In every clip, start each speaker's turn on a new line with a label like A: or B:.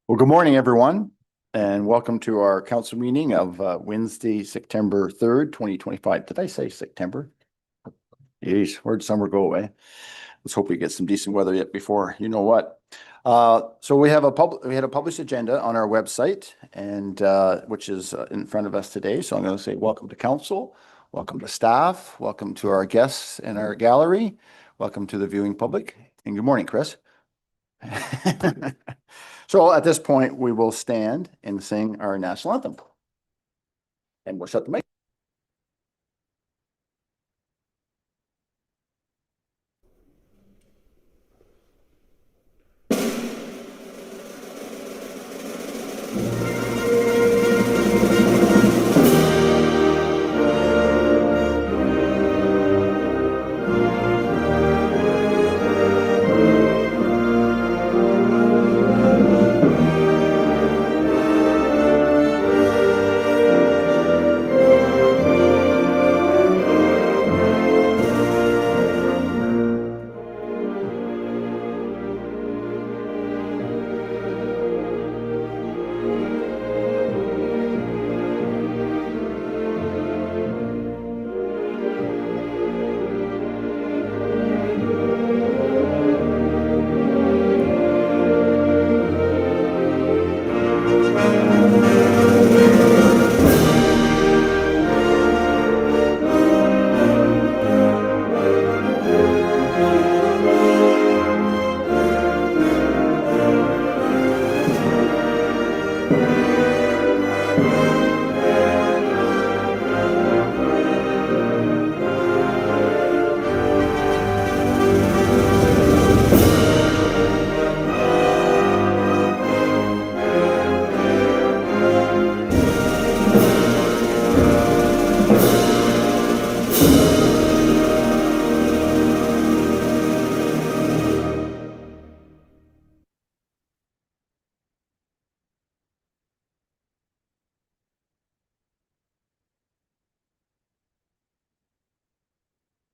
A: Well, good morning, everyone, and welcome to our council meeting of Wednesday, September 3rd, 2025. Did I say September? Jeez, where'd summer go away? Let's hope we get some decent weather yet before you know what. So we had a published agenda on our website, and which is in front of us today. So I'm going to say welcome to council, welcome to staff, welcome to our guests in our gallery, welcome to the viewing public, and good morning, Chris. So at this point, we will stand and sing our national anthem. And we'll shut the mic.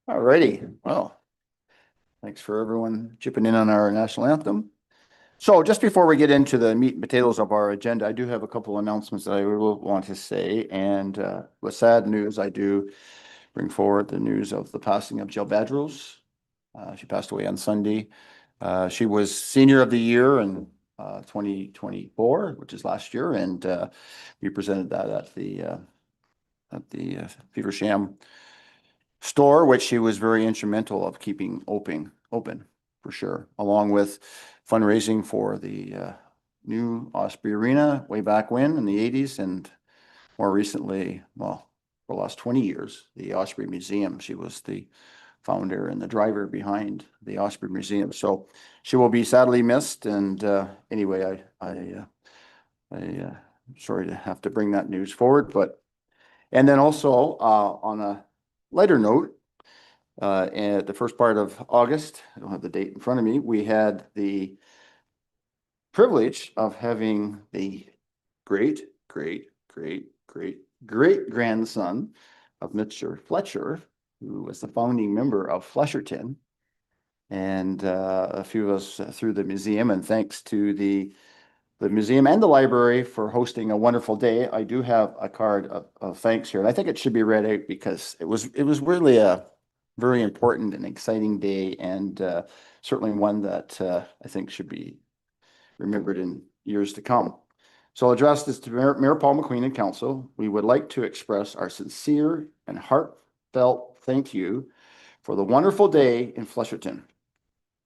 A: All righty. Well, thanks for everyone chipping in on our national anthem. So just before we get into the meat and potatoes of our agenda, I do have a couple announcements that I will want to say. And with sad news, I do bring forward the news of the passing of Jill Badros. She passed away on Sunday. She was Senior of the Year in 2024, which is last year, and we presented that at the Feversham store, which she was very instrumental of keeping open for sure, along with fundraising for the new Osprey Arena way back when in the 80s, and more recently, well, for the last 20 years, the Osprey Museum. She was the founder and the driver behind the Osprey Museum. So she will be sadly missed. And anyway, I sorry to have to bring that news forward, and then also on a lighter note, at the first part of August, I don't have the date in front of me, we had the privilege of having the great grandson of Mr. Fletcher, who was the founding member of Flesherton, and a few of us through the museum, and thanks to the museum and the library for hosting a wonderful day. I do have a card of thanks here, and I think it should be read out because it was really a very important and exciting day, and certainly one that I think should be remembered in years to come. So I'll address this to Mayor Paul McQueen and Council. We would like to express our sincere and heartfelt thank you for the wonderful day in Flesherton.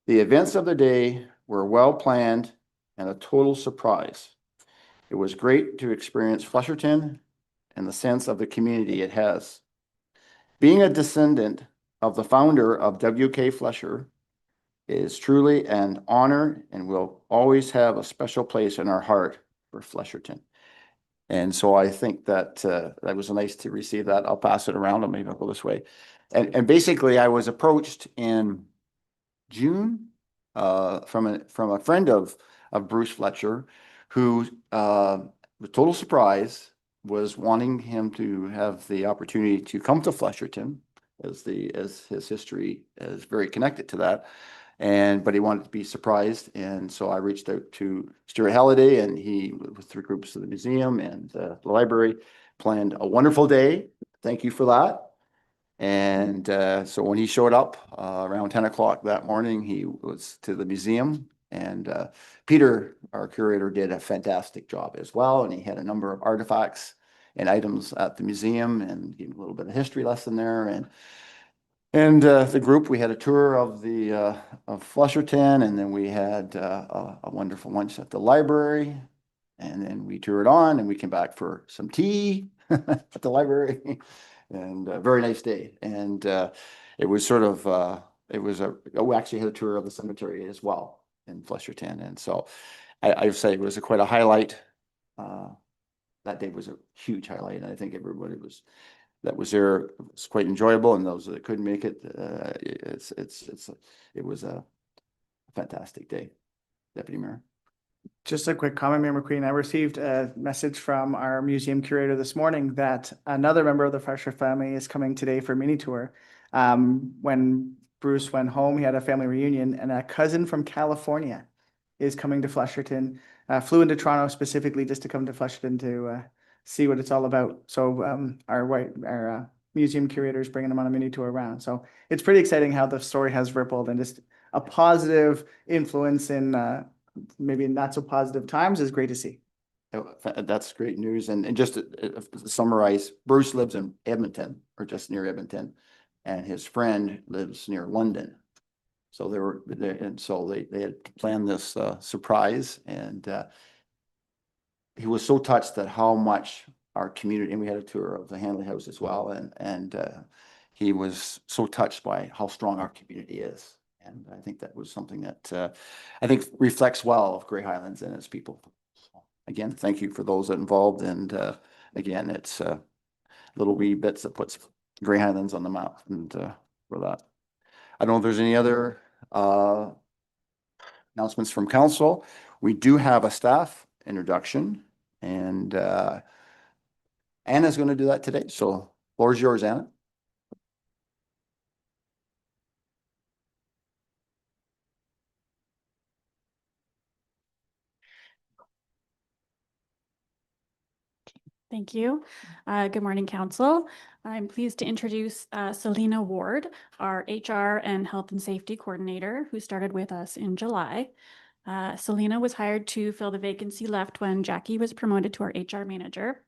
A: The events of the day were well planned and a total surprise. It was great to experience Flesherton and the sense of the community it has. Being a descendant of the founder of W.K. Flesher is truly an honor and will always have a special place in our heart for Flesherton. And so I think that that was nice to receive that. I'll pass it around, and maybe I'll go this way. And basically, I was approached in June from a friend of Bruce Fletcher, who, with total surprise, was wanting him to have the opportunity to come to Flesherton, as his history is very connected to that. but he wanted to be surprised. And so I reached out to Stewart Halliday, and he, with 3 groups of the museum and the library, planned a wonderful day. Thank you for that. And so when he showed up around 10 o'clock that morning, he was to the museum. And Peter, our curator, did a fantastic job as well. And he had a number of artifacts and items at the museum, and gave a little bit of history lesson there. And the group, we had a tour of the of Flesherton, and then we had a wonderful lunch at the library. And then we toured on, and we came back for some tea at the library. And a very nice day. And it was sort of we actually had a tour of the cemetery as well in Flesherton. And so I would say it was quite a highlight. That day was a huge highlight. And I think everybody that was there was quite enjoyable, and those that couldn't make it, it was a fantastic day. Deputy Mayor.
B: Just a quick comment, Mayor McQueen. I received a message from our museum curator this morning that another member of the Fletcher family is coming today for a mini tour. When Bruce went home, he had a family reunion, and a cousin from California is coming to Flesherton. Flew into Toronto specifically just to come to Flesherton to see what it's all about. So our museum curator is bringing him on a mini tour around. So it's pretty exciting how the story has rippled, and just a positive influence in maybe not so positive times is great to see.
A: That's great news. And just to summarize, Bruce lives in Edmonton, or just near Edmonton, and his friend lives near London. So they had planned this surprise, and he was so touched at how much our community, and we had a tour of the Hanley House as well, and he was so touched by how strong our community is. And I think that was something that I think reflects well of Grey Highlands and its people. Again, thank you for those involved. And again, it's little wee bits that puts Grey Highlands on the map, and for that. I don't know if there's any other announcements from council. We do have a staff introduction, and Anna's going to do that today. So floor is yours, Anna.
C: Thank you. Good morning, Council. I'm pleased to introduce Selena Ward, our HR and Health and Safety Coordinator, who started with us in July. Selena was hired to fill the vacancy left when Jackie was promoted to our HR manager.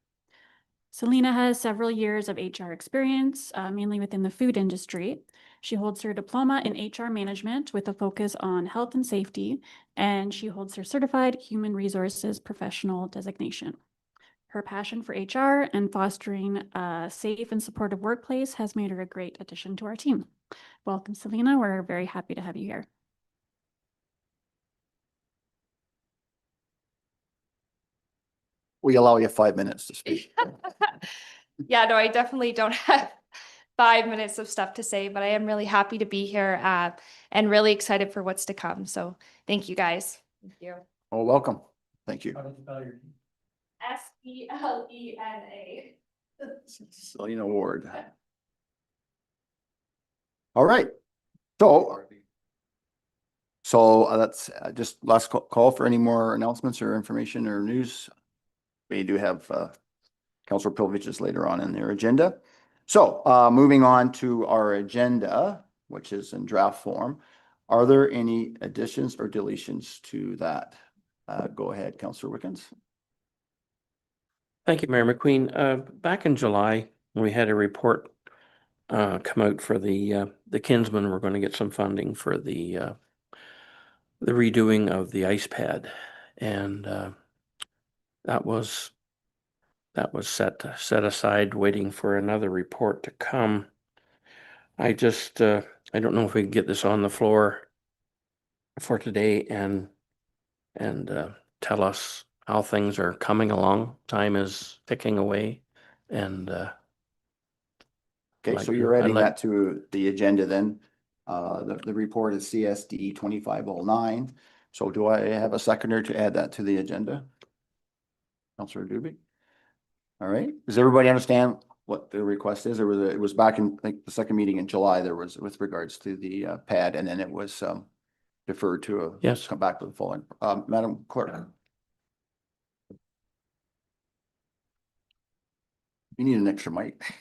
C: Selena has several years of HR experience, mainly within the food industry. She holds her diploma in HR management with a focus on health and safety, and she holds her certified human resources professional designation. Her passion for HR and fostering a safe and supportive workplace has made her a great addition to our team. Welcome, Selena. We're very happy to have you here.
A: We allow you 5 minutes to speak.
D: Yeah, no, I definitely don't have 5 minutes of stuff to say, but I am really happy to be here and really excited for what's to come. So thank you guys. Thank you.
A: Oh, welcome. Thank you.
D: Selena.
A: Selena Ward. All right. So that's just last call for any more announcements or information or news. We do have council privileges later on in their agenda. So moving on to our agenda, which is in draft form. Are there any additions or deletions to that? Go ahead, Councillor Wickens.
E: Thank you, Mayor McQueen. Back in July, we had a report come out for the Kinsman. We're going to get some funding for the redoing of the ice pad, and that was set aside, waiting for another report to come. I just I don't know if we can get this on the floor for today and tell us how things are coming along. Time is ticking away, and
A: okay, so you're adding that to the agenda then. The report is CSD 2509. So do I have a seconder to add that to the agenda? Councillor Dubé. All right. Does everybody understand what the request is? It was back in, I think, the second meeting in July. There was with regards to the pad, and then it was defer to a.
E: Yes.
A: Come back with the following. Madam Clerk. You need an extra mic.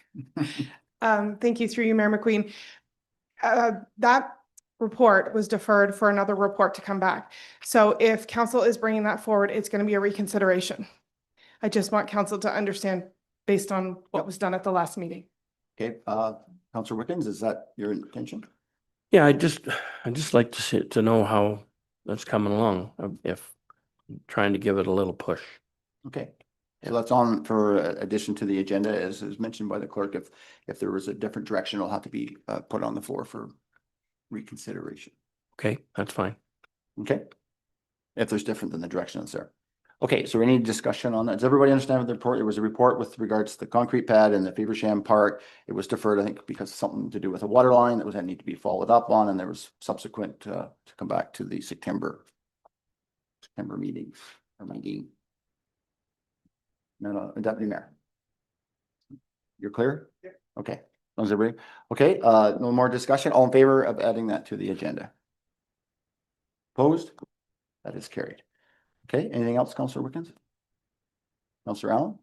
F: Thank you through you, Mayor McQueen. That report was deferred for another report to come back. So if council is bringing that forward, it's going to be a reconsideration. I just want council to understand based on what was done at the last meeting.
A: Okay, Councillor Wickens, is that your intention?
E: Yeah, I'd just like to know how that's coming along, if trying to give it a little push.
A: Okay, so that's on for addition to the agenda, as mentioned by the clerk. If there was a different direction, it'll have to be put on the floor for reconsideration.
E: Okay, that's fine.
A: Okay. If there's different than the direction that's there. Okay, so any discussion on that? Does everybody understand the report? There was a report with regards to the concrete pad and the Feversham Park. It was deferred, I think, because of something to do with a water line that was that need to be followed up on, and there was subsequent to come back to the September meetings or meeting. No, Deputy Mayor. You're clear? Yeah. Okay. How's everybody? Okay, no more discussion. All in favor of adding that to the agenda? Opposed? That is carried. Okay, anything else, Councillor Wickens? Councillor Allen?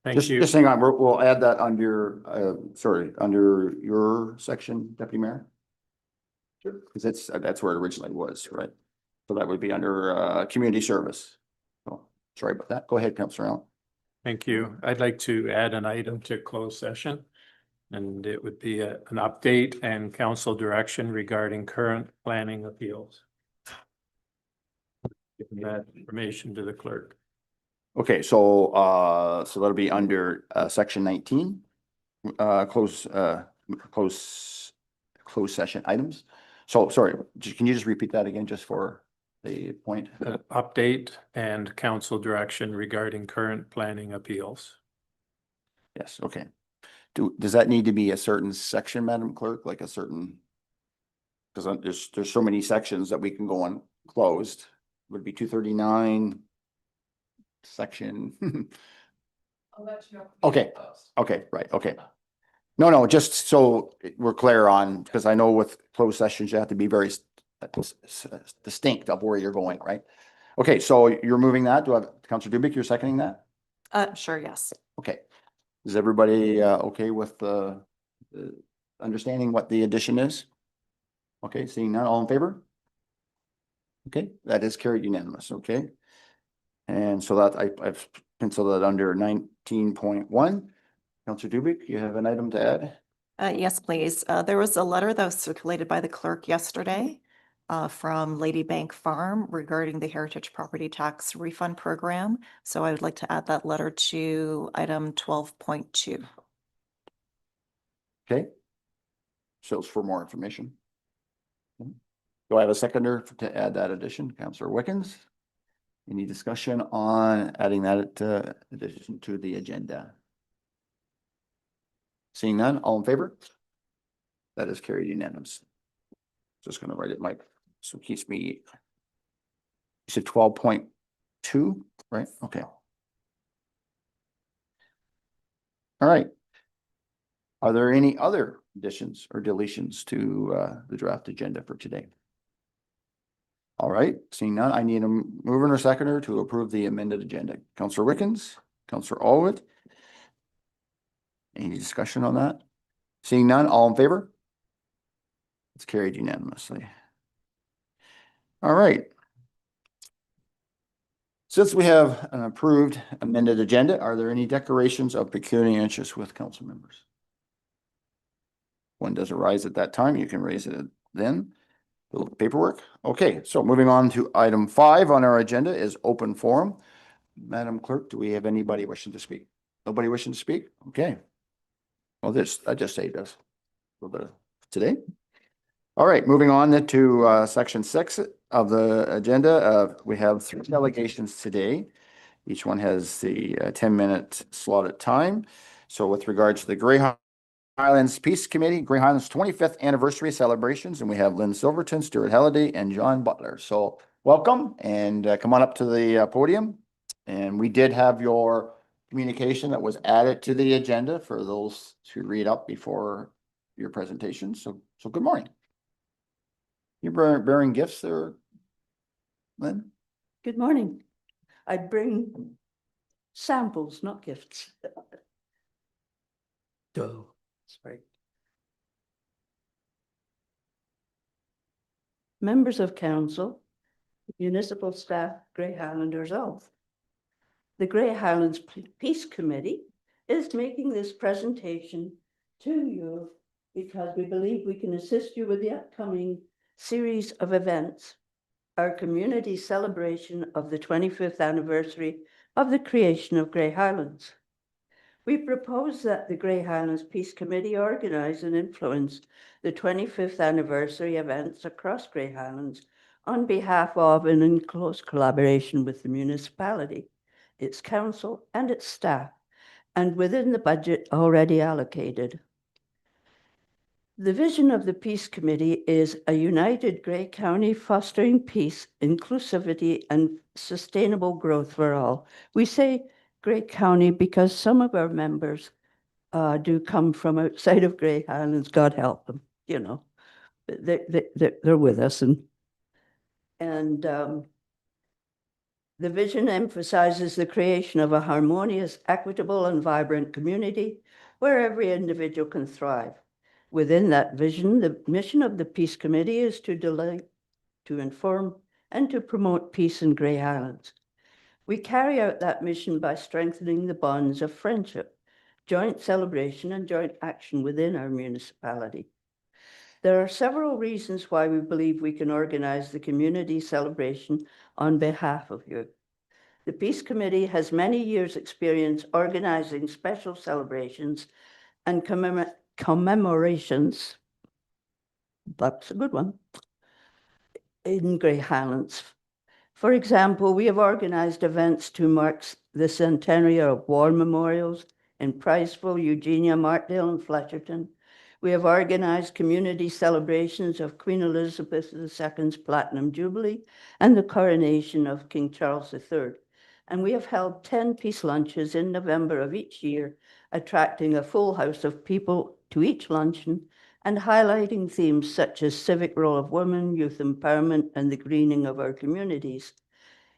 G: Thank you.
A: Just hang on, we'll add that under, under your section, Deputy Mayor. Sure. Because that's where it originally was, right? So that would be under, community service. Oh, sorry about that. Go ahead, Councillor Allen.
G: Thank you. I'd like to add an item to closed session. And it would be an update and council direction regarding current planning appeals. Giving that information to the clerk.
A: Okay, so that'll be under, section 19, close session items. So, sorry, can you just repeat that again, just for the point?
G: Update and council direction regarding current planning appeals.
A: Yes, okay. Does that need to be a certain section, Madam Clerk, like a certain? Because there's so many sections that we can go on closed. Would be 239 section.
F: I'll let you know.
A: Okay, okay, right, okay. No, just so we're clear on, because I know with closed sessions, you have to be very distinct of where you're going, right? Okay, so you're moving that. Do I have Councillor Dubik, you're seconding that?
H: Sure, yes.
A: Okay. Is everybody okay with the understanding what the addition is? Okay, seeing none, all in favor? Okay, that is carried unanimous, okay? And so that I've penciled that under 19.1. Councillor Dubik, you have an item to add?
H: Yes, please. There was a letter that was circulated by the clerk yesterday from Lady Bank Farm regarding the Heritage Property Tax Refund Program. So I would like to add that letter to item 12.2.
A: Okay. So it's for more information. Do I have a seconder to add that addition? Councillor Wickens? Any discussion on adding that addition to the agenda? Seeing none, all in favor? That is carried unanimous. Just gonna write it, Mike, so it keeps me. You said 12.2, right? Okay. All right. Are there any other additions or deletions to the draft agenda for today? All right, seeing none, I need a mover or seconder to approve the amended agenda. Councillor Wickens, Councillor Allwood. Any discussion on that? Seeing none, all in favor? It's carried unanimously. All right. Since we have an approved amended agenda, are there any declarations of pecuniary interest with council members? One does arise at that time, you can raise it then. A little paperwork. Okay, so moving on to item 5 on our agenda is open forum. Madam Clerk, do we have anybody wishing to speak? Nobody wishing to speak? Okay. Well, I just saved us a little bit of today. All right, moving on then to section 6 of the agenda. We have 3 delegations today. Each one has the 10-minute slotted time. So with regards to the Highlands Peace Committee, Grey Highlands 25th anniversary celebrations, and we have Lynn Silverton, Stewart, Halliday, and John Butler. So welcome and come on up to the podium. And we did have your communication that was added to the agenda for those to read up before your presentation. So good morning. You're bearing gifts there, Lynn?
I: Good morning. I bring samples, not gifts. Duh, sorry. Members of council, municipal staff, Grey Highlanders all. The Grey Highlands Peace Committee is making this presentation to you because we believe we can assist you with the upcoming series of events. Our community celebration of the 25th anniversary of the creation of Grey Highlands. We propose that the Grey Highlands Peace Committee organise and influence the 25th anniversary events across Grey Highlands on behalf of and in close collaboration with the municipality, its council and its staff, and within the budget already allocated. The vision of the Peace Committee is a united Grey County fostering peace, inclusivity, and sustainable growth for all. We say Grey County because some of our members do come from outside of Grey Highlands, God help them, you know. They're with us. And the vision emphasizes the creation of a harmonious, equitable, and vibrant community where every individual can thrive. Within that vision, the mission of the Peace Committee is to delight, to inform, and to promote peace in Grey Highlands. We carry out that mission by strengthening the bonds of friendship, joint celebration, and joint action within our municipality. There are several reasons why we believe we can organize the community celebration on behalf of you. The Peace Committee has many years' experience organizing special celebrations and commemorations, that's a good one, in Grey Highlands. For example, we have organized events to mark the centenary of war memorials in Priceville, Eugenia, Markdale, and Fletcherton. We have organized community celebrations of Queen Elizabeth II's Platinum Jubilee and the coronation of King Charles III. And we have held 10 peace lunches in November of each year, attracting a full house of people to each luncheon and highlighting themes such as civic role of women, youth empowerment, and the greening of our communities.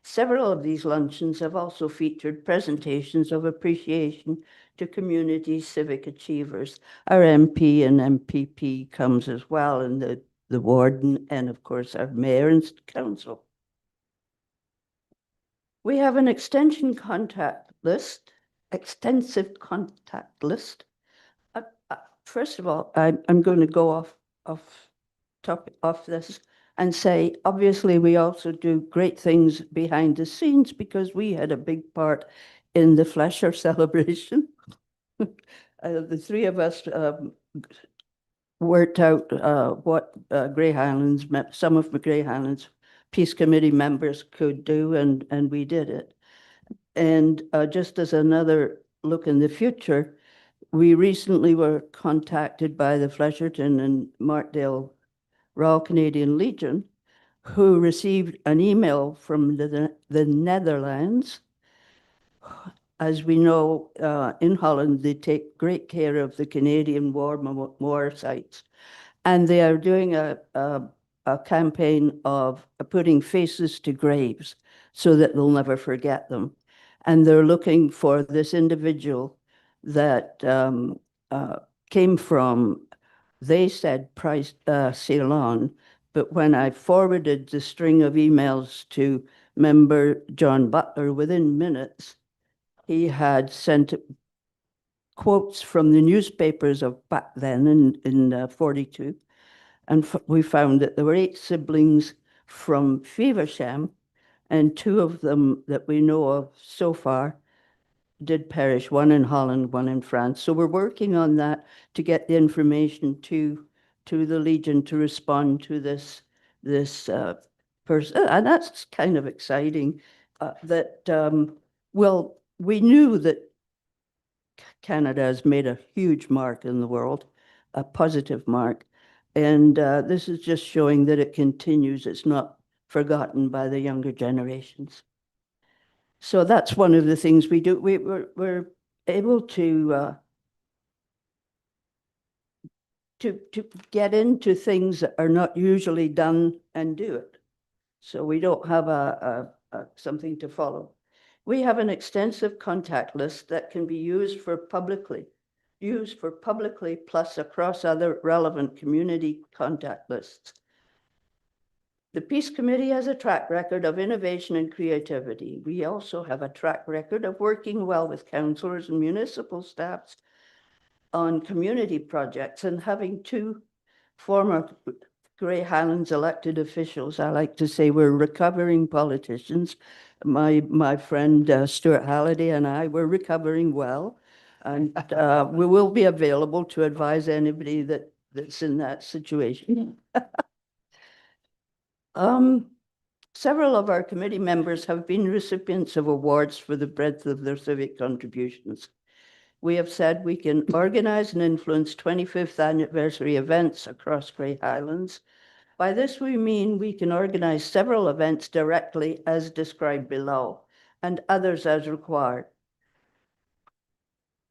I: Several of these luncheons have also featured presentations of appreciation to community civic achievers. Our MP and MPP comes as well, and the warden, and of course our mayor and council. We have an extensive contact list. First of all, I'm going to go off this and say, obviously, we also do great things behind the scenes because we had a big part in the Flesher celebration. The three of us worked out what Grey Highlands, some of the Grey Highlands Peace Committee members could do, and we did it. And just as another look in the future, we recently were contacted by the Fletcherton and Markdale Royal Canadian Legion, who received an email from the Netherlands. As we know, in Holland, they take great care of the Canadian war sites. And they are doing a campaign of putting faces to graves so that they'll never forget them. And they're looking for this individual that came from, they said, Ceylon, but when I forwarded the string of emails to member John Butler, within minutes, he had sent quotes from the newspapers of back then in 42. And we found that there were 8 siblings from Feversham, and 2 of them that we know of so far did perish, one in Holland, one in France. So we're working on that to get the information to the Legion to respond to this person. And that's kind of exciting well, we knew that Canada has made a huge mark in the world, a positive mark. And this is just showing that it continues. It's not forgotten by the younger generations. So that's one of the things we do. We're able to to get into things that are not usually done and do it. So we don't have something to follow. We have an extensive contact list that can be used publicly plus across other relevant community contact lists. The Peace Committee has a track record of innovation and creativity. We also have a track record of working well with councillors and municipal staffs on community projects, and having two former Grey Highlands elected officials, I like to say we're recovering politicians. My friend Stewart Halliday and I were recovering well, and we will be available to advise anybody that's in that situation. Several of our committee members have been recipients of awards for the breadth of their civic contributions. We have said we can organize and influence 25th anniversary events across Grey Highlands. By this, we mean we can organize several events directly as described below, and others as required.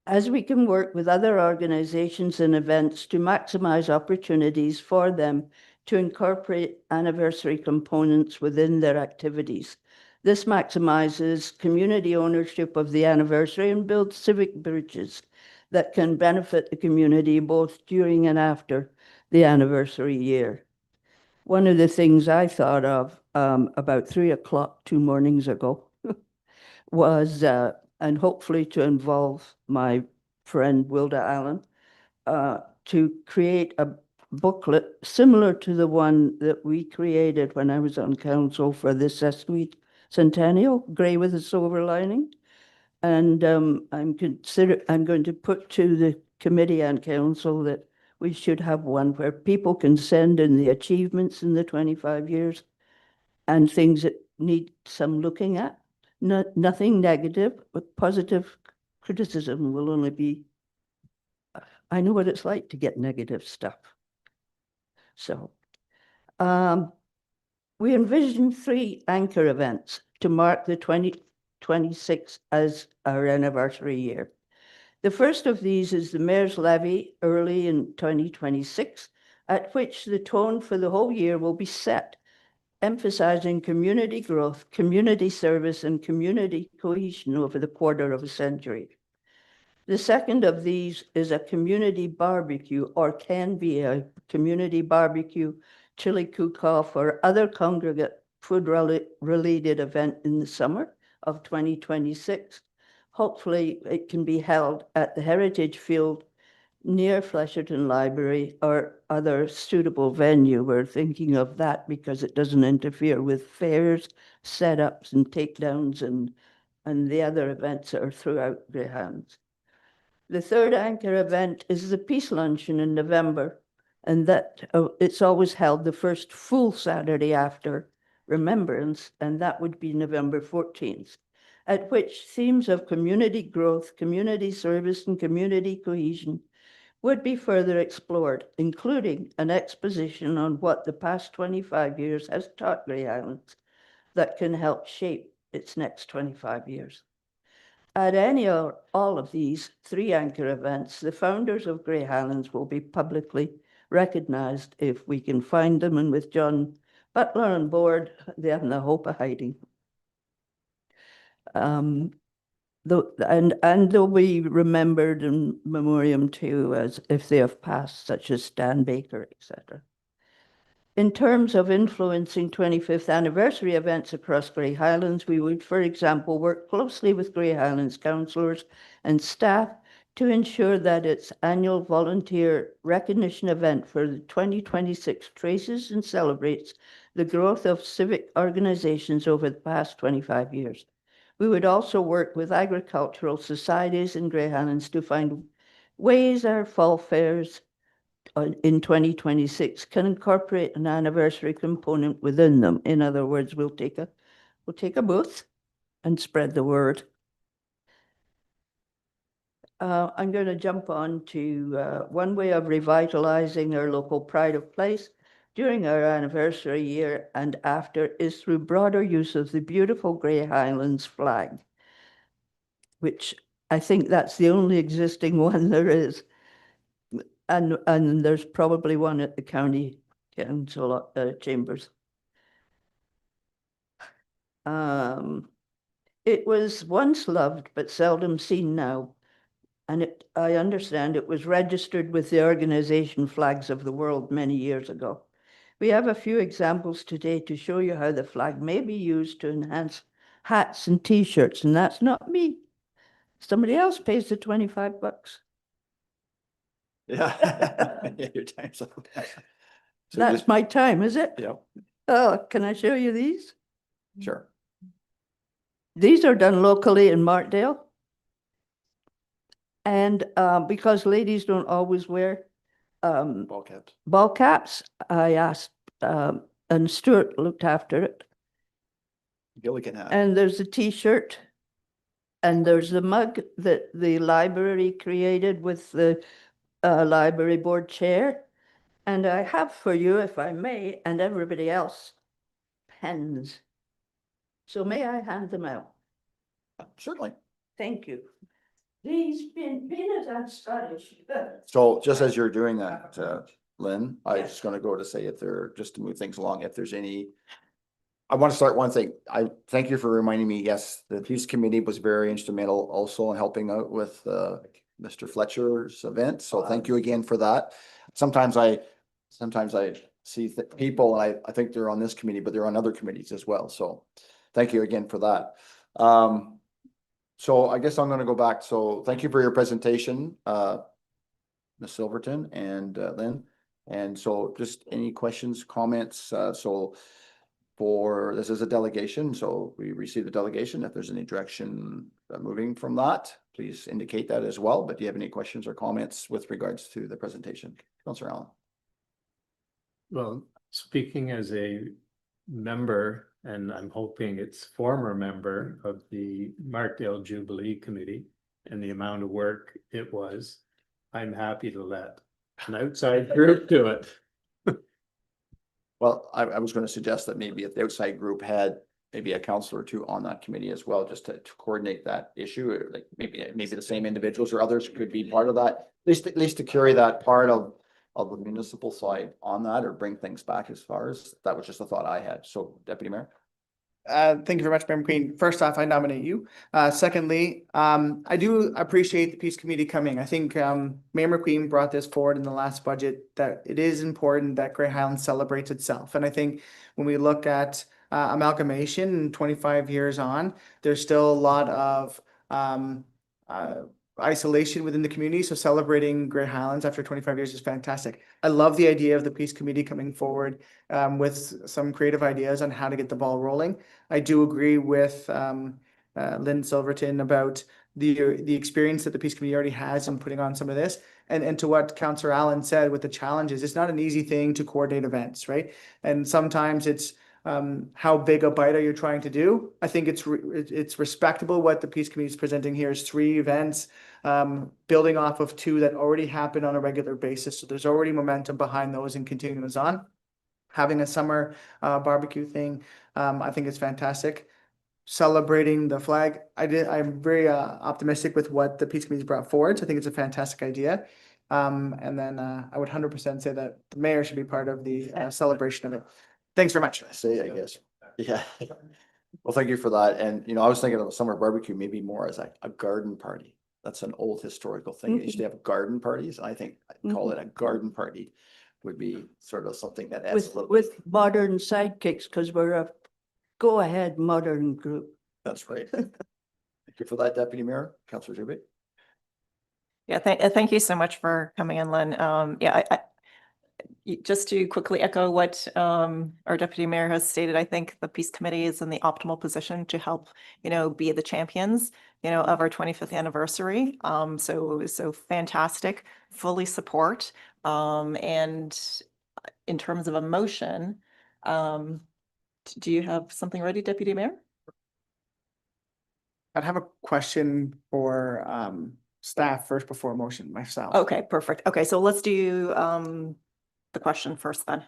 I: As we can work with other organizations and events to maximize opportunities for them to incorporate anniversary components within their activities. This maximizes community ownership of the anniversary and builds civic bridges that can benefit the community both during and after the anniversary year. One of the things I thought of about 3 o'clock 2 mornings ago was, and hopefully to involve my friend Wilda Allen, to create a booklet similar to the one that we created when I was on council for this sweet centennial, Grey with a Silver Lining. And I'm going to put to the committee and council that we should have one where people can send in the achievements in the 25 years and things that need some looking at. Nothing negative, but positive criticism will only be, I know what it's like to get negative stuff. So we envision 3 anchor events to mark the 2026 as our anniversary year. The first of these is the Mayor's Levy early in 2026, at which the tone for the whole year will be set, emphasizing community growth, community service, and community cohesion over the quarter of a century. The second of these is a community barbecue, or can be a community barbecue, chili cook-off, or other congregate food-related event in the summer of 2026. Hopefully, it can be held at the Heritage Field near Flesherton Library or other suitable venue. We're thinking of that because it doesn't interfere with fairs, setups, and takedowns, and the other events that are throughout Grey Highlands. The third anchor event is the Peace Luncheon in November, and that it's always held the first full Saturday after Remembrance, and that would be November 14th, at which themes of community growth, community service, and community cohesion would be further explored, including an exposition on what the past 25 years has taught Grey Highlands that can help shape its next 25 years. At any or all of these 3 anchor events, the founders of Grey Highlands will be publicly recognized if we can find them, and with John Butler on board, they have no hope of hiding. And they'll be remembered in memoriam too, as if they have passed, such as Stan Baker, etc. In terms of influencing 25th anniversary events across Grey Highlands, we would, for example, work closely with Grey Highlands councillors and staff to ensure that its annual volunteer recognition event for the 2026 traces and celebrates the growth of civic organizations over the past 25 years. We would also work with agricultural societies in Grey Highlands to find ways our fall fairs in 2026 can incorporate an anniversary component within them. In other words, we'll take a booth and spread the word. I'm going to jump on to one way of revitalizing our local pride of place during our anniversary year and after is through broader use of the beautiful Grey Highlands flag, which I think that's the only existing one there is. And there's probably one at the county council chambers. It was once loved but seldom seen now, and I understand it was registered with the organization Flags of the World many years ago. We have a few examples today to show you how the flag may be used to enhance hats and T-shirts, and that's not me. Somebody else pays the $25.
A: Yeah. Yeah, your time's up. So
I: That's
A: just-
I: my time, is it?
A: Yeah,
I: Oh, can I show you these?
A: sure.
I: These are done locally in Markdale. And because ladies don't always wear
A: Ball caps.
I: ball caps, I asked, and Stewart looked after it.
A: Gilligan hat.
I: And there's a T-shirt. And there's the mug that the library created with the library board chair. And I have for you, if I may, and everybody else, pens. So may I hand them out?
A: Certainly.
I: Thank you. These peanuts and Scottish.
A: So just as you're doing that, Lynn, I was
I: Yes.
A: just gonna go to say if there, just to move things along, if there's any. I want to start one thing. I thank you for reminding me, yes, the Peace Committee was very instrumental also in helping out with Mr. Fletcher's event. So thank you again for that. Sometimes I see people, and I think they're on this committee, but they're on other committees as well. So thank you again for that. So I guess I'm gonna go back. So thank you for your presentation, Ms. Silverton and Lynn. And so just any questions, comments? So this is a delegation, so we receive the delegation. If there's any direction moving from that, please indicate that as well. But do you have any questions or comments with regards to the presentation? Councillor Allen.
G: Well, speaking as a member, and I'm hoping it's former member of the Markdale Jubilee Committee, and the amount of work it was, I'm happy to let an outside group do it.
A: Well, I was going to suggest that maybe if the outside group had maybe a councillor or two on that committee as well, just to coordinate that issue, or like maybe the same individuals or others could be part of that, at least to carry that part of the municipal side on that, or bring things back as far as, that was just a thought I had. So Deputy Mayor.
B: Thank you very much, Mayor McQueen. First off, I nominate you. Secondly, I do appreciate the Peace Committee coming. I think Mayor McQueen brought this forward in the last budget, that it is important that Grey Highlands celebrates itself. And I think when we look at amalgamation 25 years on, there's still a lot of isolation within the community. So celebrating Grey Highlands after 25 years is fantastic. I love the idea of the Peace Committee coming forward with some creative ideas on how to get the ball rolling. I do agree with Lynn Silverton about the experience that the Peace Committee already has in putting on some of this. And to what Councillor Allen said with the challenges, it's not an easy thing to coordinate events, right? And sometimes it's how big a bite are you trying to do? I think it's respectable what the Peace Committee is presenting here is 3 events, building off of 2 that already happen on a regular basis. So there's already momentum behind those and continuing those on. Having a summer barbecue thing, I think is fantastic. Celebrating the flag, I'm very optimistic with what the Peace Committee's brought forward. So I think it's a fantastic idea. And then I would 100% say that the mayor should be part of the celebration of it. Thanks very much.
A: I guess. Yeah. Well, thank you for that. And, I was thinking of a summer barbecue, maybe more as a garden party. That's an old historical thing. They used to have garden parties. And I think I'd call it a garden party would be sort of something that adds a little.
I: With modern sidekicks, because we're a go-ahead modern group.
A: That's right. Thank you for that, Deputy Mayor. Councillor Zuby.
H: Yeah, thank you so much for coming in, Lynn. Just to quickly echo what our deputy mayor has stated, I think the Peace Committee is in the optimal position to help, be the champions, of our 25th anniversary. So fantastic, fully support. And in terms of a motion, do you have something ready, Deputy Mayor?
B: I'd have a question for staff first before motion myself.
H: Okay, perfect. Okay, so let's do the question first then.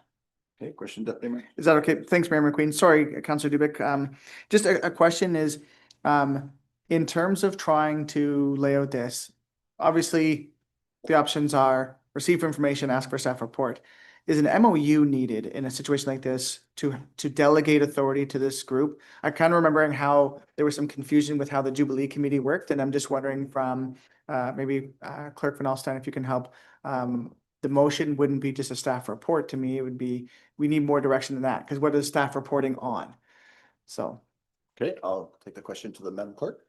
A: Okay, question, Deputy Mayor.
B: Is that okay? Thanks, Mayor McQueen. Sorry, Councillor Dubik. Just a question is, in terms of trying to lay out this, obviously the options are receive for information, ask for staff report. Is an MOU needed in a situation like this to delegate authority to this group? I kind of remembering how there was some confusion with how the Jubilee Committee worked, and I'm just wondering from maybe Clerk Van Alstyne, if you can help. The motion wouldn't be just a staff report to me. It would be, we need more direction than that, because what is staff reporting on? So.
A: Okay, I'll take the question to the Madam Clerk.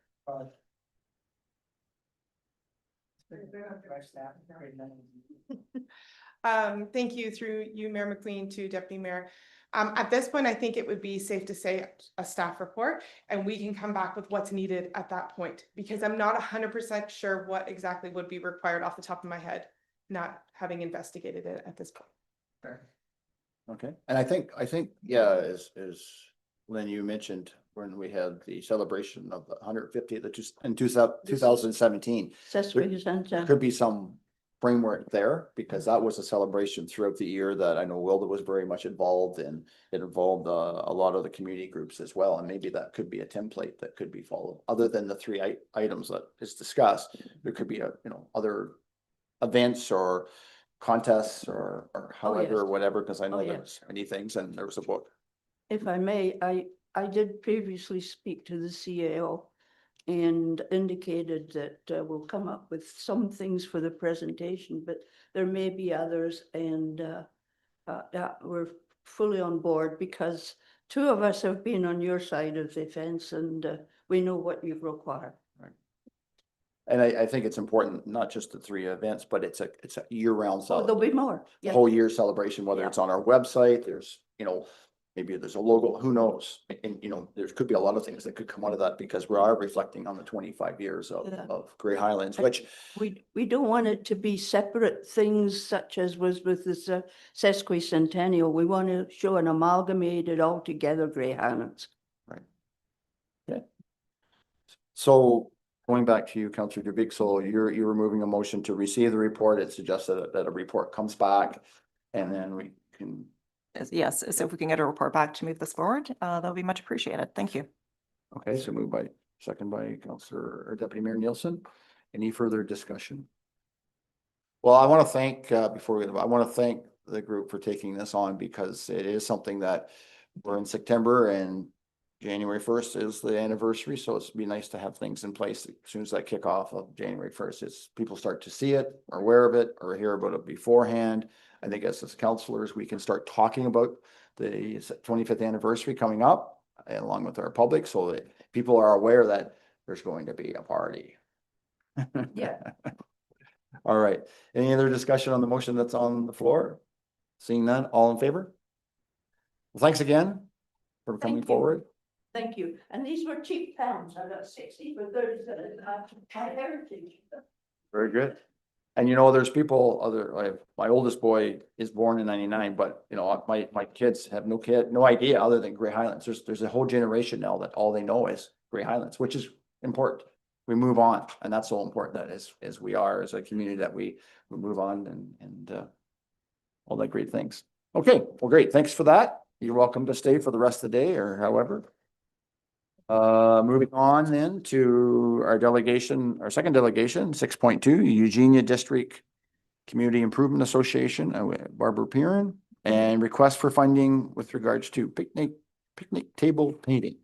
F: Thank you through you, Mayor McQueen, to Deputy Mayor. At this point, I think it would be safe to say a staff report, and we can come back with what's needed at that point, because I'm not 100% sure what exactly would be required off the top of my head, not having investigated it at this point.
A: Okay, and I think, yeah, as Lynn, you mentioned when we had the celebration of the 150th in 2017, there could be some framework there, because that was a celebration throughout the year that I know Wilda was very much involved in. It involved a lot of the community groups as well, and maybe that could be a template that could be followed. Other than the three items that is discussed, there could be other events or contests or however, or whatever, because I know there's many things, and there was a book.
I: If I may, I did previously speak to the CAO and indicated that we'll come up with some things for the presentation, but there may be others, and yeah, we're fully on board, because two of us have been on your side of the fence, and we know what you require.
A: And I think it's important, not just the three events, but it's a year-round
I: So there'll be more. Yeah.
A: whole year celebration, whether it's on our website, there's, maybe there's a logo, who knows? And, there could be a lot of things that could come out of that, because we are reflecting on the 25 years of Grey Highlands, which.
I: We don't want it to be separate things, such as was with this sesquicentennial. We want to show an amalgamated altogether Grey Highlands.
A: Right. Okay. So going back to you, Councillor Dubig, so you're moving a motion to receive the report. It suggests that a report comes back, and then we can.
H: Yes, so if we can get a report back to move this forward, that'll be much appreciated. Thank you.
A: Okay, so moved by, second by Councillor or Deputy Mayor Nielsen. Any further discussion? Well, I want to thank, I want to thank the group for taking this on, because it is something that we're in September, and January 1st is the anniversary. So it's be nice to have things in place as soon as that kickoff of January 1st. It's people start to see it, are aware of it, or hear about it beforehand. I think as councillors, we can start talking about the 25th anniversary coming up, along with our public, so that people are aware that there's going to be a party.
I: Yeah.
A: All right. Any other discussion on the motion that's on the floor? Seeing none, all in favor? Well, thanks again for coming forward.
I: Thank you. And these were cheap pounds. I got 60 for 30 my heritage.
A: Very good. And there's people, my oldest boy is born in 99, but my kids have no idea other than Grey Highlands. There's a whole generation now that all they know is Grey Highlands, which is important. We move on, and that's so important, that as we are as a community, that we move on and all that great things. Okay, well, great. Thanks for that. You're welcome to stay for the rest of the day or however. Moving on then to our delegation, our second delegation, 6.2, Eugenia District Community Improvement Association, Barbara Pearn, and request for funding with regards to picnic table painting.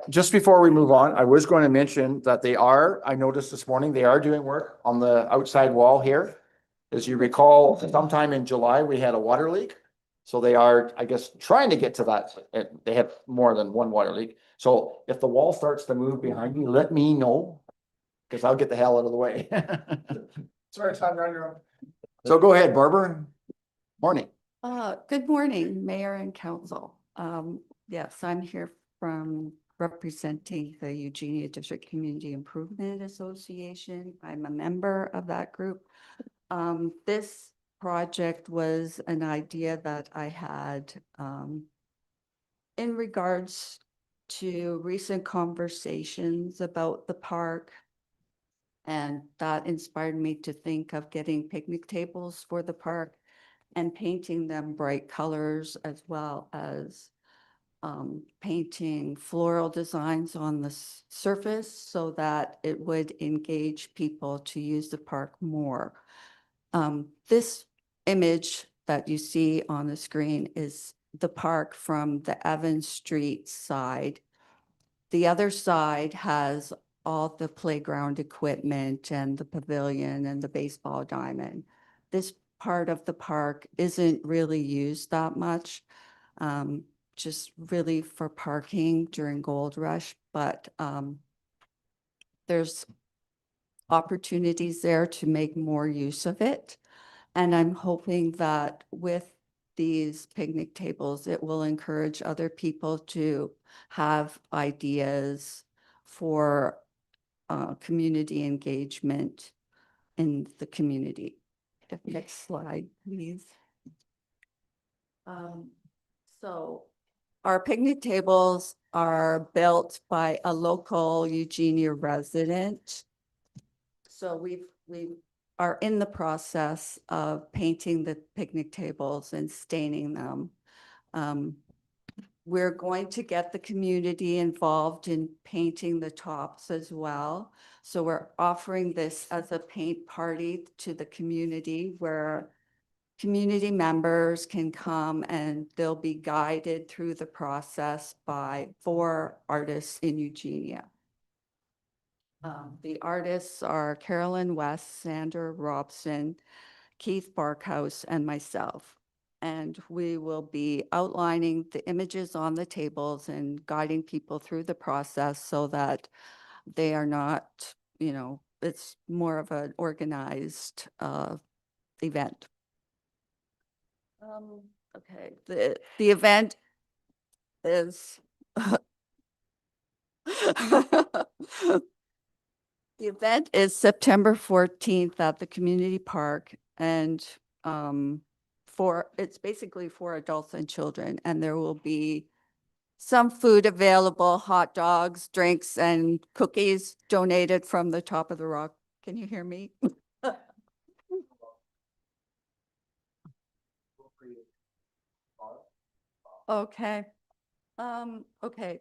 A: Just before we move on, I was going to mention that I noticed this morning, they are doing work on the outside wall here. As you recall, sometime in July, we had a water leak. So they are, I guess, trying to get to that. They have more than one water leak. So if the wall starts to move behind me, let me know, because I'll get the hell out of the way.
B: Sorry, Tom, you're on your own.
A: So go ahead, Barbara. Morning.
J: Good morning, Mayor and Council. Yes, I'm here from representing the Eugenia District Community Improvement Association. I'm a member of that group. This project was an idea that I had in regards to recent conversations about the park, and that inspired me to think of getting picnic tables for the park and painting them bright colors, as well as painting floral designs on the surface so that it would engage people to use the park more. This image that you see on the screen is the park from the Evans Street side. The other side has all the playground equipment and the pavilion and the baseball diamond. This part of the park isn't really used that much, just really for parking during Gold Rush, but there's opportunities there to make more use of it. And I'm hoping that with these picnic tables, it will encourage other people to have ideas for community engagement in the community. Next slide, please. So our picnic tables are built by a local Eugenia resident. So we are in the process of painting the picnic tables and staining them. We're going to get the community involved in painting the tops as well. So we're offering this as a paint party to the community where community members can come and they'll be guided through the process by 4 artists in Eugenia. The artists are Carolyn West, Sandra Robson, Keith Barkhouse, and myself. And we will be outlining the images on the tables and guiding people through the process so that they are not, you know, it's more of an organized event. Okay, the event is the event is September 14th at the community park, and it's basically for adults and children, and there will be some food available, hot dogs, drinks, and cookies donated from the Top of the Rock. Can you hear me? Okay. Okay.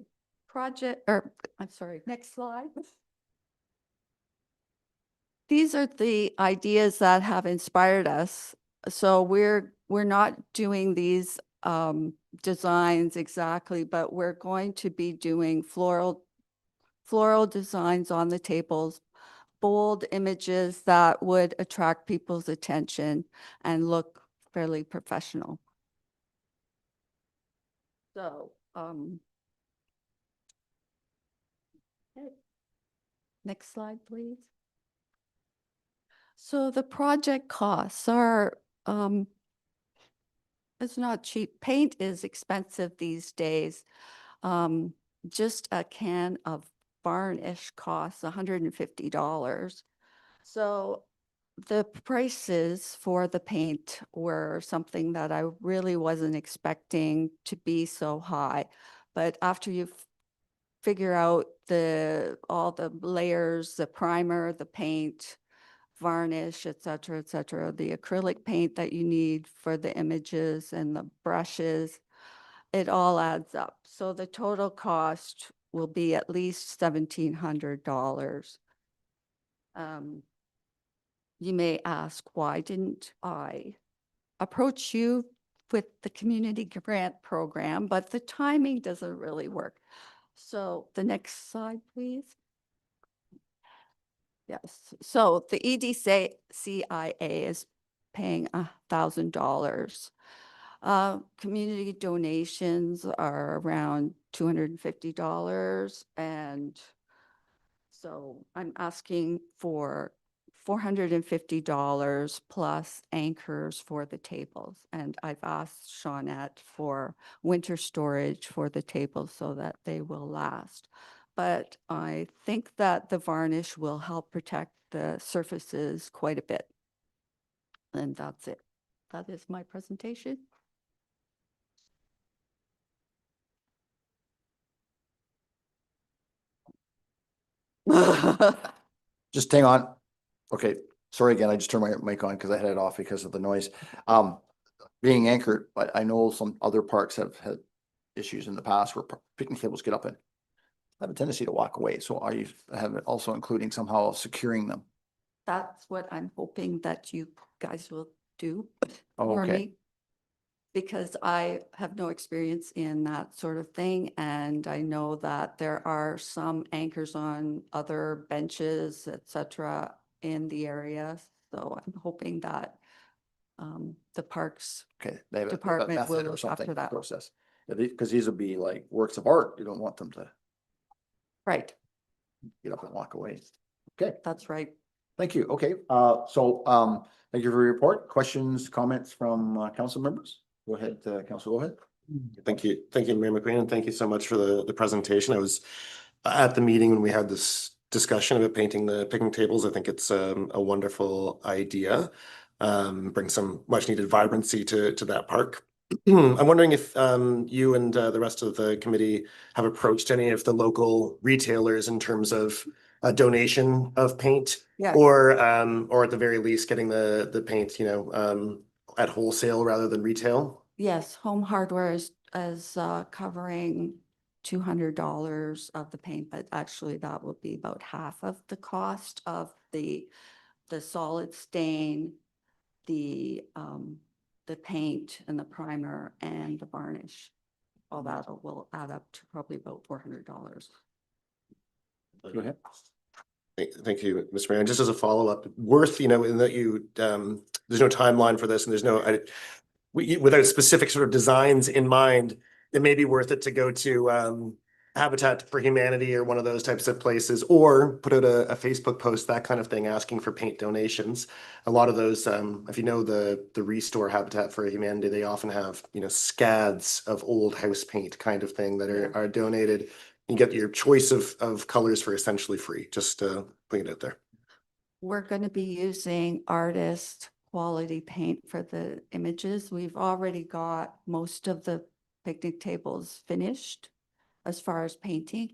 J: I'm sorry, next slide. These are the ideas that have inspired us. So we're not doing these designs exactly, but we're going to be doing floral designs on the tables, bold images that would attract people's attention and look fairly professional. So, okay. Next slide, please. So the project costs are, it's not cheap. Paint is expensive these days. Just a can of varnish costs $150. So the prices for the paint were something that I really wasn't expecting to be so high. But after you figure out all the layers, the primer, the paint, varnish, et cetera, the acrylic paint that you need for the images and the brushes, it all adds up. So the total cost will be at least $1,700. You may ask, why didn't I approach you with the community grant program, but the timing doesn't really work. So the next slide, please. Yes, so the EDCIA is paying $1,000. Community donations are around $250. And so I'm asking for $450 plus anchors for the tables. And I've asked Shawnette for winter storage for the tables so that they will last. But I think that the varnish will help protect the surfaces quite a bit. And that's it. That is my presentation.
A: Just hang on. Okay, sorry again, I just turned my mic on because I had it off because of the noise. Being anchored, but I know some other parks have had issues in the past where picnic tables get up and have a tendency to walk away. So are you have it also including somehow securing them?
J: That's what I'm hoping that you guys will do
A: Oh,
J: for
A: okay.
J: me. Because I have no experience in that sort of thing, and I know that there are some anchors on other benches, et cetera, in the area. So I'm hoping that the parks
A: Okay. They have a
J: department
A: method
J: will
A: or
J: look
A: something,
J: after that.
A: process. Because these will be like works of art. You don't want them to
J: Right,
A: get up and walk away. Okay,
J: that's right.
A: thank you. Okay, thank you for your report. Questions, comments from council members? Go ahead, council, go ahead.
K: Thank you, Mayor McQueen, and thank you so much for the presentation. I was at the meeting when we had this discussion about painting the picnic tables. I think it's a wonderful idea. Bring some much needed vibrancy to that park. I'm wondering if you and the rest of the committee have approached any of the local retailers in terms of a donation of paint,
J: Yeah.
K: or at the very least getting the paint, at wholesale rather than retail.
J: Yes, Home Hardware is covering $200 of the paint, but actually that will be about half of the cost of the solid stain, the paint and the primer and the varnish. All that will add up to probably about $400.
A: Go ahead.
K: Thank you, Mr. Mayor. And just as a follow-up, worth, in that you, there's no timeline for this and there's no, without specific sort of designs in mind, it may be worth it to go to Habitat for Humanity or one of those types of places, or put out a Facebook post, that kind of thing, asking for paint donations. A lot of those, if you know the Restore Habitat for Humanity, they often have, scads of old house paint kind of thing that are donated. You get your choice of colors for essentially free. Just putting it out there.
J: We're going to be using artist quality paint for the images. We've already got most of the picnic tables finished as far as painting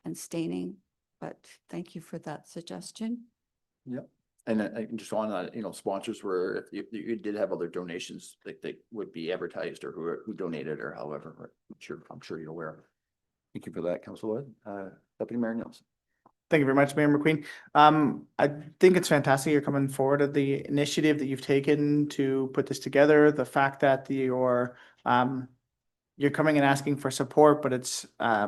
J: and staining, but thank you for that suggestion.
A: Yep. And I just on that, sponsors were, if you did have other donations, they would be advertised or who donated or however, I'm sure you're aware. Thank you for that, Councilor. Deputy Mayor Nelson.
B: Thank you very much, Mayor McQueen. I think it's fantastic you're coming forward with the initiative that you've taken to put this together. The fact that you're coming and asking for support, but it's I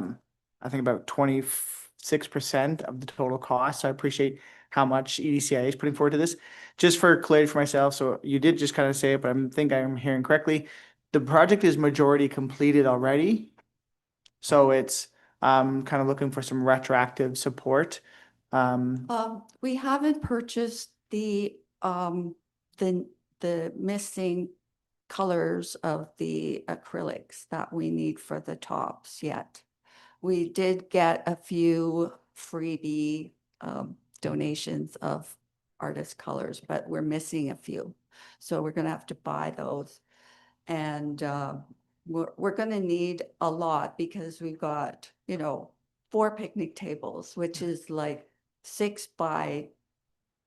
B: think about 26% of the total cost. So I appreciate how much EDCI is putting forward to this. Just for clarity for myself, so you did just kind of say it, but I think I'm hearing correctly. The project is majority completed already. So it's kind of looking for some retroactive support.
J: We haven't purchased the missing colors of the acrylics that we need for the tops yet. We did get a few freebie donations of artist colors, but we're missing a few. So we're gonna have to buy those. And we're gonna need a lot because we've got, 4 picnic tables, which is like 6 by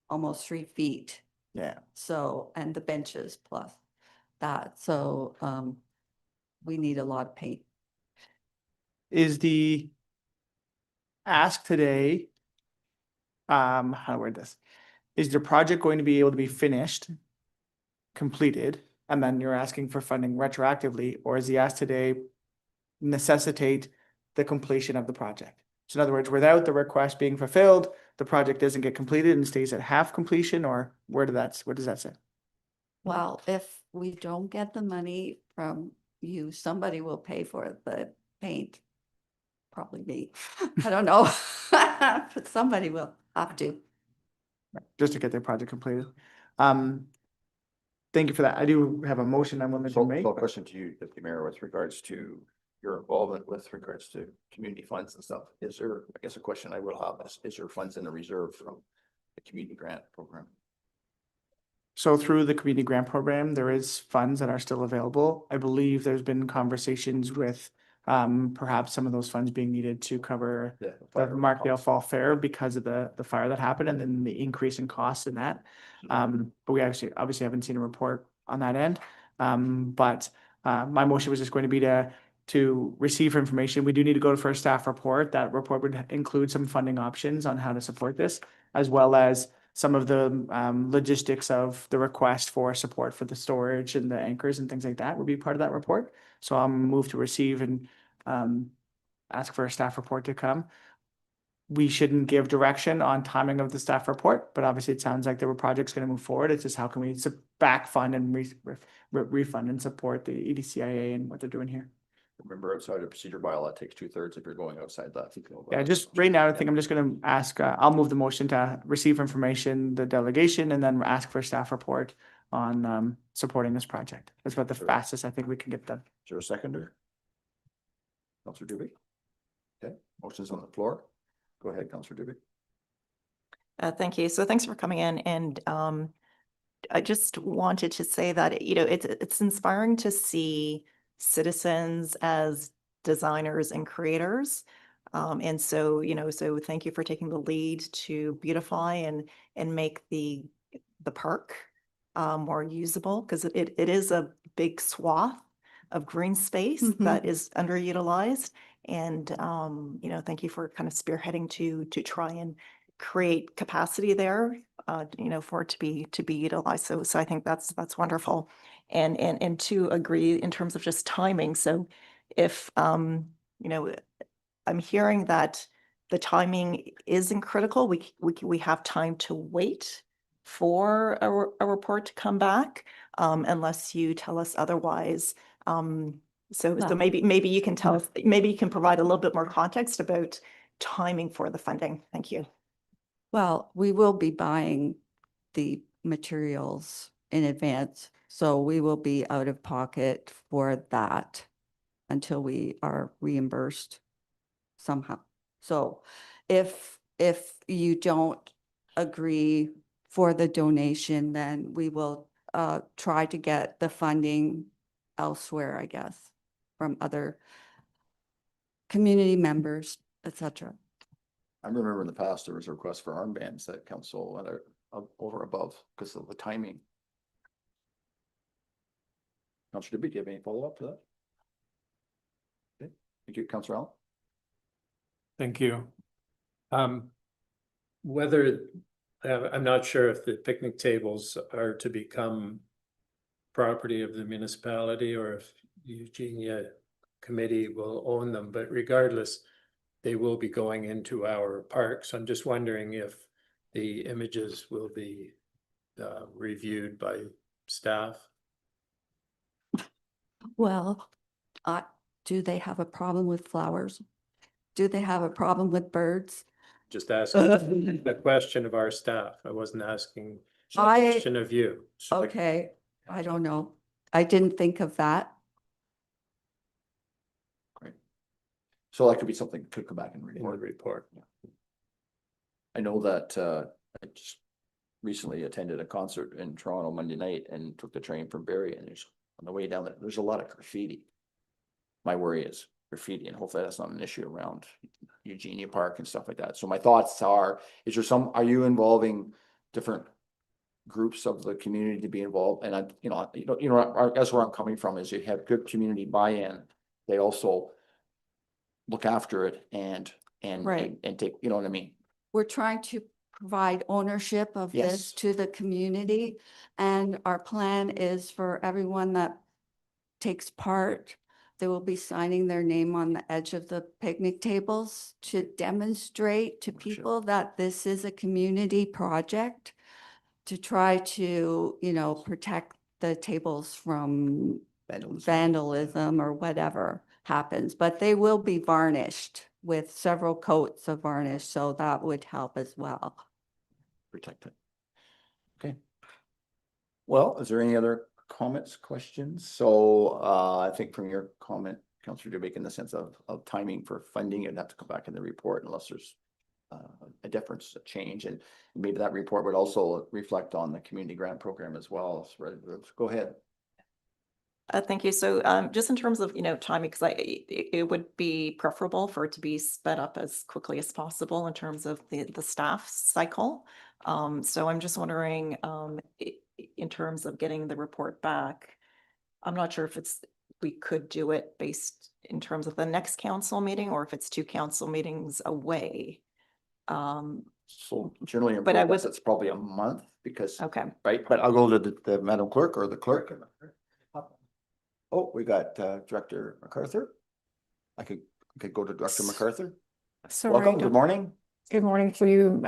J: almost 3 feet.
B: Yeah.
J: So, and the benches plus that. So we need a lot of paint.
B: Is the ask today, how to word this? Is the project going to be able to be finished, completed, and then you're asking for funding retroactively, or is the ask today necessitate the completion of the project? So in other words, without the request being fulfilled, the project doesn't get completed and stays at half completion, or what does that say?
J: Well, if we don't get the money from you, somebody will pay for the paint. Probably me. I don't know. But somebody will have to.
B: Just to get their project completed. Thank you for that. I do have a motion I'm willing to make.
A: So a question to you, Deputy Mayor, with regards to your involvement with regards to community funds and stuff. Is there, I guess a question I will have is there funds in the reserve from the community grant program?
B: So through the community grant program, there is funds that are still available. I believe there's been conversations with perhaps some of those funds being needed to cover the Markdale Fall Fair because of the fire that happened and then the increase in costs in that. But we obviously haven't seen a report on that end. But my motion was just going to be to to receive information. We do need to go for a staff report. That report would include some funding options on how to support this, as well as some of the logistics of the request for support for the storage and the anchors and things like that would be part of that report. So I'll move to receive and ask for a staff report to come. We shouldn't give direction on timing of the staff report, but obviously it sounds like there were projects going to move forward. It's just how can we back fund and refund and support the EDCIA and what they're doing here.
A: Remember, outside of procedure bylaw, it takes 2/3 if you're going outside that.
B: Yeah, just right now, I think I'm just gonna ask, I'll move the motion to receive information, the delegation, and then ask for a staff report on supporting this project. That's about the
A: Sure.
B: fastest I think we can get done.
A: Is there a seconder? Councillor Dubé? Okay, motion's on the floor. Go ahead, Councillor Dubé.
H: Thank you. So thanks for coming in, and I just wanted to say that, you know, it's inspiring to see citizens as designers and creators. And so, you know, so thank you for taking the lead to beautify and make the park more usable, because it is a big swath of green space that is underutilized. And you know, thank you for kind of spearheading to try and create capacity there, you know, for it to be utilized. So I think that's wonderful. And to agree in terms of just timing. So if you know, I'm hearing that the timing isn't critical. We have time to wait for a report to come back, unless you tell us otherwise. So maybe you can tell us, maybe you can provide a little bit more context about timing for the funding. Thank you.
J: Well, we will be buying the materials in advance, so we will be out of pocket for that until we are reimbursed somehow. So if you don't agree for the donation, then we will try to get the funding elsewhere, I guess, from other community members, etc.
A: I remember in the past, there was a request for armbands that council went over above because of the timing. Councillor Dubé, do you have any follow-up to that? Okay, thank you, Councillor Allen.
G: Thank you. Whether, I'm not sure if the picnic tables are to become property of the municipality or if the Eugenia committee will own them, but regardless, they will be going into our parks. I'm just wondering if the images will be reviewed by staff.
J: Well, do they have a problem with flowers? Do they have a problem with birds?
G: Just asking a question of our staff. I wasn't asking a question of you.
J: Okay, I don't know. I didn't think of that.
A: Great. So that could be something that could come back and
G: In the report.
A: I know that I just recently attended a concert in Toronto Monday night and took the train from Barrie, and there's on the way down there, there's a lot of graffiti. My worry is graffiti, and hopefully that's not an issue around Eugenia Park and stuff like that. So my thoughts are, are you involving different groups of the community to be involved? And that's where I'm coming from, is you have good community buy-in. They also look after it and
J: Right.
A: take, you know what I mean?
J: We're trying to provide ownership of this
A: Yes.
J: to the community. And our plan is for everyone that takes part, they will be signing their name on the edge of the picnic tables to demonstrate to people that this is a community project, to try to, you know, protect the tables from vandalism or whatever happens. But they will be varnished with several coats of varnish, so that would help as well.
A: Protect it. Okay. Well, is there any other comments, questions? So I think from your comment, Councillor Dubé, in the sense of timing for funding, it'd have to come back in the report unless there's a difference, a change, and maybe that report would also reflect on the community grant program as well. So go ahead.
H: Thank you. So just in terms of, you know, timing, because it would be preferable for it to be sped up as quickly as possible in terms of the staff cycle. So I'm just wondering, in terms of getting the report back, I'm not sure if it's we could do it based in terms of the next council meeting, or if it's 2 council meetings away.
A: So generally, in
H: But I
A: progress,
H: would-
A: it's probably a month because,
H: Okay.
A: right, but I'll go to the Madam Clerk or the clerk. Oh, we got Director MacArthur. I could go to Director MacArthur.
L: Sorry,
A: Welcome, good morning.
L: Good morning for you,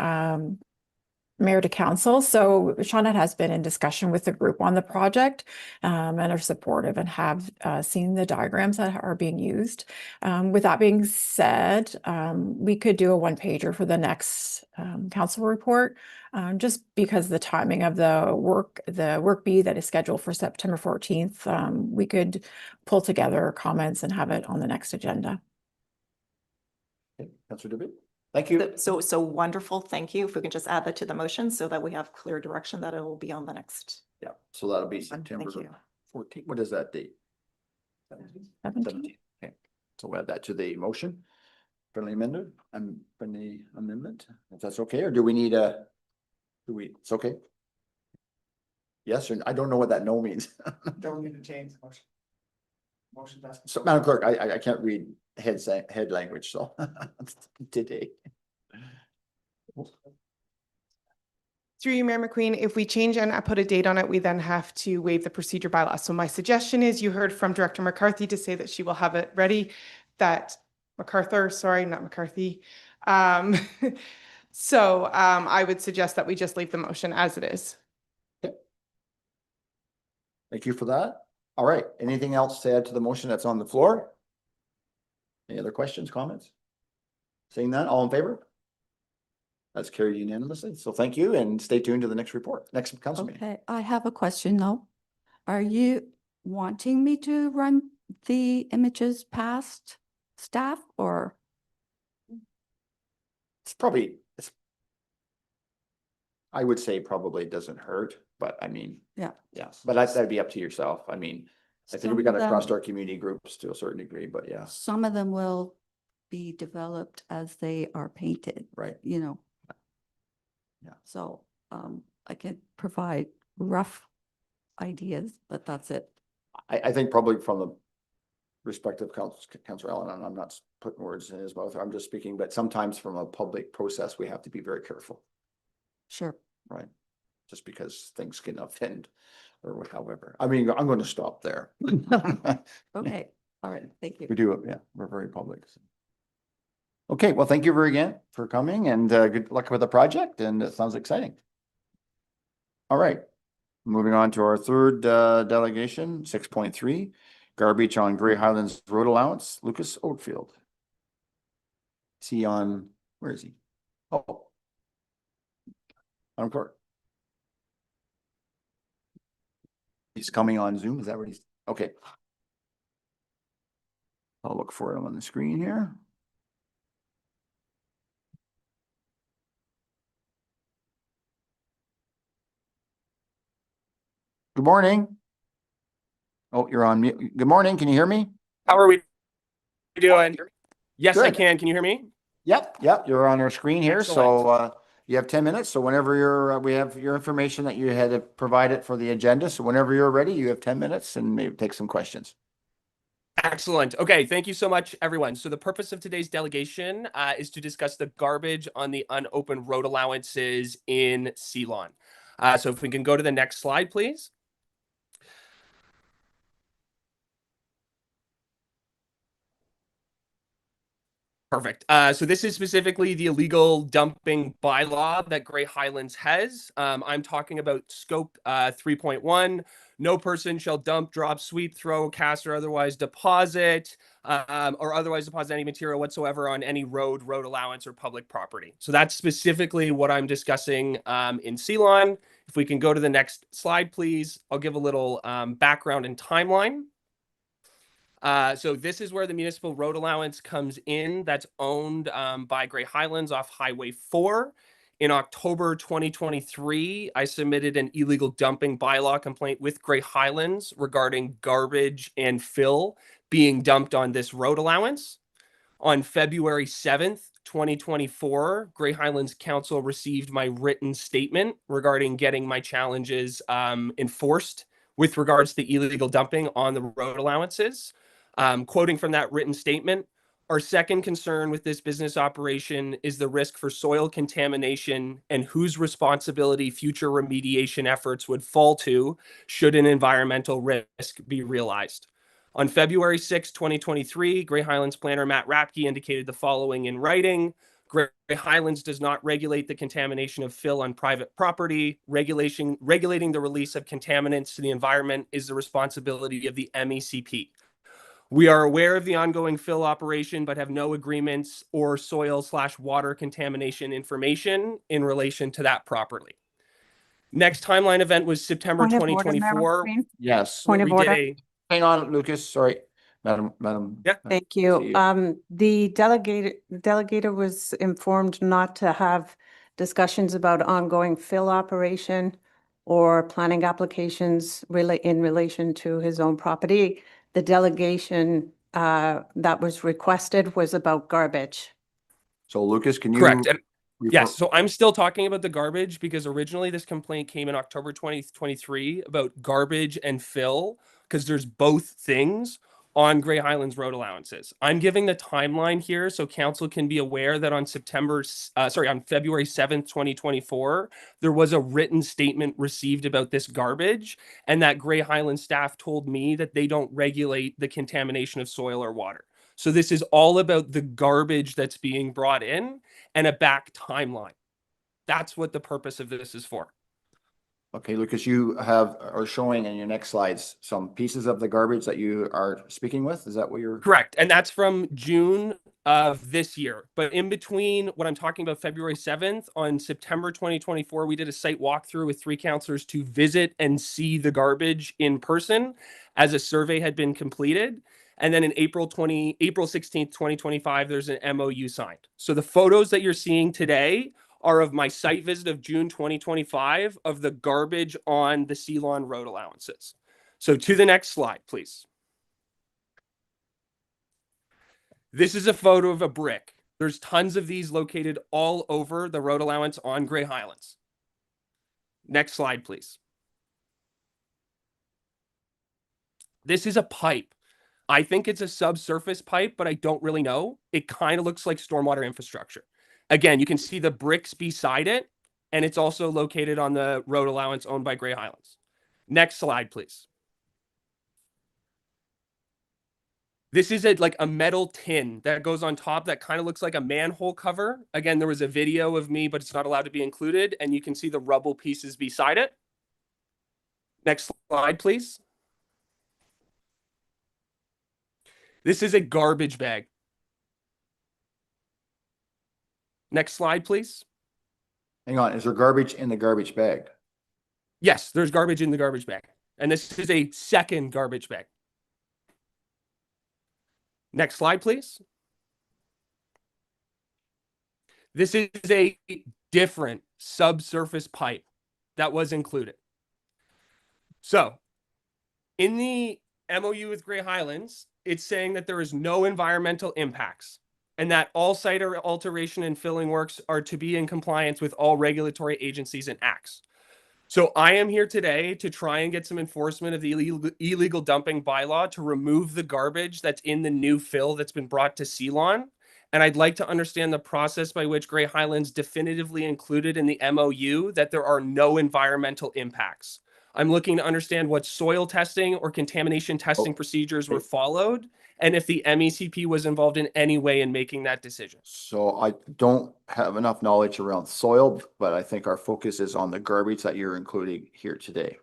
L: Mayor to Council. So Shauna has been in discussion with the group on the project and are supportive and have seen the diagrams that are being used. With that being said, we could do a 1-pager for the next council report, just because the timing of the work B that is scheduled for September 14th, we could pull together comments and have it on the next agenda.
A: Okay, Councilor Dubé. Thank you.
H: So wonderful. Thank you. If we can just add that to the motion so that we have clear direction that it will be on the next.
A: Yeah, so that'll be
H: Thank
A: September
H: you.
A: 14th. What is that date? 17th. Okay, so we'll add that to the motion. Friendly amendment, friendly amendment, if that's okay, or do we need it's okay? Yes, or I don't know what that no means.
B: Don't need to change the motion. Motion passed.
A: So Madam Clerk, I can't read head language, so today.
F: Through you, Mayor McQueen, if we change and I put a date on it, we then have to waive the procedure bylaw. So my suggestion is you heard from Director McCarthy to say that she will have it ready, that MacArthur, sorry, not McCarthy. So I would suggest that we just leave the motion as it is.
A: Thank you for that. All right, anything else to add to the motion that's on the floor? Any other questions, comments? Seeing none, all in favor? That's carried unanimously. So thank you and stay tuned to the next report, next council meeting.
J: Okay, I have a question though. Are you wanting me to run the images past staff or?
A: I would say probably doesn't hurt, but I mean.
J: Yeah.
A: Yes, but that'd be up to yourself. I mean, I think we
J: Some
A: got
J: of
A: to trust
J: them-
A: our community groups to a certain degree, but yeah,
J: Some of them will be developed as they are painted,
A: right.
J: you know.
A: Yeah.
J: So I can provide rough ideas, but that's it.
A: I think probably from the respective Councilor Allen, and I'm not putting words in his mouth, I'm just speaking, but sometimes from a public process, we have to be very careful,
J: Sure.
A: right? Just because things can offend or however. I mean, I'm going to stop there.
J: Okay, all right, thank you.
A: We do, yeah, we're very public. So. Okay, well, thank you very again for coming and good luck with the project, and it sounds exciting. All right, moving on to our third delegation, 6.3, garbage on Grey Highlands Road Allowance, Lucas Oldfield. Is he on, where is he? Oh. On court. He's coming on Zoom, is that what he's, okay. I'll look for him on the screen here. Good morning. Oh, you're on mute. Good morning. Can you hear me?
M: How are we doing? Yes, I
A: Good.
M: can. Can you hear me?
A: Yep, you're on our screen here. So
M: Excellent.
A: you have 10 minutes. So whenever you're, we have your information that you had provided for the agenda. So whenever you're ready, you have 10 minutes and maybe take some questions.
M: Excellent. Okay, thank you so much, everyone. So the purpose of today's delegation is to discuss the garbage on the unopened road allowances in Ceylon. So if we can go to the next slide, please. Perfect. So this is specifically the illegal dumping bylaw that Grey Highlands has. I'm talking about scope 3.1. No person shall dump, drop, sweep, throw, cast, or otherwise deposit any material whatsoever on any road allowance, or public property. So that's specifically what I'm discussing in Ceylon. If we can go to the next slide, please. I'll give a little background and timeline. So this is where the municipal road allowance comes in. That's owned by Grey Highlands off Highway 4. In October 2023, I submitted an illegal dumping bylaw complaint with Grey Highlands regarding garbage and fill being dumped on this road allowance. On February 7th, 2024, Grey Highlands Council received my written statement regarding getting my challenges enforced with regards to illegal dumping on the road allowances. Quoting from that written statement, our second concern with this business operation is the risk for soil contamination and whose responsibility future remediation efforts would fall to should an environmental risk be realized. On February 6, 2023, Grey Highlands planner Matt Rapke indicated the following in writing. Grey Highlands does not regulate the contamination of fill on private property. Regulating the release of contaminants to the environment is the responsibility of the MECP. We are aware of the ongoing fill operation, but have no agreements or soil/water contamination information in relation to that property. Next timeline event was September
N: Point of order, Madam
M: 2024.
N: Queen.
A: Yes.
N: Point of
M: We did
N: order.
A: Hang on, Lucas, sorry. Madam.
M: Yeah.
N: Thank
A: see
N: you.
A: you.
N: The delegator was informed not to have discussions about ongoing fill operation or planning applications in relation to his own property. The delegation that was requested was about garbage.
A: So Lucas, can you?
M: Correct. And
A: refer-
M: yes, so I'm still talking about the garbage because originally this complaint came in October 2023 about garbage and fill, because there's both things on Grey Highlands road allowances. I'm giving the timeline here so council can be aware that on February 7th, 2024, there was a written statement received about this garbage, and that Grey Highlands staff told me that they don't regulate the contamination of soil or water. So this is all about the garbage that's being brought in and a back timeline. That's what the purpose of this is for.
A: Okay, Lucas, you are showing in your next slides some pieces of the garbage that you are speaking with. Is that what you're?
M: Correct. And that's from June of this year. But in between what I'm talking about, February 7th, on September 2024, we did a site walkthrough with 3 councillors to visit and see the garbage in person as a survey had been completed. And then in April 16th, 2025, there's an MOU signed. So the photos that you're seeing today are of my site visit of June 2025 of the garbage on the Ceylon road allowances. So to the next slide, please. This is a photo of a brick. There's tons of these located all over the road allowance on Grey Highlands. Next slide, please. This is a pipe. I think it's a subsurface pipe, but I don't really know. It kind of looks like stormwater infrastructure. Again, you can see the bricks beside it, and it's also located on the road allowance owned by Grey Highlands. Next slide, please. This is like a metal tin that goes on top that kind of looks like a manhole cover. Again, there was a video of me, but it's not allowed to be included, and you can see the rubble pieces beside it. Next slide, please. This is a garbage bag. Next slide, please.
A: Hang on, is there garbage in the garbage bag?
M: Yes, there's garbage in the garbage bag. And this is a second garbage bag. Next slide, please. This is a different subsurface pipe that was included. So, in the MOU with Grey Highlands, it's saying that there is no environmental impacts and that all site alteration and filling works are to be in compliance with all regulatory agencies and acts. So I am here today to try and get some enforcement of the illegal dumping bylaw to remove the garbage that's in the new fill that's been brought to Ceylon. And I'd like to understand the process by which Grey Highlands definitively included in the MOU that there are no environmental impacts. I'm looking to understand what soil testing or contamination testing procedures were followed, and if the MECP was involved in any way in making that decision.
A: So I don't have enough knowledge around soil, but I think our focus is on the garbage that you're including here today.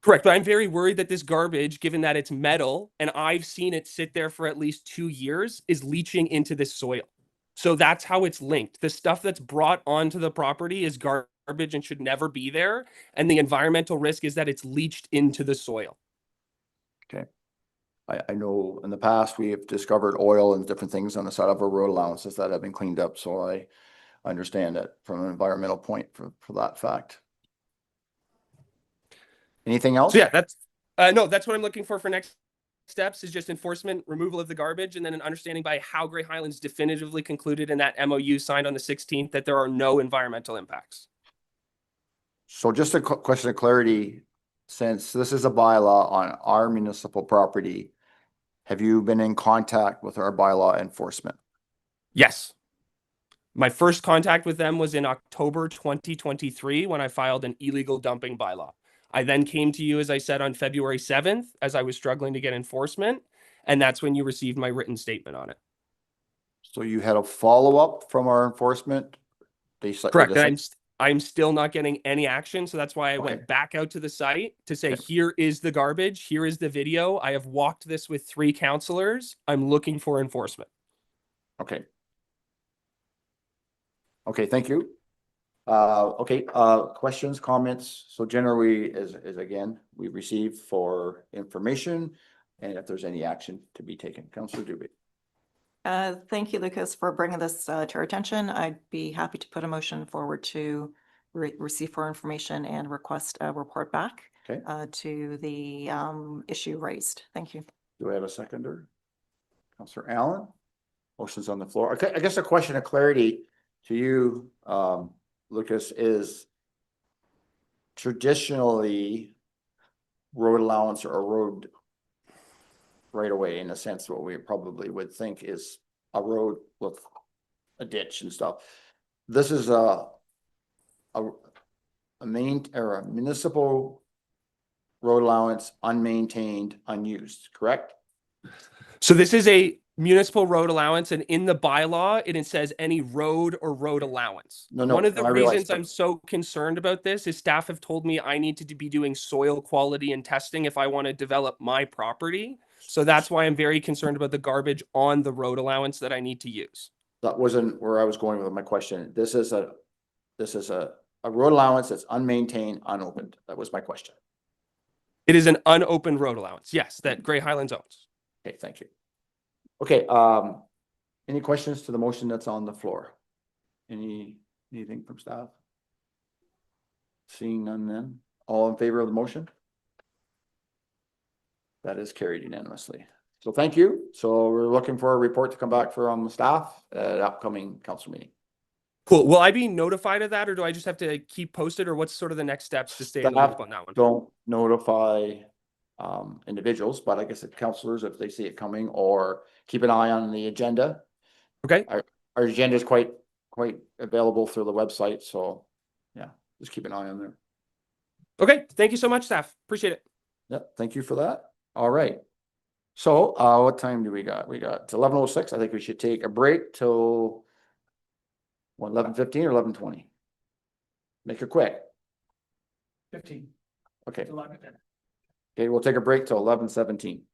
M: Correct, but I'm very worried that this garbage, given that it's metal, and I've seen it sit there for at least 2 years, is leaching into this soil. So that's how it's linked. The stuff that's brought onto the property is garbage and should never be there. And the environmental risk is that it's leached into the soil.
A: Okay. I know in the past we have discovered oil and different things on the side of our road allowances that have been cleaned up. So I understand it from an environmental point for that fact. Anything else?
M: So yeah, that's no, that's what I'm looking for next steps is just enforcement, removal of the garbage, and then an understanding by how Grey Highlands definitively concluded in that MOU signed on the 16th that there are no environmental impacts.
A: So just a question of clarity, since this is a bylaw on our municipal property, have you been in contact with our bylaw enforcement?
M: Yes. My first contact with them was in October 2023 when I filed an illegal dumping bylaw. I then came to you, as I said, on February 7th as I was struggling to get enforcement. And that's when you received my written statement on it.
A: So you had a follow-up from our enforcement?
M: Correct. And I'm still not getting any action. So that's why I
A: Okay.
M: went back out to the site to say,
A: Okay.
M: here is the garbage. Here is the video. I have walked this with 3 counselors. I'm looking for enforcement.
A: Okay. Okay, thank you. Questions, comments? So generally is again, we receive for information and if there's any action to be taken. Councillor Dubé.
H: Thank you, Lucas, for bringing this to our attention. I'd be happy to put a motion forward to receive for information and request a report back
A: Okay.
H: to the issue raised. Thank you.
A: Do I have a seconder? Councillor Allen? Motion's on the floor. Okay, I guess a question of clarity to you, Lucas, is traditionally road allowance or road right away, in a sense, what we probably would think is a road with a ditch and stuff. This is a main or a municipal road allowance, unmaintained, unused, correct?
M: So this is a municipal road allowance, and in the bylaw, it says any road or road allowance.
A: No,
M: One of the
A: I realize,
M: reasons
A: but-
M: I'm so concerned about this is staff have told me I need to be doing soil quality and testing if I want to develop my property. So that's why I'm very concerned about the garbage on the road allowance that I need to use.
A: That wasn't where I was going with my question. This is a road allowance that's unmaintained, unopened. That was my question.
M: It is an unopened road allowance, yes, that Grey Highlands owns.
A: Okay, thank you. Okay, any questions to the motion that's on the floor? Anything from staff? Seeing none then, all in favor of the motion? That is carried unanimously. So thank you. So we're looking for a report to come back from the staff at upcoming council meeting.
M: Cool. Will I be notified of that, or do I just have to keep posted, or what's sort of the next steps to stay in the
A: Staff
M: loop on that one?
A: Don't notify individuals, but I guess the councilors, if they see it coming, or keep an eye on the agenda.
M: Okay.
A: Our agenda is quite available through the website, so yeah, just keep an eye on there.
M: Okay. Thank you so much, staff. Appreciate it.
A: Yep, thank you for that. All right. So what time do we got? We got 11:06. I think we should take a break till 11:15 or 11:20. Make it quick.
B: 15.
A: Okay.
B: 11.
A: Okay, we'll take a break till 11:17.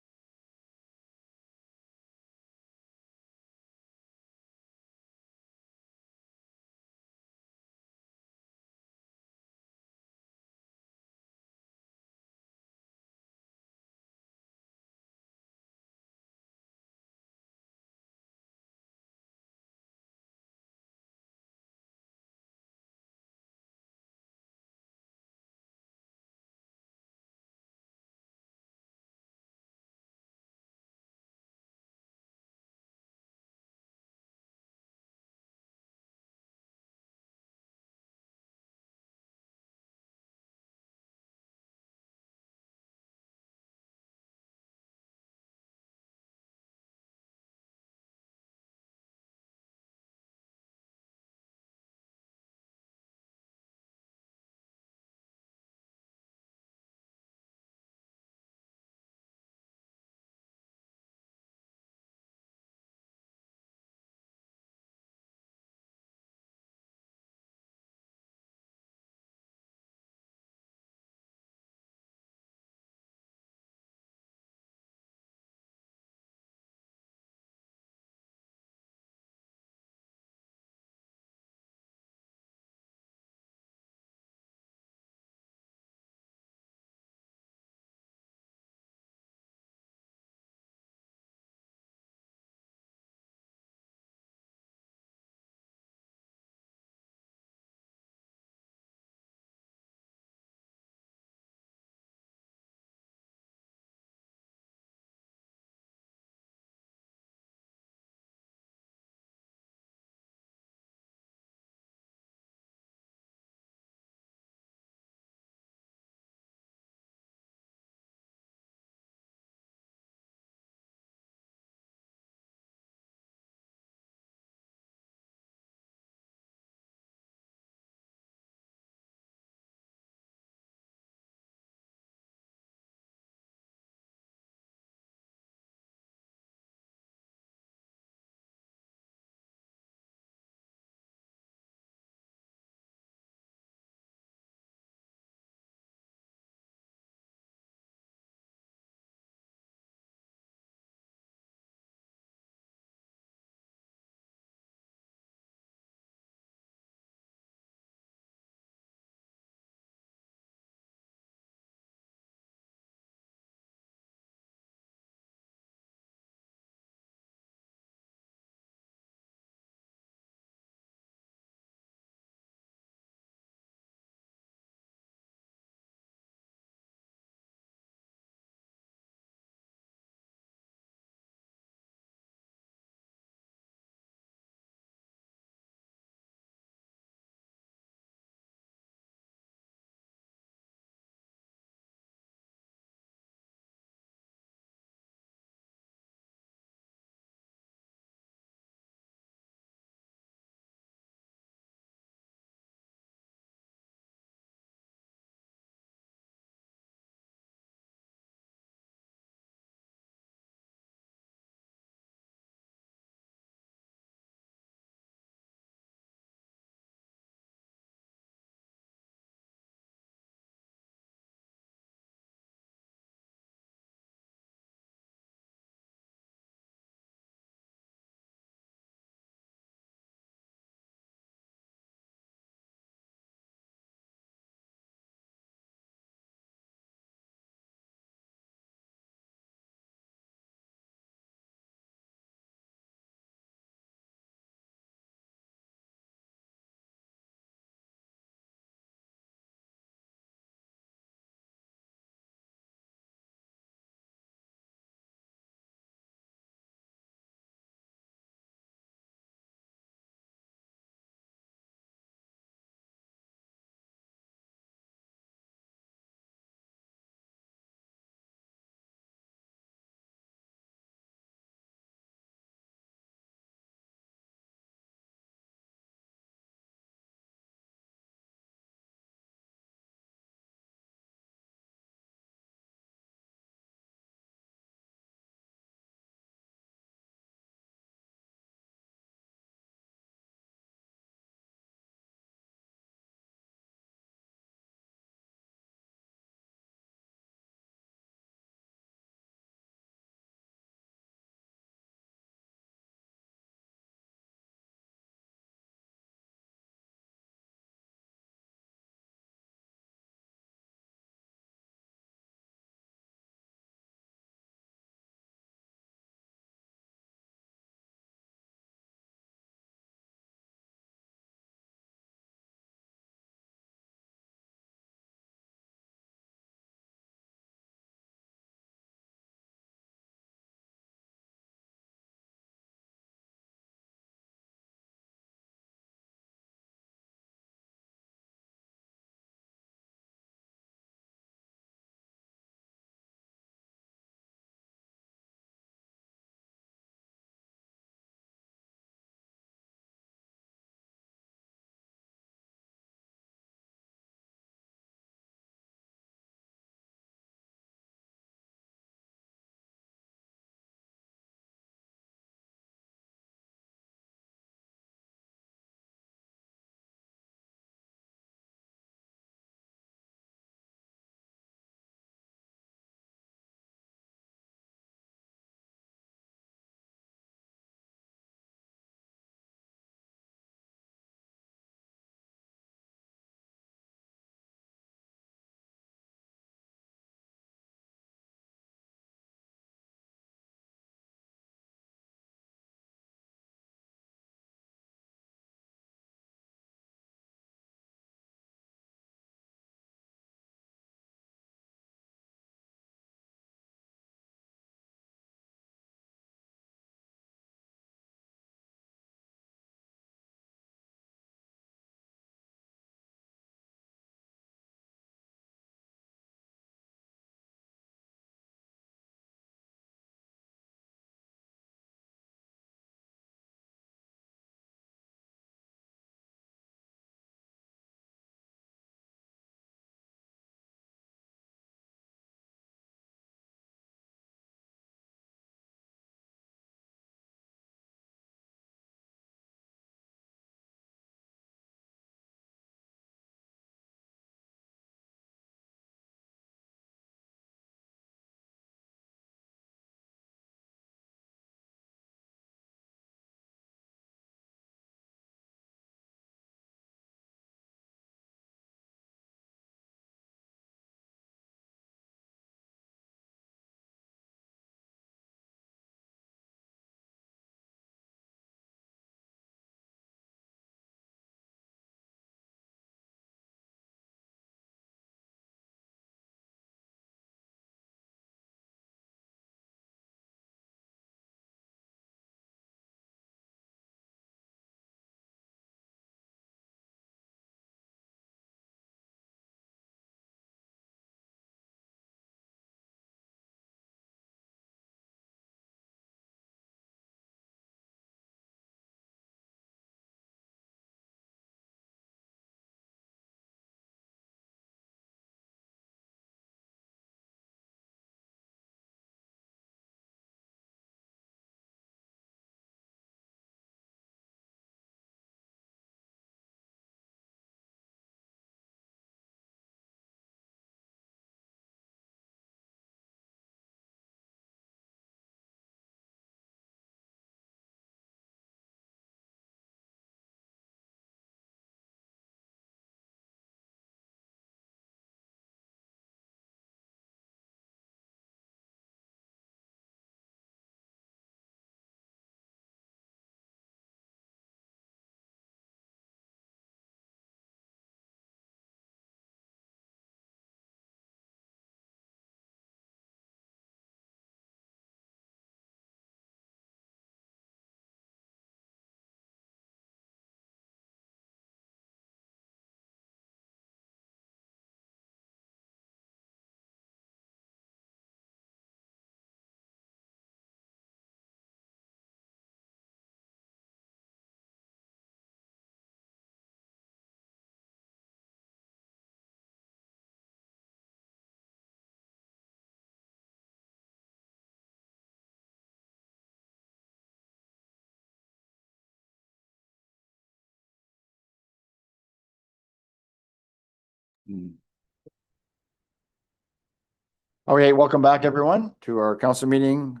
A: Okay, welcome back, everyone, to our council meeting.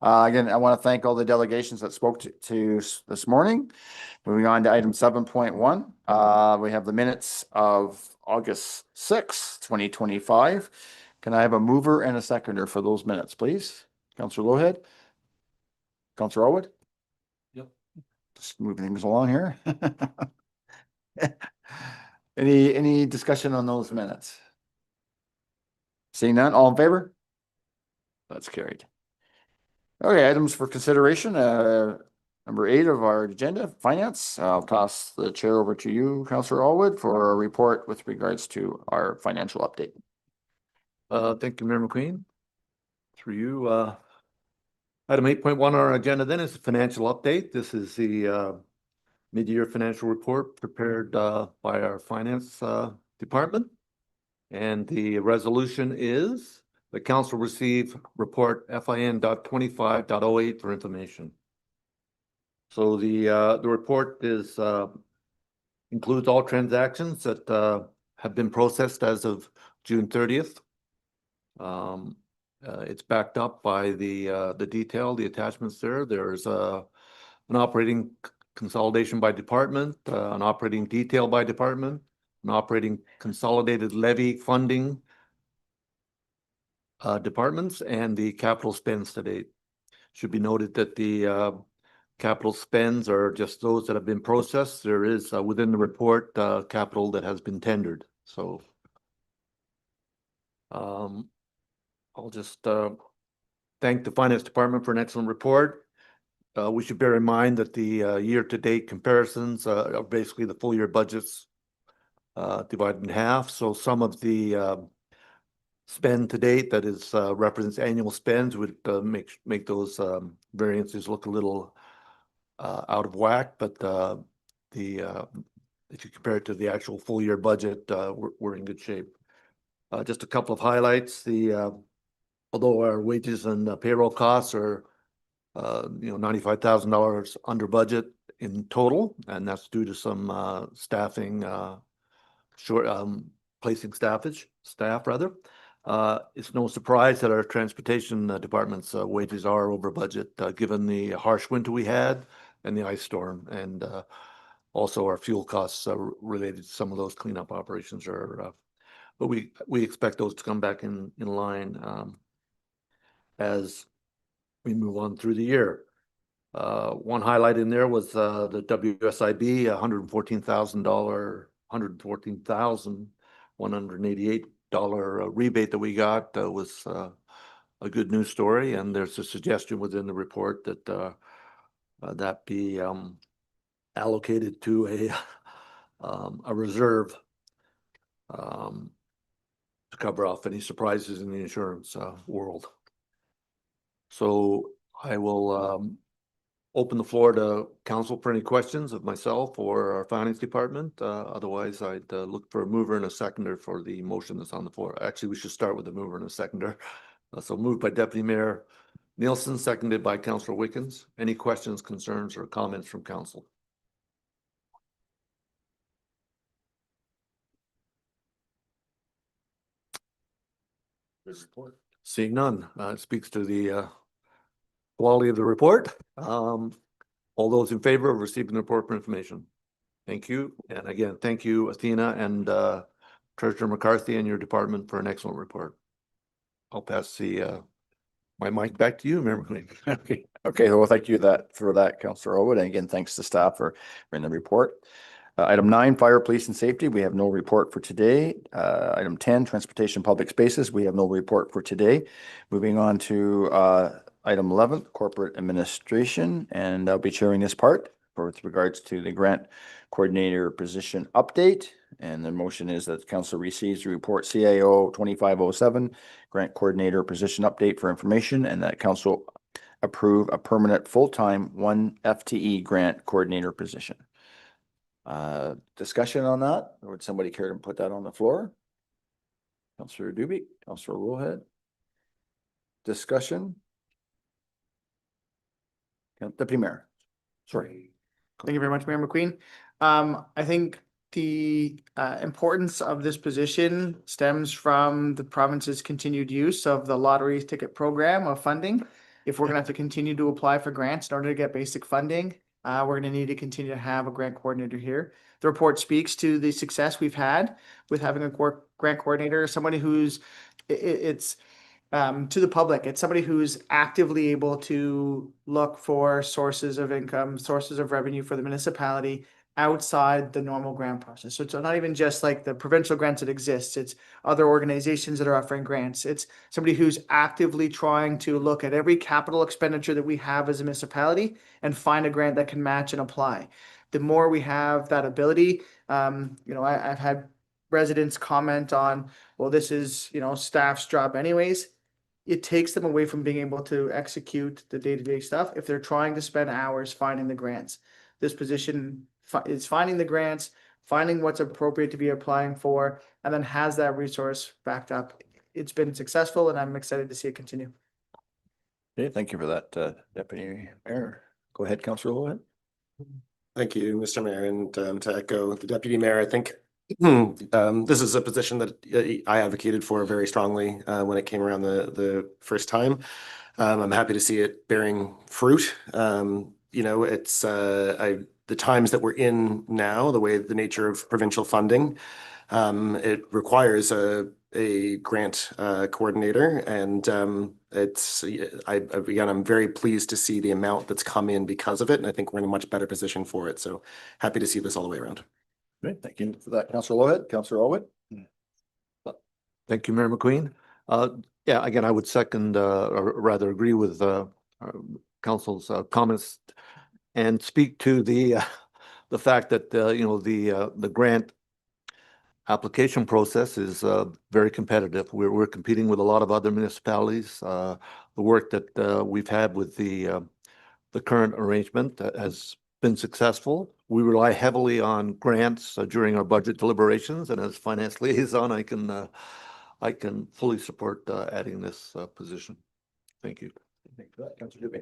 A: Again, I want to thank all the delegations that spoke to us this morning. Moving on to item 7.1, we have the minutes of August 6th, 2025. Can I have a mover and a seconder for those minutes, please? Councillor Lowhead? Councillor Elwood?
G: Yep.
A: Just moving things along here. Any discussion on those minutes? Seeing none, all in favor? That's carried. Okay, items for consideration. Number 8 of our agenda, finance. I'll toss the chair over to you, Councillor Allwood, for a report with regards to our financial update.
O: Thank you, Mayor McQueen. Through you, item 8.1 on our agenda then is the financial update. This is the mid-year financial report prepared by our finance department. And the resolution is the council receive report FIN.25.08 for information. So the report is includes all transactions that have been processed as of June 30th. It's backed up by the detail, the attachments there. There's an operating consolidation by department, an operating detail by department, an operating consolidated levy funding departments, and the capital spends to date. Should be noted that the capital spends are just those that have been processed. There is within the report capital that has been tendered. So I'll just thank the finance department for an excellent report. We should bear in mind that the year-to-date comparisons are basically the full year budgets divided in half. So some of the spend to date that is represents annual spends would make those variances look a little out of whack. But if you compare it to the actual full year budget, we're in good shape. Just a couple of highlights. Although our wages and payroll costs are $95,000 under budget in total, and that's due to some staffing placing staff rather. It's no surprise that our transportation department's wages are over budget given the harsh winter we had and the ice storm, and also our fuel costs related to some of those cleanup operations are but we expect those to come back in line as we move on through the year. One highlight in there was the WSIB $114,188 rebate that we got. Was a good news story, and there's a suggestion within the report that that be allocated to a reserve to cover off any surprises in the insurance world. So I will open the floor to council for any questions of myself or our finance department. Otherwise, I'd look for a mover and a seconder for the motion that's on the floor. Actually, we should start with the mover and a seconder. So moved by Deputy Mayor Nielsen, seconded by Councillor Wickens. Any questions, concerns, or comments from council? Seeing none, it speaks to the quality of the report. All those in favor of receiving the report for information? Thank you. And again, thank you, Athena and Treasurer McCarthy and your department for an excellent report. I'll pass my mic back to you, Mayor McLean.
A: Okay. Well, thank you for that, Councillor Elwood. And again, thanks to staff for in the report. Item 9, fire, police, and safety. We have no report for today. Item 10, transportation, public spaces. We have no report for today. Moving on to item 11, corporate administration, and I'll be chairing this part with regards to the grant coordinator position update. And the motion is that the council receives the report CAO 2507 grant coordinator position update for information, and that council approve a permanent full-time 1 FTE grant coordinator position. Discussion on that, or would somebody care to put that on the floor? Councillor Dubie, Councillor Woolhead. Discussion. Deputy Mayor. Sorry.
B: Thank you very much, Mayor McQueen. I think the importance of this position stems from the province's continued use of the lottery ticket program of funding. If we're gonna have to continue to apply for grants in order to get basic funding, we're gonna need to continue to have a grant coordinator here. The report speaks to the success we've had with having a grant coordinator, somebody who's, it's to the public, it's somebody who's actively able to look for sources of income, sources of revenue for the municipality outside the normal grant process. So it's not even just like the provincial grants that exist, it's other organizations that are offering grants. It's somebody who's actively trying to look at every capital expenditure that we have as a municipality and find a grant that can match and apply. The more we have that ability, I've had residents comment on, well, this is, staff's job anyways. It takes them away from being able to execute the day-to-day stuff if they're trying to spend hours finding the grants. This position is finding the grants, finding what's appropriate to be applying for, and then has that resource backed up. It's been successful, and I'm excited to see it continue.
A: Okay, thank you for that, Deputy Mayor. Go ahead, Councillor Lowen.
K: Thank you, Mr. Mayor, and to echo the Deputy Mayor, I think this is a position that I advocated for very strongly when it came around the first time. I'm happy to see it bearing fruit. It's the times that we're in now, the nature of provincial funding, it requires a grant coordinator, and I'm very pleased to see the amount that's come in because of it, and I think we're in a much better position for it. So happy to see this all the way around.
A: Great, thank you for that, Councillor Lowen. Councillor Elwood.
O: Thank you, Mayor McQueen. Yeah, again, I would second, or rather agree with Council's comments and speak to the fact that the grant application process is very competitive. We're competing with a lot of other municipalities. The work that we've had with the current arrangement has been successful. We rely heavily on grants during our budget deliberations, and as finance liaison, I can fully support adding this position. Thank you.
A: Thank you for that, Councillor Dubé.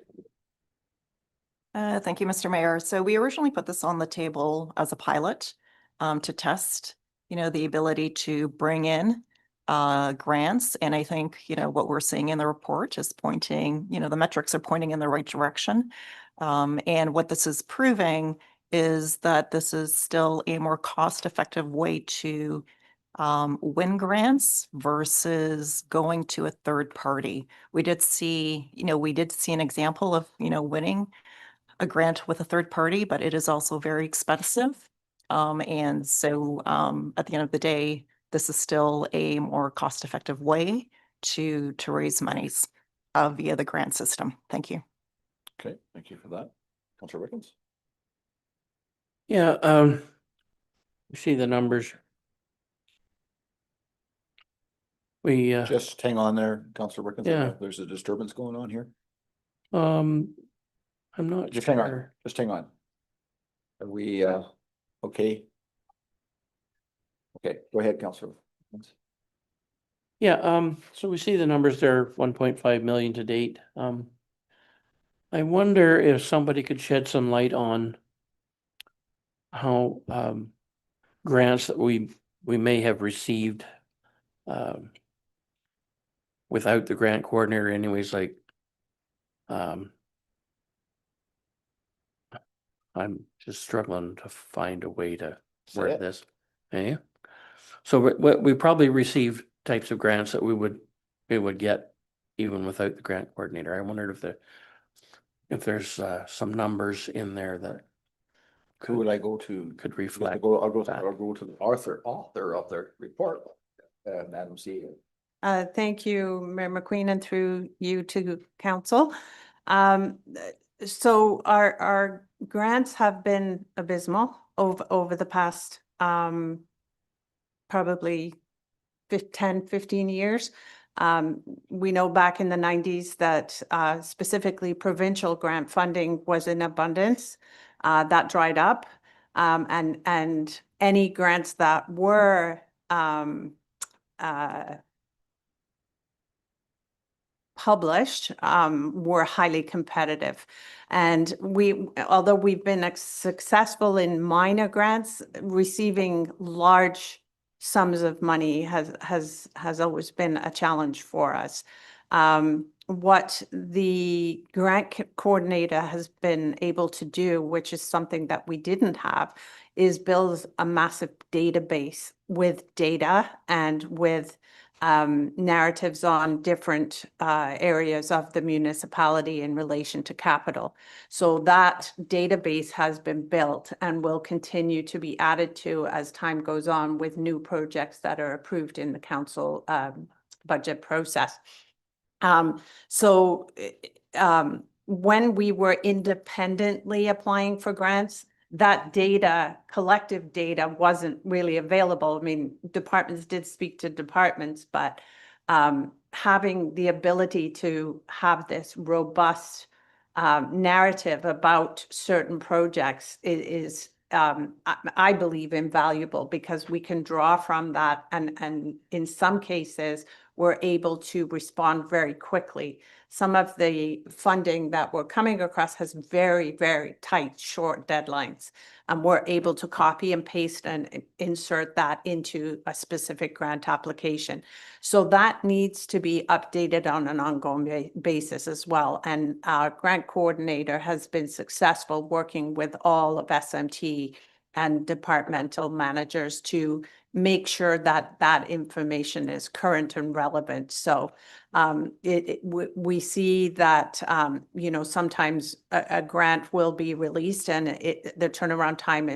H: Thank you, Mr. Mayor. So we originally put this on the table as a pilot to test, the ability to bring in grants. And I think, what we're seeing in the report is pointing, the metrics are pointing in the right direction. And what this is proving is that this is still a more cost-effective way to win grants versus going to a third party. We did see an example of, winning a grant with a third party, but it is also very expensive. And so at the end of the day, this is still a more cost-effective way to raise monies via the grant system. Thank you.
A: Okay, thank you for that. Councillor Wickens.
E: Yeah, you see the numbers. We
A: Just hang on there, Councillor Wickens.
E: Yeah.
A: There's a disturbance going on here.
E: I'm not
A: Just
E: sure.
A: hang on, just hang on. Are we okay? Okay, go ahead, Councillor Wickens.
E: Yeah, so we see the numbers there, 1.5 million to date. I wonder if somebody could shed some light on how grants that we may have received without the grant coordinator anyways, like I'm just struggling to find a way to word this. Okay. So we probably received types of grants that we would get even without the grant coordinator. I wondered if there's some numbers in there that
A: Who would I go to?
E: could reflect.
A: I'll go to the author of the report, Madam CEO.
N: Thank you, Mayor McQueen, and through you to council. So our grants have been abysmal over the past probably 10, 15 years. We know back in the 90s that specifically provincial grant funding was in abundance. That dried up, and any grants that were published were highly competitive. And although we've been successful in minor grants, receiving large sums of money has always been a challenge for us. What the grant coordinator has been able to do, which is something that we didn't have, is build a massive database with data and with narratives on different areas of the municipality in relation to capital. So that database has been built and will continue to be added to as time goes on with new projects that are approved in the council budget process. When we were independently applying for grants, that data, collective data, wasn't really available. I mean, departments did speak to departments, but having the ability to have this robust narrative about certain projects is I believe, invaluable, because we can draw from that, and in some cases, we're able to respond very quickly. Some of the funding that we're coming across has very, very tight, short deadlines, and we're able to copy and paste and insert that into a specific grant application. So that needs to be updated on an ongoing basis as well. And our grant coordinator has been successful working with all of SMT and departmental managers to make sure that that information is current and relevant. So we see that, you know, sometimes a grant will be released and the turnaround time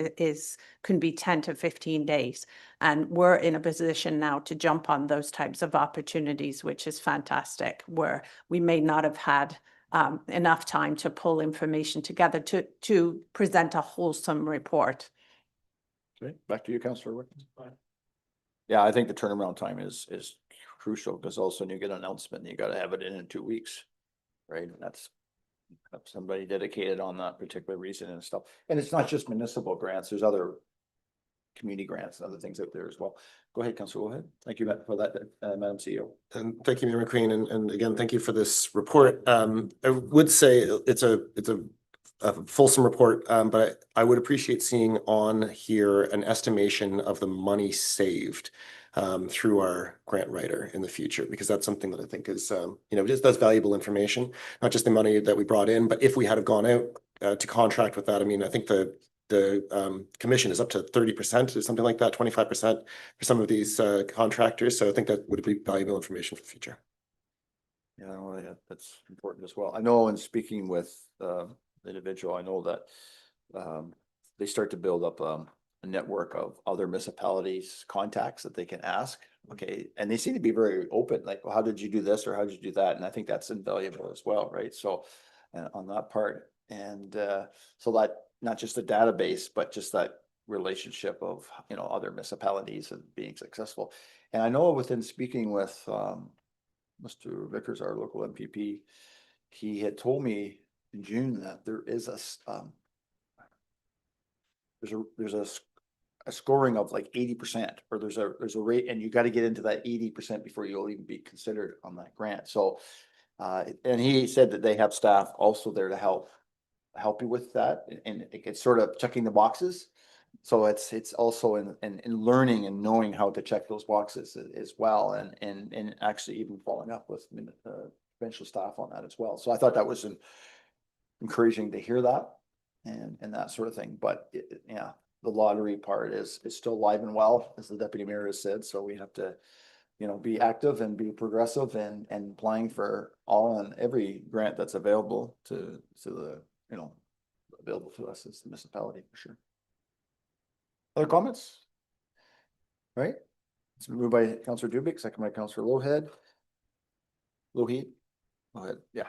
N: can be 10 to 15 days. And we're in a position now to jump on those types of opportunities, which is fantastic, where we may not have had enough time to pull information together to present a wholesome report.
A: Okay, back to you, Councillor Wickens. Yeah, I think the turnaround time is crucial, because all of a sudden you get an announcement and you gotta have it in 2 weeks, right? And that's somebody dedicated on that particular reason and stuff. And it's not just municipal grants, there's other community grants and other things out there as well. Go ahead, Councillor, go ahead. Thank you for that, Madam CEO.
K: And thank you, Mayor McQueen, and again, thank you for this report. I would say it's a fulsome report, but I would appreciate seeing on here an estimation of the money saved through our grant writer in the future, because that's something that I think is, you know, just that's valuable information, not just the money that we brought in, but if we had have gone out to contract with that. I mean, I think the commission is up to 30% or something like that, 25% for some of these contractors. So I think that would be valuable information for the future.
A: Yeah, well, yeah, that's important as well. I know in speaking with the individual, I know that they start to build up a network of other municipalities contacts that they can ask. Okay, and they seem to be very open, like, well, how did you do this, or how did you do that? And I think that's invaluable as well, right? So on that part, and so that not just a database, but just that relationship of, you know, other municipalities and being successful. And I know within speaking with Mr. Vickers, our local MPP, he had told me in June that there is a scoring of like 80%, or there's a rate, and you got to get into that 80% before you'll even be considered on that grant. So and he said that they have staff also there to help you with that, and it's sort of checking the boxes. So it's also in learning and knowing how to check those boxes as well, and actually even following up with provincial staff on that as well. So I thought that was encouraging to hear that and that sort of thing. But yeah, the lottery part is still alive and well, as the deputy mayor has said. So we have to, you know, be active and be progressive and applying for all and every grant that's available to the, you know, available to us as the municipality, for sure. Other comments? Right? It's been moved by Councillor Dubik, second by Councillor Lohead. Loheed? Lohead, yeah.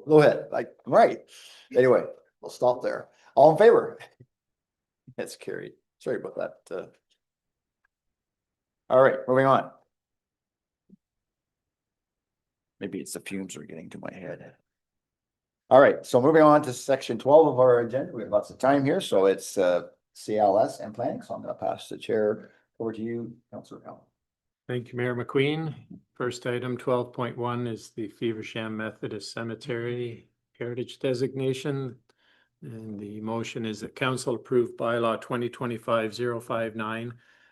A: Lohead, like, right. Anyway, we'll stop there. All in favor? That's carried. Sorry about that. All right, moving on. Maybe it's the fumes are getting to my head. All right, so moving on to section 12 of our agenda. We have lots of time here, so it's CLS and planning. So I'm going to pass the chair over to you, Councillor Allen.
G: Thank you, Mayor McQueen. First item 12.1 is the Feversham Methodist Cemetery Heritage Designation. And the motion is that council approve bylaw 2025-059,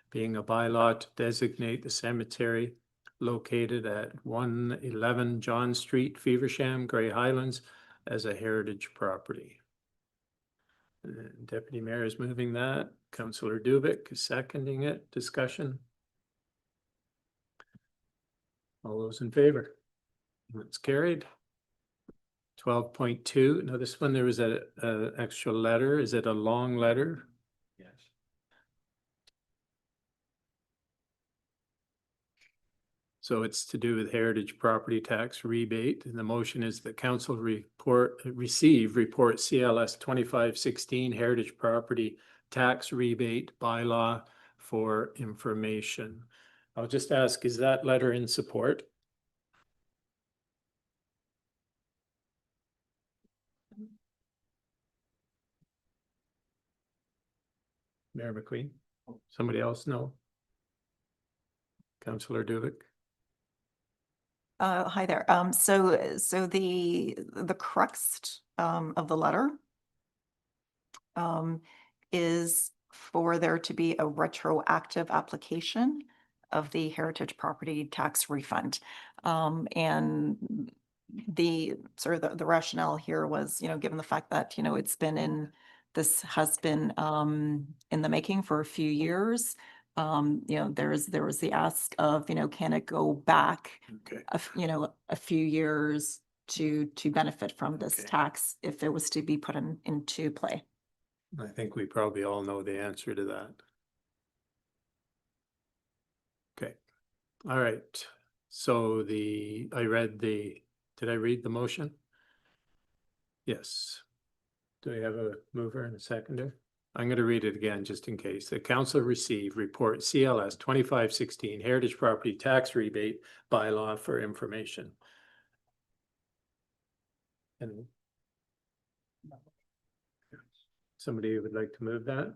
G: being a bylaw to designate the cemetery located at 111 John Street, Feversham, Grey Highlands, as a heritage property. Deputy Mayor is moving that. Councillor Dubik is seconding it. Discussion. All those in favor? That's carried. 12.2. Now this one, there was a extra letter. Is it a long letter? Yes. So it's to do with heritage property tax rebate, and the motion is that council receive report CLS 2516 heritage property tax rebate bylaw for information. I'll just ask, is that letter in support? Mayor McQueen? Somebody else know? Councillor Dubik?
H: Hi there. So the crux of the letter is for there to be a retroactive application of the heritage property tax refund. And the sort of the rationale here was, given the fact that, this has been in the making for a few years. There was the ask of, can it go back,
G: Okay.
H: a few years to benefit from this tax if it was to be put into play.
G: I think we probably all know the answer to that. Okay, all right. So did I read the motion? Yes. Do we have a mover and a seconder? I'm going to read it again just in case. The council received report CLS 2516 heritage property tax rebate bylaw for information. And somebody would like to move that?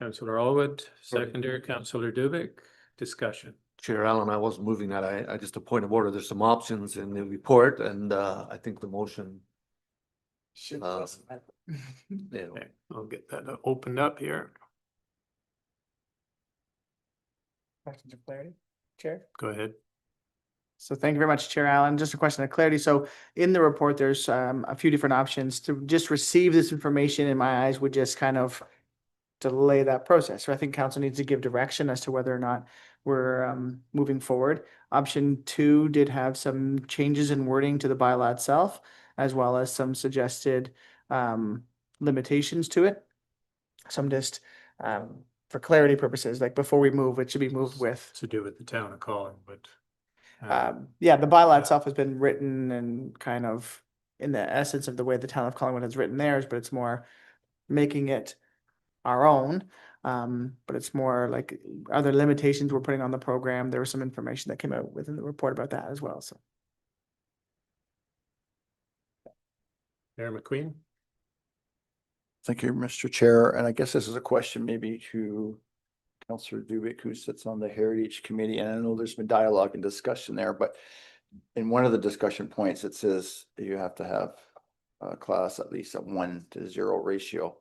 G: Councillor Allwood, seconder, Councillor Dubik, discussion.
O: Chair Allen, I wasn't moving that. I just a point of order. There's some options in the report, and I think the motion. Yeah.
G: Okay, I'll get that opened up here.
B: Questions of clarity, Chair?
G: Go ahead.
B: So thank you very much, Chair Allen. Just a question of clarity. So in the report, there's a few different options to just receive this information. In my eyes, would just kind of delay that process. So I think council needs to give direction as to whether or not we're moving forward. Option 2 did have some changes in wording to the bylaw itself, as well as some suggested limitations to it. So I'm just for clarity purposes, like before we move, it should be moved with.
G: To do with the town of Collingwood.
B: Yeah, the bylaw itself has been written and kind of in the essence of the way the town of Collingwood has written theirs, but it's more making it our own. But it's more like other limitations we're putting on the program. There was some information that came out within the report about that as well. So
G: Mayor McQueen?
A: Thank you, Mr. Chair. And I guess this is a question maybe to Councillor Dubik, who sits on the Heritage Committee. And I know there's been dialogue and discussion there, but in one of the discussion points, it says you have to have a class at least a 1-to-0 ratio.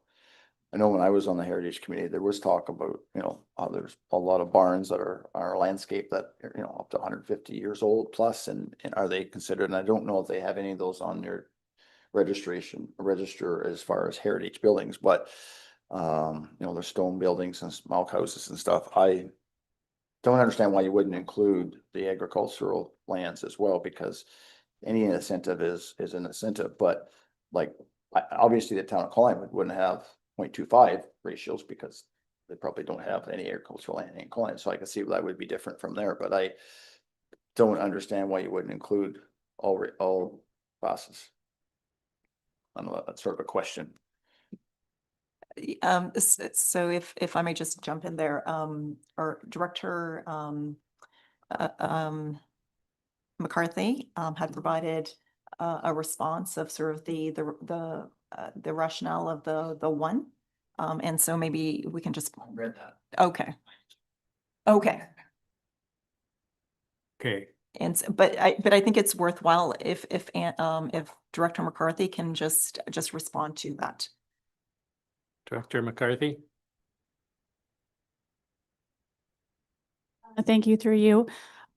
A: I know when I was on the Heritage Committee, there was talk about, there's a lot of barns that are landscape that are, up to 150 years old plus, and are they considered? And I don't know if they have any of those on their register as far as heritage buildings, but there's stone buildings and smoke houses and stuff. I don't understand why you wouldn't include the agricultural lands as well, because any incentive is an incentive, but like, obviously the town of Collingwood wouldn't have 0.25 ratios because they probably don't have any agricultural land in Collingwood, so I can see that would be different from there, but I don't understand why you wouldn't include all classes. I don't know, that's sort of a question.
H: So if I may just jump in there, our director McCarthy had provided a response of sort of the rationale of the one, and so maybe we can just
O: read that.
H: okay.
G: Okay,
H: but I think it's worthwhile if Director McCarthy can just respond to that.
G: Director McCarthy?
C: Thank you, through you.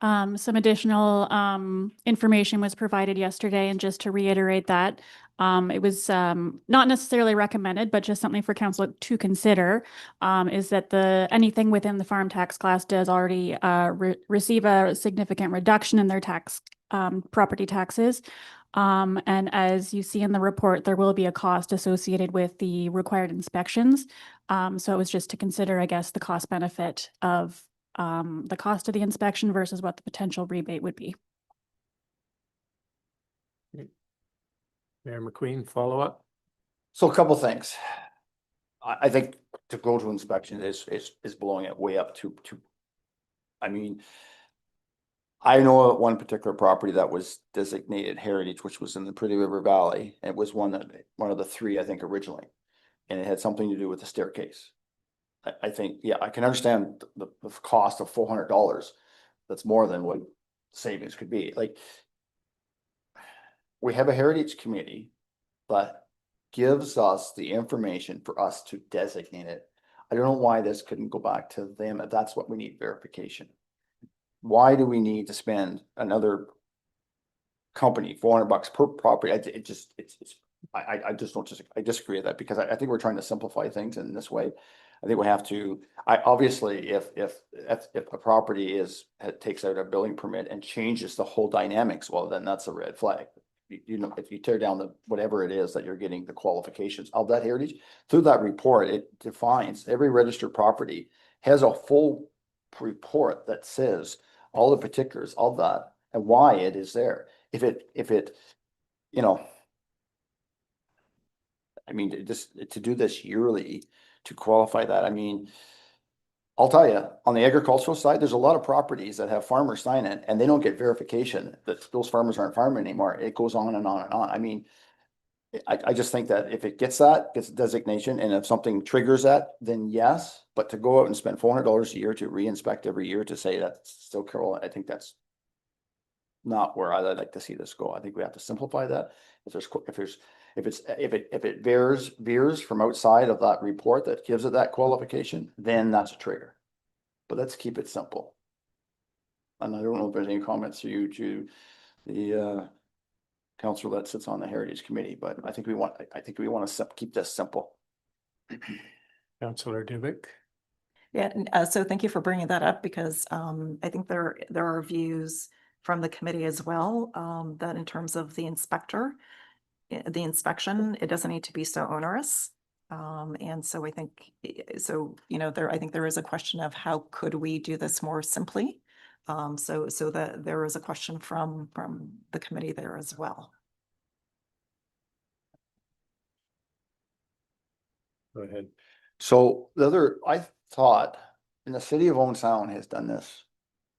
C: Some additional information was provided yesterday, and just to reiterate that, it was not necessarily recommended, but just something for council to consider, is that anything within the farm tax class does already receive a significant reduction in their property taxes. And as you see in the report, there will be a cost associated with the required inspections. So it was just to consider, I guess, the cost benefit of the cost of the inspection versus what the potential rebate would be.
G: Mayor McQueen, follow up?
A: So a couple things. I think to go to inspection is blowing it way up to, I mean, I know of one particular property that was designated heritage, which was in the Pretty River Valley. It was one of the three, I think, originally. And it had something to do with the staircase. I think, yeah, I can understand the cost of $400. That's more than what savings could be. Like, we have a heritage committee that gives us the information for us to designate it. I don't know why this couldn't go back to them if that's what we need verification. Why do we need to spend another company $400 per property? I disagree with that, because I think we're trying to simplify things in this way. I think we have to, obviously, if a property takes out a building permit and changes the whole dynamics, well, then that's a red flag. You know, if you tear down whatever it is that you're getting the qualifications of that heritage, through that report, it defines every registered property has a full report that says all the particulars of that and why it is there. If it, you know, I mean, just to do this yearly to qualify that, I mean, I'll tell you, on the agricultural side, there's a lot of properties that have farmers sign it and they don't get verification that those farmers aren't farming anymore. It goes on and on and on. I mean, I just think that if it gets designation, and if something triggers that, then yes, but to go out and spend $400 a year to re-inspect every year to say that's still Carol, I think that's not where I'd like to see this go. I think we have to simplify that. If it veers from outside of that report that gives it that qualification, then that's a trigger. But let's keep it simple. And I don't know if there's any comments to you, to the council that sits on the Heritage Committee, but I think we want to keep this simple.
G: Councillor Dubik?
H: Yeah, so thank you for bringing that up, because I think there are views from the committee as well, that in terms of the inspection, it doesn't need to be so onerous. And so I think, you know, I think there is a question of how could we do this more simply? So that there is a question from the committee there as well.
G: Go ahead.
A: So I thought, and the city of Owen Sound has done this,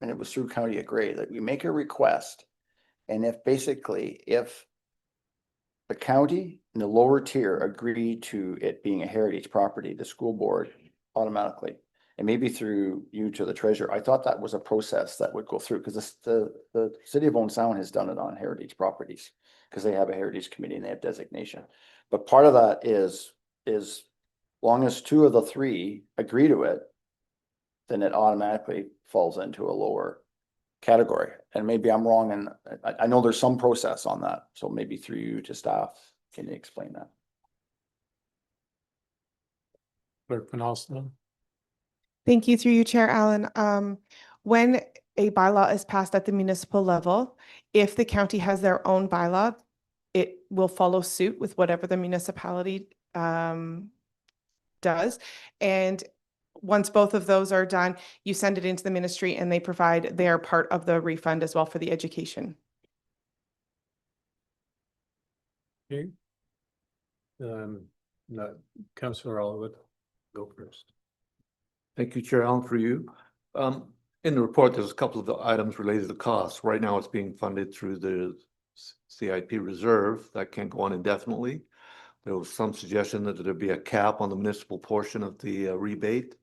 A: and it was through County of Grey, that we make a request. And if the county and the lower tier agree to it being a heritage property, the school board automatically, and maybe through you to the treasurer, I thought that was a process that would go through, because the city of Owen Sound has done it on heritage properties, because they have a heritage committee and they have designation. But part of that is long as two of the three agree to it, then it automatically falls into a lower category. And maybe I'm wrong, and I know there's some process on that. So maybe through you to staff, can you explain that?
G: Clerk Van
F: Thank you, through you, Chair Allen. When a bylaw is passed at the municipal level, if the county has their own bylaw, it will follow suit with whatever the municipality does. And once both of those are done, you send it into the ministry and they provide their part of the refund as well for the education.
G: Okay. Councillor Allwood, go first.
O: Thank you, Chair Allen, for you. In the report, there's a couple of items related to costs. Right now, it's being funded through the CIP reserve. That can't go on indefinitely. There was some suggestion that there'd be a cap on the municipal portion of the rebate.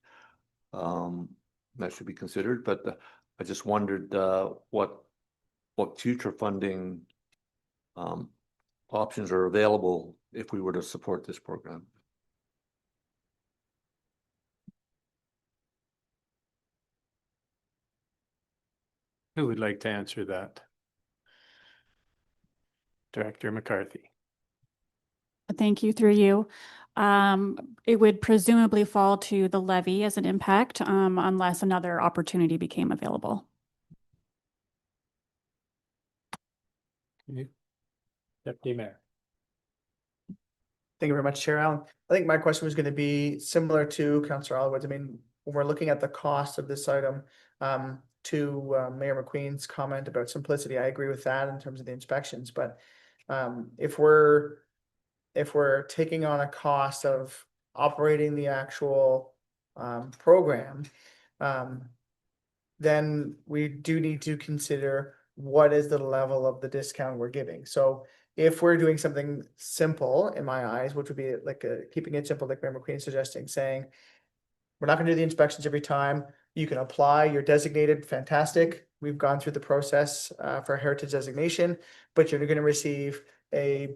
O: That should be considered, but I just wondered, what future funding options are available if we were to support this program.
G: Who would like to answer that? Director McCarthy.
C: Thank you, through you. It would presumably fall to the levy as an impact, unless another opportunity became available.
G: Okay. Deputy Mayor.
B: Thank you very much, Chair Allen. I think my question was going to be similar to Councillor Alwood's. I mean, when we're looking at the cost of this item, to Mayor McQueen's comment about simplicity, I agree with that in terms of the inspections. But if we're taking on a cost of operating the actual program, then we do need to consider what is the level of the discount we're giving. So if we're doing something simple, in my eyes, which would be like keeping it simple, like Mayor McQueen is suggesting, saying, we're not gonna do the inspections every time. You can apply, you're designated, fantastic. We've gone through the process for heritage designation, but you're gonna receive a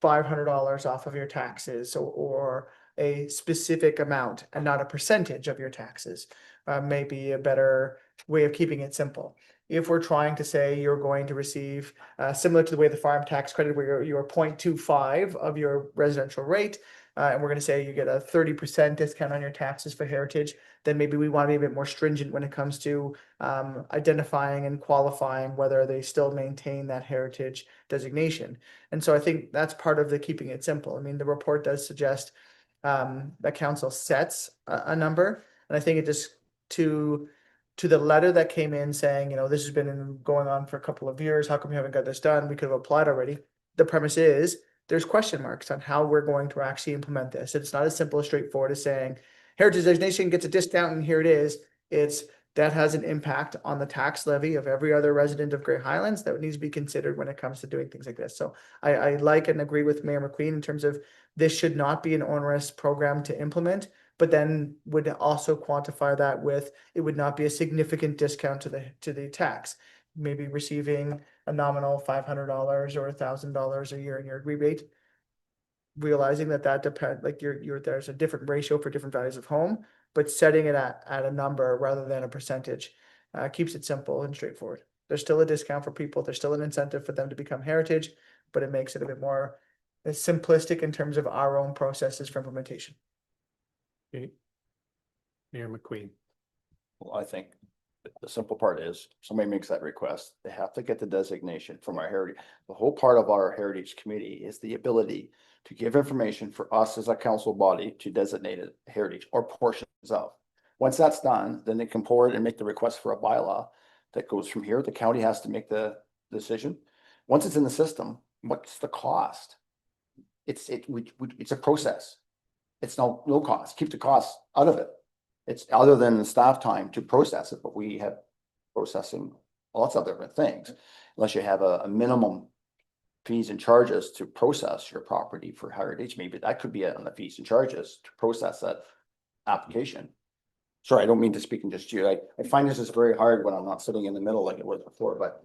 B: $500 off of your taxes, or a specific amount and not a percentage of your taxes. May be a better way of keeping it simple. If we're trying to say you're going to receive, similar to the way the farm tax credit, where you're 0.25 of your residential rate, and we're going to say you get a 30% discount on your taxes for heritage, then maybe we want to be a bit more stringent when it comes to identifying and qualifying whether they still maintain that heritage designation. And so I think that's part of the keeping it simple. I mean, the report does suggest that council sets a number, and I think it just to the letter that came in saying, you know, this has been going on for a couple of years, how come you haven't got this done? We could have applied already. The premise is there's question marks on how we're going to actually implement this. It's not as simple as straightforward as saying heritage designation gets a discount and here it is. It's that has an impact on the tax levy of every other resident of Great Highlands that needs to be considered when it comes to doing things like this. So I like and agree with Mayor McQueen in terms of this should not be an onerous program to implement, but then would also quantify that with, it would not be a significant discount to the tax. Maybe receiving a nominal $500 or $1,000 a year in your rebate. Realizing that depends, like there's a different ratio for different values of home, but setting it at a number rather than a percentage keeps it simple and straightforward. There's still a discount for people. There's still an incentive for them to become heritage, but it makes it a bit more simplistic in terms of our own processes for implementation.
G: Okay. Mayor McQueen.
A: Well, I think the simple part is somebody makes that request, they have to get the designation from our heritage. The whole part of our heritage committee is the ability to give information for us as a council body to designate a heritage or portions of. Once that's done, then they can pour it and make the request for a bylaw that goes from here. The county has to make the decision. Once it's in the system, what's the cost? It's a process. It's no cost. Keep the costs out of it. It's other than the staff time to process it, but we have processing lots of different things. Unless you have a minimum fees and charges to process your property for heritage, maybe that could be on the fees and charges to process that application. Sorry, I don't mean to speak in just you. I find this is very hard when I'm not sitting in the middle like it was before, but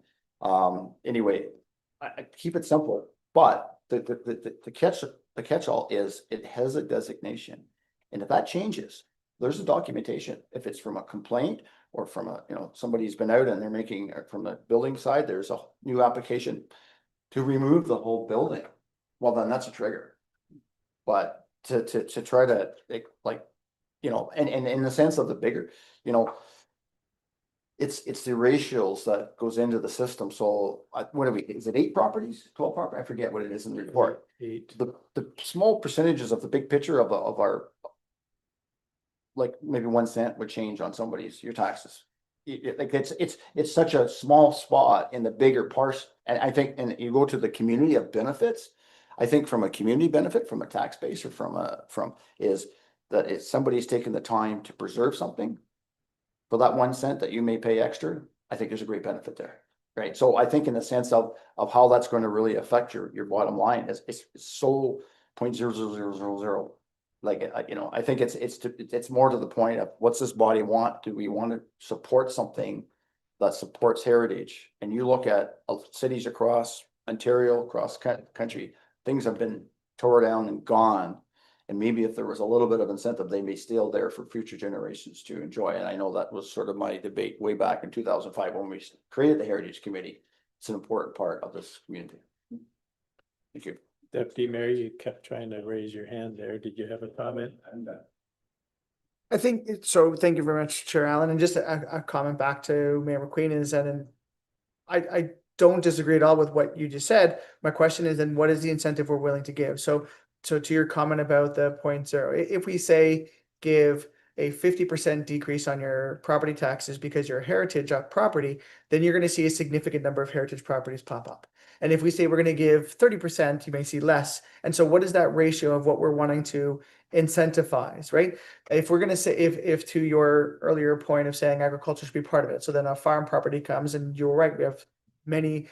A: anyway, I keep it simple, but the catch-all is it has a designation. And if that changes, there's a documentation. If it's from a complaint or from a, somebody's been out and they're making from the building side, there's a new application to remove the whole building. Well, then that's a trigger. But to try to and in the sense of the bigger, it's the ratios that goes into the system. So what are we, is it 8 properties, 12 properties? I forget what it is in the report.
G: 8.
A: The small percentages of the big picture of our, like maybe 1 cent would change on your taxes. Like it's such a small spot in the bigger parts. And I think, and you go to the community of benefits, I think from a community benefit, from a tax base, or is that if somebody's taken the time to preserve something for that 1 cent that you may pay extra, I think there's a great benefit there. Right. So I think in the sense of how that's going to really affect your bottom line is it's so 0.00000. Like, I think it's more to the point of what's this body want? Do we want to support something that supports heritage, and you look at cities across Ontario, across country, things have been tore down and gone. And maybe if there was a little bit of incentive, they may still there for future generations to enjoy. And I know that was sort of my debate way back in 2005 when we created the Heritage Committee. It's an important part of this community. Thank you.
G: Deputy Mayor, you kept trying to raise your hand there. Did you have a comment?
B: I think so. Thank you very much, Chair Allen. And just a comment back to Mayor McQueen is that, and I don't disagree at all with what you just said. My question is, then what is the incentive we're willing to give? So to your comment about the 0.0, if we say give a 50% decrease on your property taxes because you're a heritage property, then you're going to see a significant number of heritage properties pop up. And if we say we're going to give 30%, you may see less. And so what is that ratio of what we're wanting to incentivize, right? If we're going to say, if to your earlier point of saying agriculture should be part of it, so then a farm property comes, and you're right, we have many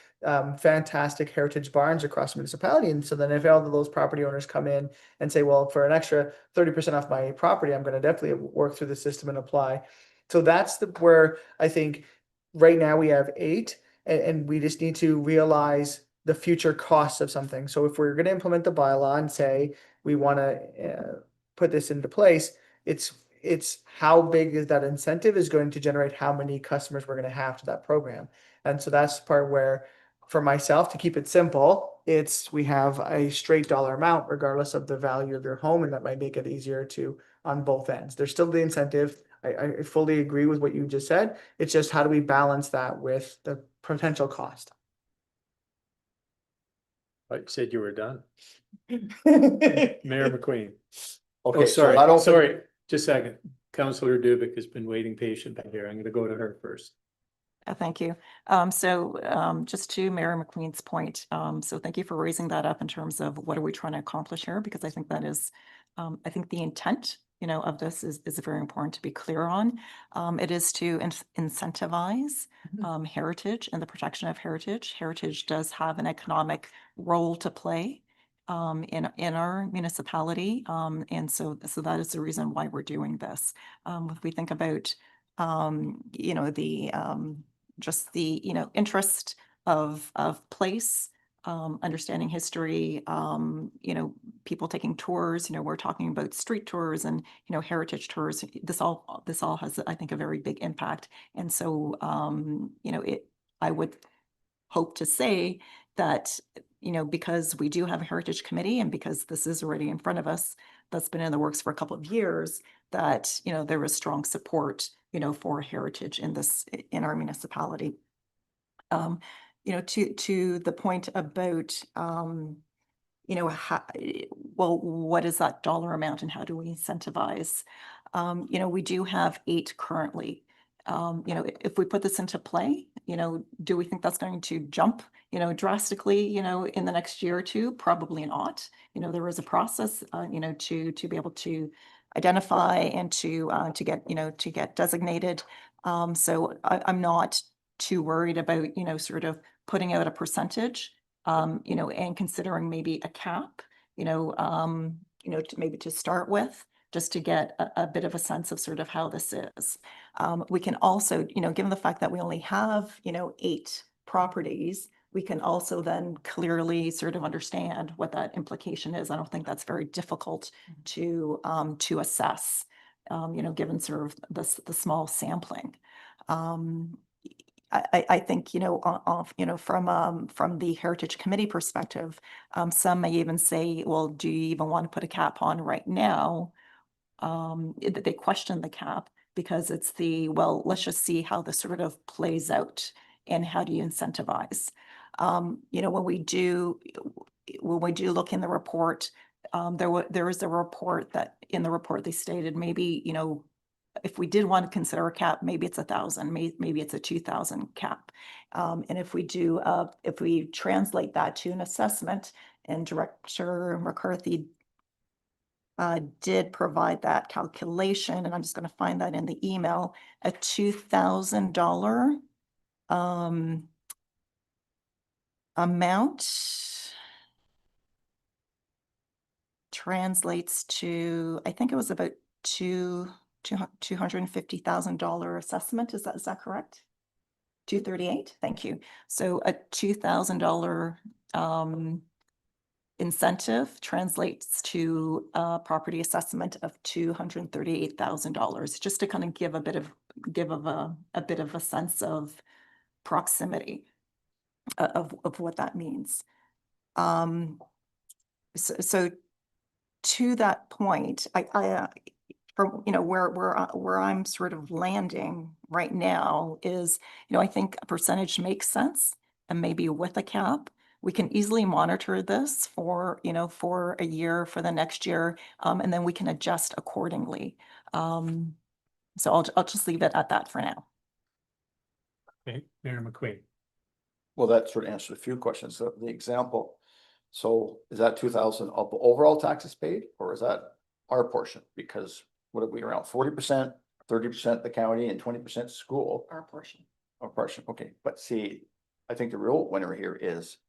B: fantastic heritage barns across the municipality. And so then if all of those property owners come in and say, well, for an extra 30% off my property, I'm going to definitely work through the system and apply. So that's where I think right now we have 8, and we just need to realize the future costs of something. So if we're going to implement the bylaw and say we want to put this into place, it's how big is that incentive is going to generate how many customers we're going to have to that program. And so that's the part where, for myself, to keep it simple, we have a straight dollar amount regardless of the value of your home, and that might make it easier to on both ends. There's still the incentive. I fully agree with what you just said. It's just how do we balance that with the potential cost?
G: I said you were done. Mayor McQueen.
A: Okay,
G: sorry,
A: so
G: sorry, just a second. Councillor Dubik has been waiting patiently here. I'm going to go to her first.
H: Thank you. Just to Mayor McQueen's point, so thank you for raising that up in terms of what are we trying to accomplish here, because I think that is, I think the intent, of this is very important to be clear on. It is to incentivize heritage and the protection of heritage. Heritage does have an economic role to play in our municipality, and so that is the reason why we're doing this. If we think about just the interest of place, understanding history, people taking tours, we're talking about street tours and heritage tours. This all has, I think, a very big impact. And so I would hope to say that because we do have a heritage committee, and because this is already in front of us, that's been in the works for a couple of years, that there is strong support for heritage in our municipality. To the point about what is that dollar amount and how do we incentivize? We do have 8 currently. If we put this into play, do we think that's going to jump drastically in the next year or two? Probably not. There is a process to be able to identify and to get designated. So I'm not too worried about sort of putting out a percentage, and considering maybe a cap, maybe to start with, just to get a bit of a sense of sort of how this is. We can also, given the fact that we only have 8 properties, we can also then clearly sort of understand what that implication is. I don't think that's very difficult to assess, given sort of the small sampling. I think, from the Heritage Committee perspective, some may even say, well, do you even want to put a cap on right now? They question the cap because it's let's just see how this sort of plays out and how do you incentivize? When we do look in the report, there is a report that in the report they stated maybe, if we did want to consider a cap, maybe it's 1,000, maybe it's a 2,000 cap. And if we translate that to an assessment, and Director McCarthy did provide that calculation, and I'm just going to find that in the email, a $2,000 amount translates to, I think it was about $250,000 assessment. Is that correct? 238, thank you. So a $2,000 incentive translates to a property assessment of $238,000, just to kind of give a bit of a sense of proximity of what that means. So to that point, from, where I'm sort of landing right now is, I think a percentage makes sense, and maybe with a cap. We can easily monitor this for a year, for the next year, and then we can adjust accordingly. So I'll just leave it at that for now.
G: Okay, Mayor McQueen.
A: Well, that sort of answered a few questions. So the example, so is that 2,000 of the overall taxes paid, or is that our portion? Because what are we, around 40%, 30% the county, and 20% school?
H: Our portion.
A: Our portion, okay. But see, I think the real winner here is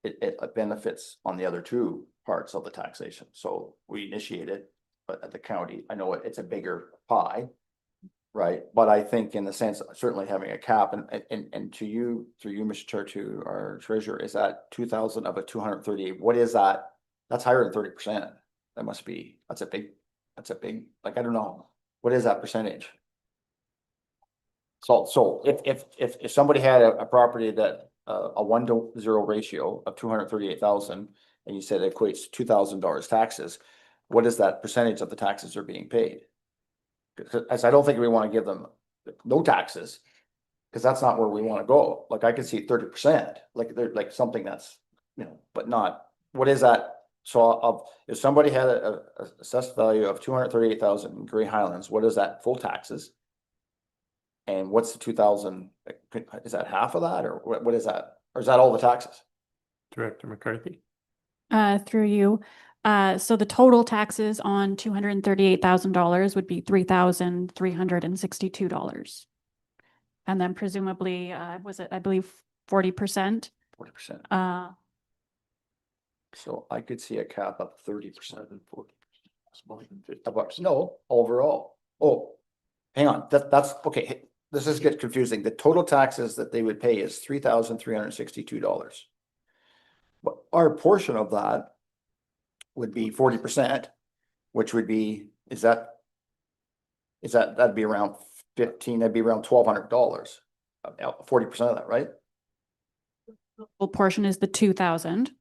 A: it benefits on the other two parts of the taxation. So we initiate it, but at the county, I know it's a bigger pie, right? But I think in the sense, certainly having a cap, and to you, through you, Mr. Chair, to our treasurer, is that 2,000 of a 238? What is that? That's higher than 30%. That must be, that's a big, like, I don't know. What is that percentage? So if somebody had a property that a 1-to-0 ratio of 238,000, and you said it equates to $2,000 taxes, what is that percentage of the taxes are being paid? Because I don't think we want to give them no taxes, because that's not where we want to go. Like, I could see 30%, like they're like something that's, but not, what is that? So if somebody had a assessed value of 238,000 in Grey Highlands, what is that full taxes? And what's the 2,000? Is that half of that, or what is that? Or is that all the taxes?
G: Director McCarthy.
C: Through you. So the total taxes on $238,000 would be $3,362. And then presumably, was it, I believe, 40%?
A: 40%. So I could see a cap of 30% and 40%. No, overall. Oh, hang on. That's okay. This is get confusing. The total taxes that they would pay is $3,362. But our portion of that would be 40%, which would be, that'd be around 15, that'd be around $1,200. 40% of that, right?
C: Full portion is the 2,000.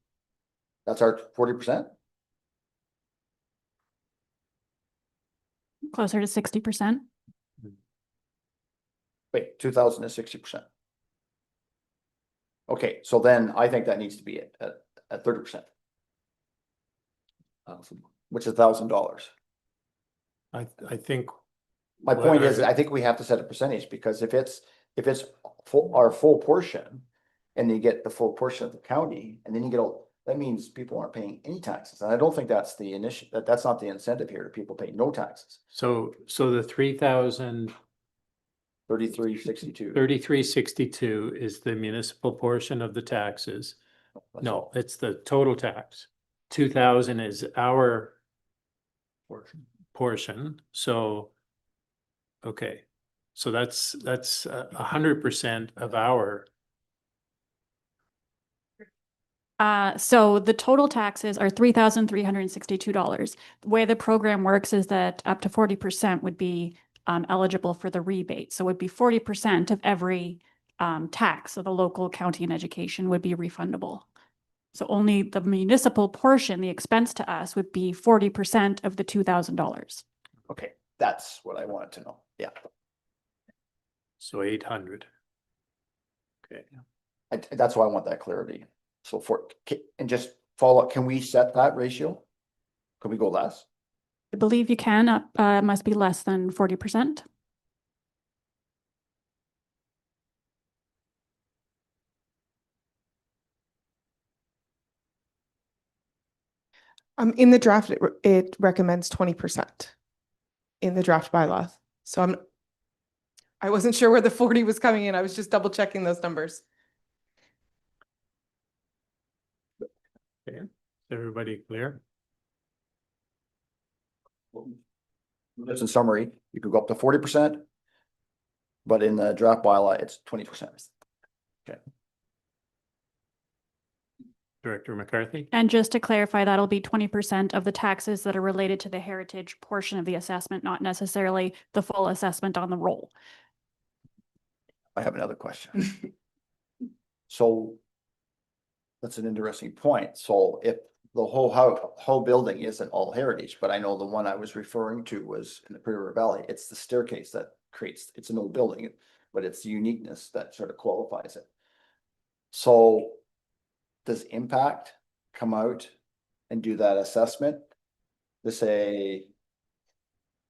A: That's our 40%.
C: Closer to 60%.
A: Wait, 2,000 is 60%. Okay, so then I think that needs to be at 30%. Which is $1,000.
G: I think.
A: My point is, I think we have to set a percentage, because if it's our full portion, and you get the full portion of the county, and then you get that means people aren't paying any taxes. And I don't think that's the that's not the incentive here, to people pay no taxes.
G: So the 3,000.
A: 3362.
G: 3362 is the municipal portion of the taxes. No, it's the total tax. 2,000 is our portion. So, okay. So that's 100% of our.
C: So the total taxes are $3,362. The way the program works is that up to 40% would be eligible for the rebate. So it would be 40% of every tax. So the local, county, and education would be refundable. So only the municipal portion, the expense to us, would be 40% of the $2,000.
A: Okay, that's what I wanted to know. Yeah.
G: So 800. Okay.
A: That's why I want that clarity. So and just follow up, can we set that ratio? Can we go less?
C: I believe you can, it must be less than 40%.
F: In the draft, it recommends 20% in the draft bylaw. So I wasn't sure where the 40 was coming in. I was just double checking those numbers.
G: Okay, is everybody clear?
A: Just in summary, you could go up to 40%, but in the draft bylaw, it's 20%.
G: Director McCarthy?
C: And just to clarify, that'll be 20% of the taxes that are related to the heritage portion of the assessment, not necessarily the full assessment on the roll.
A: I have another question. So that's an interesting point. So if the whole building isn't all heritage, but I know the one I was referring to was in the Prairie River Valley, it's the staircase that creates, it's an old building, but it's the uniqueness that sort of qualifies it. So does impact come out and do that assessment to say,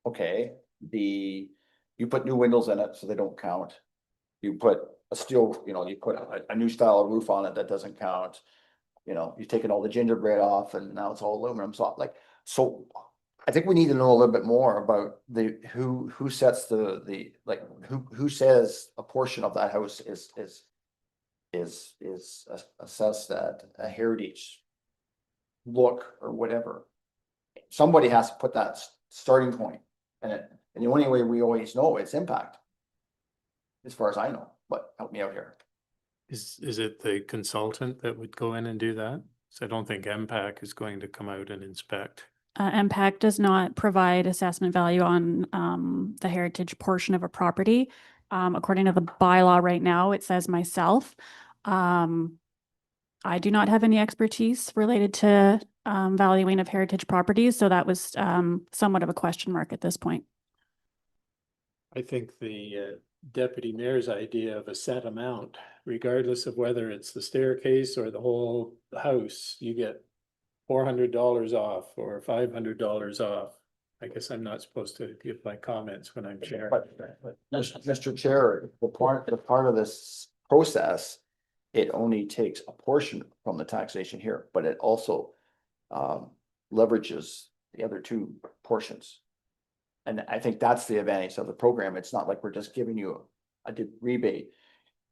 A: okay, you put new windows in it, so they don't count. You put a steel, you put a new style of roof on it, that doesn't count. You've taken all the gingerbread off and now it's all aluminum. So I think we need to know a little bit more about who sets who says a portion of that house is assessed at a heritage look or whatever. Somebody has to put that starting point, and the only way we always know it's impact, as far as I know. But help me out here.
G: Is it the consultant that would go in and do that? So I don't think MPAC is going to come out and inspect.
C: MPAC does not provide assessment value on the heritage portion of a property. According to the bylaw right now, it says myself. I do not have any expertise related to valuing of heritage properties, so that was somewhat of a question mark at this point.
G: I think the deputy mayor's idea of a set amount, regardless of whether it's the staircase or the whole house, you get $400 off or $500 off. I guess I'm not supposed to give my comments when I'm sharing.
A: But Mr. Chair, the part of this process, it only takes a portion from the taxation here, but it also leverages the other two portions. And I think that's the advantage of the program. It's not like we're just giving you a rebate.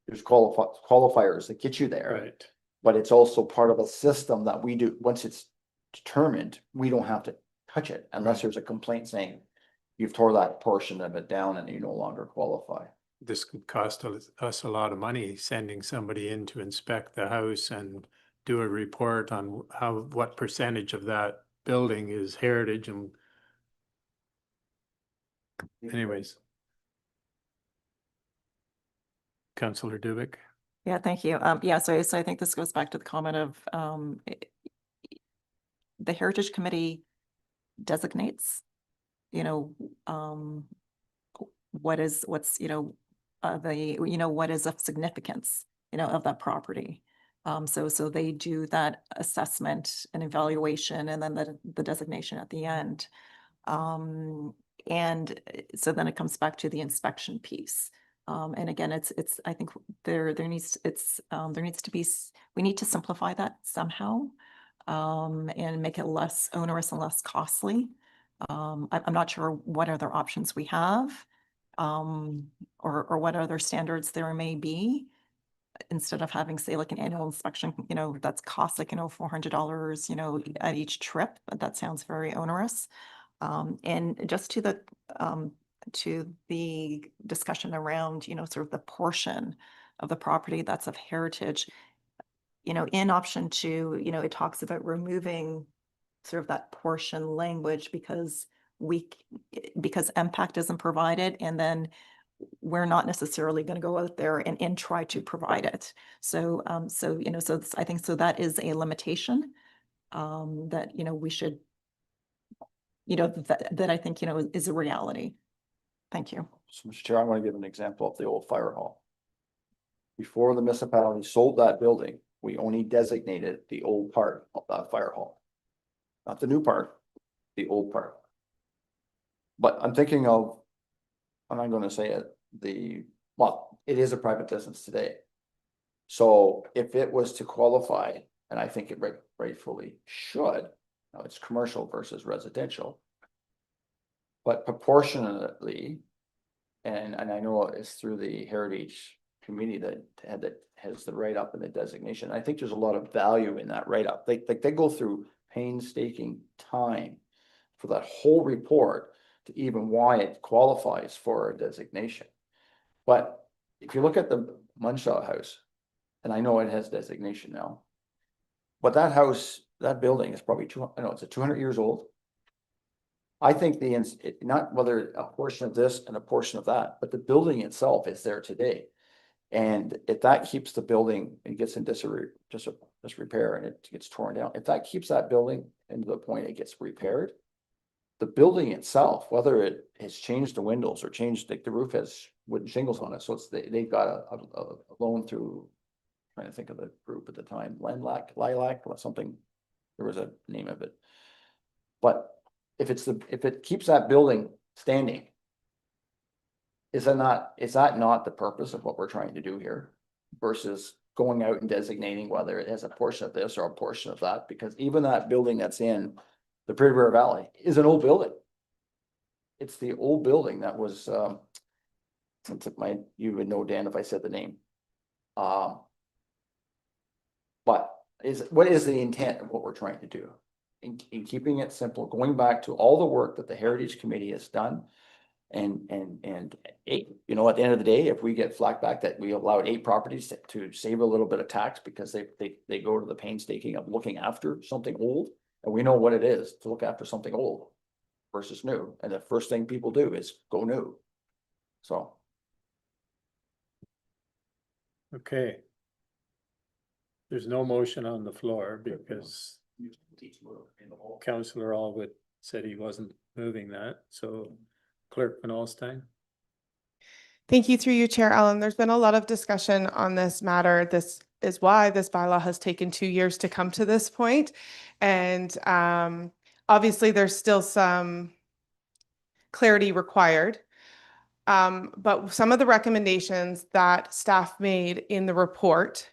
A: There's qualifiers that get you there.
G: Right.
A: But it's also part of a system that we do. Once it's determined, we don't have to touch it unless there's a complaint saying you've tore that portion of it down and you no longer qualify.
G: This could cost us a lot of money, sending somebody in to inspect the house and do a report on what percentage of that building is heritage. And anyways. Councillor Dubik.
H: Yeah, thank you. So I think this goes back to the comment of the Heritage Committee designates, what is of significance, of that property. So they do that assessment and evaluation and then the designation at the end. And so then it comes back to the inspection piece. And again, I think there needs to be, we need to simplify that somehow, and make it less onerous and less costly. I'm not sure what other options we have, or what other standards there may be, instead of having, say, like an annual inspection, that's cost like, $400, at each trip, but that sounds very onerous. And just to the discussion around, sort of the portion of the property that's of heritage, in option 2, it talks about removing sort of that portion language because impact isn't provided, and then we're not necessarily going to go out there and try to provide it. So I think so that is a limitation that, we should, that I think, is a reality. Thank you.
A: So, Mr. Chair, I want to give an example of the old fire hall. Before the municipality sold that building, we only designated the old part of that fire hall. Not the new part, the old part. But I'm thinking of, and I'm going to say it, it is a private business today. So if it was to qualify, and I think it rightfully should, now it's commercial versus residential, but proportionately, and I know it's through the Heritage Committee that has the write-up and the designation. I think there's a lot of value in that write-up. They go through painstaking time for that whole report to even why it qualifies for a designation. But if you look at the Munshaw House, And I know it has designation now. But that house, that building is probably I know it's 200 years old. I think not whether a portion of this and a portion of that, but the building itself is there today. And if that keeps the building and gets in disrepair and it gets torn down, if that keeps that building into the point it gets repaired, the building itself, whether it has changed the windows or changed, like the roof has wooden shingles on it, so they've got a loan through, trying to think of the group at the time, Lilac, or something. There was a name of it. But if it keeps that building standing, is that not the purpose of what we're trying to do here? Versus going out and designating whether it has a portion of this or a portion of that, because even that building that's in the Prairie River Valley is an old building. It's the old building that was, you would know, Dan, if I said the name. But what is the intent of what we're trying to do? In keeping it simple, going back to all the work that the Heritage Committee has done. And eight, at the end of the day, if we get flack back that we allowed 8 properties to save a little bit of tax because they go to the painstaking of looking after something old, and we know what it is to look after something old versus new. And the first thing people do is go new. So.
G: Okay. There's no motion on the floor because Councillor Allwood said he wasn't moving that. So Clerk Van Alstyne.
F: Thank you through you, Chair Allen. There's been a lot of discussion on this matter. This is why this bylaw has taken 2 years to come to this point. And obviously there's still some clarity required. But some of the recommendations that staff made in the report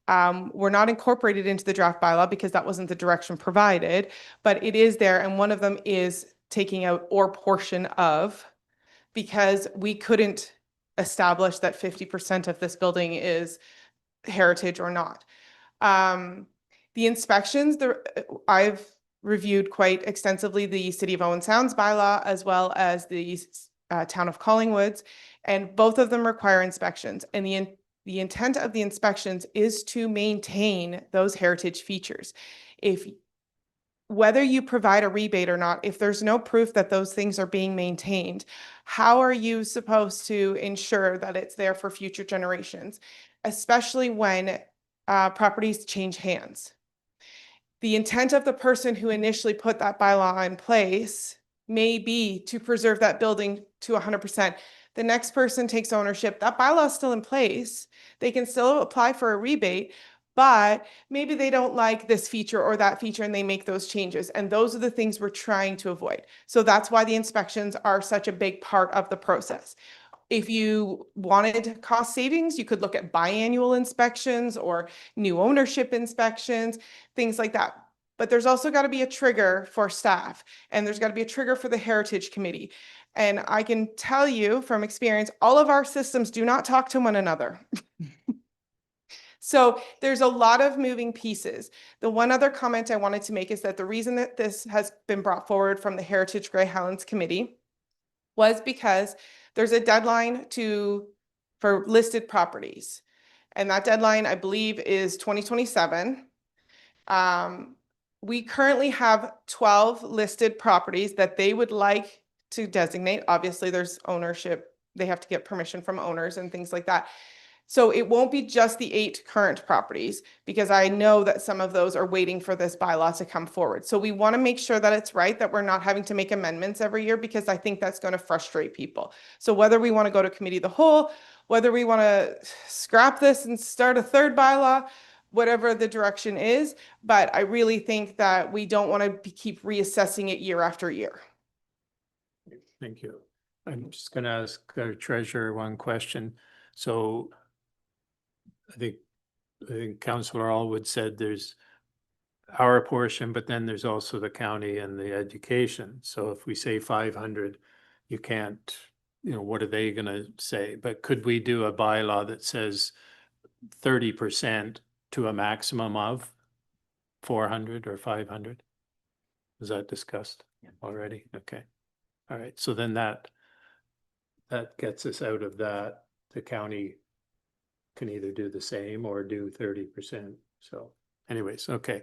F: were not incorporated into the draft bylaw because that wasn't the direction provided, but it is there. And one of them is taking out or portion of, because we couldn't establish that 50% of this building is heritage or not. The inspections, I've reviewed quite extensively the City of Owen Sound's bylaw as well as the Town of Collingwood's, and both of them require inspections. And the intent of the inspections is to maintain those heritage features. Whether you provide a rebate or not, if there's no proof that those things are being maintained, how are you supposed to ensure that it's there for future generations, especially when properties change hands? The intent of the person who initially put that bylaw in place may be to preserve that building to 100%. The next person takes ownership, that bylaw is still in place. They can still apply for a rebate, but maybe they don't like this feature or that feature and they make those changes. And those are the things we're trying to avoid. So that's why the inspections are such a big part of the process. If you wanted cost savings, you could look at biannual inspections or new ownership inspections, things like that. But there's also got to be a trigger for staff, and there's got to be a trigger for the Heritage Committee. And I can tell you from experience, all of our systems do not talk to one another. So there's a lot of moving pieces. The one other comment I wanted to make is that the reason that this has been brought forward from the Heritage Grey Highlands Committee was because there's a deadline for listed properties. And that deadline, I believe, is 2027. We currently have 12 listed properties that they would like to designate. Obviously, there's ownership. They have to get permission from owners and things like that. So it won't be just the 8 current properties, because I know that some of those are waiting for this bylaw to come forward. So we want to make sure that it's right, that we're not having to make amendments every year, because I think that's going to frustrate people. So whether we want to go to committee of the whole, whether we want to scrap this and start a third bylaw, whatever the direction is, but I really think that we don't want to keep reassessing it year after year.
G: Thank you. I'm just going to ask our treasurer one question. So I think Councillor Allwood said there's our portion, but then there's also the county and the education. So if we say 500, you can't, what are they going to say? But could we do a bylaw that says 30% to a maximum of 400 or 500? Was that discussed already? Okay. All right. So then that gets us out of that. The county can either do the same or do 30%. So anyways, okay.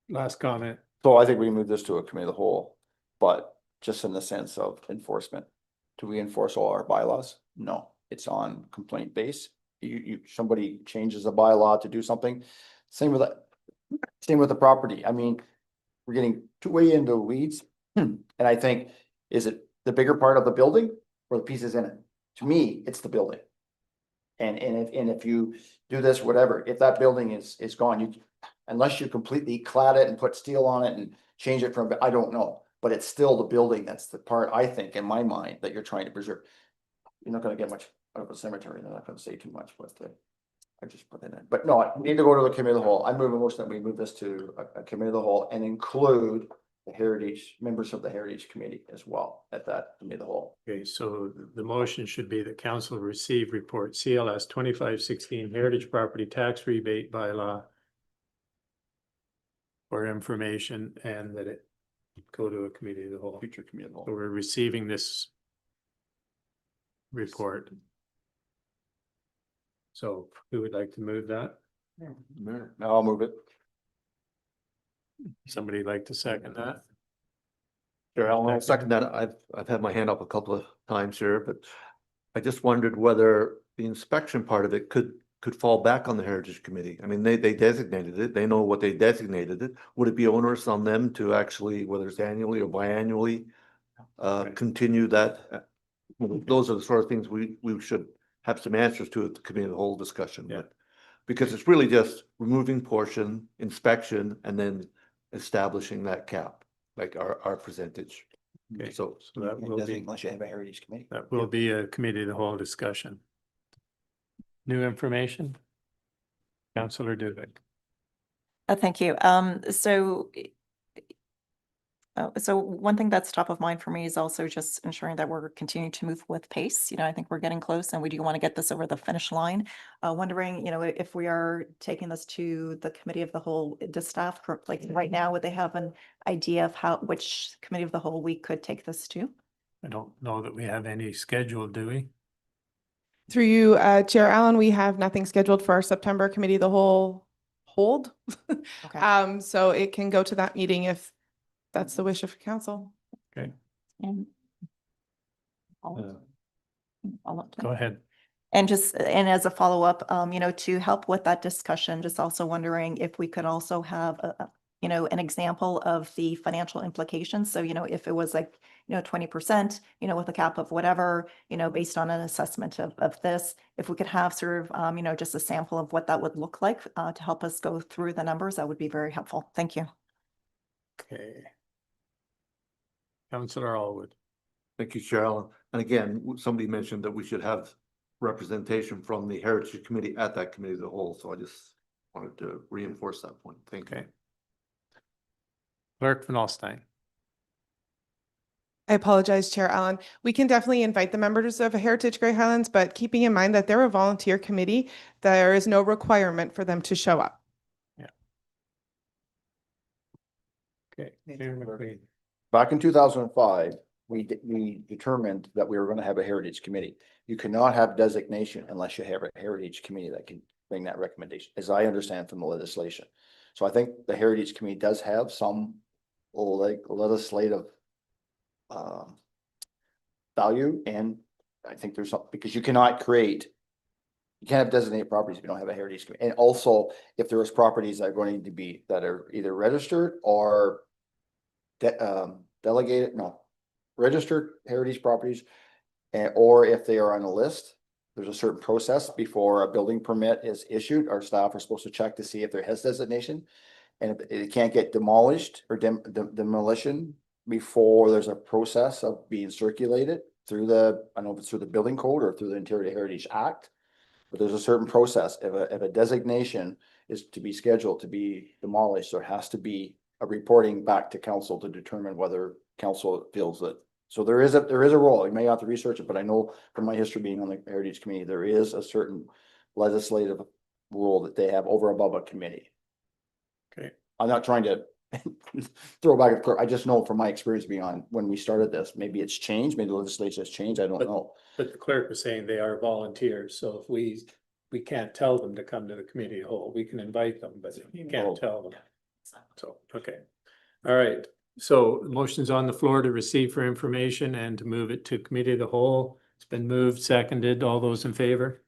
G: Last comment.
A: So I think we move this to a committee of the whole, but just in the sense of enforcement. Do we enforce all our bylaws? No, it's on complaint base. Somebody changes a bylaw to do something. Same with the property. I mean, we're getting too way into the weeds. And I think, is it the bigger part of the building or the pieces in it? To me, it's the building. And if you do this, whatever, if that building is gone, unless you completely clad it and put steel on it and change it from, I don't know, but it's still the building. That's the part, I think, in my mind, that you're trying to preserve. You're not gonna get much out of a cemetery. They're not gonna say too much, but I just put it in. But no, we need to go to the committee of the whole. I move a motion that we move this to a committee of the whole and include the heritage, members of the heritage committee as well at that committee of the whole.
G: Okay, so the motion should be that council receive report CLS 2516 Heritage Property Tax Rebate Bylaw for information, and that it go to a committee of the whole.
A: Future committee of the
G: So
A: whole.
G: we're receiving this report. So who would like to move that?
A: Now I'll move it.
G: Somebody like to second that?
O: Sure, I'll second that. I've had my hand up a couple of times here, but I just wondered whether the inspection part of it could fall back on the Heritage Committee. I mean, they designated it. They know what they designated it. Would it be onerous on them to actually, whether it's annually or biannually, continue that? Those are the sort of things we should have some answers to at the committee of the whole discussion.
G: Yeah.
O: But because it's really just removing portion, inspection, and then establishing that cap, like our percentage.
G: Okay,
O: So
G: so that
A: It
G: will
A: doesn't
G: be,
A: unless you have a heritage committee.
G: that will be a committee of the whole discussion. New information? Councillor Dubik.
H: Thank you. So one thing that's top of mind for me is also just ensuring that we're continuing to move with pace. You know, I think we're getting close and we do want to get this over the finish line. Wondering, you know, if we are taking this to the committee of the whole, does staff, like right now, would they have an idea of which committee of the whole we could take this to?
G: I don't know that we have any scheduled, do we?
F: Through you, Chair Allen, we have nothing scheduled for our September committee of the whole hold.
H: Okay.
F: So it can go to that meeting if that's the wish of council.
G: Okay,
H: And
G: go ahead.
H: And as a follow-up, you know, to help with that discussion, just also wondering if we could also have you know, an example of the financial implications. So, you know, if it was like, you know, 20%, you know, with a cap of whatever, you know, based on an assessment of this, if we could have sort of, you know, just a sample of what that would look like to help us go through the numbers, that would be very helpful. Thank you.
G: Okay. Councillor Allwood.
O: thank you, Cheryl. And again, somebody mentioned that we should have representation from the Heritage Committee at that committee of the whole. So I just wanted to reinforce that point. Thank you.
G: Okay. Clerk Van Alstyne.
F: I apologize, Chair Allen. We can definitely invite the members of Heritage Grey Highlands, but keeping in mind that they're a volunteer committee, there is no requirement for them to show up.
G: Yeah. Okay. Mayor McQueen.
A: Back in 2005, we determined that we were going to have a heritage committee. You cannot have designation unless you have a heritage committee that can bring that recommendation, as I understand from the legislation. So I think the heritage committee does have some like legislative value, and I think there's some, because you cannot have designated properties if you don't have a heritage committee. And also, if there is properties that are going to be that are either registered or registered heritage properties, or if they are on a list, there's a certain process before a building permit is issued. Our staff are supposed to check to see if there has designation, and if it can't get demolished or demolition before there's a process of being circulated through I don't know if it's through the building code or through the Interior Heritage Act, but there's a certain process. If a designation is to be scheduled to be demolished, there has to be a reporting back to council to determine whether council feels that. So there is a role. You may have to research it, but I know from my history being on the Heritage Committee, there is a certain legislative rule that they have over above a committee.
G: Okay.
A: I'm not trying to throw back at clerk. I just know from my experience being on when we started this, maybe it's changed, maybe the legislation has changed. I don't know.
G: But the clerk was saying they are volunteers. So if we we can't tell them to come to the committee of whole. We can invite them, but you can't tell them. So, okay. All right. So motion's on the floor to receive for information and to move it to committee of the whole. It's been moved, seconded. All those in favor?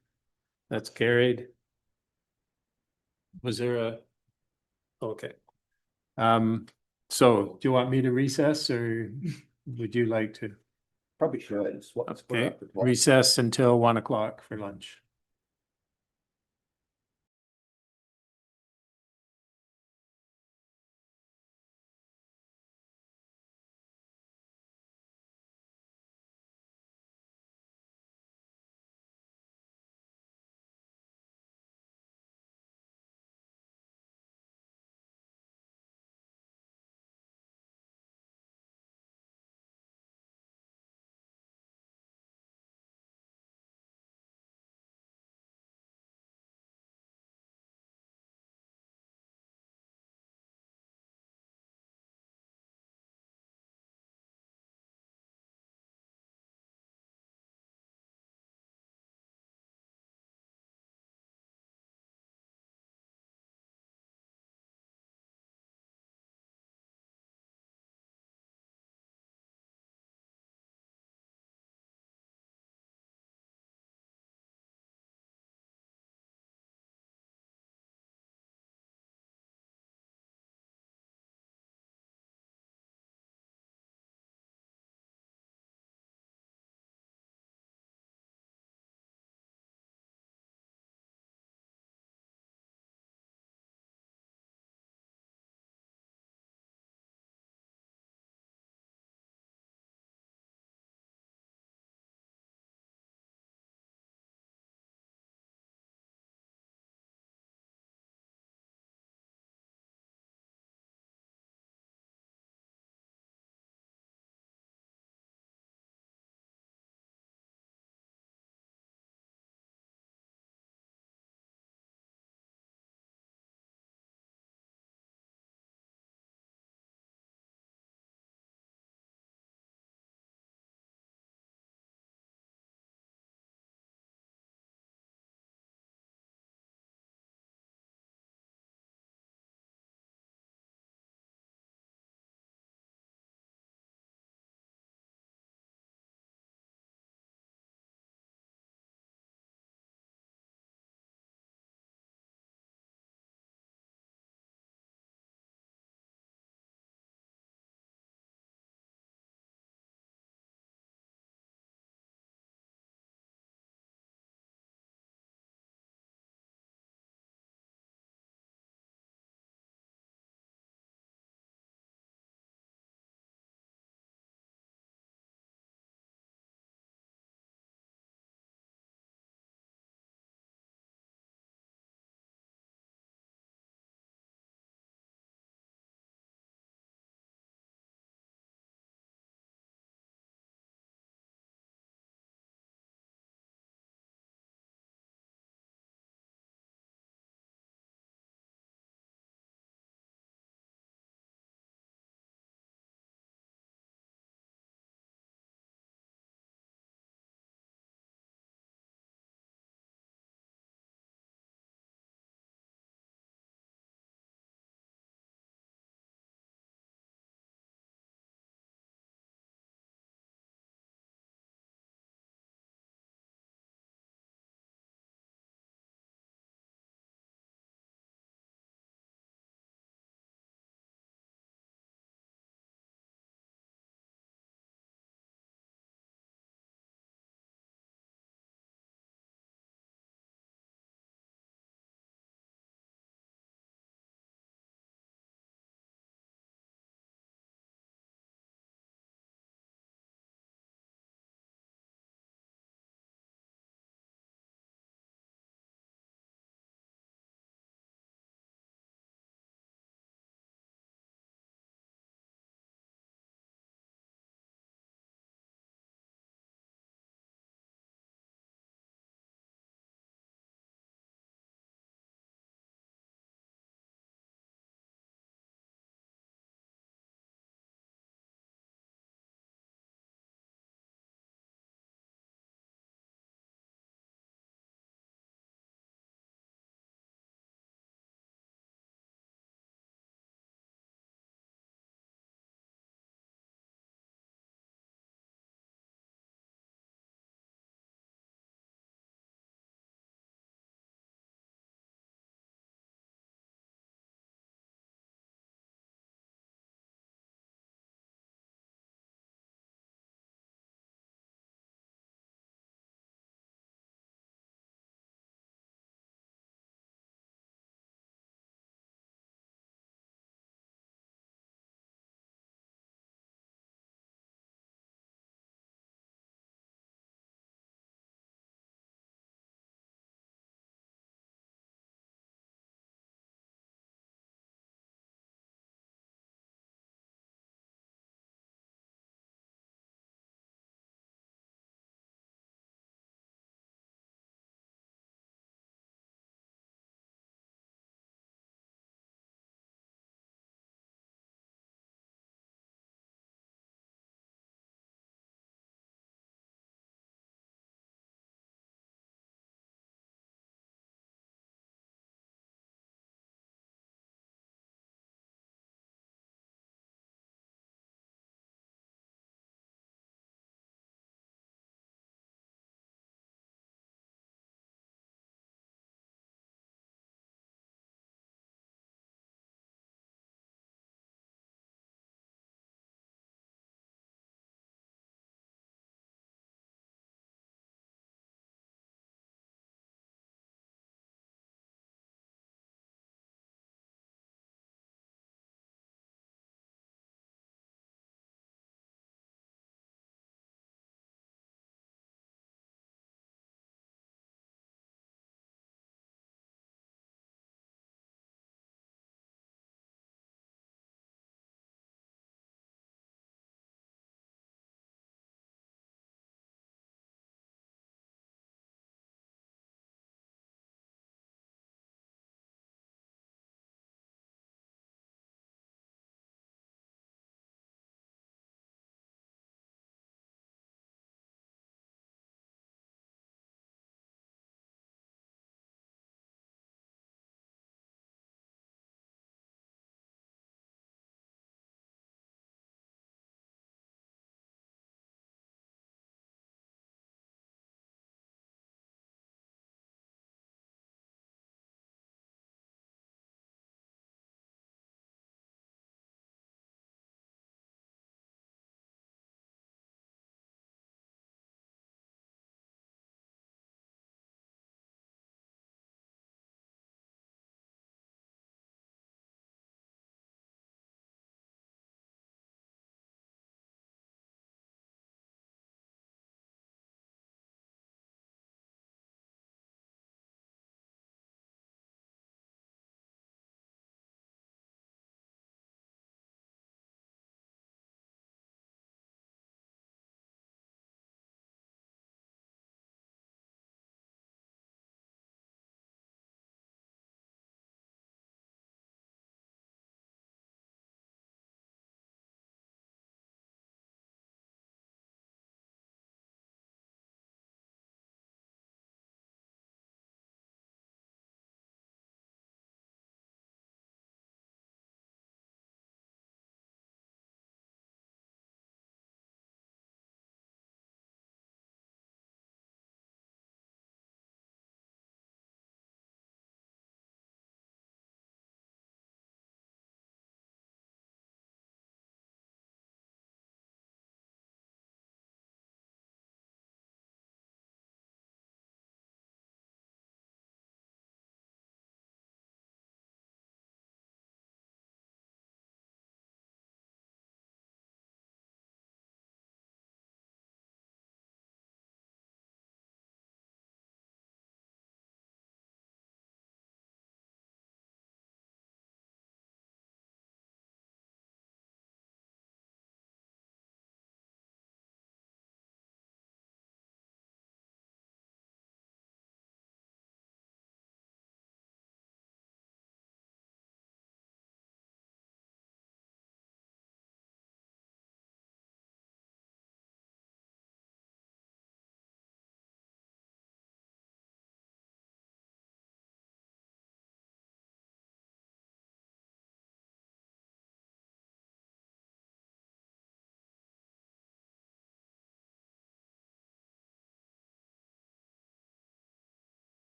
G: That's carried. Was there a? Okay. So do you want me to recess or would you like to?
A: Probably should.
G: Okay, recess until 1 o'clock for lunch.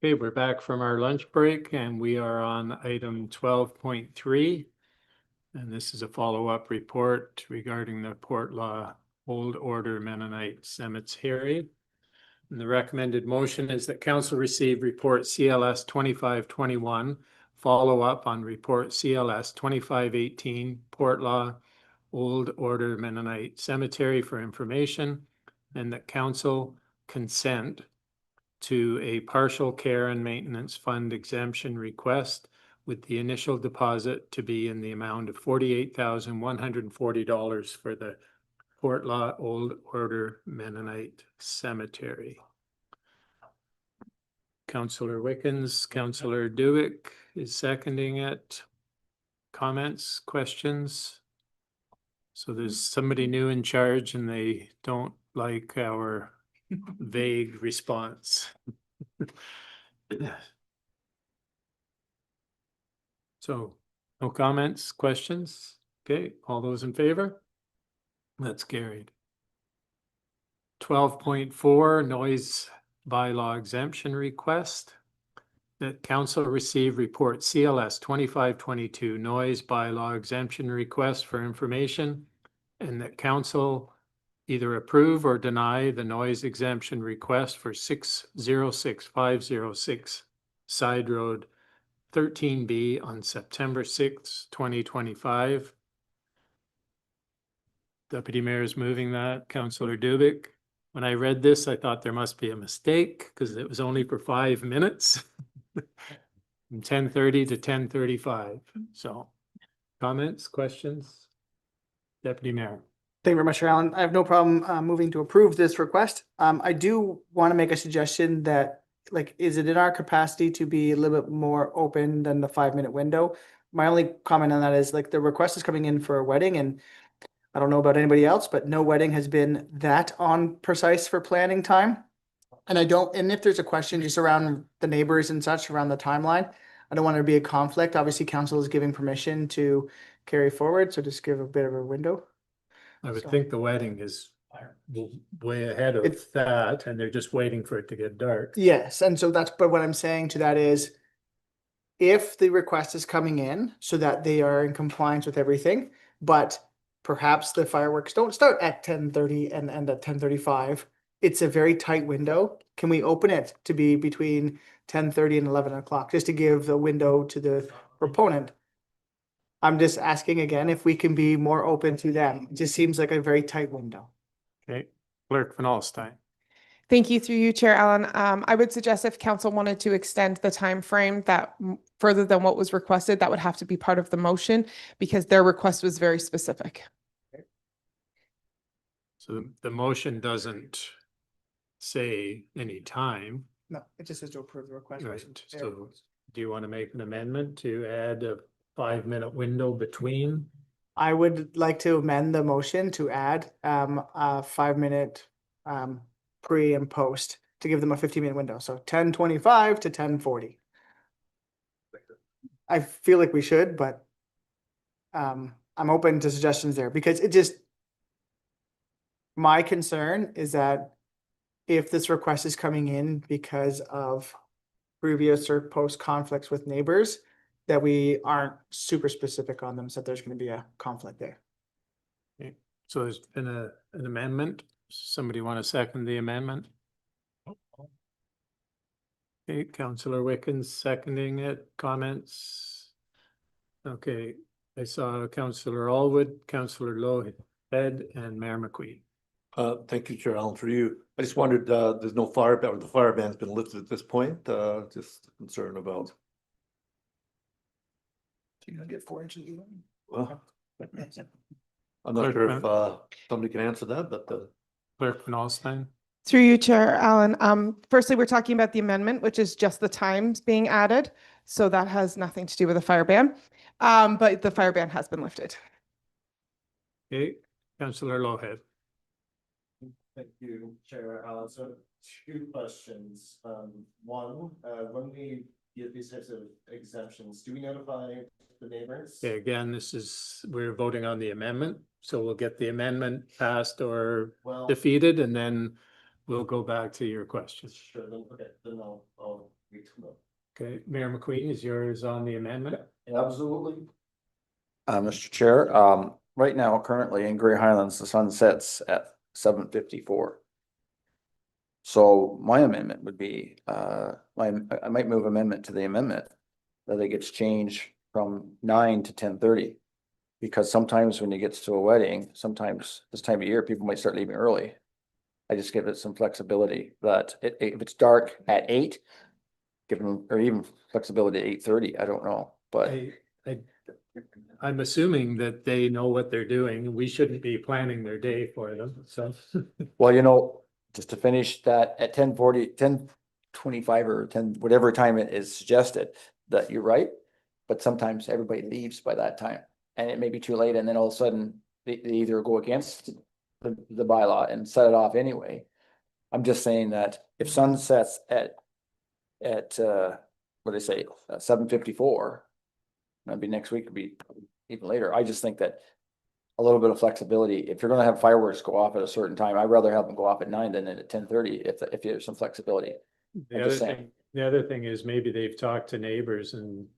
G: Okay, we're back from our lunch break and we are on item 12.3. And this is a follow-up report regarding the Port Law Old Order Mennonite Cemetery. And the recommended motion is that council receive report CLS 2521, follow up on report CLS 2518, Port Law Old Order Mennonite Cemetery for information, and that council consent to a partial care and maintenance fund exemption request with the initial deposit to be in the amount of $48,140 for the Port Law Old Order Mennonite Cemetery. Councillor Wickens, Councillor Dewick is seconding it. Comments, questions? So there's somebody new in charge and they don't like our vague response. So no comments, questions? Okay, all those in favor? That's carried. 12.4 noise bylaw exemption request. That council receive report CLS 2522 noise bylaw exemption request for information, and that council either approve or deny the noise exemption request for 606506 Side Road 13B on September 6, 2025. Deputy Mayor is moving that. Councillor Dubik. When I read this, I thought there must be a mistake because it was only for 5 minutes. From 10:30 to 10:35. So comments, questions? Deputy Mayor.
B: Thank you very much, Alan. I have no problem moving to approve this request. I do want to make a suggestion that, like, is it in our capacity to be a little bit more open than the 5-minute window? My only comment on that is, like, the request is coming in for a wedding, and I don't know about anybody else, but no wedding has been that on precise for planning time. And if there's a question just around the neighbors and such around the timeline, I don't want there to be a conflict. Obviously, council is giving permission to carry forward, so just give a bit of a window.
G: I would
B: So-
G: think the wedding is way ahead of that and they're just waiting for it to get dark.
B: Yes, and so but what I'm saying to that is, if the request is coming in so that they are in compliance with everything, but perhaps the fireworks don't start at 10:30 and end at 10:35, it's a very tight window. Can we open it to be between 10:30 and 11 o'clock, just to give the window to the proponent? I'm just asking again if we can be more open to them. It just seems like a very tight window.
G: Okay, Clerk Van Alstyne.
F: Thank you through you, Chair Allen. I would suggest if council wanted to extend the time frame that further than what was requested, that would have to be part of the motion because their request was very specific.
G: So the motion doesn't say any time.
B: No, it just says to approve the request.
G: Right, so do you want to make an amendment to add a 5-minute window between?
B: I would like to amend the motion to add a 5-minute pre and post to give them a 15-minute window. So 10:25 to 10:40. I feel like we should, but I'm open to suggestions there because my concern is that if this request is coming in because of previous or post conflicts with neighbors, that we aren't super specific on them, so there's going to be a conflict there.
G: Okay, so there's been an amendment. Somebody want to second the amendment? Okay, Councillor Wickens seconding it. Comments? Okay, I saw Councillor Allwood, Councillor Lohead, and Mayor McQueen.
O: Thank you, Chair Allen, for you. I just wondered, there's no fire ban, or the fire ban's been lifted at this point, just concerned about.
B: You're gonna get 4 inches.
O: Well, I'm not sure if somebody can answer that, but
G: Clerk Van Alstyne.
F: Through you, Chair Allen. Firstly, we're talking about the amendment, which is just the times being added. So that has nothing to do with the fire ban. But the fire ban has been lifted.
G: Okay, Councillor Lohead.
P: Thank you, Chair Allen. So 2 questions. One, when we get these types of exemptions, do we notify the neighbors?
G: Okay, again, we're voting on the amendment, so we'll get the amendment passed or defeated, and then we'll go back to your question.
P: Sure, then, okay, then I'll
G: Okay, Mayor McQueen, is yours on the amendment?
A: Absolutely. Mr. Chair, right now, currently in Grey Highlands, the sun sets at 7:54. So my amendment would be, I might move amendment to the amendment that it gets changed from 9 to 10:30. Because sometimes when it gets to a wedding, sometimes this time of year, people might start leaving early. I just give it some flexibility that if it's dark at 8, give them, or even flexibility at 8:30, I don't know, but.
G: I'm assuming that they know what they're doing. We shouldn't be planning their day for them, so.
A: Well, you know, just to finish that at 10:40, 10:25 or 10, whatever time it is suggested, that you're right. But sometimes everybody leaves by that time and it may be too late, and then all of a sudden they either go against the bylaw and set it off anyway. I'm just saying that if sun sets at what do they say, 7:54, that'd be next week, would be even later. I just think that a little bit of flexibility, if you're gonna have fireworks go off at a certain time, I'd rather have them go off at 9 than at 10:30, if you have some flexibility.
G: The other thing is maybe they've talked to neighbors and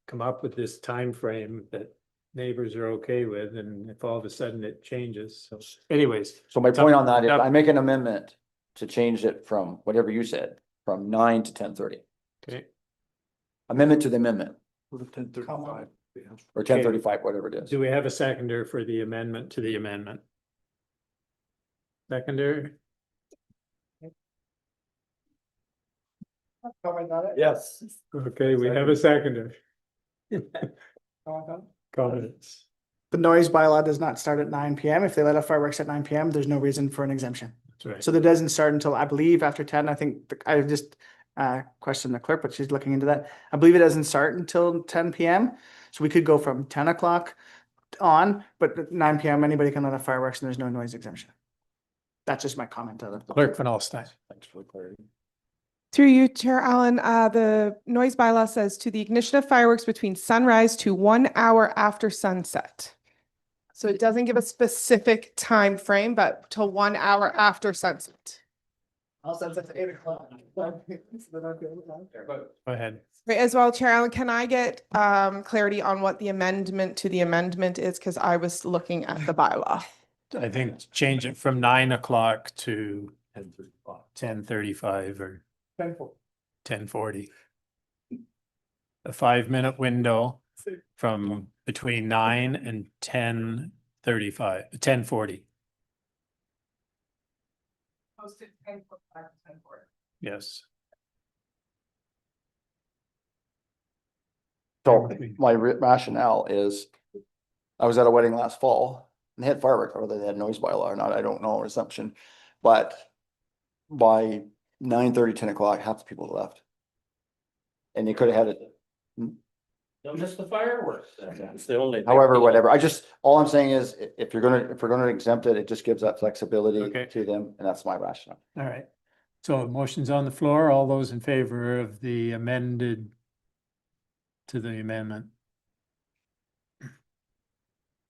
G: come up with this time frame that neighbors are okay with, and if all of a sudden it changes, so anyways.
A: So my point on that is I make an amendment to change it from whatever you said, from 9 to 10:30.
G: Okay.
A: Amendment to the amendment,
O: Or 10:35.
A: or 10:35, whatever it is.
G: Do we have a seconder for the amendment to the amendment? Seconder?
O: Yes.
G: Okay, we have a seconder. Comments?
B: The noise bylaw does not start at 9 PM. If they let off fireworks at 9 PM, there's no reason for an exemption.
G: That's right.
B: So that doesn't start until, I believe, after 10. I think, I just questioned the clerk, but she's looking into that. I believe it doesn't start until 10 PM. So we could go from 10 o'clock on, but at 9 PM, anybody can let off fireworks and there's no noise exemption. That's just my comment on it.
G: Clerk Van Alstyne.
A: Thanks for the clarity.
F: Through you, Chair Allen, the noise bylaw says to the ignition of fireworks between sunrise to 1 hour after sunset. So it doesn't give a specific time frame, but till 1 hour after sunset.
B: I'll set that to 8 o'clock.
G: Go ahead.
F: Right, as well, Chair Allen, can I get clarity on what the amendment to the amendment is? Because I was looking at the bylaw.
G: I think change it from 9 o'clock to 10:35 or 10:40. A 5-minute window from between 9 and 10:35, 10:40. Yes.
A: So my rationale is, I was at a wedding last fall and they had fireworks, whether they had noise bylaw or not, I don't know, assumption. But by 9:30, 10 o'clock, half the people left. And they could have had it.
E: Don't miss the fireworks. It's the only.
A: However, whatever, all I'm saying is, if we're gonna exempt it, it just gives that flexibility
G: Okay.
A: to them, and that's my rationale.
G: All right. So motion's on the floor. All those in favor of the amended to the amendment?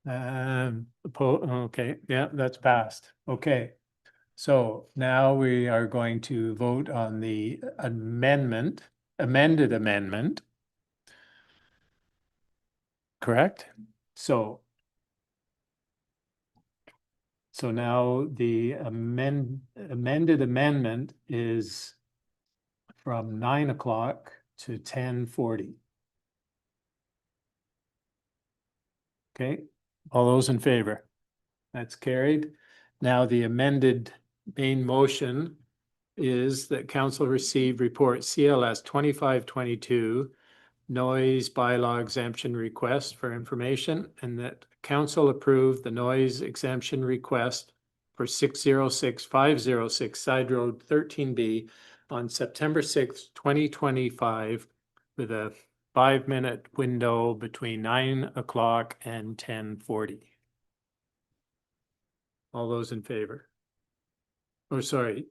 G: Okay, yeah, that's passed. Okay. So now we are going to vote on the amended amendment. Correct? So now the amended amendment is from 9 o'clock to 10:40. Okay, all those in favor? That's carried. Now the amended main motion is that council receive report CLS 2522 noise bylaw exemption request for information, and that council approve the noise exemption request for 606506 Side Road 13B on September 6th, 2025, with a 5-minute window between 9 o'clock and 10:40. All those in favor? Oh, sorry.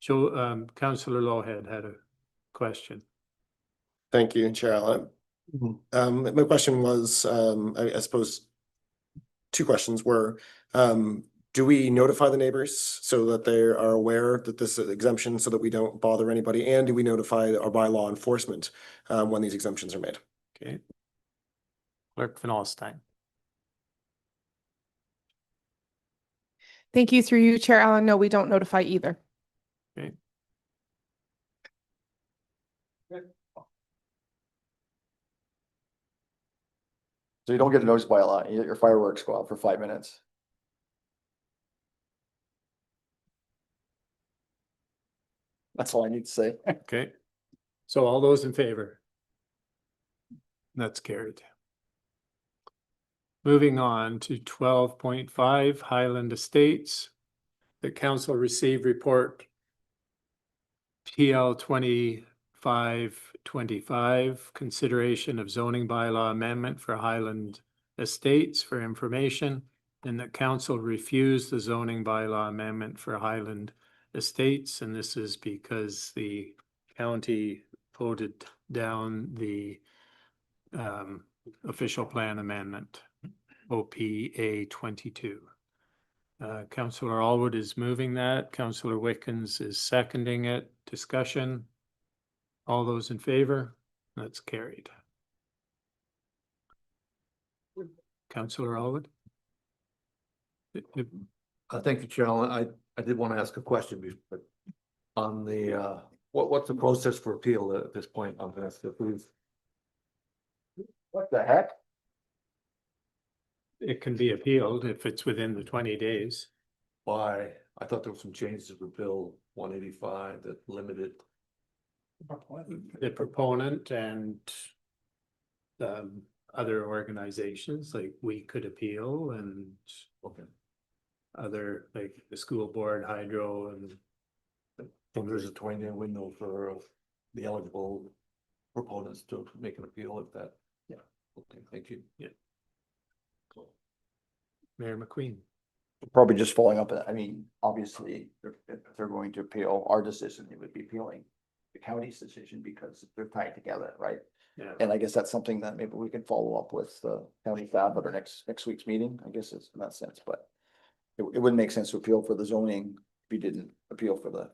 G: Joe, Councillor Lawhead had a question.
K: Thank you, Chair Allen. My question was, I suppose, two questions were, do we notify the neighbors so that they are aware that this is exemption so that we don't bother anybody? And do we notify our bylaw enforcement when these exemptions are made?
G: Okay. Clerk Van Alstyne.
F: Thank you. Through you, Chair Allen. No, we don't notify either.
G: Okay.
A: So you don't get a notice by a lot, you let your fireworks go off for 5 minutes. That's all I need to say.
G: Okay. So all those in favor? That's carried. Moving on to 12.5 Highland Estates. The council received report PL 2525, consideration of zoning bylaw amendment for Highland Estates for information, and that council refused the zoning bylaw amendment for Highland Estates, and this is because the county voted down the official plan amendment, OPA 22. Councillor Allwood is moving that. Councillor Wickens is seconding it. Discussion. All those in favor? That's carried. Councillor Allwood?
O: Thank you, Chair Allen. I did want to ask a question, but on the, what's the process for appeal at this point on this? If we've,
A: What the heck?
G: It can be appealed if it's within the 20 days.
O: why, I thought there were some changes to Bill 185 that limited.
G: The proponent and other organizations, like we could appeal, and other, like the school board, hydro, and
O: There's a 20-day window for the eligible proponents to make an appeal if that.
G: Yeah.
O: Okay, thank you.
G: Yeah. Mayor McQueen.
A: Probably just following up, I mean, obviously, if they're going to appeal our decision, they would be appealing the county's decision because they're tied together, right?
G: Yeah.
A: And I guess that's something that maybe we can follow up with the county staff at our next week's meeting, I guess it's in that sense, but it wouldn't make sense to appeal for the zoning if you didn't appeal for the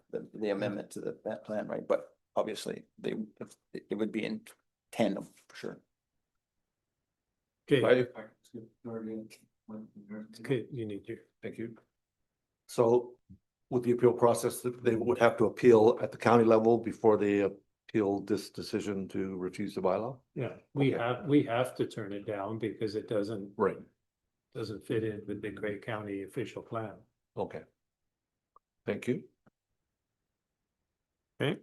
A: amendment to that plan, right? But obviously, it would be in tandem for sure.
G: Okay. Okay, you need to.
O: Thank you. So with the appeal process, they would have to appeal at the county level before they appeal this decision to refuse the bylaw?
G: Yeah, we have to turn it down because it doesn't fit in with the Grey County official plan.
O: Okay. Thank you.
G: Okay.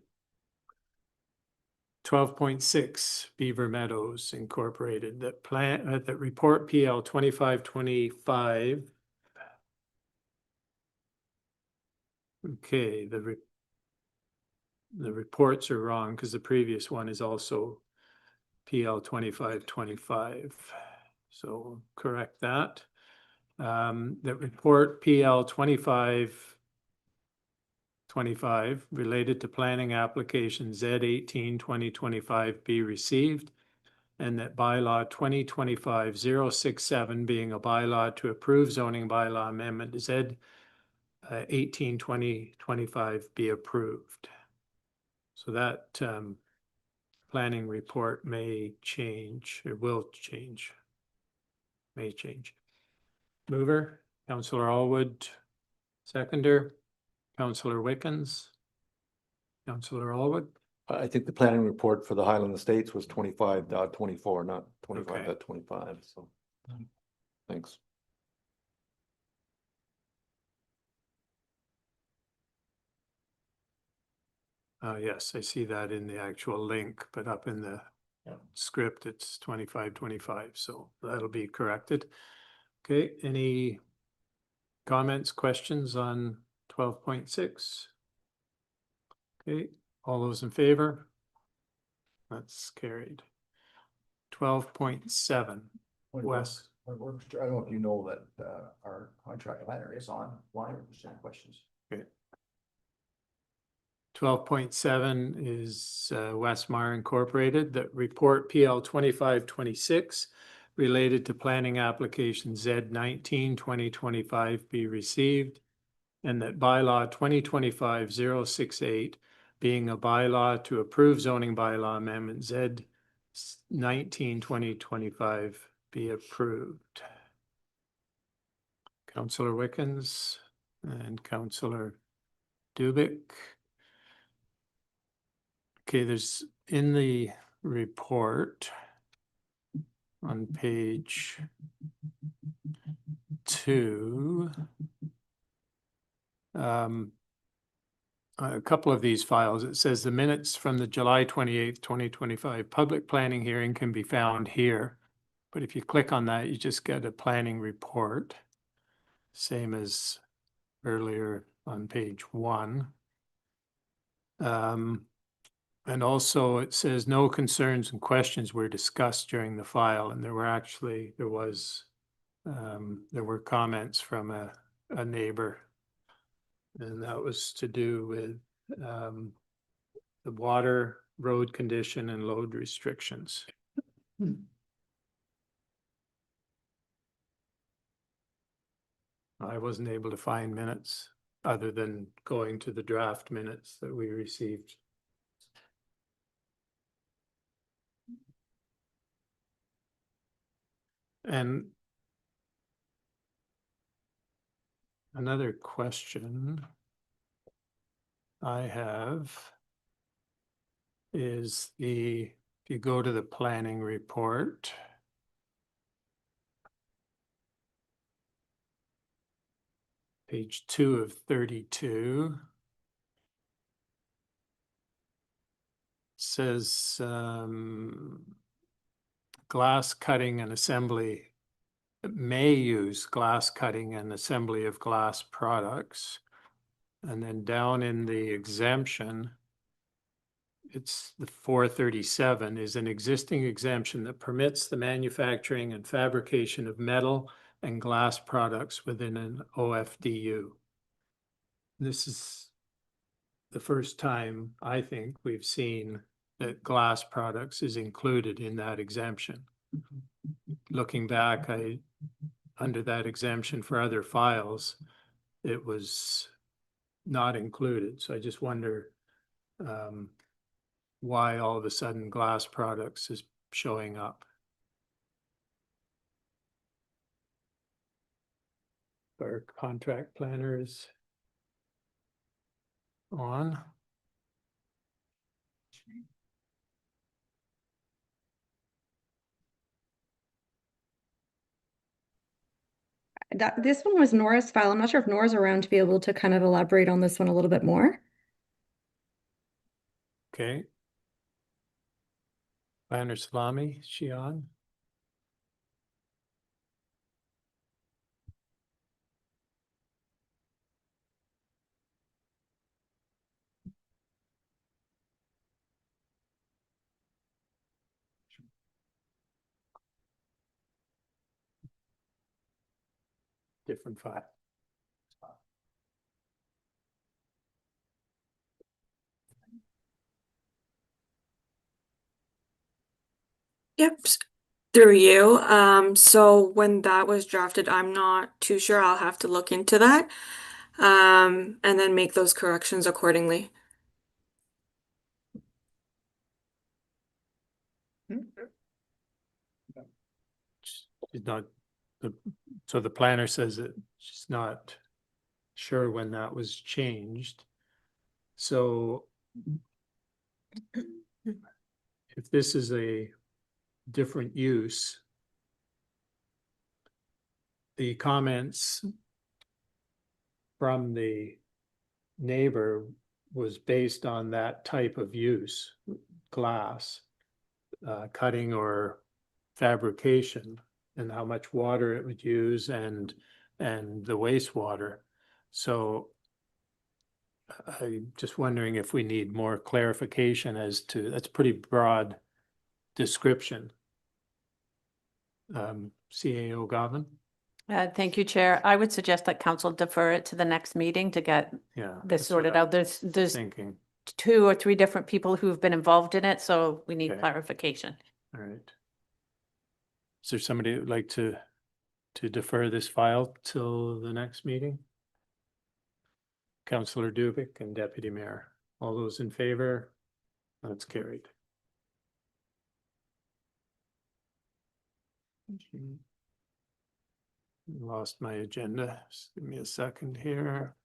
G: 12.6 Beaver Meadows Incorporated, that plan, that report PL 2525. Okay, the reports are wrong because the previous one is also PL 2525. So correct that. The report PL 2525 related to planning application Z18-2025 be received, and that bylaw 2025-067 being a bylaw to approve zoning bylaw amendment Z 18-2025 be approved. So that planning report may change, or will change, may change. Mover, Councillor Allwood, seconder, Councillor Wickens, Councillor Allwood.
O: I think the planning report for the Highland Estates was 25.24, not 25.25, so. Thanks.
G: Yes, I see that in the actual link, but up in the script, it's 25.25, so that'll be corrected. Okay, any comments, questions on 12.6? Okay, all those in favor? That's carried. 12.7, Wes.
A: I don't know if you know that our contract planner is online or just any questions.
G: Okay. 12.7 is Westmar Incorporated, that report PL 2526 related to planning application Z19-2025 be received, and that bylaw 2025-068, being a bylaw to approve zoning bylaw amendment Z19-2025 be approved. Councillor Wickens and Councillor Dubik. Okay, there's in the report on page 2, a couple of these files, it says the minutes from the July 28th, 2025 public planning hearing can be found here. But if you click on that, you just get a planning report, same as earlier on page 1. And also it says no concerns and questions were discussed during the file, and there were comments from a neighbor, and that was to do with the water, road condition, and load restrictions. I wasn't able to find minutes other than going to the draft minutes that we received. And another question I have is if you go to the planning report, page 2 of 32, says glass cutting and assembly, may use glass cutting and assembly of glass products. And then down in the exemption, it's the 437 is an existing exemption that permits the manufacturing and fabrication of metal and glass products within an OFDU. This is the first time I think we've seen that glass products is included in that exemption. Looking back, under that exemption for other files, it was not included. So I just wonder why all of a sudden glass products is showing up. Our contract planner is on.
Q: This one was Nora's file. I'm not sure if Nora's around to be able to kind of elaborate on this one a little bit more.
G: Okay. Planner Salami, is she on? Different file.
R: Yep, through you. So when that was drafted, I'm not too sure. I'll have to look into that. And then make those corrections accordingly.
G: She's not, so the planner says that she's not sure when that was changed. So if this is a different use, the comments from the neighbor was based on that type of use, glass, cutting or fabrication, and how much water it would use and the wastewater. So I'm just wondering if we need more clarification as to, that's pretty broad description. CAO Govan?
N: Thank you, Chair. I would suggest that council defer it to the next meeting to get this sorted out. There's
G: Thinking.
N: 2 or 3 different people who've been involved in it, so we need
G: Okay.
N: clarification.
G: All right. Is there somebody who'd like to defer this file till the next meeting? Councillor Dubik and Deputy Mayor. All those in favor? That's carried. Lost my agenda. Just give me a second here.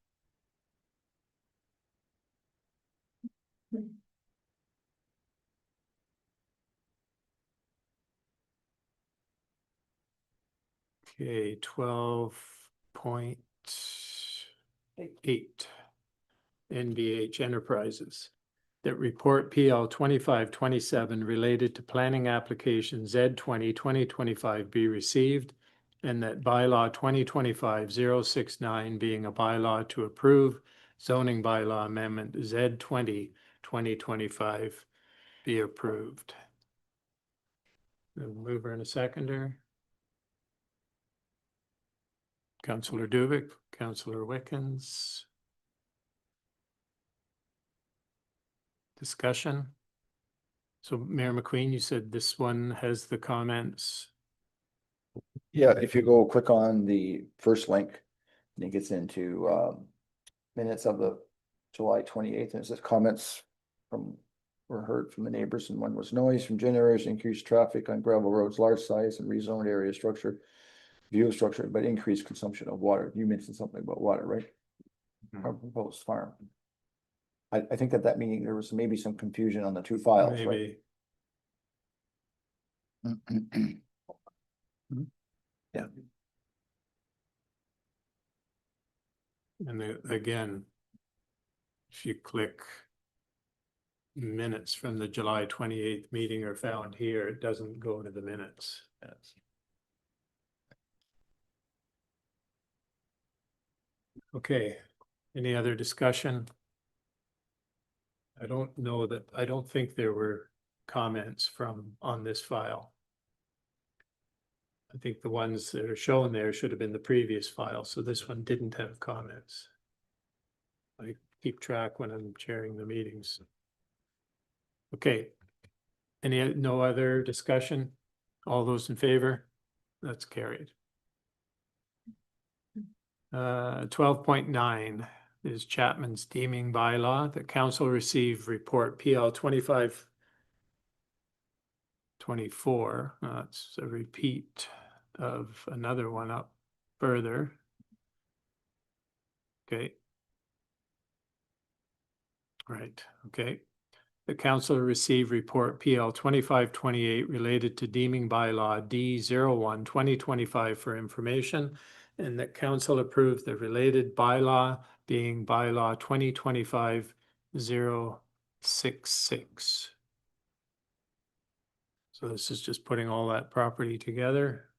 G: Okay, 12.8 NBH Enterprises that report PL 2527 related to planning application Z20-2025 be received, and that bylaw 2025-069 being a bylaw to approve zoning bylaw amendment Z20-2025 be approved. A mover and a seconder. Councillor Dubik, Councillor Wickens. Discussion. So Mayor McQueen, you said this one has the comments.
A: Yeah, if you go click on the first link, and it gets into minutes of the July 28th, and it says comments were heard from the neighbors, and one was noise from generators, increased traffic on gravel roads, large size and rezoned area structure, view of structure, but increased consumption of water. You mentioned something about water, right? Our proposed farm. I think at that meeting, there was maybe some confusion on the two files, right?
G: Maybe.
A: Yeah.
G: And again, if you click minutes from the July 28th meeting are found here, it doesn't go to the minutes.
A: Yes.
G: Okay, any other discussion? I don't think there were comments on this file. I think the ones that are shown there should have been the previous file, so this one didn't have comments. I keep track when I'm chairing the meetings. Okay. No other discussion? All those in favor? That's carried. 12.9 is Chapman's deeming bylaw. The council received report PL 2524. That's a repeat of another one up further. Okay. Right, okay. The council received report PL 2528 related to deeming bylaw D01 2025 for information, and that council approved the related bylaw being bylaw 2025-066. So this is just putting all that property together.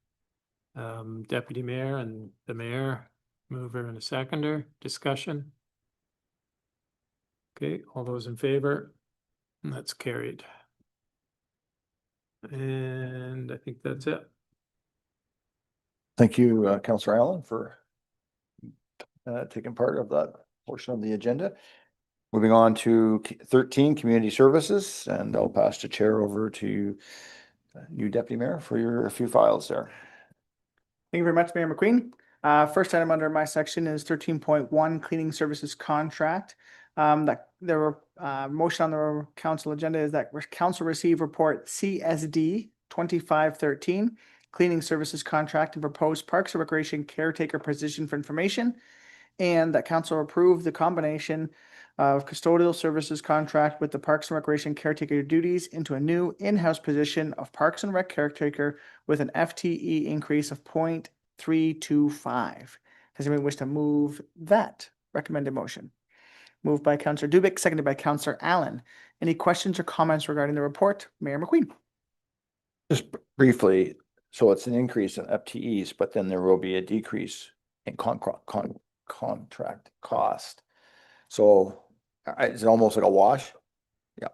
G: Deputy Mayor and the Mayor, mover and a seconder, discussion. Okay, all those in favor? And that's carried. And I think that's it.
A: Thank you, Councillor Allen, for taking part of that portion of the agenda. Moving on to 13, Community Services, and I'll pass the chair over to you, Deputy Mayor, for your few files there.
B: Thank you very much, Mayor McQueen. First item under my section is 13.1 Cleaning Services Contract. That there were motion on the council agenda is that council receive report CSD 2513 Cleaning Services Contract and proposed Parks and Recreation Caretaker position for information, and that council approve the combination of custodial services contract with the Parks and Recreation Caretaker duties into a new in-house position of Parks and Rec Caretaker with an FTE increase of 0.325. Does anyone wish to move that recommended motion? Moved by Councillor Dubik, seconded by Councillor Allen. Any questions or comments regarding the report? Mayor McQueen.
A: Just briefly, so it's an increase in FTEs, but then there will be a decrease in contract cost. So it's almost like a wash. Yeah.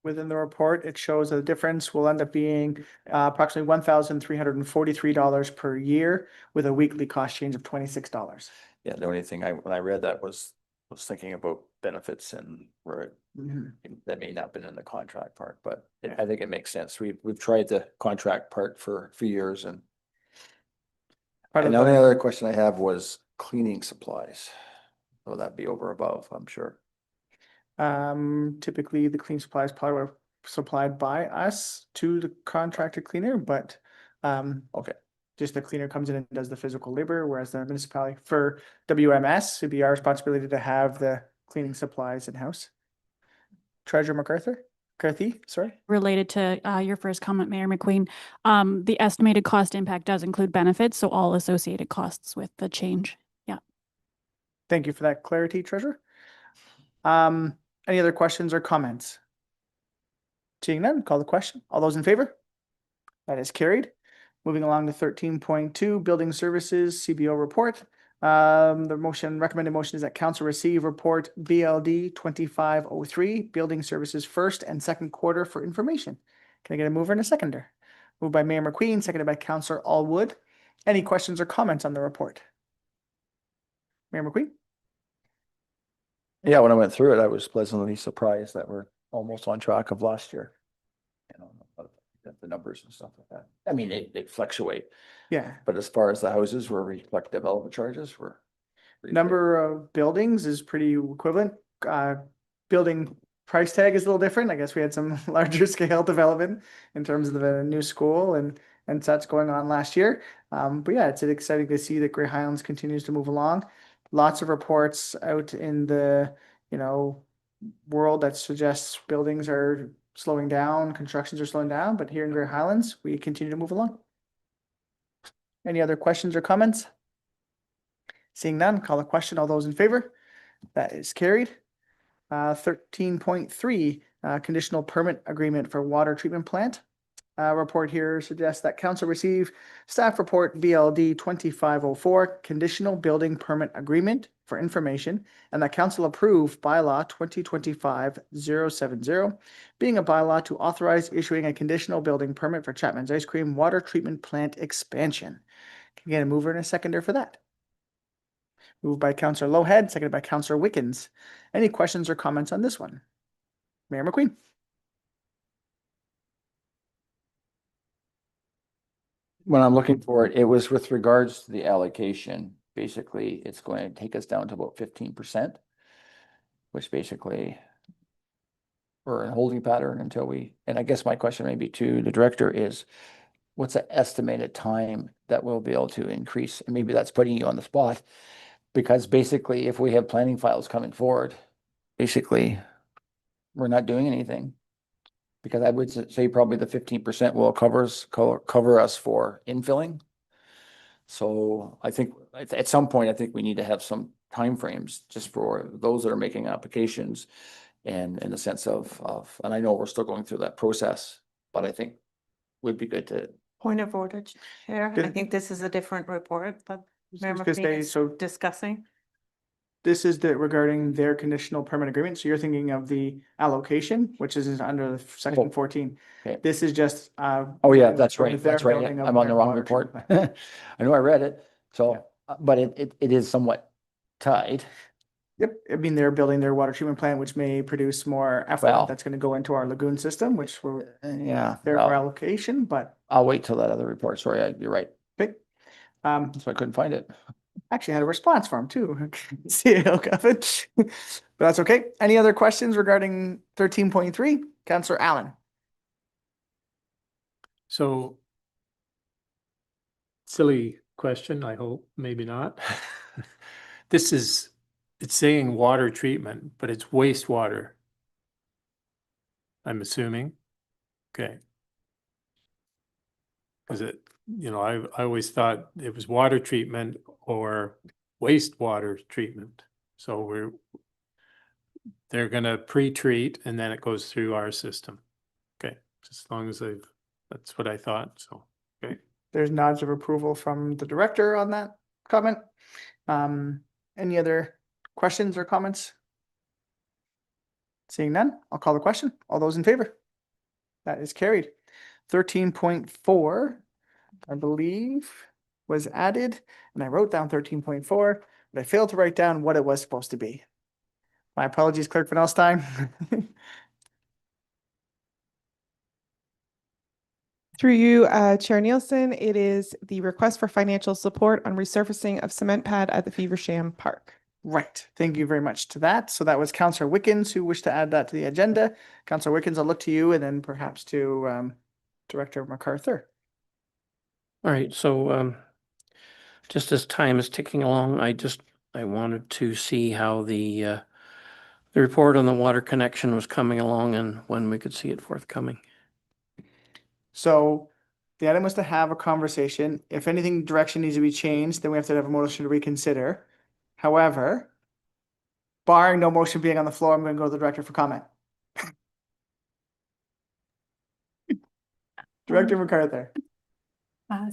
B: Within the report, it shows the difference will end up being approximately $1,343 per year with a weekly cost change of $26.
A: Yeah, the only thing when I read that was thinking about benefits and where it That may not have been in the contract part, but I think it makes sense. We've tried the contract part for a few years and.
B: Part of
A: And the only
B: the-
A: other question I have was cleaning supplies. Will that be over above, I'm sure?
B: Typically the clean supplies probably were supplied by us to the contracted cleaner, but
A: Okay,
B: just the cleaner comes in and does the physical labor, whereas the municipality for WMS, it'd be our responsibility to have the cleaning supplies in-house. Treasurer McCarthy, sorry.
C: Related to your first comment, Mayor McQueen, the estimated cost impact does include benefits, so all associated costs with the change. Yeah.
B: Thank you for that clarity, Treasurer. Any other questions or comments? Seeing none, call the question. All those in favor? That is carried. Moving along to 13.2, Building Services CBO report. The recommended motion is that council receive report BLD 2503, Building Services first and second quarter for information. Can I get a mover and a seconder? Moved by Mayor McQueen, seconded by Councillor Allwood. Any questions or comments on the report? Mayor McQueen?
A: yeah, when I went through it, I was pleasantly surprised that we're almost on track of last year. You know, the numbers and stuff like that. I mean, they fluctuate,
B: Yeah.
A: but as far as the houses where we collect development charges, we're.
B: Number of buildings is pretty equivalent. Building price tag is a little different. I guess we had some larger scale development in terms of the new school and such going on last year. But yeah, it's exciting to see that Grey Highlands continues to move along. Lots of reports out in the, world that suggests buildings are slowing down, constructions are slowing down, but here in Grey Highlands, we continue to move along. Any other questions or comments? Seeing none, call the question. All those in favor? That is carried. 13.3, conditional permit agreement for water treatment plant. Report here suggests that council receive staff report BLD 2504, conditional building permit agreement for information, and that council approve bylaw 2025-070, being a bylaw to authorize issuing a conditional building permit for Chapman's Ice Cream water treatment plant expansion. Can you get a mover and a seconder for that? Moved by Councillor Lowhead, seconded by Councillor Wickens. Any questions or comments on this one? Mayor McQueen.
A: When I'm looking for it, it was with regards to the allocation. Basically, it's going to take us down to about 15%, which basically we're in a holding pattern until and I guess my question maybe to the director is, what's the estimated time that we'll be able to increase? And maybe that's putting you on the spot, because basically if we have planning files coming forward, basically we're not doing anything. Because I would say probably the 15% will cover us for infilling. So I think at some point, I think we need to have some timeframes just for those that are making applications. And in the sense of, and I know we're still going through that process, but I think would be good to.
N: Point of order, Chair. I think this is a different report, but Mayor McQueen is discussing.
B: This is regarding their conditional permit agreement. So you're thinking of the allocation, which is under section 14.
A: Okay.
B: This is just.
A: Oh yeah, that's right.
B: their
A: That's right.
B: building of
A: I'm on the
B: their
A: wrong
B: water
A: report.
B: treatment
A: I know I read it. So, but it is somewhat tied.
B: Yep. I mean, they're building their water treatment plant, which may produce more effluent that's going to go into our lagoon system, which we're
A: yeah,
B: their allocation, but.
A: I'll wait till that other report. Sorry, you're right.
B: Okay.
A: So I couldn't find it.
B: Actually had a response from too. See, but that's okay. Any other questions regarding 13.3? Councillor Allen.
G: So silly question, I hope, maybe not. It's saying water treatment, but it's wastewater. I'm assuming. Okay. Because I always thought it was water treatment or wastewater treatment. So they're gonna pre-treat and then it goes through our system. Okay, just as long as that's what I thought, so, okay.
B: There's nods of approval from the director on that comment. Any other questions or comments? Seeing none, I'll call the question. All those in favor? That is carried. 13.4, I believe, was added, and I wrote down 13.4, but I failed to write down what it was supposed to be. My apologies, Clerk Van Elstein.
F: Through you, Chair Nielsen, it is the request for financial support on resurfacing of cement pad at the Feversham Park.
B: Right. Thank you very much to that. So that was Councillor Wickens who wished to add that to the agenda. Councillor Wickens, I'll look to you and then perhaps to Director MacArthur.
E: All right, so just as time is ticking along, I wanted to see how the report on the water connection was coming along and when we could see it forthcoming.
B: So the item was to have a conversation. If anything direction needs to be changed, then we have to have a motion to reconsider. However, barring no motion being on the floor, I'm going to go to the director for comment. Director MacArthur.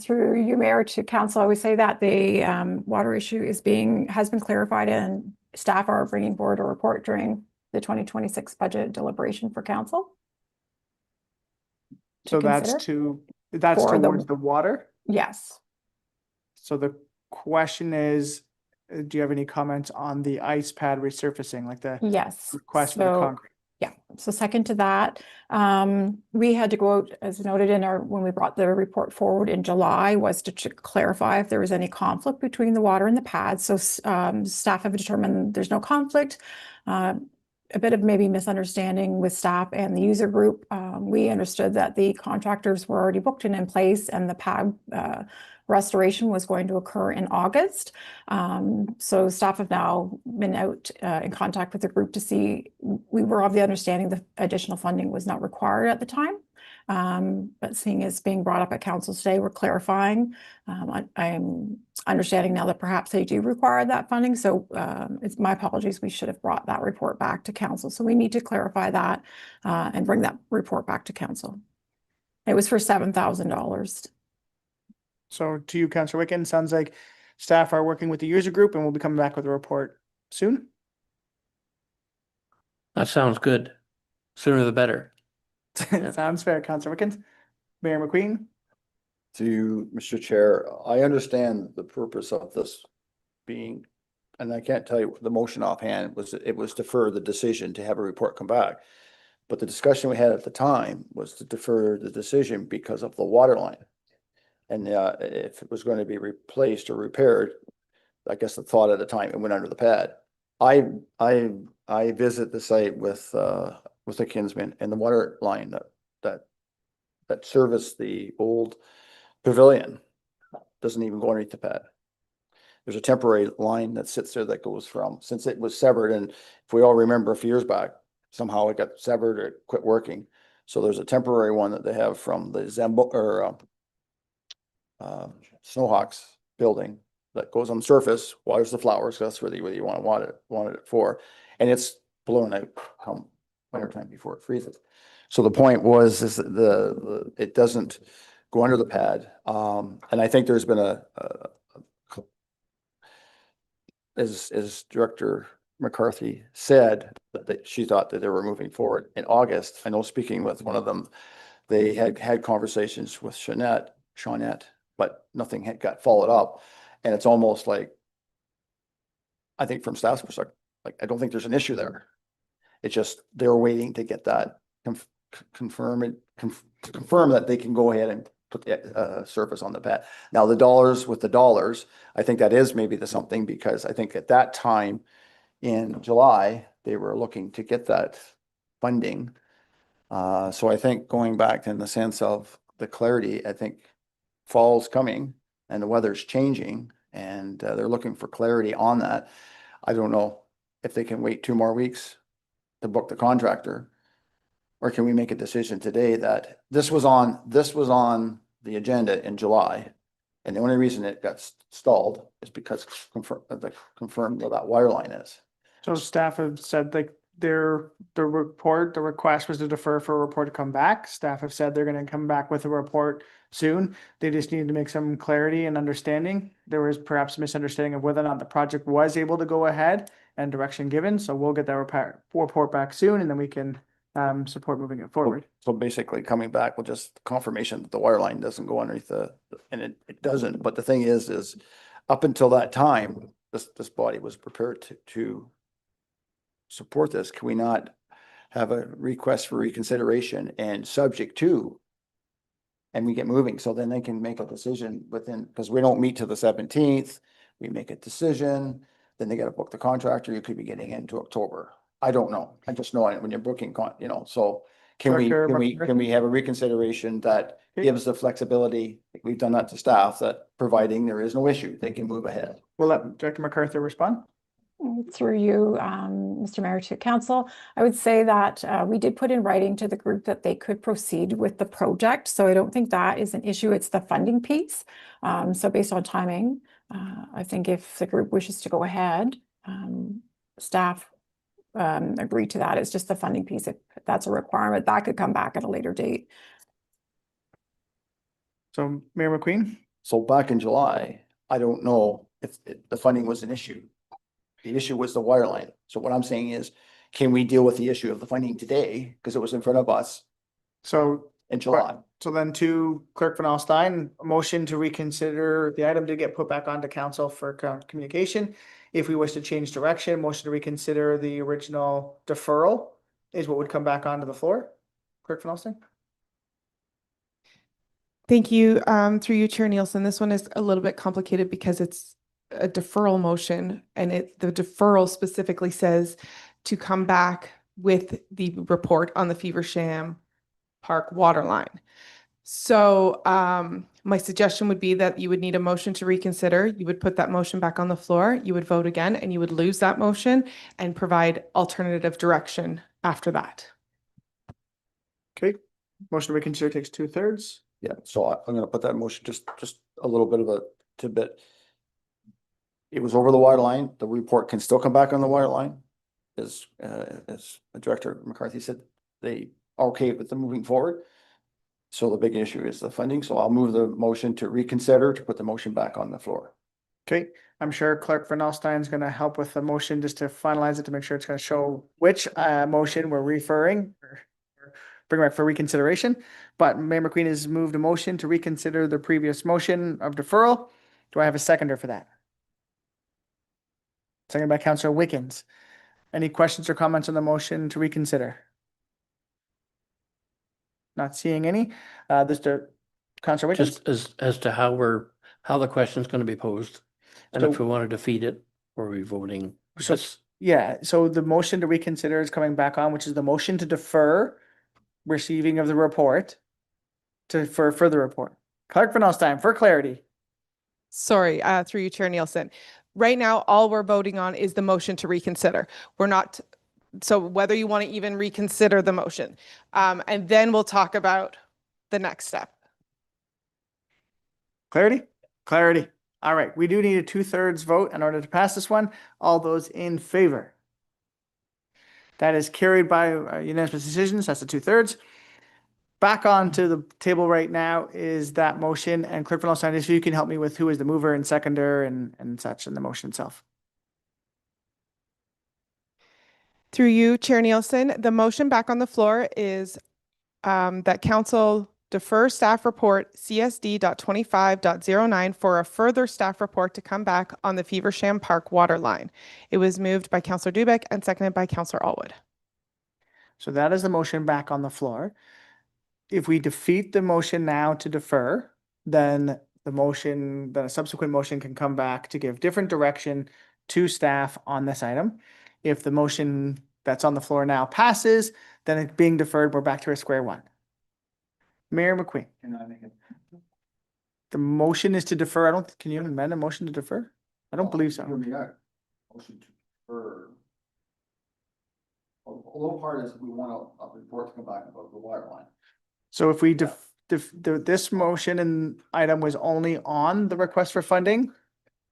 L: Through you, Mayor, to council, I would say that the water issue has been clarified and staff are bringing forward a report during the 2026 budget deliberation for council.
B: So that's
L: For
B: towards the water?
L: Yes.
B: So the question is, do you have any comments on the ice pad resurfacing, like the
L: Yes.
B: request for the concrete?
L: Yeah, so second to that, we had to go out, as noted in when we brought the report forward in July, was to clarify if there was any conflict between the water and the pad. So staff have determined there's no conflict. A bit of maybe misunderstanding with staff and the user group. We understood that the contractors were already booked and in place and the pad restoration was going to occur in August. So staff have now been out in contact with the group to see, we were of the understanding that additional funding was not required at the time. But seeing it's being brought up at council today, we're clarifying. I'm understanding now that perhaps they do require that funding. So it's my apologies, we should have brought that report back to council. So we need to clarify that and bring that report back to council. It was for $7,000.
B: So to you, Councillor Wickens, sounds like staff are working with the user group and we'll be coming back with a report soon.
E: That sounds good. Sooner the better.
B: Sounds fair, Councillor Wickens. Mayor McQueen.
A: To Mr. Chair, I understand the purpose of this being, and I can't tell you the motion offhand, it was defer the decision to have a report come back. But the discussion we had at the time was to defer the decision because of the water line. And if it was going to be replaced or repaired, I guess the thought at the time, it went under the pad. I visit the site with the kinsman, and the water line that serviced the old pavilion doesn't even go underneath the pad. There's a temporary line that sits there that goes from, since it was severed, and if we all remember a few years back, somehow it got severed or it quit working. So there's a temporary one that they have from the Snowhawks building that goes on the surface, waters the flowers, that's really what you wanted it for. And it's blown out come winter time before it freezes. So the point was is that it doesn't go under the pad. And I think there's been as Director McCarthy said, that she thought that they were moving forward in August. I know, speaking with one of them, they had conversations with Shawnette, but nothing had got followed up. And it's almost like, I think from staff's perspective, like, I don't think there's an issue there. It's just, they're waiting to get that confirm that they can go ahead and put the surface on the pad. Now the dollars, I think that is maybe the something, because I think at that time in July, they were looking to get that funding. So I think going back in the sense of the clarity, I think fall's coming and the weather's changing, and they're looking for clarity on that. I don't know if they can wait 2 more weeks to book the contractor, or can we make a decision today that this was on the agenda in July, and the only reason it got stalled is because confirmed where that wire line is.
B: So staff have said like the request was to defer for a report to come back. Staff have said they're going to come back with a report soon. They just need to make some clarity and understanding. There was perhaps a misunderstanding of whether or not the project was able to go ahead and direction given. So we'll get that report back soon, and then we can support moving it forward.
A: So basically coming back with just confirmation that the wire line doesn't go underneath and it doesn't. But the thing is up until that time, this body was prepared to support this, can we not have a request for reconsideration and subject to? And we get moving, so then they can make a decision within, because we don't meet till the 17th, we make a decision, then they gotta book the contractor, you could be getting into October. I don't know, I just know when you're booking, so can we,
B: Director
A: can we,
B: McCarthy?
A: can we have a reconsideration that gives the flexibility, we've done that to staff, that providing there is no issue, they can move ahead.
B: We'll let Director MacArthur respond.
L: Through you, Mr. Mayor, to council, I would say that we did put in writing to the group that they could proceed with the project. So I don't think that is an issue. It's the funding piece. So based on timing, I think if the group wishes to go ahead, staff agree to that. It's just the funding piece. If that's a requirement, that could come back at a later date.
B: So Mayor McQueen?
A: So back in July, I don't know if the funding was an issue. The issue was the wire line. So what I'm saying is, can we deal with the issue of the funding today? Because it was in front of us
B: So
A: in July.
B: So then to Clerk Van Alstyne, a motion to reconsider the item to get put back onto council for communication. If we wish to change direction, motion to reconsider the original deferral is what would come back onto the floor. Clerk Van Alstyne?
F: Thank you. Through you, Chair Nielsen. This one is a little bit complicated because it's a deferral motion, and the deferral specifically says to come back with the report on the Feversham Park water line. So my suggestion would be that you would need a motion to reconsider. You would put that motion back on the floor, you would vote again, and you would lose that motion and provide alternative direction after that.
B: Okay, motion to reconsider takes 2/3.
A: Yeah, so I'm gonna put that motion, just a little bit of a tidbit. It was over the water line. The report can still come back on the water line. As Director McCarthy said, they are okay with them moving forward. So the big issue is the funding. So I'll move the motion to reconsider to put the motion back on the floor.
B: Okay, I'm sure Clerk Van Alstyne is going to help with the motion just to finalize it to make sure it's going to show which motion we're referring or bring back for reconsideration. But Mayor McQueen has moved a motion to reconsider the previous motion of deferral. Do I have a seconder for that? Seconded by Councillor Wickens. Any questions or comments on the motion to reconsider? Not seeing any. Councillor Wickens?
E: Just as to how the question's gonna be posed, and if
B: So-
E: we want to defeat it, or are we voting?
B: So, yeah, so the motion to reconsider is coming back on, which is the motion to defer receiving of the report for further report. Clerk Van Alstyne, for clarity.
F: Sorry, through you, Chair Nielsen. Right now, all we're voting on is the motion to reconsider. We're not, so whether you want to even reconsider the motion. And then we'll talk about the next step.
B: Clarity? Clarity. All right, we do need a 2/3 vote in order to pass this one. All those in favor? That is carried by unanimous decisions. That's the 2/3. Back onto the table right now is that motion, and Clerk Van Alstyne, if you can help me with who is the mover and seconder and such in the motion itself.
F: Through you, Chair Nielsen, the motion back on the floor is that council defer staff report CSD.25.09 for a further staff report to come back on the Feversham Park water line. It was moved by Councillor Dubeck and seconded by Councillor Allwood.
B: So that is the motion back on the floor. If we defeat the motion now to defer, then a subsequent motion can come back to give different direction to staff on this item. If the motion that's on the floor now passes, then it being deferred, we're back to square one. Mayor McQueen.
A: Can I make it?
B: The motion is to defer. Can you amend a motion to defer? I don't believe so.
A: Motion to defer. A little part is we want a report to come back about the water line.
B: So if we this motion and item was only on the request for funding.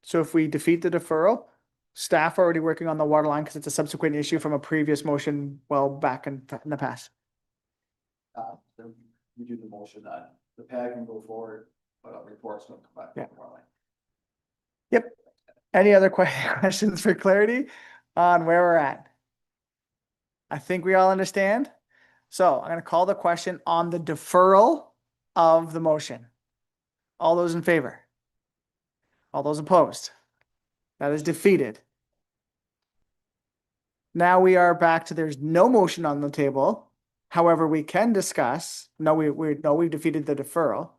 B: So if we defeat the deferral, staff are already working on the water line because it's a subsequent issue from a previous motion well back in the past.
A: Then you do the motion that the PAG can go forward, but a report's gonna come back.
B: Yeah.
A: to the water line.
B: Yep. Any other questions for clarity on where we're at? I think we all understand. So I'm going to call the question on the deferral of the motion. All those in favor? All those opposed? That is defeated. Now we are back to there's no motion on the table. However, we can discuss. No, we've defeated the deferral.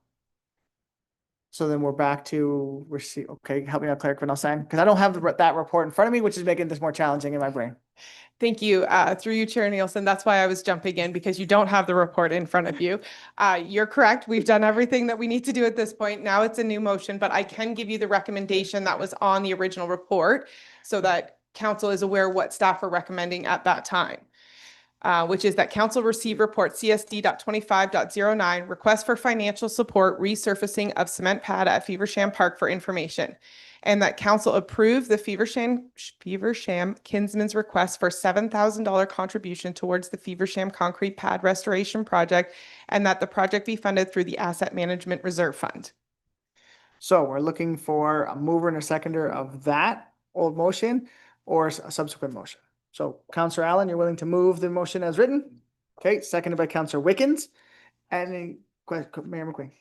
B: So then we're back to receive. Okay, help me out, Clerk Van Alstyne, because I don't have that report in front of me, which is making this more challenging in my brain.
F: Thank you. Through you, Chair Nielsen. That's why I was jumping in, because you don't have the report in front of you. You're correct. We've done everything that we need to do at this point. Now it's a new motion, but I can give you the recommendation that was on the original report so that council is aware what staff are recommending at that time. Which is that council receive report CSD.25.09, request for financial support resurfacing of cement pad at Feversham Park for information. And that council approve the Feversham Kinsman's request for $7,000 contribution towards the Feversham concrete pad restoration project, and that the project be funded through the Asset Management Reserve Fund.
B: So we're looking for a mover and a seconder of that old motion or a subsequent motion. So Councillor Allen, you're willing to move the motion as written? Okay, seconded by Councillor Wickens. Any question, Mayor McQueen?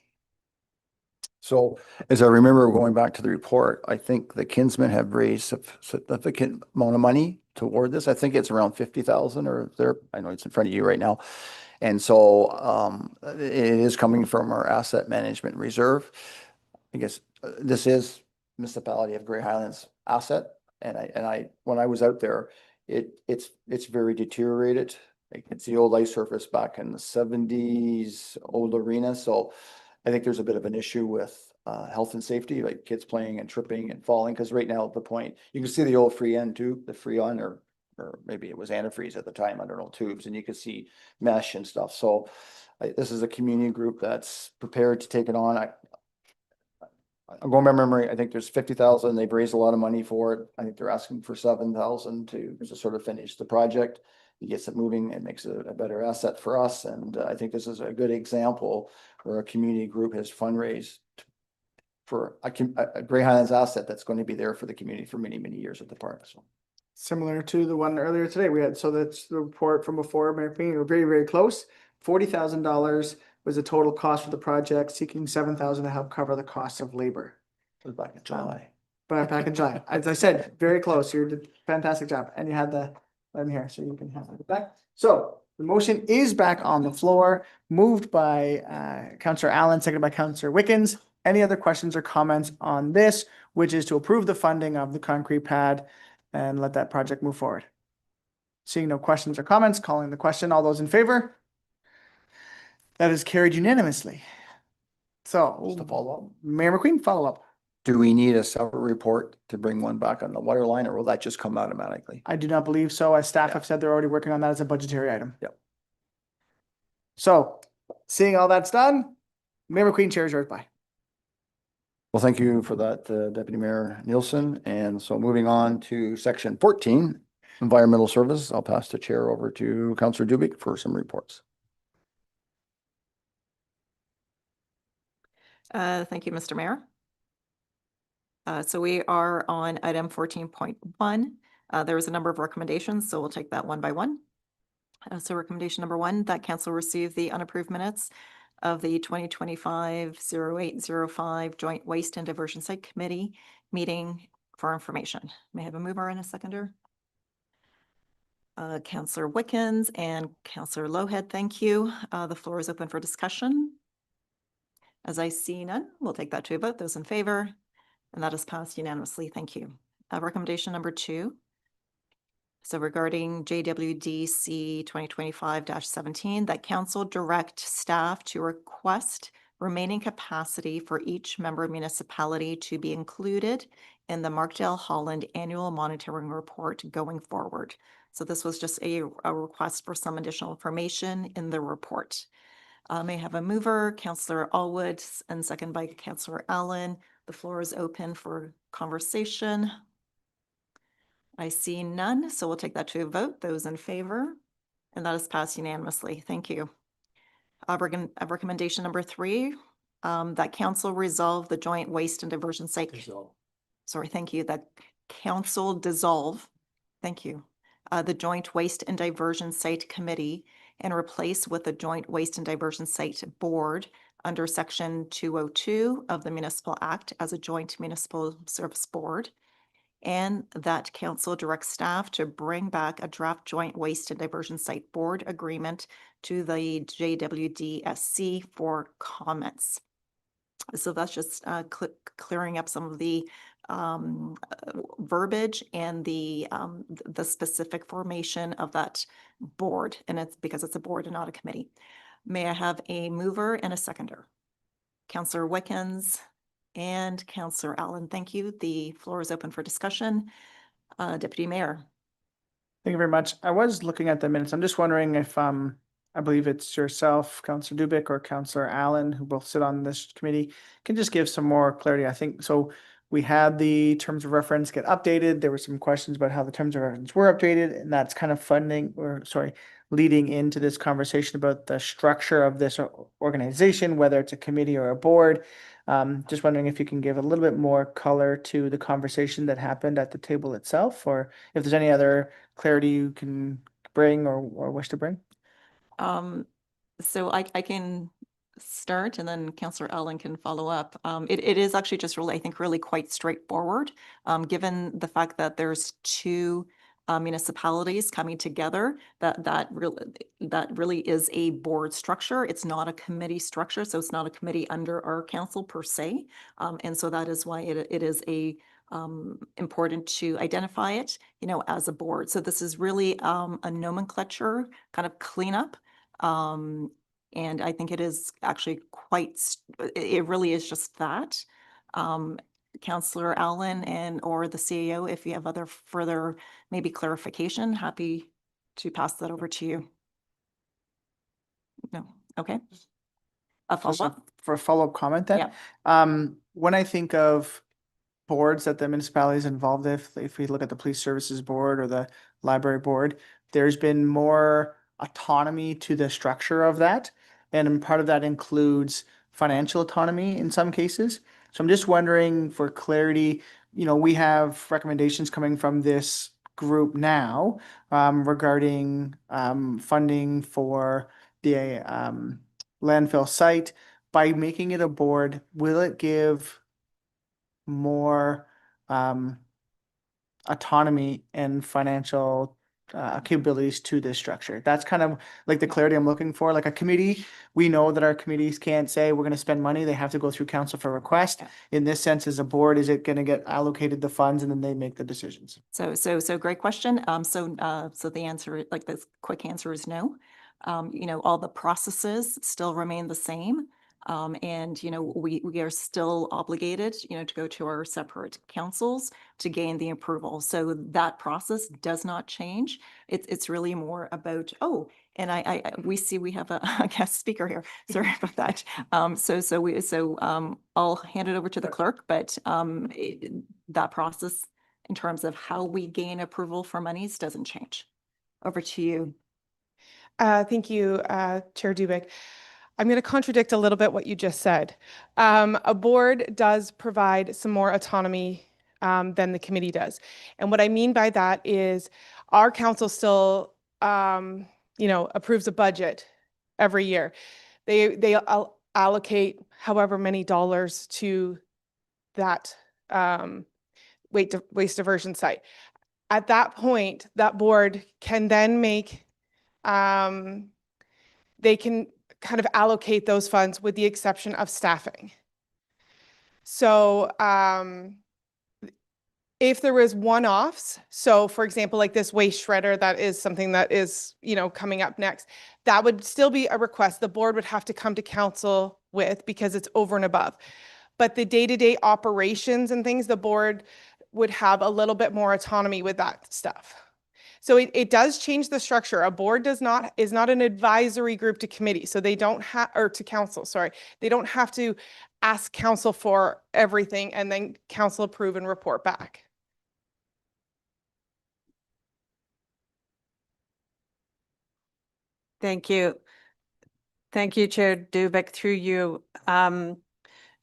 A: So as I remember going back to the report, I think the Kinsmen have raised a significant amount of money toward this. I think it's around 50,000 or there. I know it's in front of you right now. And so it is coming from our asset management reserve. I guess this is municipality of Grey Highlands asset. And I when I was out there, it's very deteriorated. Like it's the old ice surface back in the 70s, old arena. So I think there's a bit of an issue with health and safety, like kids playing and tripping and falling. Because right now at the point, you can see the old free end too, the Freon or maybe it was antifreeze at the time, I don't know, tubes, and you could see mesh and stuff. So this is a community group that's prepared to take it on. I'm going by memory. I think there's 50,000. They've raised a lot of money for it. I think they're asking for 7,000 to sort of finish the project. It gets it moving. It makes it a better asset for us. And I think this is a good example where a community group has fundraised for a Grey Highlands asset that's going to be there for the community for many, many years at the park. So
B: similar to the one earlier today we had. So that's the report from before, Mayor McQueen. We're very, very close. $40,000 was the total cost for the project, seeking $7,000 to help cover the cost of labor.
A: it was back in July.
B: But back in July, as I said, very close. You did a fantastic job, and you had the button here, so you can have it back. So the motion is back on the floor, moved by Councillor Allen, seconded by Councillor Wickens. Any other questions or comments on this, which is to approve the funding of the concrete pad and let that project move forward? Seeing no questions or comments, calling the question. All those in favor? That is carried unanimously. So,
A: Just a follow-up.
B: Mayor McQueen, follow up.
A: Do we need a separate report to bring one back on the water line, or will that just come automatically?
B: I do not believe so. As staff have said, they're already working on that as a budgetary item. Yep. So, seeing all that's done, Mayor McQueen, chair is yours. Bye.
A: Well, thank you for that, Deputy Mayor Nielsen. And so moving on to section 14, environmental services, I'll pass the chair over to Councillor Dubik for some reports.
H: Thank you, Mr. Mayor. So we are on item 14.1. There was a number of recommendations, so we'll take that one by one. So recommendation number one, that council receive the unapproved minutes of the 2025-0805 Joint Waste and Diversion Site Committee meeting for information. May I have a mover and a seconder? Councillor Wickens and Councillor Lowhead, thank you. The floor is open for discussion. As I see none, we'll take that to a vote. Those in favor, and that is passed unanimously. Thank you. Recommendation number two. So regarding JWDC 2025-17, that council direct staff to request remaining capacity for each member municipality to be included in the Markdale Holland annual monitoring report going forward. So this was just a request for some additional information in the report. May I have a mover, Councillor Allwood, and second by Councillor Allen. The floor is open for conversation. I see none, so we'll take that to a vote. Those in favor, and that is passed unanimously. Thank you. Recommendation number three, that council resolve the joint waste and diversion site. Sorry, thank you. That council dissolve. Thank you. The joint waste and diversion site committee and replace with the joint waste and diversion site board under section 202 of the Municipal Act as a joint municipal service board. and that council directs staff to bring back a draft joint waste and diversion site board agreement to the JWDSC for comments. So that's just clearing up some of the verbiage and the specific formation of that board, and it's because it's a board and not a committee. May I have a mover and a seconder? Councillor Wickens and Councillor Allen, thank you. The floor is open for discussion. Deputy Mayor.
B: Thank you very much. I was looking at the minutes. I'm just wondering if, I believe it's yourself, Councillor Dubik, or Councillor Allen, who both sit on this committee, can just give some more clarity. I think, so we had the terms of reference get updated. There were some questions about how the terms of reference were updated, and that's kind of leading into this conversation about the structure of this organization, whether it's a committee or a board. Just wondering if you can give a little bit more color to the conversation that happened at the table itself, or if there's any other clarity you can bring or wish to bring.
H: So I can start, and then Councillor Allen can follow up. It is actually just really, I think, really quite straightforward, given the fact that there's two municipalities coming together, that really is a board structure. It's not a committee structure, so it's not a committee under our council per se. And so that is why it is important to identify it, as a board. So this is really a nomenclature kind of cleanup. And I think it is actually it really is just that. Councillor Allen or the CAO, if you have other further maybe clarification, happy to pass that over to you. No, okay. A follow-up?
B: For a follow-up comment then? Yeah. When I think of boards that the municipality is involved in, if we look at the police services board or the library board, there's been more autonomy to the structure of that. And part of that includes financial autonomy in some cases. So I'm just wondering, for clarity, we have recommendations coming from this group now regarding funding for the landfill site. By making it a board, will it give more autonomy and financial capabilities to this structure? That's kind of like the clarity I'm looking for. Like a committee, we know that our committees can't say we're going to spend money. They have to go through council for request. In this sense, as a board, is it going to get allocated the funds and then they make the decisions?
H: So great question. So the answer, like the quick answer, is no. All the processes still remain the same. And we are still obligated, to go to our separate councils to gain the approval. So that process does not change. It's really more about, and we see we have a guest speaker here. Sorry about that. I'll hand it over to the clerk, but that process in terms of how we gain approval for monies doesn't change. Over to you.
F: Thank you, Chair Dubik. I'm going to contradict a little bit what you just said. A board does provide some more autonomy than the committee does. And what I mean by that is our council still, approves a budget every year. They allocate however many dollars to that waste diversion site. At that point, that board can then they can kind of allocate those funds with the exception of staffing. So if there was one-offs, so for example, like this waste shredder, that is something that is, coming up next, that would still be a request the board would have to come to council with because it's over and above. But the day-to-day operations and things, the board would have a little bit more autonomy with that stuff. So it does change the structure. A board is not an advisory group to committee. So they don't have, or to council, sorry. They don't have to ask council for everything and then council approve and report back.
N: Thank you. Thank you, Chair Dubik, through you.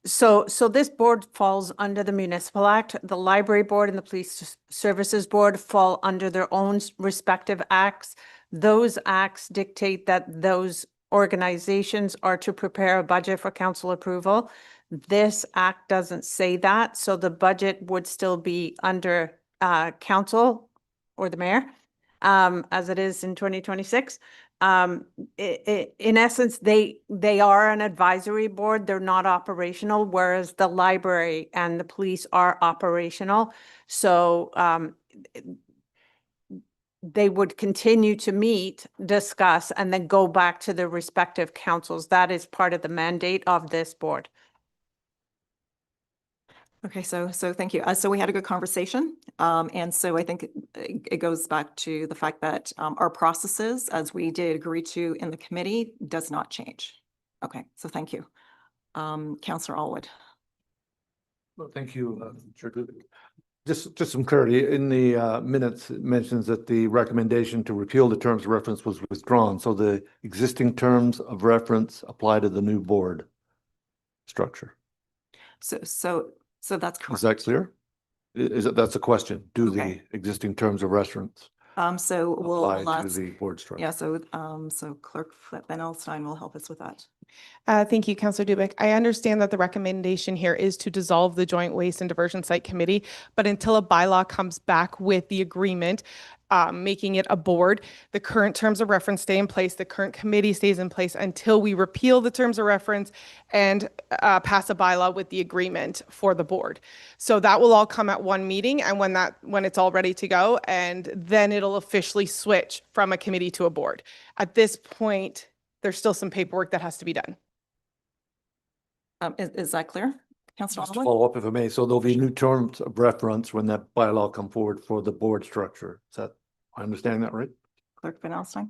N: So this board falls under the Municipal Act. The Library Board and the Police Services Board fall under their own respective acts. Those acts dictate that those organizations are to prepare a budget for council approval. This act doesn't say that, so the budget would still be under council or the mayor, as it is in 2026. In essence, they are an advisory board. They're not operational, whereas the library and the police are operational. So they would continue to meet, discuss, and then go back to their respective councils. That is part of the mandate of this board.
H: Okay, so thank you. So we had a good conversation. And so I think it goes back to the fact that our processes, as we did agree to in the committee, does not change. Okay, so thank you. Councillor Allwood.
O: Well, thank you, Chair Dubic. Just some clarity, in the minutes, it mentions that the recommendation to repeal the terms of reference was withdrawn. So the existing terms of reference apply to the new board structure.
H: So that's correct.
O: Is that clear? That's a question. Do
H: Okay.
O: the existing terms of reference
H: So
O: apply
H: we'll,
O: to the board structure?
H: yeah, so Clerk Van Elstein will help us with that.
F: Thank you, Councillor Dubic. I understand that the recommendation here is to dissolve the Joint Waste and Diversion Site Committee, but until a bylaw comes back with the agreement, making it a board, the current terms of reference stay in place, the current committee stays in place until we repeal the terms of reference and pass a bylaw with the agreement for the board. So that will all come at one meeting, and when it's all ready to go, and then it'll officially switch from a committee to a board. At this point, there's still some paperwork that has to be done.
H: Is that clear? Councillor
O: Just to
H: Allwood?
O: follow up if I may, so there'll be new terms of reference when that bylaw come forward for the board structure. Is that, I understand that right?
H: Clerk Van Elstein?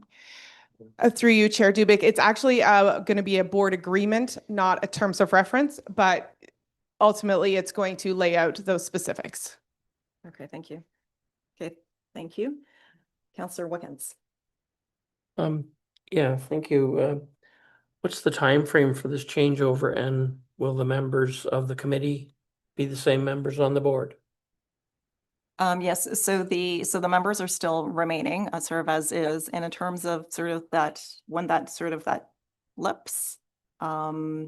F: Through you, Chair Dubic, it's actually going to be a board agreement, not a terms of reference, but ultimately it's going to lay out those specifics.
H: Okay, thank you. Okay, thank you. Councillor Wiggins?
E: Yeah, thank you. What's the time frame for this changeover, and will the members of the committee be the same members on the board?
H: Yes, so the members are still remaining, sort of as is, and in terms of sort of that, when that sort of that lips, Clerk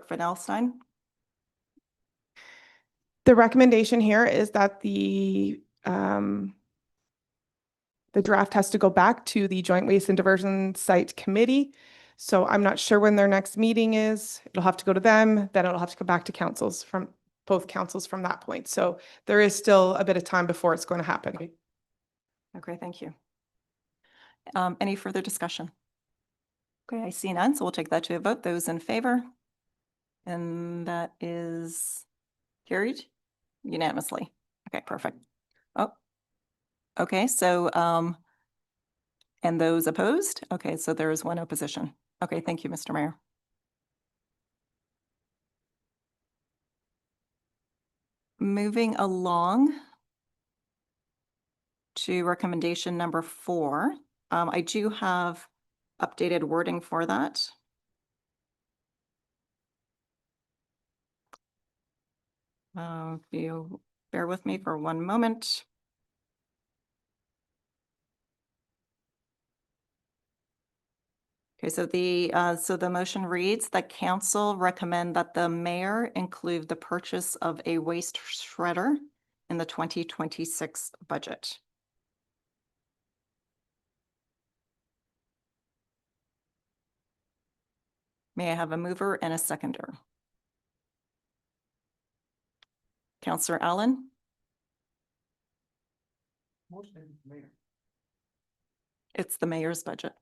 H: Van Elstein?
F: The recommendation here is that the draft has to go back to the Joint Waste and Diversion Site Committee. So I'm not sure when their next meeting is. It'll have to go to them, then it'll have to go back to councils from both councils from that point. So there is still a bit of time before it's going to happen.
H: Okay, thank you. Any further discussion? Okay, I see none, so we'll take that to a vote. Those in favor? And that is carried unanimously. Okay, perfect. Oh, okay, so, and those opposed? Okay, so there is one opposition. Okay, thank you, Mr. Mayor. Moving along to recommendation number 4. I do have updated wording for that. If you bear with me for one moment. Okay, so the motion reads that council recommend that the mayor include the purchase of a waste shredder in the 2026 budget. May I have a mover and a seconder? Councillor Allen? It's the mayor's budget.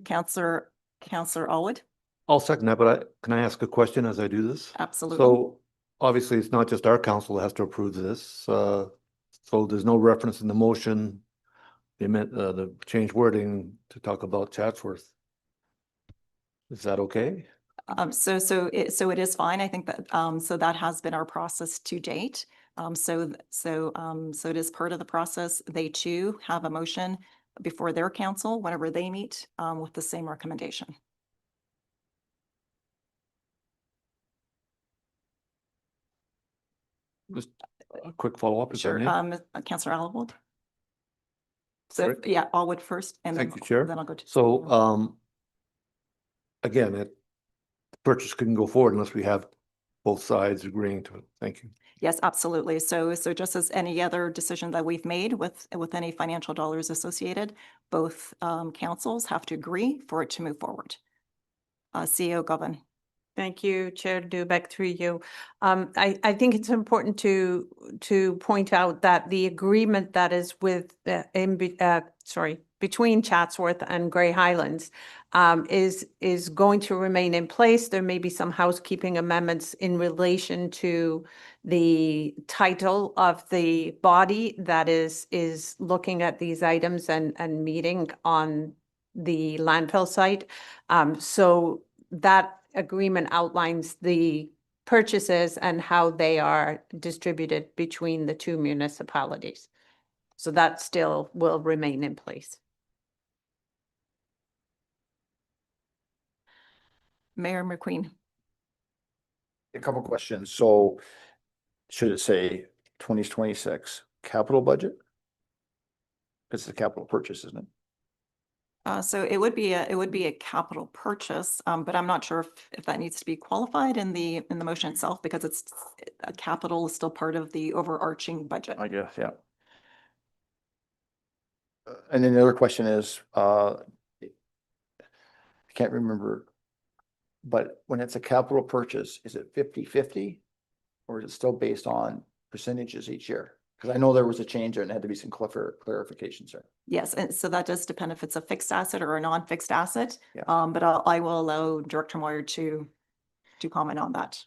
H: Councillor Allwood?
O: I'll second that, but can I ask a question as I do this?
H: Absolutely.
O: So obviously, it's not just our council that has to approve this. So there's no reference in the motion, the change wording to talk about Chatsworth. Is that okay?
H: So it is fine. I think that so that has been our process to date. So it is part of the process. They too have a motion before their council whenever they meet with the same recommendation.
O: Just a quick follow-up.
H: Sure, Councillor Allwood. So
O: Sorry?
H: yeah, Allwood first, and
O: Thank you, Chair.
H: then I'll go to.
O: So again, purchase couldn't go forward unless we have both sides agreeing to it. Thank you.
H: Yes, absolutely. So just as any other decision that we've made with any financial dollars associated, both councils have to agree for it to move forward. CEO Govan.
N: Thank you, Chair Dubek, through you. I think it's important to point out that the agreement that is with between Chatsworth and Grey Highlands is going to remain in place. There may be some housekeeping amendments in relation to the title of the body that is looking at these items and meeting on the landfill site. So that agreement outlines the purchases and how they are distributed between the two municipalities. So that still will remain in place.
H: Mayor McQueen.
A: A couple questions. So should it say 2026 capital budget? It's a capital purchase, isn't it?
H: So it would be a capital purchase, but I'm not sure if that needs to be qualified in the motion itself, because it's a capital is still part of the overarching budget.
A: I guess, yeah. And then the other question is, I can't remember, but when it's a capital purchase, is it 50-50? Or is it still based on percentages each year? Because I know there was a change there and had to be some clarifications there.
H: Yes, and so that does depend if it's a fixed asset or a non-fixed asset.
A: Yeah.
H: But I will allow Director Moyer to comment on that.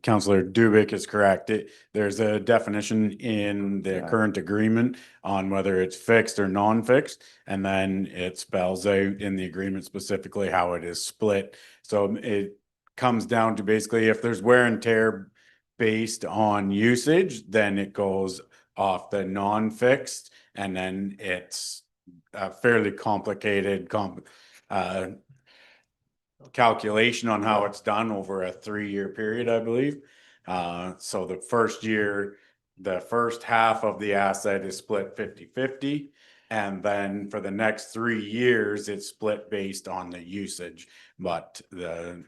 S: Councillor Dubik is correct. There's a definition in the
A: Yeah.
S: current agreement on whether it's fixed or non-fixed, and then it spells out in the agreement specifically how it is split. So it comes down to basically if there's wear and tear based on usage, then it goes off the non-fixed, and then it's a fairly complicated calculation on how it's done over a 3-year period, I believe. So the first year, the first half of the asset is split 50-50. And then for the next 3 years, it's split based on the usage. But the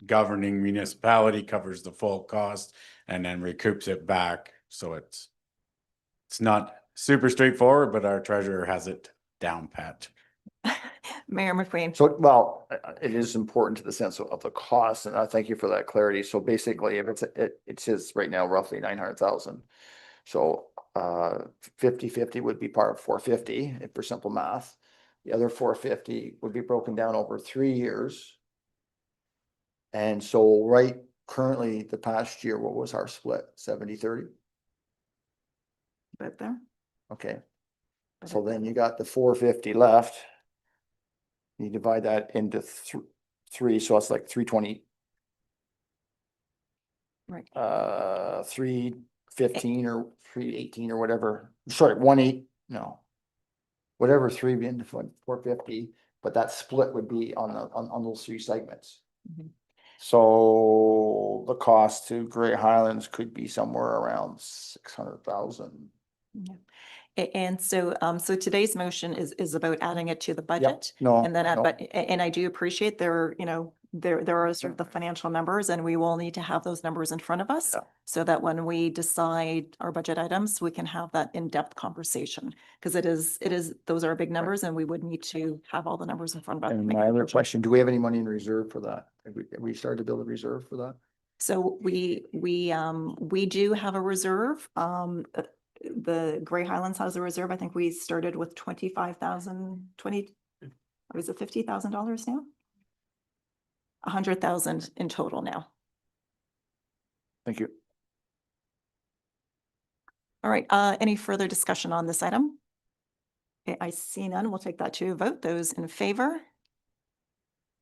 S: governing municipality covers the full cost and then recoups it back. So it's not super straightforward, but our treasurer has it down pat.
H: Mayor McQueen.
A: So, well, it is important to the sense of the cost, and I thank you for that clarity. So basically, if it says right now roughly 900,000. So 50-50 would be part of 450 for simple math. The other 450 would be broken down over 3 years. And so currently the past year, what was our split? 70-30?
H: Right there.
A: Okay. So then you got the 450 left. You divide that into three, so it's like 320.
H: Right.
A: 315 or 318 or whatever. Sorry, 18. No. Whatever 3 into 450, but that split would be on those 3 segments.
H: Mm-hmm.
A: So the cost to Grey Highlands could be somewhere around 600,000.
H: Yeah. And so today's motion is about adding it to the budget.
A: No,
H: And then,
A: no.
H: and I do appreciate there are sort of the financial numbers, and we will need to have those numbers in front of us.
A: Yeah.
H: So that when we decide our budget items, we can have that in-depth conversation. Because those are big numbers, and we would need to have all the numbers in front of us.
A: And my other question, do we have any money in reserve for that? Have we started to build a reserve for that?
H: So we do have a reserve. The Grey Highlands has a reserve. I think we started with 25,000, or is it $50,000 now? 100,000 in total now.
A: Thank you.
H: All right, any further discussion on this item? Okay, I see none. We'll take that to a vote. Those in favor?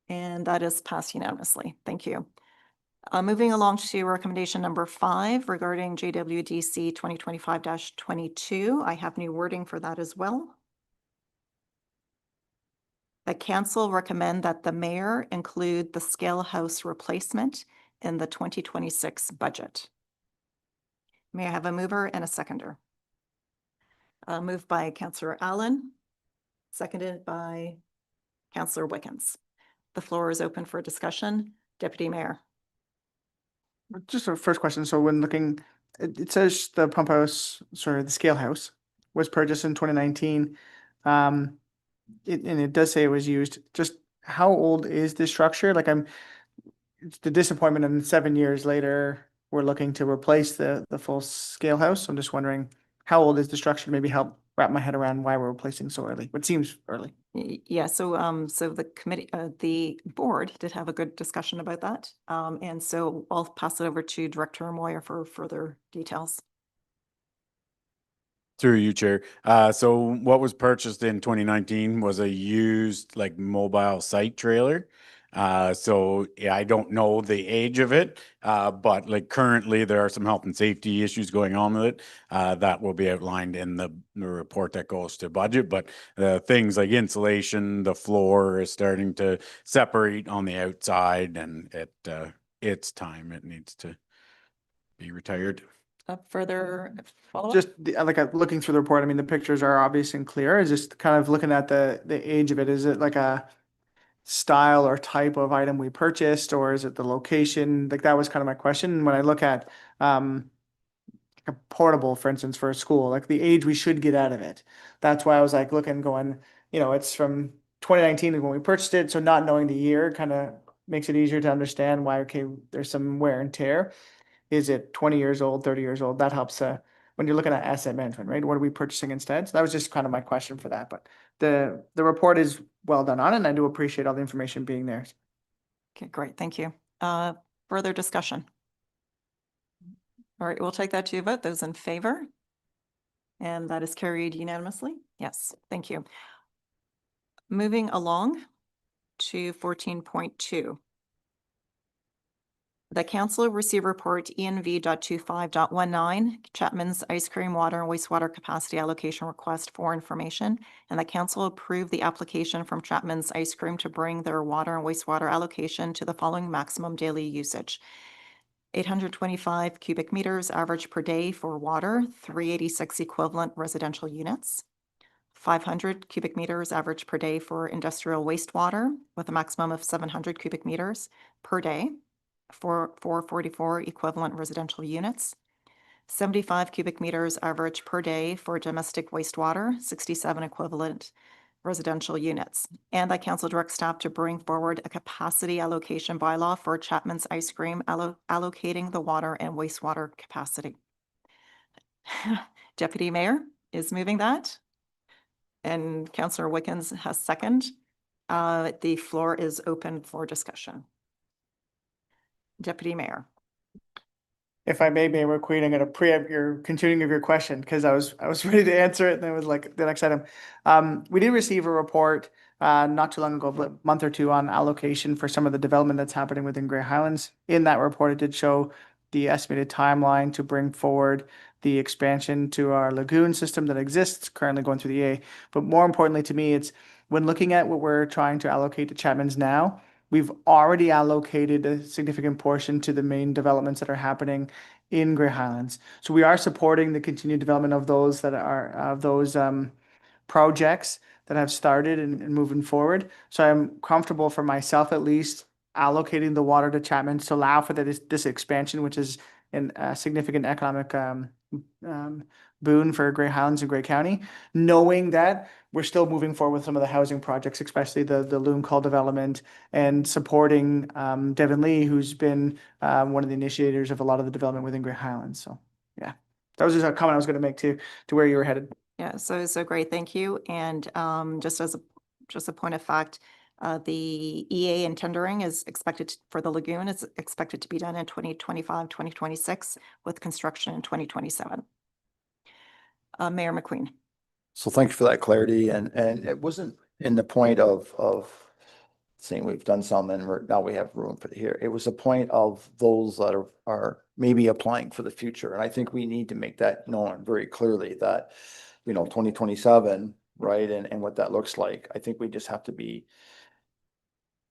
H: And that is passed unanimously. Thank you. Moving along to recommendation number 5 regarding JWDC 2025-22. I have new wording for that as well. The council recommend that the mayor include the scale house replacement in the 2026 budget. May I have a mover and a seconder? Moved by Councillor Allen, seconded by Councillor Wickens. The floor is open for discussion. Deputy Mayor.
B: Just a first question. So when looking, it says the pump house, sorry, the scale house was purchased in 2019. And it does say it was used. Just how old is this structure? Like it's the disappointment, and 7 years later, we're looking to replace the full scale house. I'm just wondering how old is the structure to maybe help wrap my head around why we're replacing so early. It seems early.
H: Yeah, so the committee, the board did have a good discussion about that. And so I'll pass it over to Director Moyer for further details.
S: Through you, Chair. So what was purchased in 2019 was a used like mobile site trailer. So yeah, I don't know the age of it, but like currently there are some health and safety issues going on with it. That will be outlined in the report that goes to budget. But things like insulation, the floor is starting to separate on the outside, and it's time. It needs to be retired.
H: Further follow-up?
B: Just looking through the report, I mean, the pictures are obvious and clear. Is just kind of looking at the age of it. Is it like a style or type of item we purchased, or is it the location? Like that was kind of my question. When I look at a portable, for instance, for a school, like the age we should get out of it. That's why I was like looking, going, it's from 2019 is when we purchased it. So not knowing the year kind of makes it easier to understand why, okay, there's some wear and tear. Is it 20 years old, 30 years old? That helps when you're looking at asset management, right? What are we purchasing instead? So that was just kind of my question for that. But the report is well done on it, and I do appreciate all the information being there.
H: Okay, great. Thank you. Further discussion? All right, we'll take that to a vote. Those in favor? And that is carried unanimously. Yes, thank you. Moving along to 14.2. The council received report ENV.25.19, Chapman's Ice Cream Water and Wastewater Capacity Allocation Request for information, and the council approved the application from Chapman's Ice Cream to bring their water and wastewater allocation to the following maximum daily usage. 825 cubic meters average per day for water, 386 equivalent residential units. 500 cubic meters average per day for industrial wastewater with a maximum of 700 cubic meters per day for 444 equivalent residential units. 75 cubic meters average per day for domestic wastewater, 67 equivalent residential units. And I council direct staff to bring forward a capacity allocation bylaw for Chapman's Ice Cream allocating the water and wastewater capacity. Deputy Mayor is moving that. And Councillor Wickens has second. The floor is open for discussion. Deputy Mayor.
B: If I may, Mayor McQueen, I'm going to preempt your continuing of your question because I was ready to answer it, and then it was like the next item. We did receive a report not too long ago, but a month or two, on allocation for some of the development that's happening within Grey Highlands. In that report, it did show the estimated timeline to bring forward the expansion to our lagoon system that exists, currently going through the EA. But more importantly to me, it's when looking at what we're trying to allocate to Chapman's now, we've already allocated a significant portion to the main developments that are happening in Grey Highlands. So we are supporting the continued development of those projects that have started and moving forward. So I'm comfortable for myself, at least, allocating the water to Chapman to allow for this expansion, which is a significant economic boon for Grey Highlands and Grey County, knowing that we're still moving forward with some of the housing projects, especially the Loon Call development, and supporting Devin Lee, who's been one of the initiators of a lot of the development within Grey Highlands. So yeah, that was just a comment I was going to make to where you were headed.
H: Yeah, so great, thank you. And just a point of fact, the EA and tendering is expected for the lagoon is expected to be done in 2025, 2026, with construction in 2027. Mayor McQueen.
A: So thank you for that clarity. And it wasn't in the point of saying we've done some and now we have room for the here. It was a point of those that are maybe applying for the future. And I think we need to make that known very clearly that, 2027, right? And what that looks like. I think we just have to be,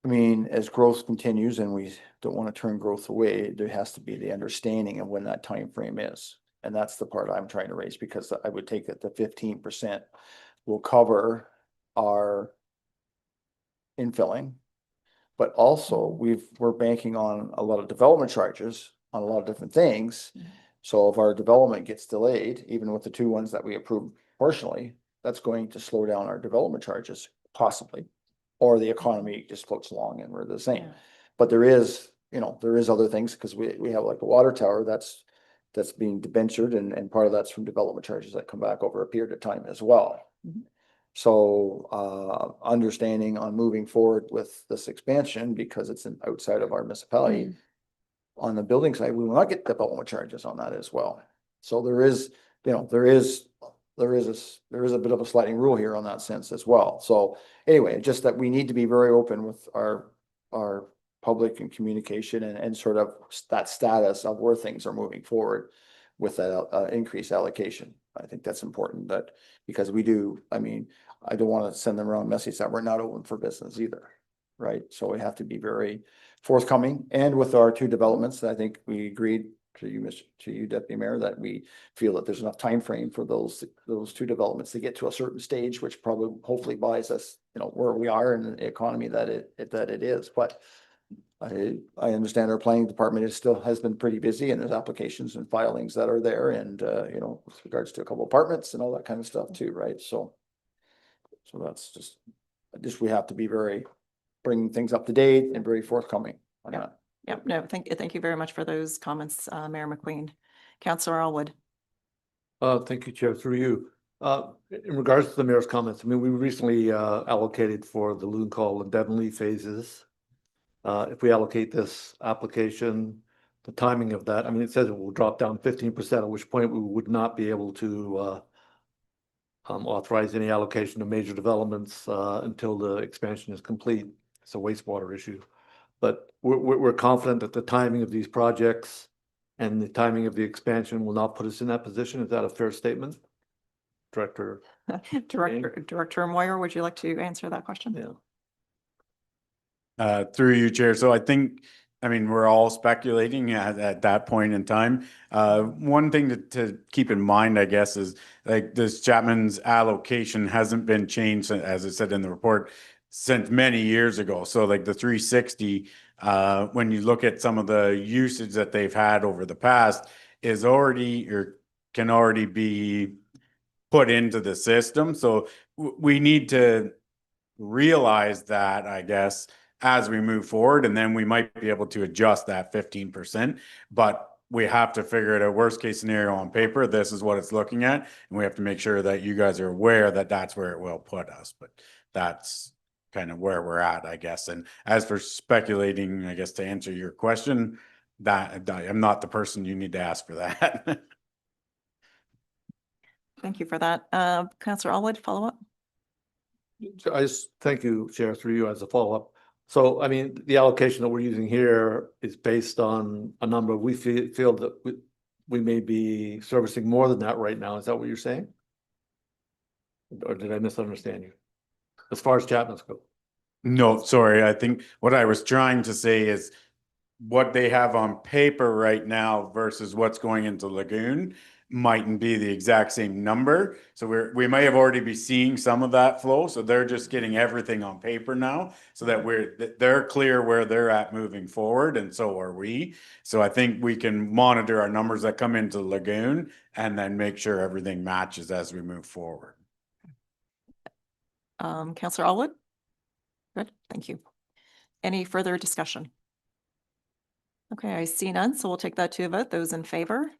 A: as growth continues, and we don't want to turn growth away, there has to be the understanding of when that time frame is. And that's the part I'm trying to raise, because I would take that the 15% will cover our infilling. But also, we're banking on a lot of development charges on a lot of different things. So if our development gets delayed, even with the two ones that we approved partially, that's going to slow down our development charges possibly. Or the economy just floats along and we're the same. But there is, there is other things, because we have like a water tower that's being debentured, and part of that's from development charges that come back over a period of time as well. So understanding on moving forward with this expansion, because it's outside of our municipality, on the building side, we will not get development charges on that as well. So there is a bit of a sliding rule here on that sense as well. So anyway, just that we need to be very open with our public and communication and sort of that status of where things are moving forward with that increased allocation. I think that's important, that because we do, I mean, I don't want to send the wrong message that we're not open for business either. Right. So we have to be very forthcoming, and with our two developments, I think we agreed to you, Deputy Mayor, that we feel that there's enough time frame for those two developments to get to a certain stage, which probably hopefully buys us, where we are in the economy that it is. But I understand our planning department has been pretty busy, and there's applications and filings that are there, and with regards to a couple apartments and all that kind of stuff too, right? So that's just we have to be very bringing things up to date and very forthcoming on that.
H: Yep, no, thank you very much for those comments, Mayor McQueen. Councillor Elwood.
O: Thank you, Chair, through you. In regards to the mayor's comments, I mean, we recently allocated for the Loon Call and Devonley phases. If we allocate this application, the timing of that, I mean, it says it will drop down 15%, at which point we would not be able to authorize any allocation of major developments until the expansion is complete. It's a wastewater issue. But we're confident that the timing of these projects and the timing of the expansion will not put us in that position. Is that a fair statement? Director
H: Moyer, would you like to answer that question?
O: Yeah.
S: Through you, Chair. So I think, we're all speculating at that point in time. One thing to keep in mind, I guess, is like this Chapman's allocation hasn't been changed, as it said in the report, since many years ago. So like the 360, when you look at some of the usage that they've had over the past, is already or can already be put into the system. So we need to realize that, I guess, as we move forward, and then we might be able to adjust that 15%. But we have to figure out a worst case scenario on paper. This is what it's looking at, and we have to make sure that you guys are aware that that's where it will put us. But that's kind of where we're at, I guess. And as for speculating, I guess to answer your question, that I'm not the person you need to ask for that.
H: Thank you for that. Councillor Elwood, follow up?
O: I just thank you, Chair, through you as a follow-up. So, the allocation that we're using here is based on a number. We feel that we may be servicing more than that right now. Is that what you're saying? Or did I misunderstand you? As far as Chapman's go?
S: No, sorry. I think what I was trying to say is what they have on paper right now versus what's going into Lagoon mightn't be the exact same number. So we may have already be seeing some of that flow. So they're just getting everything on paper now so that they're clear where they're at moving forward, and so are we. So I think we can monitor our numbers that come into Lagoon and then make sure everything matches as we move forward.
H: Councillor Elwood? Good, thank you. Any further discussion? Okay, I see none, so we'll take that to a vote. Those in favor?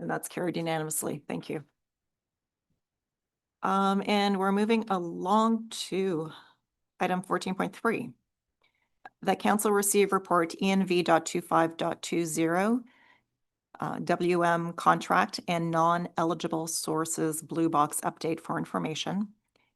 H: And that's carried unanimously. Thank you. And we're moving along to item 14.3. The council received report ENV.25.20 WM contract and non-eligible sources blue box update for information,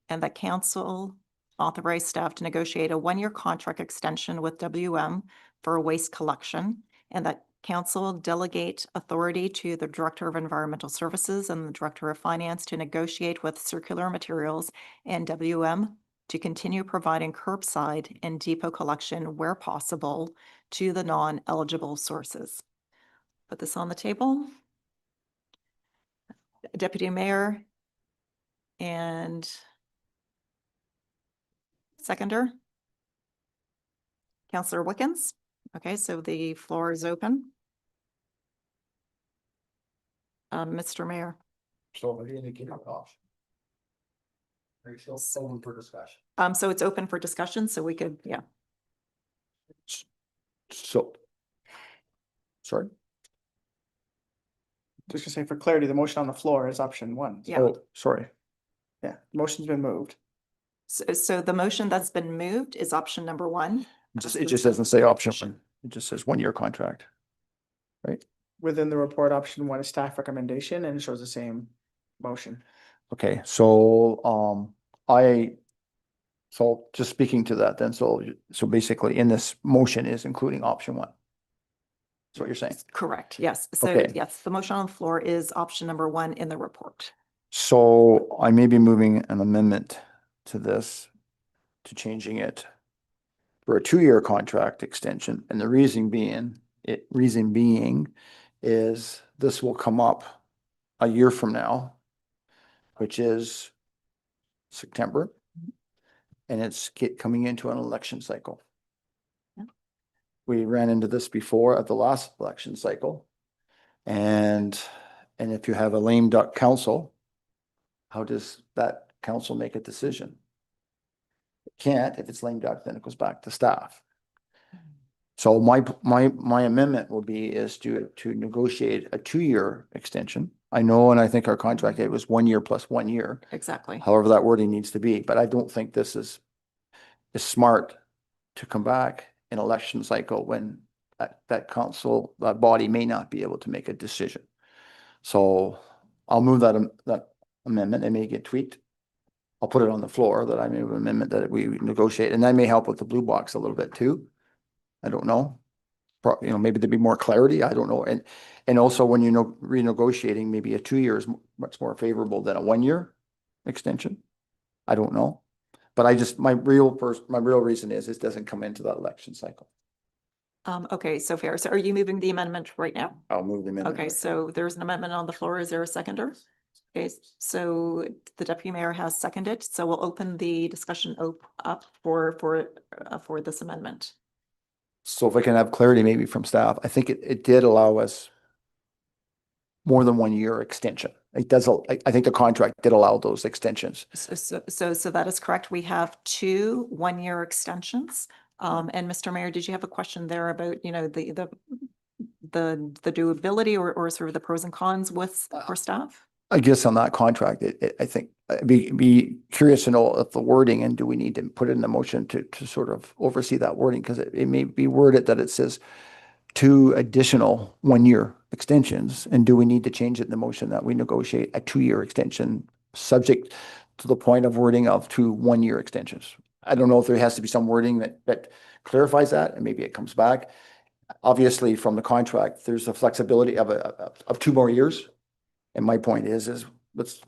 H: and that council authorized staff to negotiate a one-year contract extension with WM for waste collection, and that council delegate authority to the Director of Environmental Services and the Director of Finance to negotiate with Circular Materials and WM to continue providing curbside and depot collection where possible to the non-eligible sources. Put this on the table. Deputy Mayor and seconder. Counselor Wickens? Okay, so the floor is open. Mr. Mayor.
A: So have you indicated option? Are you still open for discussion?
H: So it's open for discussion, so we could, yeah.
A: So. Sorry?
B: Just to say for clarity, the motion on the floor is option one.
H: Yeah.
A: Oh, sorry.
B: Yeah, motion's been moved.
H: So the motion that's been moved is option number one.
A: It just doesn't say option one. It just says 1-year contract. Right?
B: Within the report, option one is staff recommendation and it shows the same motion.
A: Okay, so, so just speaking to that then, so basically in this motion is including option one. That's what you're saying.
H: Correct, yes. So
A: Okay.
H: yes, the motion on the floor is option number one in the report.
A: So I may be moving an amendment to this, to changing it for a 2-year contract extension. And the reason being is this will come up a year from now, which is September. And it's coming into an election cycle.
H: Yeah.
A: We ran into this before at the last election cycle. And if you have a lame duck council, how does that council make a decision? It can't. If it's lame duck, then it goes back to staff. So my amendment will be is to negotiate a 2-year extension. I know, and I think our contract, it was 1 year plus 1 year.
H: Exactly.
A: However that wording needs to be, but I don't think this is smart to come back in election cycle when that council, that body may not be able to make a decision. So I'll move that amendment. It may get tweaked. I'll put it on the floor that I made an amendment that we negotiate, and that may help with the blue box a little bit too. I don't know. Maybe there'd be more clarity. I don't know. And also when renegotiating, maybe a 2 year is much more favorable than a 1-year extension. I don't know. But my real reason is it doesn't come into that election cycle.
H: Okay, so fair. So are you moving the amendment right now?
A: I'll move the amendment.
H: Okay, so there's an amendment on the floor. Is there a seconder? Okay, so the deputy mayor has seconded, so we'll open the discussion up for this amendment.
A: So if I can have clarity maybe from staff, I think it did allow us more than 1 year extension. It does, I think the contract did allow those extensions.
H: So that is correct. We have 2 1-year extensions. And Mr. Mayor, did you have a question there about, the doability or sort of the pros and cons for staff?
A: I guess on that contract, I think I'd be curious to know if the wording, and do we need to put it in the motion to sort of oversee that wording? Because it may be worded that it says 2 additional 1-year extensions. And do we need to change it in the motion that we negotiate a 2-year extension subject to the point of wording of 2 1-year extensions? I don't know if there has to be some wording that clarifies that, and maybe it comes back. Obviously, from the contract, there's a flexibility of 2 more years. And my point is let's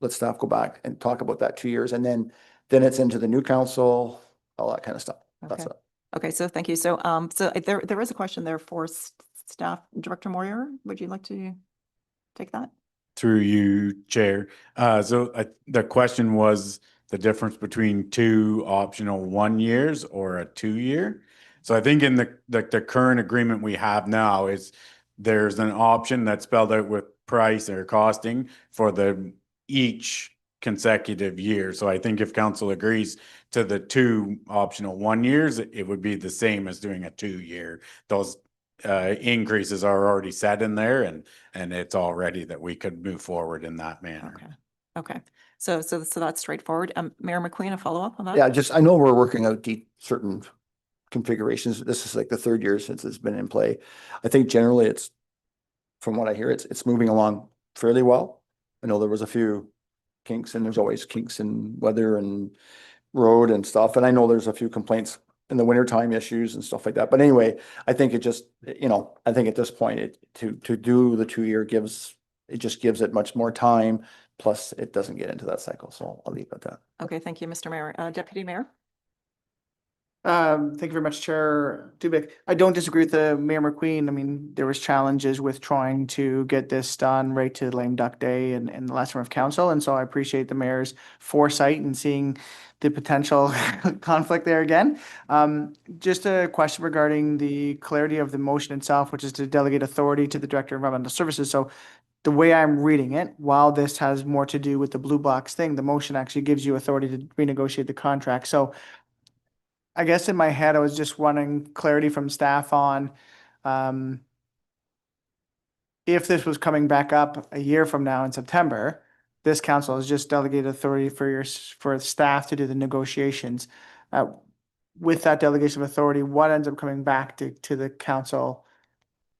A: staff go back and talk about that 2 years, and then it's into the new council, all that kind of stuff. That's it.
H: Okay, so thank you. So, there is a question there for staff. Director Moyer, would you like to take that?
S: Through you, Chair. The question was the difference between 2 optional 1 years or a 2 year. So I think in the current agreement we have now is there's an option that's spelled out with price or costing for each consecutive year. So I think if council agrees to the 2 optional 1 years, it would be the same as doing a 2 year. Those increases are already set in there, and it's all ready that we could move forward in that manner.
H: Okay. So that's straightforward. Mayor McQueen, a follow up on that?
A: Yeah, I know we're working out certain configurations. This is like the 3rd year since it's been in play. I think generally from what I hear, it's moving along fairly well. I know there was a few kinks, and there's always kinks in weather and road and stuff. And I know there's a few complaints in the wintertime, issues and stuff like that. But anyway, I think I think at this point, to do the 2 year gives it much more time. Plus it doesn't get into that cycle. So I'll leave it at that.
H: Okay, thank you, Mr. Mayor. Deputy Mayor?
B: Thank you very much, Chair Dubik. I don't disagree with Mayor McQueen. I mean, there was challenges with trying to get this done right to Lame Duck Day and the last term of council. And so I appreciate the mayor's foresight and seeing the potential conflict there again. Just a question regarding the clarity of the motion itself, which is to delegate authority to the Director of Environmental Services. So the way I'm reading it, while this has more to do with the blue box thing, the motion actually gives you authority to renegotiate the contract. So I guess in my head, I was just wanting clarity from staff on if this was coming back up a year from now in September, this council has just delegated authority for staff to do the negotiations. With that delegation of authority, what ends up coming back to the council?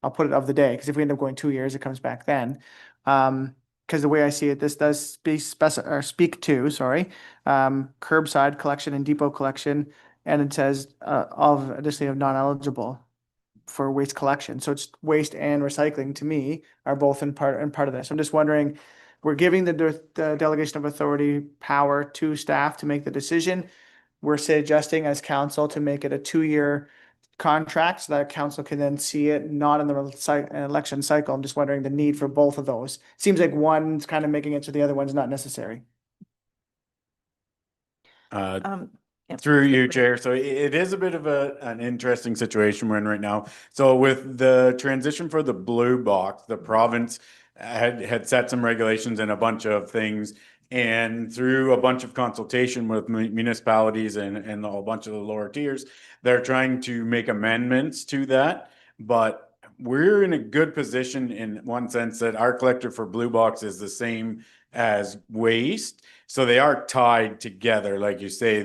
B: I'll put it of the day, because if we end up going 2 years, it comes back then. Because the way I see it, this does speak to curbside collection and depot collection. And it says additionally of non-eligible for waste collection. So it's waste and recycling to me are both in part of this. I'm just wondering, we're giving the delegation of authority power to staff to make the decision. We're suggesting as council to make it a 2-year contract so that council can then see it not in the election cycle. I'm just wondering the need for both of those. Seems like one's kind of making it so the other one's not necessary.
S: Through you, Chair. So it is a bit of an interesting situation we're in right now. So with the transition for the blue box, the province had set some regulations and a bunch of things. And through a bunch of consultation with municipalities and a whole bunch of the lower tiers, they're trying to make amendments to that. But we're in a good position in one sense that our collector for blue box is the same as waste. So they are tied together. Like you say,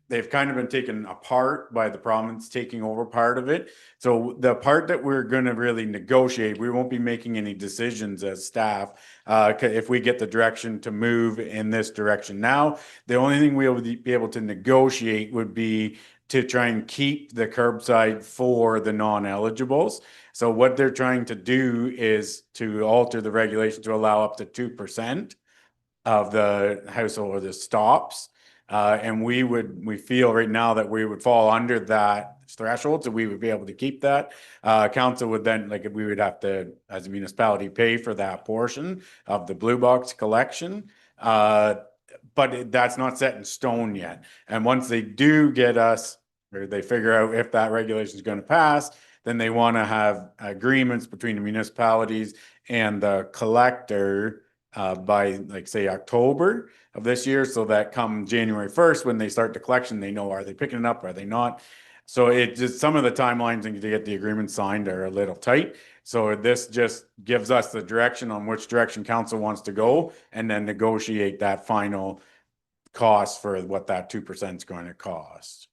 S: they've kind of been taken apart by the province taking over part of it. So the part that we're going to really negotiate, we won't be making any decisions as staff. If we get the direction to move in this direction now, the only thing we'll be able to negotiate would be to try and keep the curbside for the non-eligibles. So what they're trying to do is to alter the regulation to allow up to 2% of the household or the stops. And we feel right now that we would fall under that threshold, so we would be able to keep that. Council would then, we would have to, as a municipality, pay for that portion of the blue box collection. But that's not set in stone yet. And once they do get us, or they figure out if that regulation is going to pass, then they want to have agreements between the municipalities and the collector by say October of this year, so that come January 1st, when they start the collection, they know, are they picking it up, are they not? So it just, some of the timelines to get the agreement signed are a little tight. So this just gives us the direction on which direction council wants to go, and then negotiate that final cost for what that 2% is going to cost.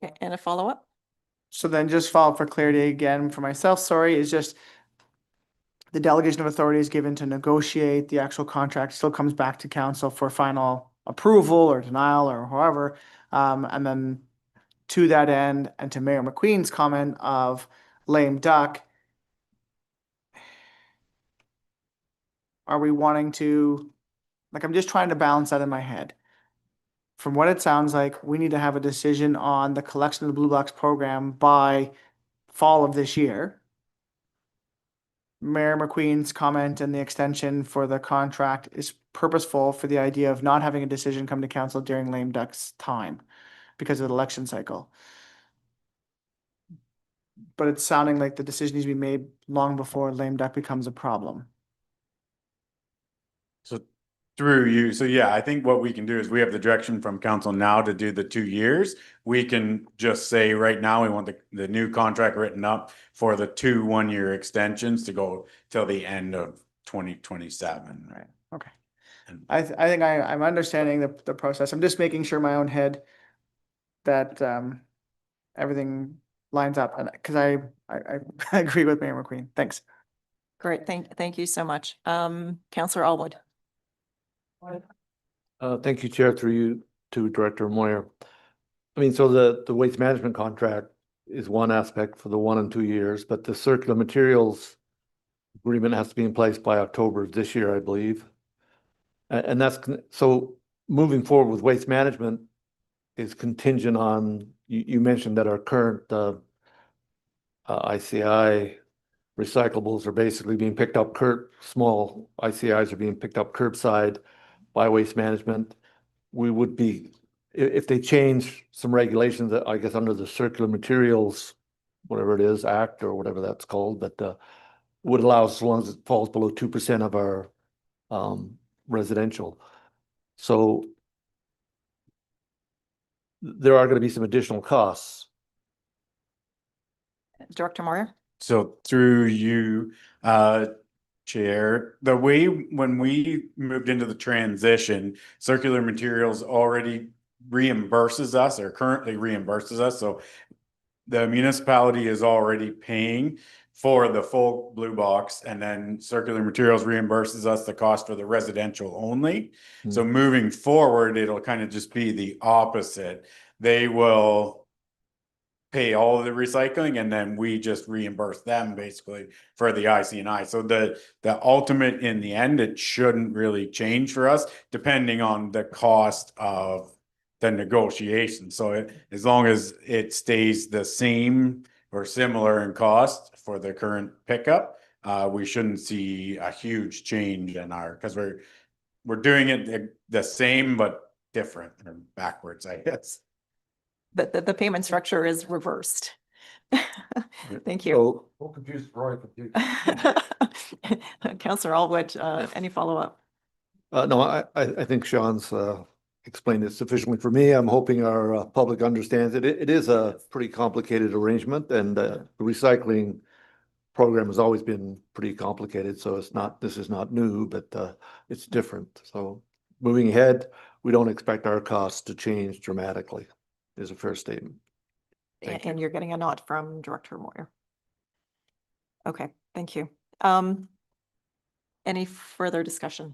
H: Okay, and a follow-up?
B: So then just follow up for clarity again for myself, sorry, is just the delegation of authority is given to negotiate. The actual contract still comes back to council for final approval or denial or however. And then to that end, and to Mayor McQueen's comment of lame duck, are we wanting to, I'm just trying to balance that in my head. From what it sounds like, we need to have a decision on the collection of the Blue Box program by fall of this year. Mayor McQueen's comment and the extension for the contract is purposeful for the idea of not having a decision come to council during lame duck's time because of the election cycle. But it's sounding like the decision needs to be made long before lame duck becomes a problem.
S: So through you, so yeah, I think what we can do is we have the direction from council now to do the 2 years. We can just say right now we want the new contract written up for the 2 1-year extensions to go till the end of 2027.
B: Right. Okay. I think I'm understanding the process. I'm just making sure in my own head that everything lines up, and because I agree with Mayor McQueen. Thanks.
H: Great, thank you so much. Councillor Allwood.
O: Thank you, Chair, through you to Director Moyer. I mean, so the waste management contract is one aspect for the 1 and 2 years, but the circular materials agreement has to be in place by October of this year, I believe. And that's, so moving forward with waste management, is contingent on, you mentioned that our current ICI recyclables are basically being picked up small ICIs are being picked up curbside by Waste Management. We would be, if they change some regulations, that I guess under the Circular Materials, whatever it is, Act or whatever that's called, but would allow us as long as it falls below 2% of our residential. So there are going to be some additional costs.
H: Director Moyer?
S: So through you, Chair, the way when we moved into the transition, Circular Materials already reimburses us or currently reimburses us. So the municipality is already paying for the full blue box, and then Circular Materials reimburses us the cost for the residential only. So moving forward, it'll kind of just be the opposite. They will pay all of the recycling, and then we just reimburse them basically for the IC&I. So the ultimate in the end, it shouldn't really change for us depending on the cost of the negotiation. So as long as it stays the same or similar in cost for the current pickup, we shouldn't see a huge change in because we're doing it the same but different or backwards, I guess.
H: The payment structure is reversed. Thank you.
O: So confused, Roy, confused.
H: Councillor Allwood, any follow-up?
O: No, I think Sean's explained it sufficiently for me. I'm hoping our public understands it. It is a pretty complicated arrangement, and the recycling program has always been pretty complicated. So this is not new, but it's different. So moving ahead, we don't expect our costs to change dramatically. Is a fair statement.
H: And you're getting a nod from Director Moyer. Okay, thank you. Any further discussion?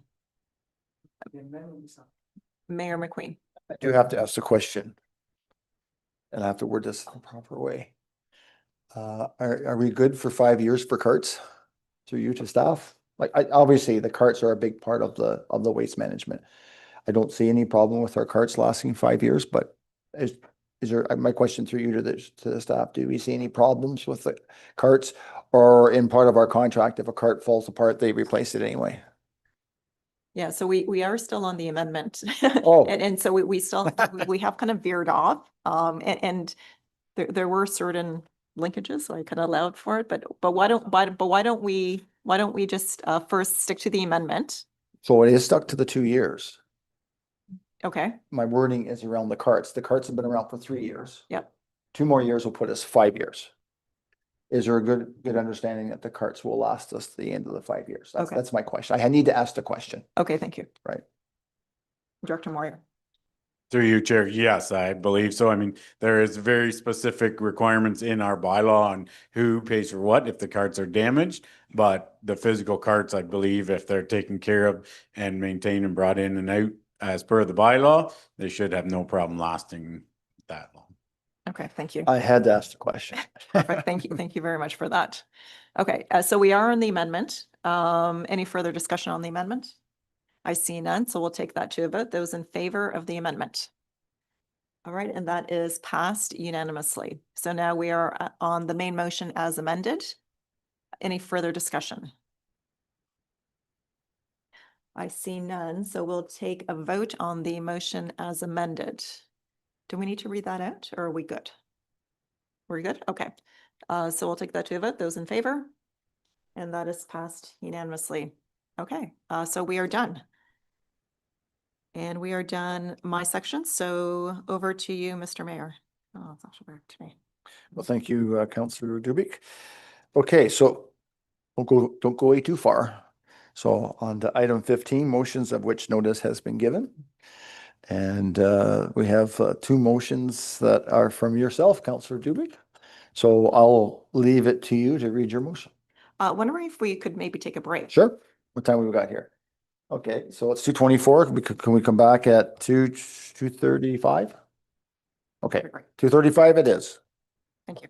H: Mayor McQueen.
A: I do have to ask the question. And I have to word this the proper way. Are we good for 5 years for carts? Through you to staff? Like, obviously the carts are a big part of the waste management. I don't see any problem with our carts lasting 5 years, but is there, my question through you to the staff, do we see any problems with the carts, or in part of our contract, if a cart falls apart, they replace it anyway?
H: Yeah, so we are still on the amendment.
A: Oh.
H: And so we still, we have kind of veered off, and there were certain linkages, so I kind of allowed for it, but why don't we just first stick to the amendment?
A: So it is stuck to the 2 years.
H: Okay,
A: My wording is around the carts. The carts have been around for 3 years.
H: yep.
A: 2 more years will put us 5 years. Is there a good understanding that the carts will last us to the end of the 5 years?
H: Okay.
A: That's my question. I need to ask the question.
H: Okay, thank you.
A: Right.
H: Director Moyer.
S: Through you, Chair, yes, I believe so. I mean, there is very specific requirements in our bylaw on who pays for what if the carts are damaged. But the physical carts, I believe, if they're taken care of and maintained and brought in and out as per the bylaw, they should have no problem lasting that long.
H: Okay, thank you.
A: I had to ask the question.
H: Perfect, thank you. Thank you very much for that. Okay, so we are on the amendment. Any further discussion on the amendment? I see none, so we'll take that to a vote. Those in favor of the amendment? All right, and that is passed unanimously. So now we are on the main motion as amended. Any further discussion? I see none, so we'll take a vote on the motion as amended. Do we need to read that out, or are we good? We're good? Okay. So we'll take that to a vote. Those in favor? And that is passed unanimously. Okay, so we are done. And we are done my section, so over to you, Mr. Mayor. Oh, it's actually back to me.
A: Well, thank you, Councillor Dubik. Okay, so don't go way too far. So on to item 15, motions of which notice has been given. And we have 2 motions that are from yourself, Councillor Dubik. So I'll leave it to you to read your motion.
H: Wondering if we could maybe take a break.
A: Sure. What time have we got here? Okay, so it's 2:24. Can we come back at 2:35? Okay, 2:35 it is.
H: Thank you.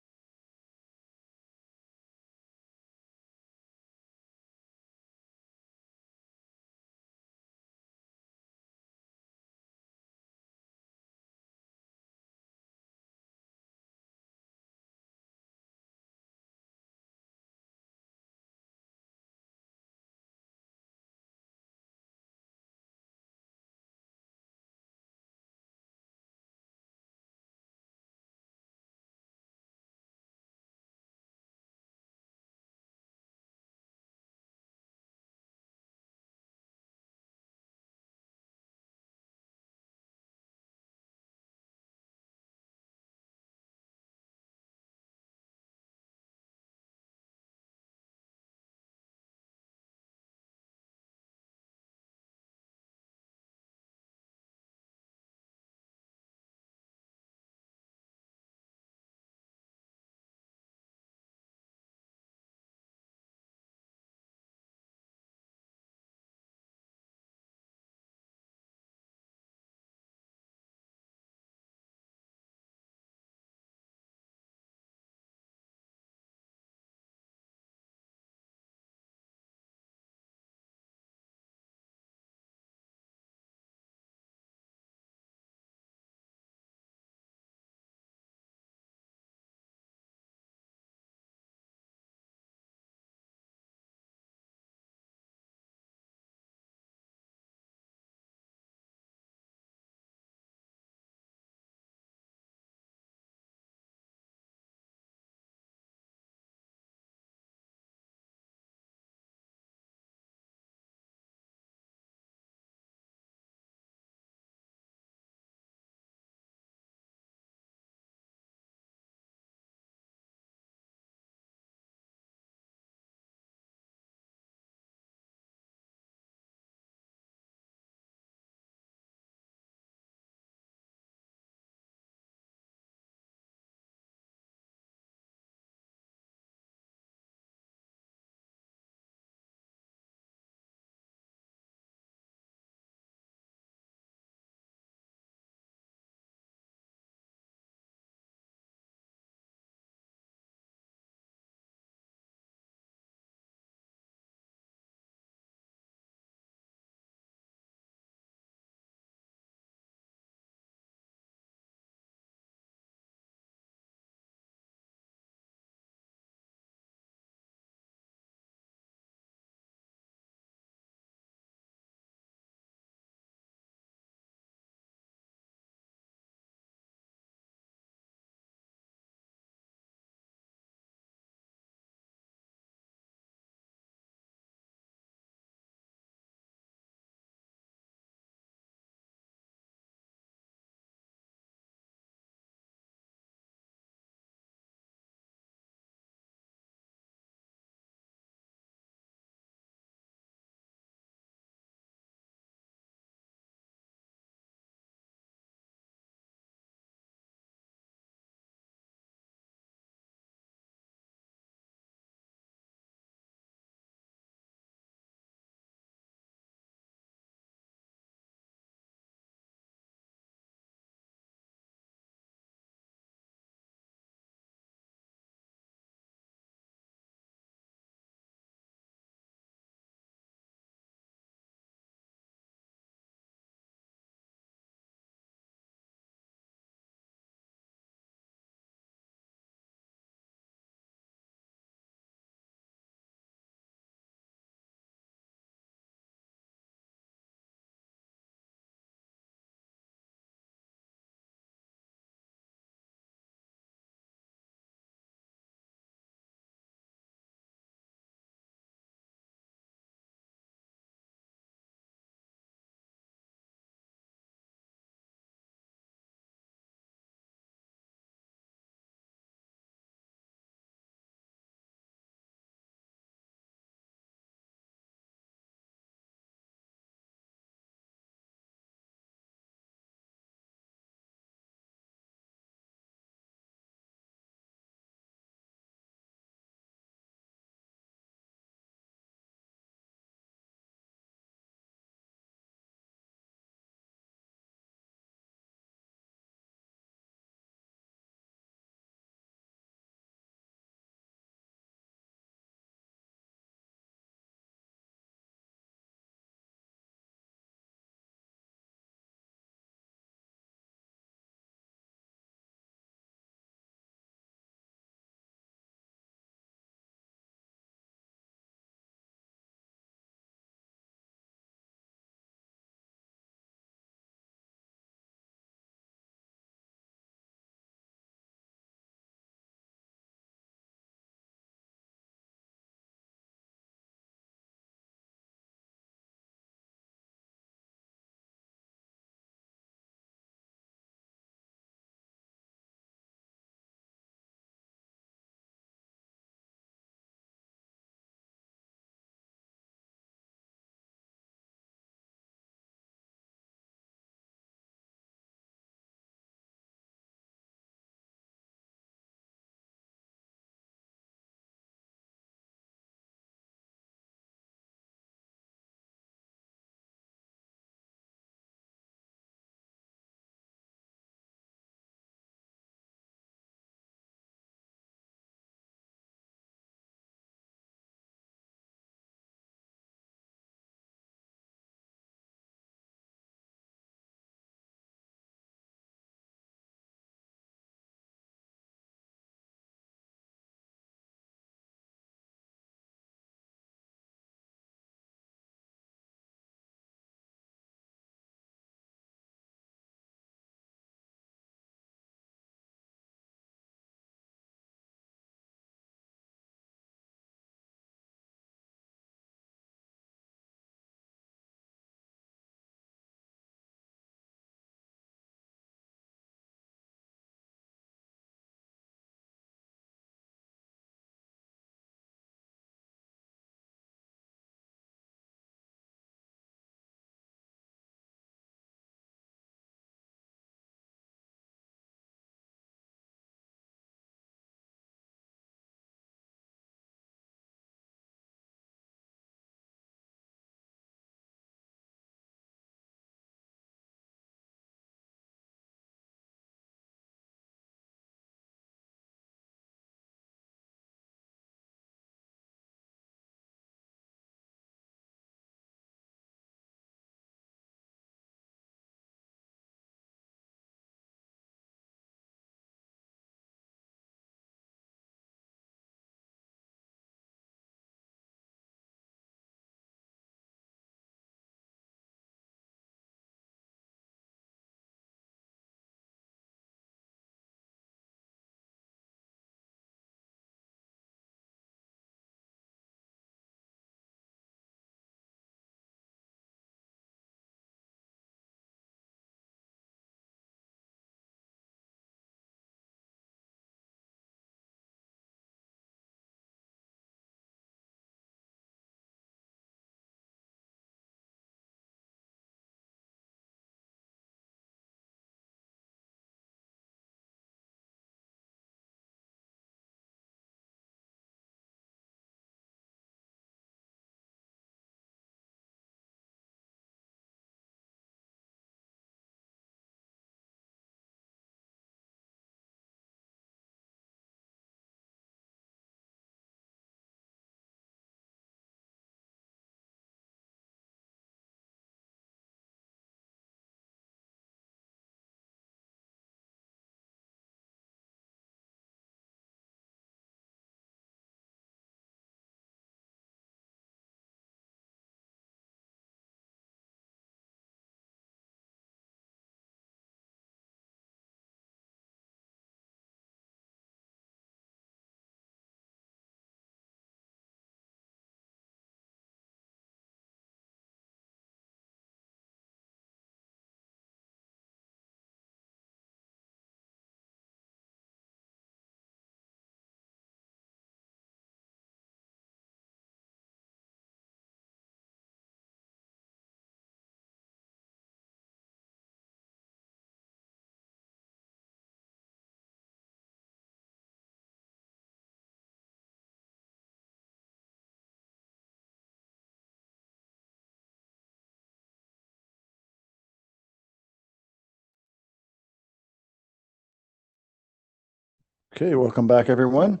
A: Okay, welcome back, everyone.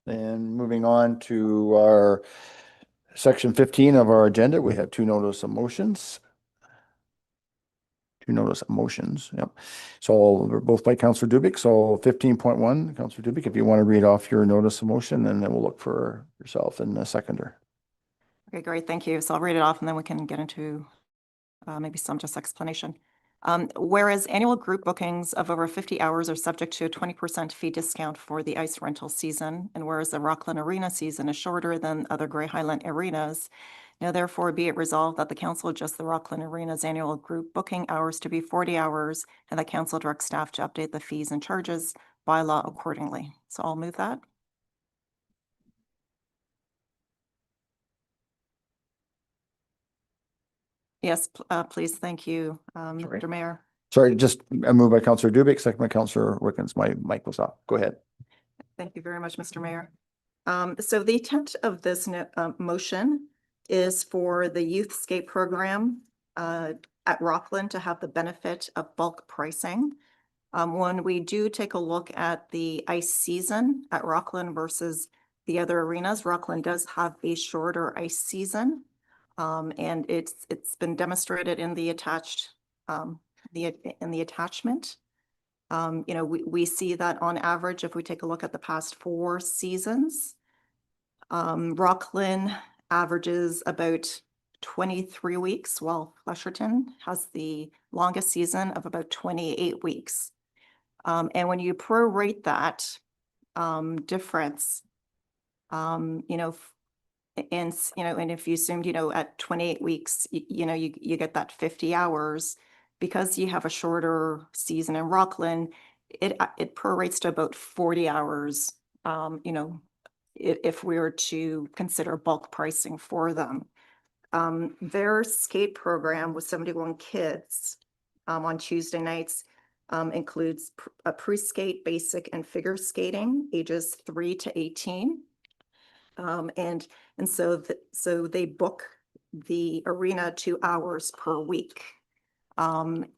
A: And moving on to our section 15 of our agenda, we have two notice of motions. Yep. So they're both by Councillor Dubik. So 15.1, Councillor Dubik, if you want to read off your notice of motion, and then we'll look for yourself and the seconder.
H: Okay, great. Thank you. So I'll read it off and then we can get into maybe some just explanation. Whereas annual group bookings of over 50 hours are subject to a 20% fee discount for the ice rental season, and whereas the Rockland Arena season is shorter than other Grey Highland arenas, now therefore be it resolved that the council adjusts the Rockland Arena's annual group booking hours to be 40 hours, and the council directs staff to update the fees and charges by law accordingly. So I'll move that. Yes, please. Thank you, Mr. Mayor.
A: Sorry, just a move by Councillor Dubik, second by Councillor Wickens. My mic was off. Go ahead.
H: Thank you very much, Mr. Mayor. So the intent of this motion is for the Youth Skate Program at Rockland to have the benefit of bulk pricing. When we do take a look at the ice season at Rockland versus the other arenas, Rockland does have a shorter ice season. And it's been demonstrated in the attached in the attachment. You know, we see that on average, if we take a look at the past 4 seasons, Rockland averages about 23 weeks, while Flesherton has the longest season of about 28 weeks. And when you prorate that difference, you know, and if you assumed, at 28 weeks, you get that 50 hours. Because you have a shorter season in Rockland, it prorates to about 40 hours, if we were to consider bulk pricing for them. Their skate program with 71 kids on Tuesday nights includes a pre-skate, basic, and figure skating, ages 3 to 18. And so they book the arena 2 hours per week. And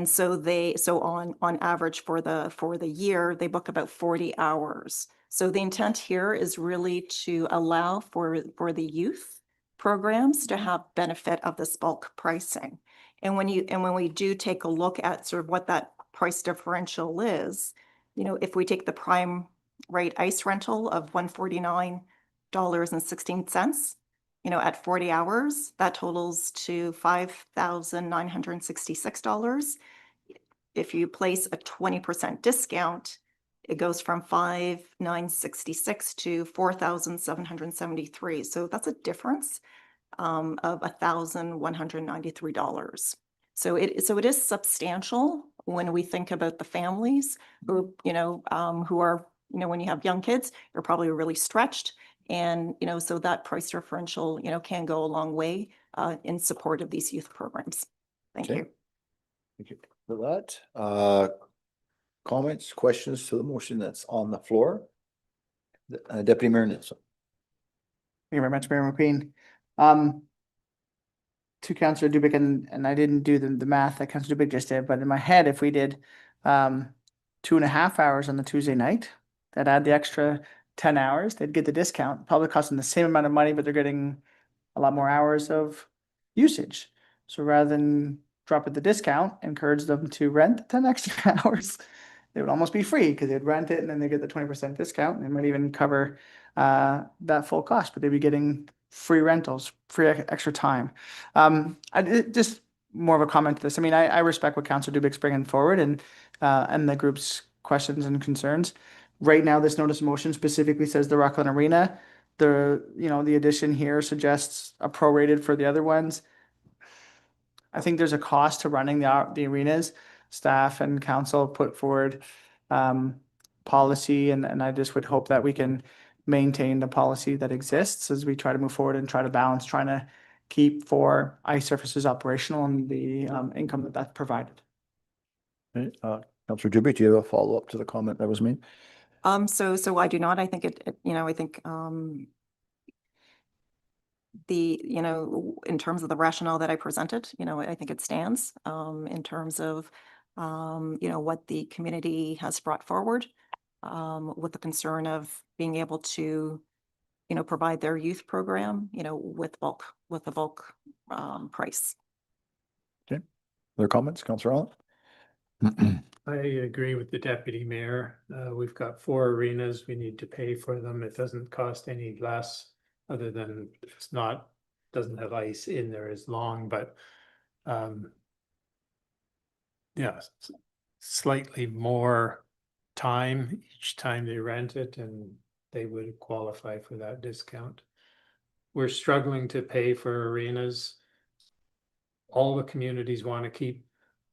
H: so on average for the year, they book about 40 hours. So the intent here is really to allow for the youth programs to have benefit of this bulk pricing. And when we do take a look at sort of what that price differential is, if we take the prime rate ice rental of $149.16, at 40 hours, that totals to $5,966. If you place a 20% discount, it goes from $5,966 to $4,773. So that's a difference of $1,193. So it is substantial when we think about the families who, who are, when you have young kids, you're probably really stretched. And, so that price differential, can go a long way in support of these youth programs. Thank you.
A: Thank you for that. Comments, questions to the motion that's on the floor? Deputy Mayor Nilsson.
B: Thank you very much, Mayor McQueen. To Councillor Dubik, and I didn't do the math that Councillor Dubik just did, but in my head, if we did 2.5 hours on the Tuesday night, that add the extra 10 hours, they'd get the discount, probably costing the same amount of money, but they're getting a lot more hours of usage. So rather than drop it the discount, encourage them to rent 10 extra hours. They would almost be free because they'd rent it and then they get the 20% discount, and they might even cover that full cost, but they'd be getting free rentals, free extra time. Just more of a comment to this. I mean, I respect what Councillor Dubik's bringing forward and the group's questions and concerns. Right now, this notice of motion specifically says the Rockland Arena. The addition here suggests a prorated for the other ones. I think there's a cost to running the arenas. Staff and council put forward policy, and I just would hope that we can maintain the policy that exists as we try to move forward and try to balance, trying to keep 4 ice surfaces operational and the income that's provided.
A: Okay, Councillor Dubik, do you have a follow-up to the comment that was made?
H: So I do not. I think I think in terms of the rationale that I presented, I think it stands in terms of what the community has brought forward, with the concern of being able to, provide their youth program, with a bulk price.
A: Okay. Other comments, Councillor Allen?
G: I agree with the deputy mayor. We've got 4 arenas. We need to pay for them. It doesn't cost any less, other than doesn't have ice in there as long, but yeah, slightly more time each time they rent it, and they would qualify for that discount. We're struggling to pay for arenas. All the communities want to keep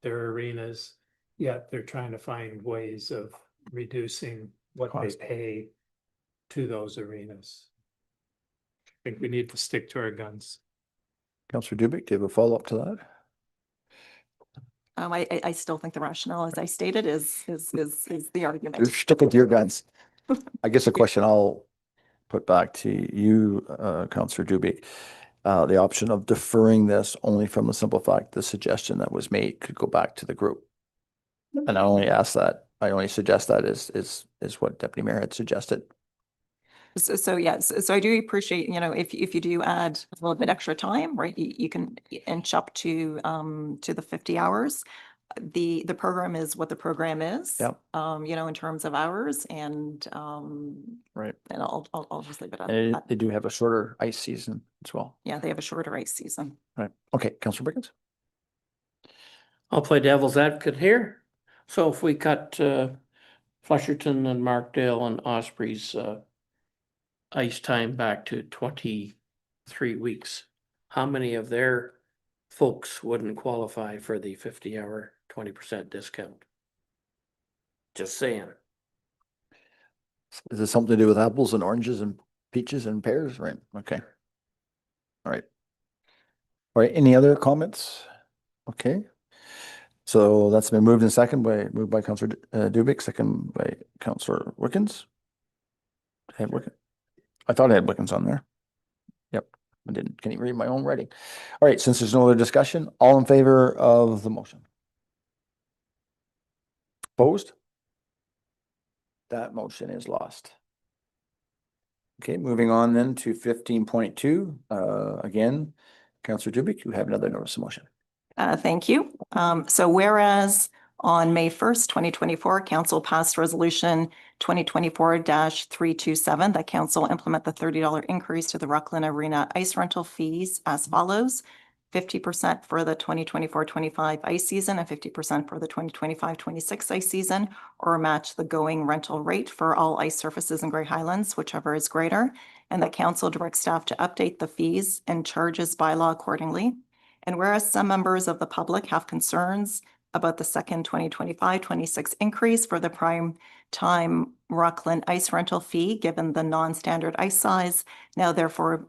G: their arenas, yet they're trying to find ways of reducing what they pay to those arenas. I think we need to stick to our guns.
A: Councillor Dubik, do you have a follow-up to that?
H: I still think the rationale, as I stated, is the argument.
A: You're sticking to your guns. I guess a question I'll put back to you, Councillor Dubik. The option of deferring this only from the simple fact the suggestion that was made could go back to the group. And I only suggest that is what Deputy Mayor had suggested.
H: So yes, so I do appreciate, if you do add a little bit extra time, right, you can inch up to the 50 hours. The program is what the program is.
A: Yep.
H: In terms of hours, and
A: right.
H: And I'll just leave it at
A: And
H: that.
A: they do have a shorter ice season as well.
H: Yeah, they have a shorter ice season.
A: Right. Okay, Councillor Brickens.
E: I'll play devil's advocate here. So if we cut Flusherton and Markdale and Osprey's ice time back to 23 weeks, how many of their folks wouldn't qualify for the 50-hour 20% discount? Just saying.
A: Is this something to do with apples and oranges and peaches and pears? Right. Okay. All right. All right. Any other comments? Okay. So that's been moved by Councillor Dubik, second by Councillor Wickens. I thought I had Wickens on there. Yep. Can't even read my own writing. All right. Since there's no other discussion, all in favor of the motion? Opposed? That motion is lost. Okay, moving on then to 15.2. Again, Councillor Dubik, you have another notice of motion.
H: Thank you. So whereas on May 1st, 2024, Council passed Resolution 2024-327, that Council implement the $30 increase to the Rockland Arena ice rental fees as follows: 50% for the 2024-25 ice season and 50% for the 2025-26 ice season, or match the going rental rate for all ice surfaces in Grey Highlands, whichever is greater, and that Council directs staff to update the fees and charges bylaw accordingly. And whereas some members of the public have concerns about the second 2025-26 increase for the prime time Rockland ice rental fee, given the non-standard ice size, now therefore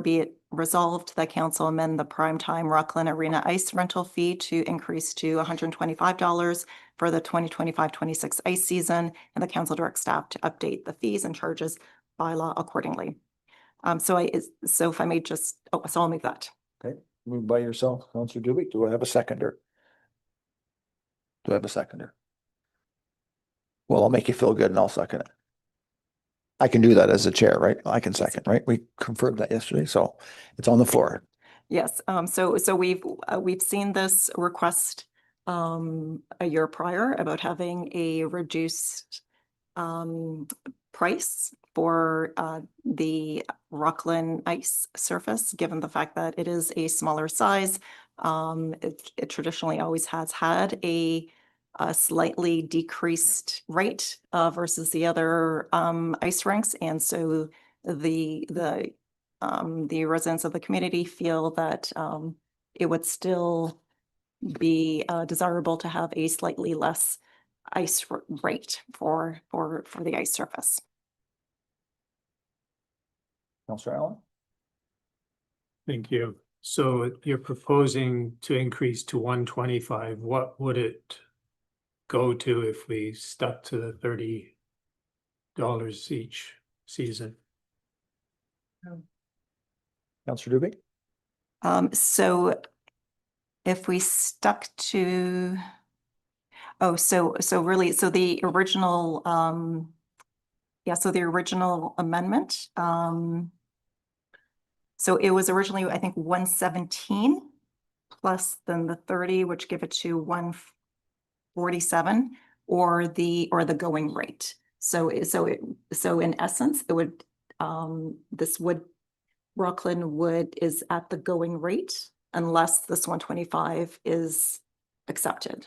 H: be it resolved that Council amend the prime time Rockland Arena ice rental fee to increase to $125 for the 2025-26 ice season, and the Council directs staff to update the fees and charges bylaw accordingly. So if I may just, so I'll move that.
A: Okay, moved by yourself, Councillor Dubik. Do I have a seconder? Well, I'll make you feel good and I'll second it. I can do that as a chair, right? I can second, right? We confirmed that yesterday, so it's on the floor.
H: Yes, so we've seen this request a year prior about having a reduced price for the Rockland ice surface, given the fact that it is a smaller size. It traditionally always has had a slightly decreased rate versus the other ice rinks, and so the residents of the community feel that it would still be desirable to have a slightly less ice rate for the ice surface.
A: Councillor Allen?
G: Thank you. So you're proposing to increase to 125. What would it go to if we stuck to the $30 each season?
A: Councillor Dubik?
H: So if we stuck to Oh, so really, so the original, yeah, so the original amendment, so it was originally, I think, 117 plus then the 30, which give it to 147, or the going rate. So in essence, it would, this would, Rockland Wood is at the going rate unless this 125 is accepted.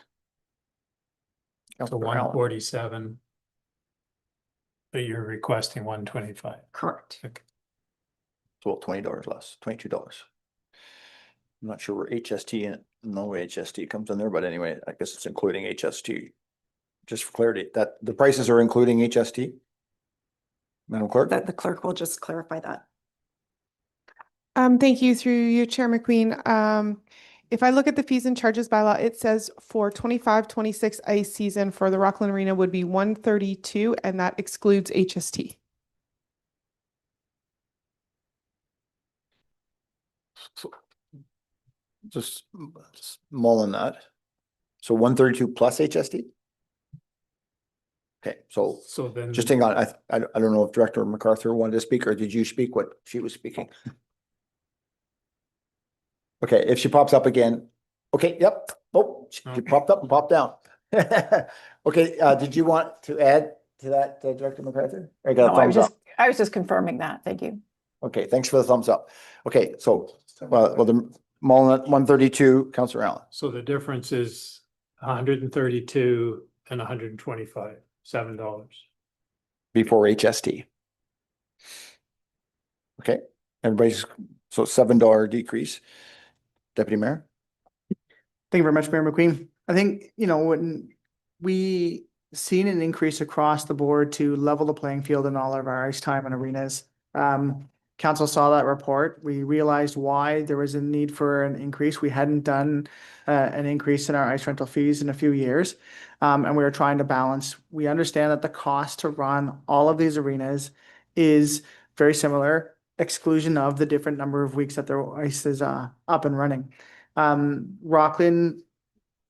G: So 147. But you're requesting 125.
H: Correct.
G: Okay.
A: So $20 less, $22. I'm not sure where HST in, no HST comes in there, but anyway, I guess it's including HST. Just for clarity, that the prices are including HST? Madam Clerk?
H: That the clerk will just clarify that.
F: Thank you through you, Chair McQueen. If I look at the fees and charges bylaw, it says for 25-26 ice season for the Rockland Arena would be 132, and that excludes HST.
A: So, just mulling that. So 132 plus HST? Okay, so
G: then
A: just hang on. I don't know if Director MacArthur wanted to speak, or did you speak what she was speaking? Okay, if she pops up again. Okay, yep. Oh, she popped up and popped down. Okay, did you want to add to that, Director MacArthur? I got a thumbs up.
L: I was just confirming that. Thank you.
A: Okay, thanks for the thumbs up. Okay, so, well, the Mullen at 132, Councillor Allen.
G: So the difference is 132 and 125, $7.
A: Before HST. Okay, everybody's, so $7 decrease. Deputy Mayor?
B: Thank you very much, Mayor McQueen. I think, you know, when we seen an increase across the board to level the playing field in all of our ice time and arenas. Council saw that report. We realized why there was a need for an increase. We hadn't done an increase in our ice rental fees in a few years. And we were trying to balance. We understand that the cost to run all of these arenas is very similar, exclusion of the different number of weeks that their ice is up and running. Rockland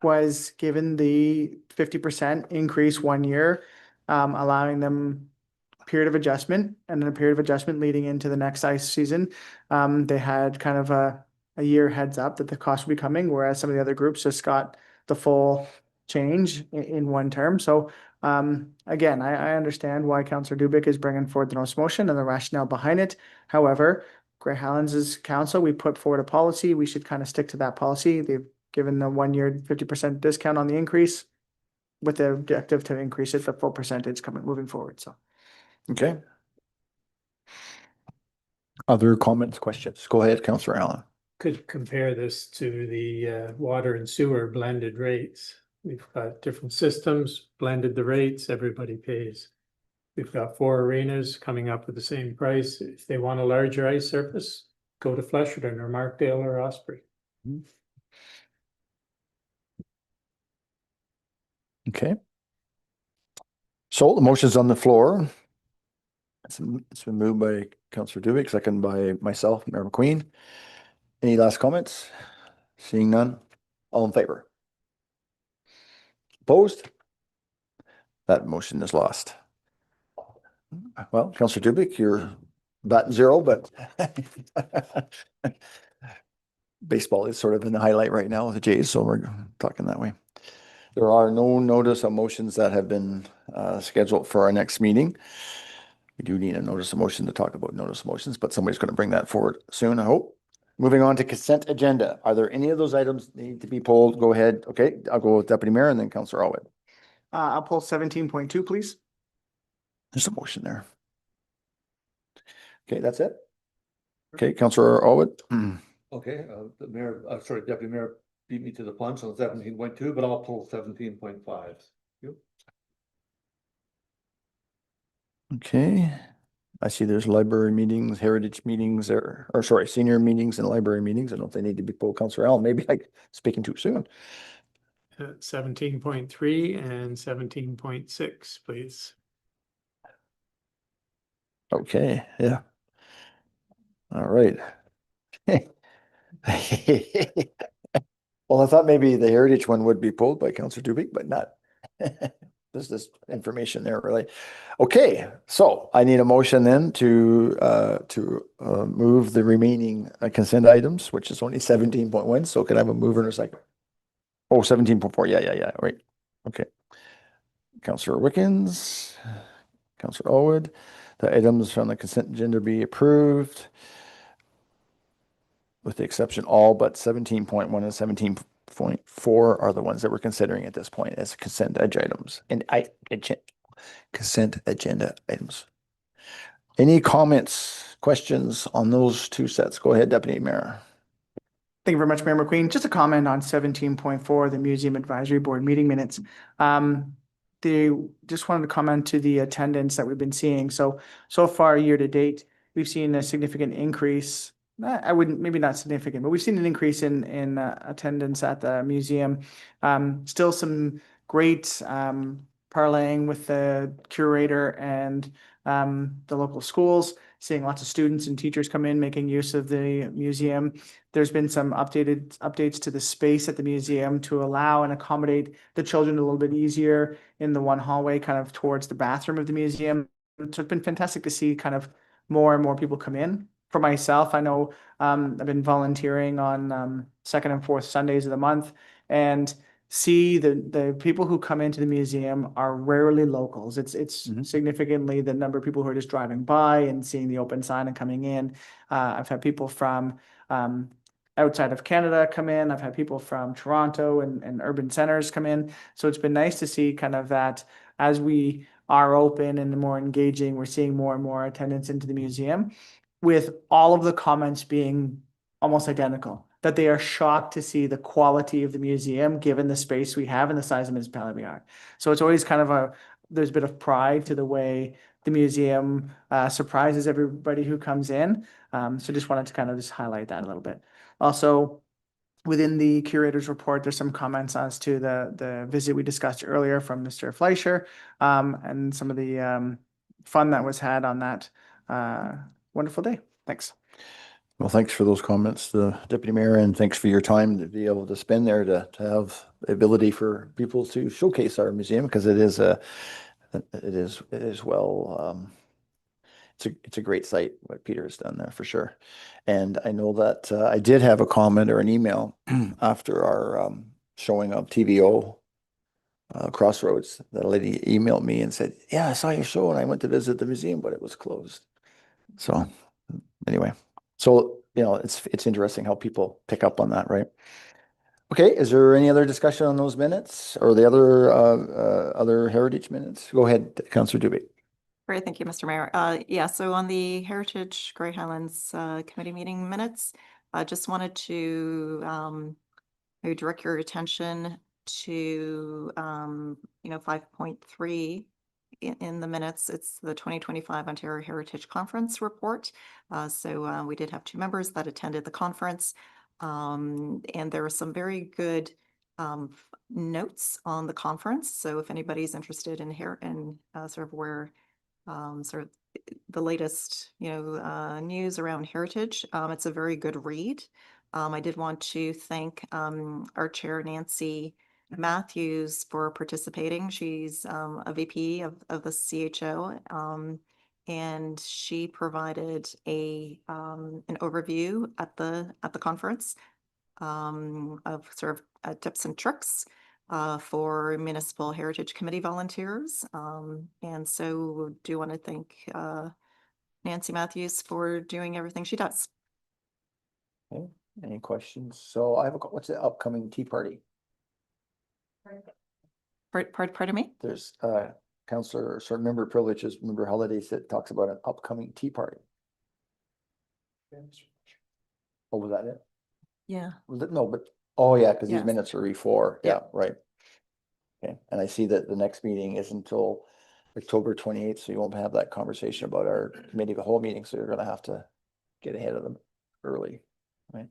B: was given the 50% increase 1 year, allowing them a period of adjustment and then a period of adjustment leading into the next ice season. They had kind of a year heads up that the cost would be coming, whereas some of the other groups just got the full change in one term. So again, I understand why Councillor Dubik is bringing forward the notice motion and the rationale behind it. However, Grey Highlands' council, we put forward a policy. We should kind of stick to that policy. They've given the 1 year 50% discount on the increase with the objective to increase it the full percentage moving forward. So,
A: okay. Other comments, questions? Go ahead, Councillor Allen.
G: Could compare this to the water and sewer blended rates. We've got different systems, blended the rates, everybody pays. We've got 4 arenas coming up with the same price. If they want a larger ice surface, go to Flesherton or Markdale or Osprey.
A: Okay. So the motion's on the floor. It's been moved by Councillor Dubik, second by myself, Mayor McQueen. Any last comments? Seeing none, all in favor? Opposed? That motion is lost. Well, Councillor Dubik, you're batting zero, but baseball is sort of in the highlight right now with the Jays, so we're talking that way. There are no notice of motions that have been scheduled for our next meeting. We do need a notice of motion to talk about notice of motions, but somebody's going to bring that forward soon, I hope. Moving on to consent agenda. Are there any of those items need to be pulled? Go ahead. Okay, I'll go with Deputy Mayor and then Councillor Alwood.
B: I'll pull 17.2, please.
A: There's a motion there. Okay, that's it. Okay, Councillor Alwood.
O: Okay, the mayor, sorry, Deputy Mayor beat me to the punch on 17.2, but I'll pull 17.5.
A: Okay, I see there's library meetings, heritage meetings, or sorry, senior meetings and library meetings. I don't know if they need to be pulled. Councillor Allen, maybe I'm speaking too soon.
G: 17.3 and 17.6, please.
A: Okay, yeah. All right. Well, I thought maybe the heritage one would be pulled by Councillor Dubik, but not. There's this information there, really. Okay, so I need a motion then to move the remaining consent items, which is only 17.1. So can I have a mover in a second? Oh, 17.4. Yeah. Right. Okay. Councillor Wickens, Councillor Elwood, the items from the consent agenda be approved, with the exception all but 17.1 and 17.4 are the ones that we're considering at this point as consent items. And consent agenda items. Any comments, questions on those two sets? Go ahead, Deputy Mayor.
B: Thank you very much, Mayor McQueen. Just a comment on 17.4, the Museum Advisory Board meeting minutes. They just wanted to comment to the attendance that we've been seeing. So far, year to date, we've seen a significant increase. I wouldn't, maybe not significant, but we've seen an increase in attendance at the museum. Still some great parlaying with the curator and the local schools, seeing lots of students and teachers come in, making use of the museum. There's been some updates to the space at the museum to allow and accommodate the children a little bit easier in the one hallway kind of towards the bathroom of the museum. So it's been fantastic to see kind of more and more people come in. For myself, I know I've been volunteering on second and fourth Sundays of the month, and see the people who come into the museum are rarely locals. It's significantly the number of people who are just driving by and seeing the open sign and coming in. I've had people from outside of Canada come in. I've had people from Toronto and urban centers come in. So it's been nice to see kind of that as we are open and more engaging, we're seeing more and more attendance into the museum, with all of the comments being almost identical, that they are shocked to see the quality of the museum given the space we have and the size of municipality we are. So it's always kind of there's a bit of pride to the way the museum surprises everybody who comes in. So just wanted to kind of just highlight that a little bit. Also, within the curator's report, there's some comments as to the visit we discussed earlier from Mr. Fleischer, and some of the fun that was had on that wonderful day. Thanks.
A: Well, thanks for those comments, the Deputy Mayor, and thanks for your time to be able to spend there to have the ability for people to showcase our museum, because it is well, it's a great site, what Peter has done there for sure. And I know that I did have a comment or an email after our showing of TVO Crossroads, that a lady emailed me and said, yeah, I saw your show and I went to visit the museum, but it was closed. So anyway, so it's interesting how people pick up on that, right? Okay, is there any other discussion on those minutes or the other heritage minutes? Go ahead, Councillor Dubé.
H: Great, thank you, Mr. Mayor. Yeah, so on the Heritage Grey Highlands committee meeting minutes, I just wanted to maybe direct your attention to 5.3 in the minutes. It's the 2025 Ontario Heritage Conference report. So we did have 2 members that attended the conference, and there were some very good notes on the conference. So if anybody's interested in here and sort of where sort of the latest news around heritage, it's a very good read. I did want to thank our chair, Nancy Matthews, for participating. She's a VP of the CHO, and she provided an overview at the conference of sort of tips and tricks for Municipal Heritage Committee volunteers. And so do want to thank Nancy Matthews for doing everything she does.
A: Okay. Any questions? So I have what's the upcoming tea party?
H: Pardon me?
A: There's Councillor, certain member privileges, member Halliday that talks about an upcoming tea party. Oh, was that it?
H: Yeah.
A: No, but, oh yeah, because these
H: Yes.
A: minutes are before, yeah, right. Okay, and I see that the next meeting is until October 28th, so you won't have that conversation about our committee of the whole meeting, so you're gonna have to get ahead of them early, right?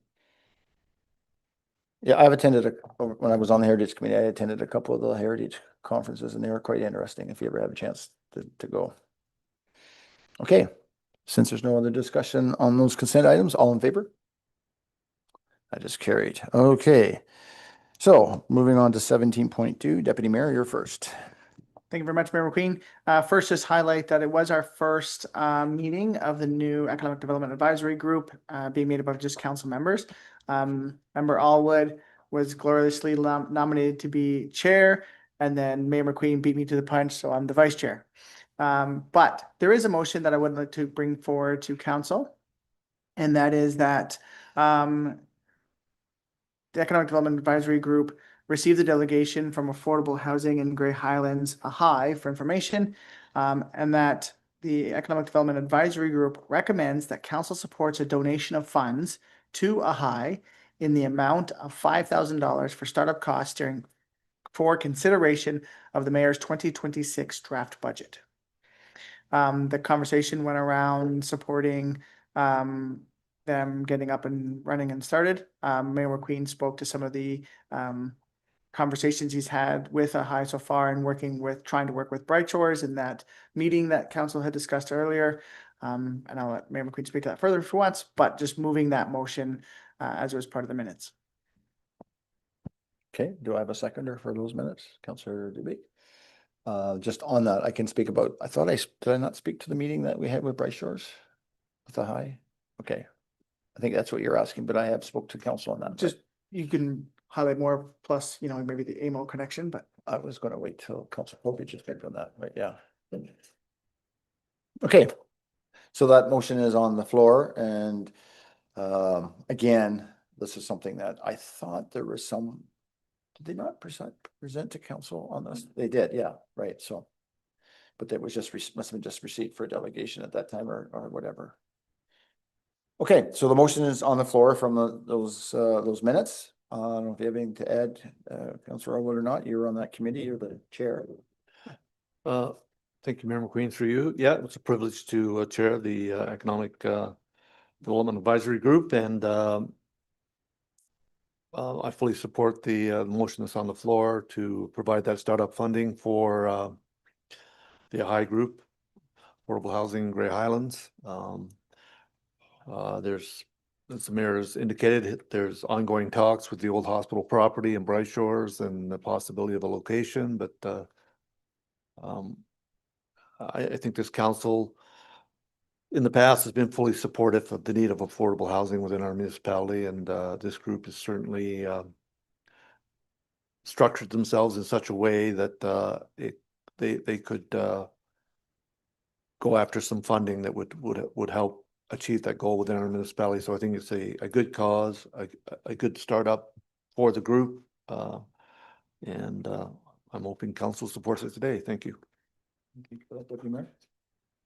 A: Yeah, I've attended when I was on the Heritage Committee, I attended a couple of the Heritage conferences and they were quite interesting if you ever have a chance to go. Okay, since there's no other discussion on those consent items, all in favor? That is carried. Okay. So moving on to 17.2, Deputy Mayor, you're first.
B: Thank you very much, Mayor McQueen. First, just highlight that it was our first meeting of the new Economic Development Advisory Group being made up of just council members. Member Allwood was gloriously nominated to be chair, and then Mayor McQueen beat me to the punch, so I'm the vice chair. But there is a motion that I would like to bring forward to council, and that is that the Economic Development Advisory Group received a delegation from Affordable Housing in Grey Highlands, a high for information, and that the Economic Development Advisory Group recommends that council supports a donation of funds to a high in the amount of $5,000 for startup costs for consideration of the mayor's 2026 draft budget. The conversation went around supporting them getting up and running and started. Mayor McQueen spoke to some of the conversations he's had with a high so far and trying to work with Bright Shores in that meeting that council had discussed earlier. And I'll let Mayor McQueen speak to that further if he wants, but just moving that motion as it was part of the minutes.
A: Okay, do I have a seconder for those minutes? Councillor Dubé? Just on that, I can speak about, did I not speak to the meeting that we had with Bright Shores? With the high? Okay. I think that's what you're asking, but I have spoke to council on that.
B: Just, you can highlight more, plus, maybe the AMO connection, but.
A: I was gonna wait till Council Popey just picked on that, right? Yeah. Okay, so that motion is on the floor, and again, this is something that I thought there was some. Did they not present to council on this? They did, yeah, right, so. But that was just, must have been just receipt for a delegation at that time or whatever. Okay, so the motion is on the floor from those minutes. I don't know if you have anything to add, Councillor Elwood or not. You're on that committee, you're the chair.
O: Thank you, Mayor McQueen, through you. Yeah, it's a privilege to chair the Economic Development Advisory Group, and I fully support the motion that's on the floor to provide that startup funding for the high group, Affordable Housing Grey Highlands. There's, as the mayor has indicated, there's ongoing talks with the old hospital property in Bright Shores and the possibility of a location, but I think this council in the past has been fully supportive of the need of affordable housing within our municipality, and this group has certainly structured themselves in such a way that they could go after some funding that would help achieve that goal within our municipality. So I think it's a good cause, a good startup for the group, and I'm hoping council supports it today. Thank you.
A: Thank you for that, Deputy Mayor.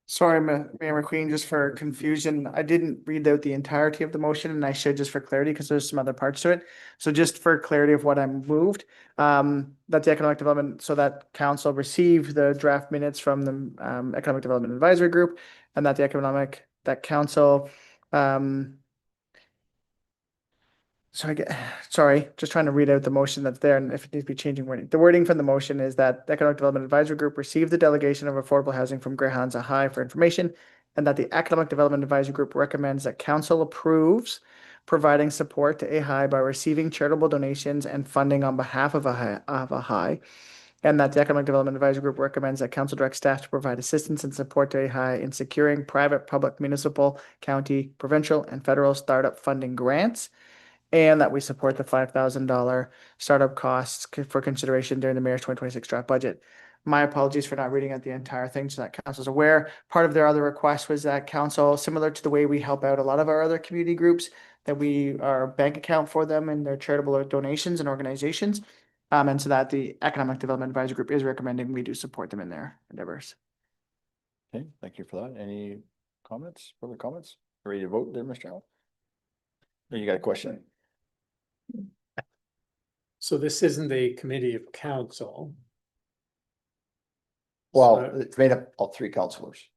B: Sorry, Mayor McQueen, just for confusion, I didn't read out the entirety of the motion, and I should, just for clarity, because there's some other parts to it. So just for clarity of what I moved, that the economic development, so that council received the draft minutes from the Economic Development Advisory Group, and that council, sorry, just trying to read out the motion that's there, and if it needs to be changing wording. The wording from the motion is that the Economic Development Advisory Group received the delegation of affordable housing from Grey Highlands High for information, and that the Economic Development Advisory Group recommends that council approves providing support to a high by receiving charitable donations and funding on behalf of a high, and that the Economic Development Advisory Group recommends that council direct staff to provide assistance and support to a high in securing private, public, municipal, county, provincial, and federal startup funding grants, and that we support the $5,000 startup costs for consideration during the mayor's 2026 draft budget. My apologies for not reading out the entire thing so that council's aware. Part of their other request was that council, similar to the way we help out a lot of our other community groups, that we are a bank account for them and their charitable donations and organizations. And so that the Economic Development Advisory Group is recommending we do support them in their endeavors.
A: Okay, thank you for that. Any comments, further comments? Ready to vote there, Mr. Allen? Or you got a question?
G: So this isn't a committee of council.
A: Well,
G: So-
A: it's made up of 3 councillors.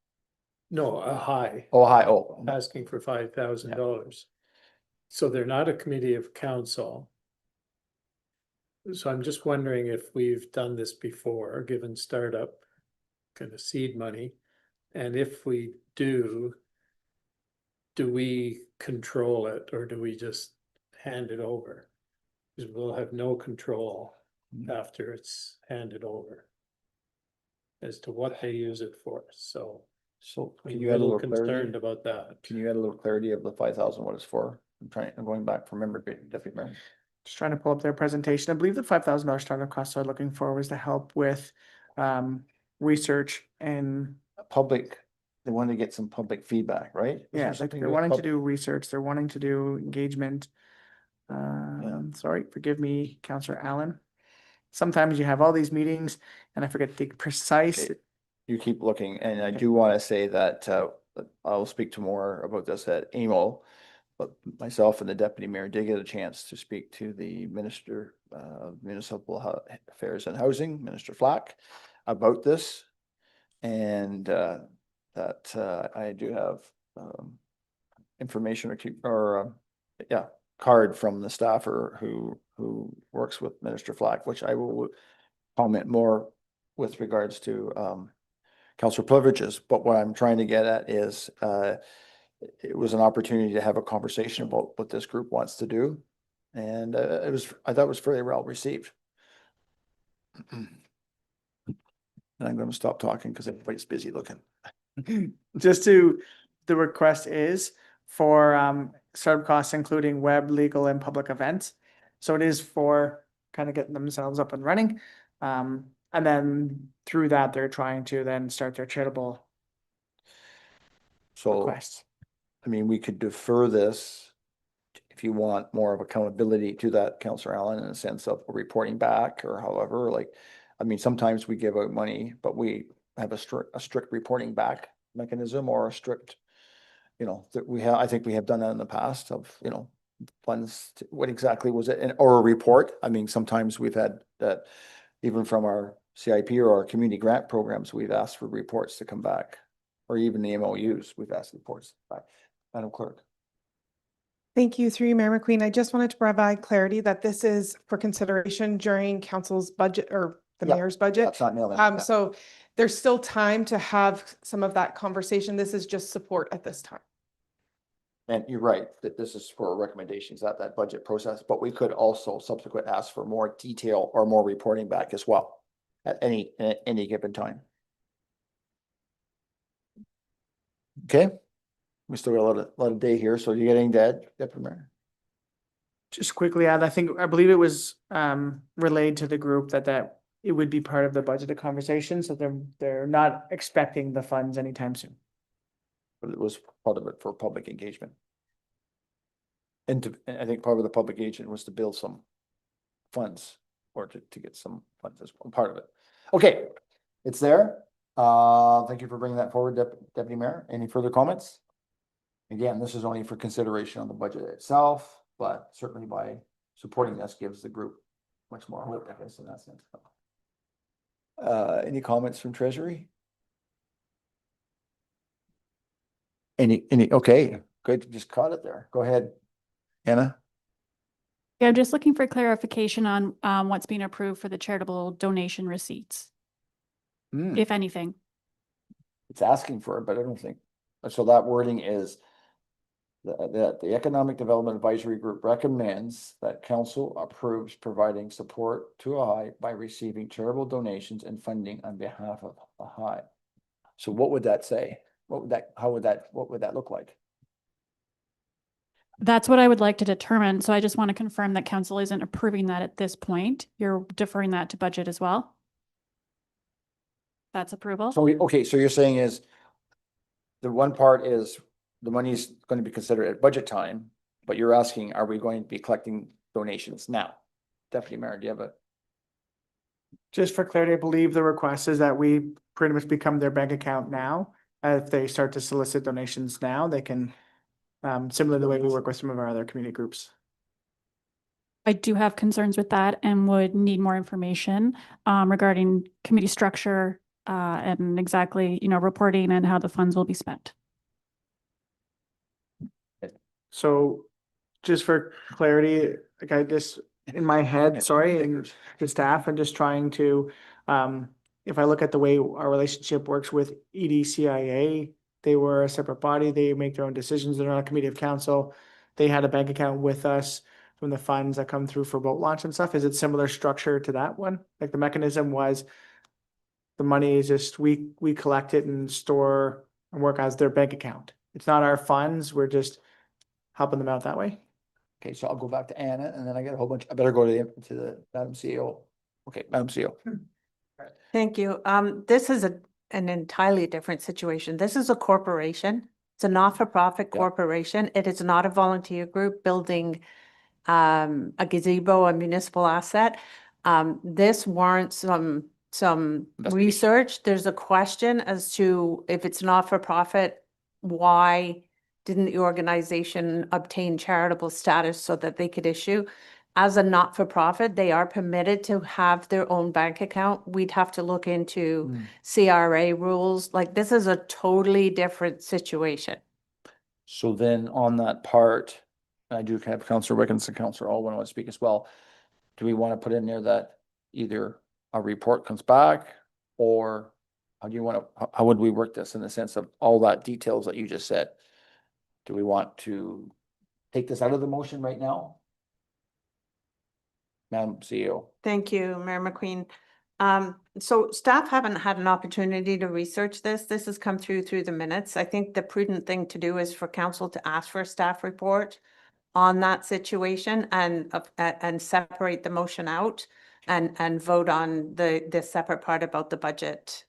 G: No, a high.
A: Oh, hi, oh.
G: Asking for $5,000. So they're not a committee of council. So I'm just wondering if we've done this before, given startup kind of seed money. And if we do we control it or do we just hand it over? Because we'll have no control after it's handed over as to what they use it for, so
A: So
G: I'm
A: can
G: a
A: you add a
G: little
A: little clarity?
G: concerned about that.
A: Can you add a little clarity of the 5,000, what it's for? I'm going back from memory, Deputy Mayor.
B: Just trying to pull up their presentation. I believe the $5,000 startup cost they're looking for was to help with research and
A: Public, they want to get some public feedback, right? Isn't there
B: yeah, like
A: something
B: they're
A: with
B: wanting to
A: pub-
B: do research, they're wanting to do engagement. Sorry, forgive me, Counselor Allen. Sometimes you have all these meetings and I forget the precise.
A: Okay. You keep looking, and I do want to say that I'll speak to more about this at AMO. But myself and the deputy mayor did get a chance to speak to the Minister of Municipal Affairs and Housing, Minister Flack, about this. And that I do have information card from the staffer who works with Minister Flack, which I will comment more with regards to council privileges. But what I'm trying to get at is it was an opportunity to have a conversation about what this group wants to do. And I thought it was fairly well received. And I'm going to stop talking because everybody's busy looking.
B: The request is for startup costs, including web, legal, and public events. So it is for kind of getting themselves up and running. And then through that, they're trying to then start their charitable requests.
A: I mean, we could defer this if you want more of accountability to that, Councillor Allen, in a sense of reporting back or however, like, I mean, sometimes we give out money, but we have a strict reporting back mechanism or a strict, that I think we have done that in the past of, funds, what exactly was it, or a report. I mean, sometimes we've had that even from our CIP or our community grant programs, we've asked for reports to come back, or even the MOUs, we've asked reports back. Madam Clerk.
F: Thank you, through you, Mayor McQueen. I just wanted to provide clarity that this is for consideration during council's budget or the mayor's budget.
A: That's not nailed down.
F: So there's still time to have some of that conversation. This is just support at this time.
A: And you're right, that this is for recommendations at that budget process, but we could also subsequent ask for more detail or more reporting back as well at any given time. Okay, we still got a lot of day here, so you're getting dead, Deputy Mayor.
B: Just quickly add, I believe it was relayed to the group that it would be part of the budgeted conversation, so they're not expecting the funds anytime soon.
A: But it was part of it for public engagement. And I think part of the public engagement was to build some funds or to get some funds as well, part of it. Okay, it's there. Thank you for bringing that forward, Deputy Mayor. Any further comments? Again, this is only for consideration on the budget itself, but certainly by supporting this gives the group much more hope, I guess, in that sense. Any comments from Treasury? Okay, good, just caught it there. Go ahead, Anna.
C: Yeah, I'm just looking for clarification on what's being approved for the charitable donation receipts, if anything.
A: It's asking for it, but I don't think, so that wording is that the Economic Development Advisory Group recommends that council approves providing support to a high by receiving charitable donations and funding on behalf of a high. So what would that say? What would that look like?
C: That's what I would like to determine. So I just want to confirm that council isn't approving that at this point. You're deferring that to budget as well. That's approval.
A: So okay, so you're saying is the one part is the money is going to be considered at budget time, but you're asking, are we going to be collecting donations now? Deputy Mayor, do you have a?
B: Just for clarity, I believe the request is that we pretty much become their bank account now. If they start to solicit donations now, they can, similar to the way we work with some of our other community groups.
C: I do have concerns with that and would need more information regarding committee structure and exactly, reporting and how the funds will be spent.
B: So just for clarity, like I just, in my head, sorry, and the staff, I'm just trying to, if I look at the way our relationship works with EDCIA, they were a separate body. They make their own decisions. They're not a committee of council. They had a bank account with us from the funds that come through for boat launch and stuff. Is it similar structure to that one? Like the mechanism was the money is just, we collect it and store and work as their bank account. It's not our funds. We're just helping them out that way.
A: Okay, so I'll go back to Anna and then I got a whole bunch, I better go to the Madam CEO. Okay, Madam CEO.
N: Thank you. This is an entirely different situation. This is a corporation. It's a not-for-profit corporation. It is not a volunteer group building a gazebo, a municipal asset. This warrants some research. There's a question as to if it's not-for-profit, why didn't the organization obtain charitable status so that they could issue? As a not-for-profit, they are permitted to have their own bank account. We'd have to look into CRA rules. Like, this is a totally different situation.
A: So then on that part, I do have Councillor Wiggins and Councillor Alwyn want to speak as well. Do we want to put in there that either a report comes back or how do you want to, how would we work this in the sense of all that details that you just said? Do we want to take this out of the motion right now? Madam CEO.
N: Thank you, Mayor McQueen. So staff haven't had an opportunity to research this. This has come through the minutes. I think the prudent thing to do is for council to ask for a staff report on that situation and separate the motion out and vote on the separate part about the budget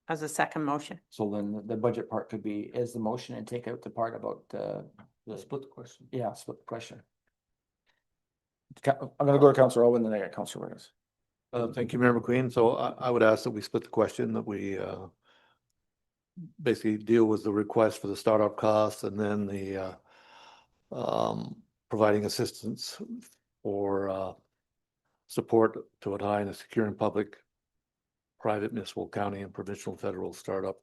N: as a second motion.
A: So then the budget part could be as the motion and take out the part about the split question. Yeah, split question. I'm gonna go to Councillor Owen, then I got Councillor Wiggins.
O: Thank you, Mayor McQueen. So I would ask that we split the question, that we basically deal with the request for the startup costs and then the providing assistance for support to high and securing public, private, municipal, county, and provincial, federal startup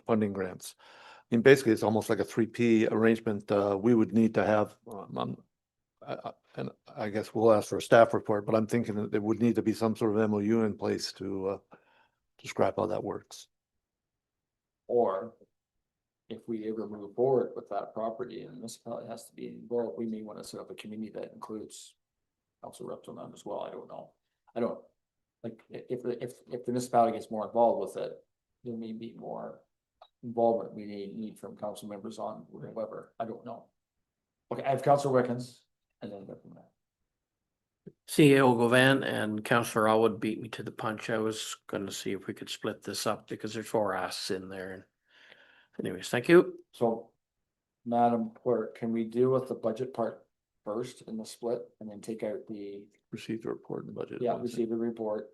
O: funding grants. I mean, basically, it's almost like a 3P arrangement. We would need to have, and I guess we'll ask for a staff report, but I'm thinking that there would need to be some sort of MOU in place to describe how that works.
A: Or if we ever move forward with that property and the municipality has to be involved, we may want to set up a committee that includes council reps on them as well. I don't know. I don't, like, if the municipality gets more involved with it, there may be more involvement we need from council members on whoever. I don't know. Okay, I have Councillor Wiggins and then go from there.
E: CEO Govan and Councillor Alwood beat me to the punch. I was gonna see if we could split this up because there's 4 asks in there. Anyways, thank you.
A: So, Madam Clerk, can we deal with the budget part first in the split and then take out the
O: Receive the report and budget.
A: yeah, receive a report.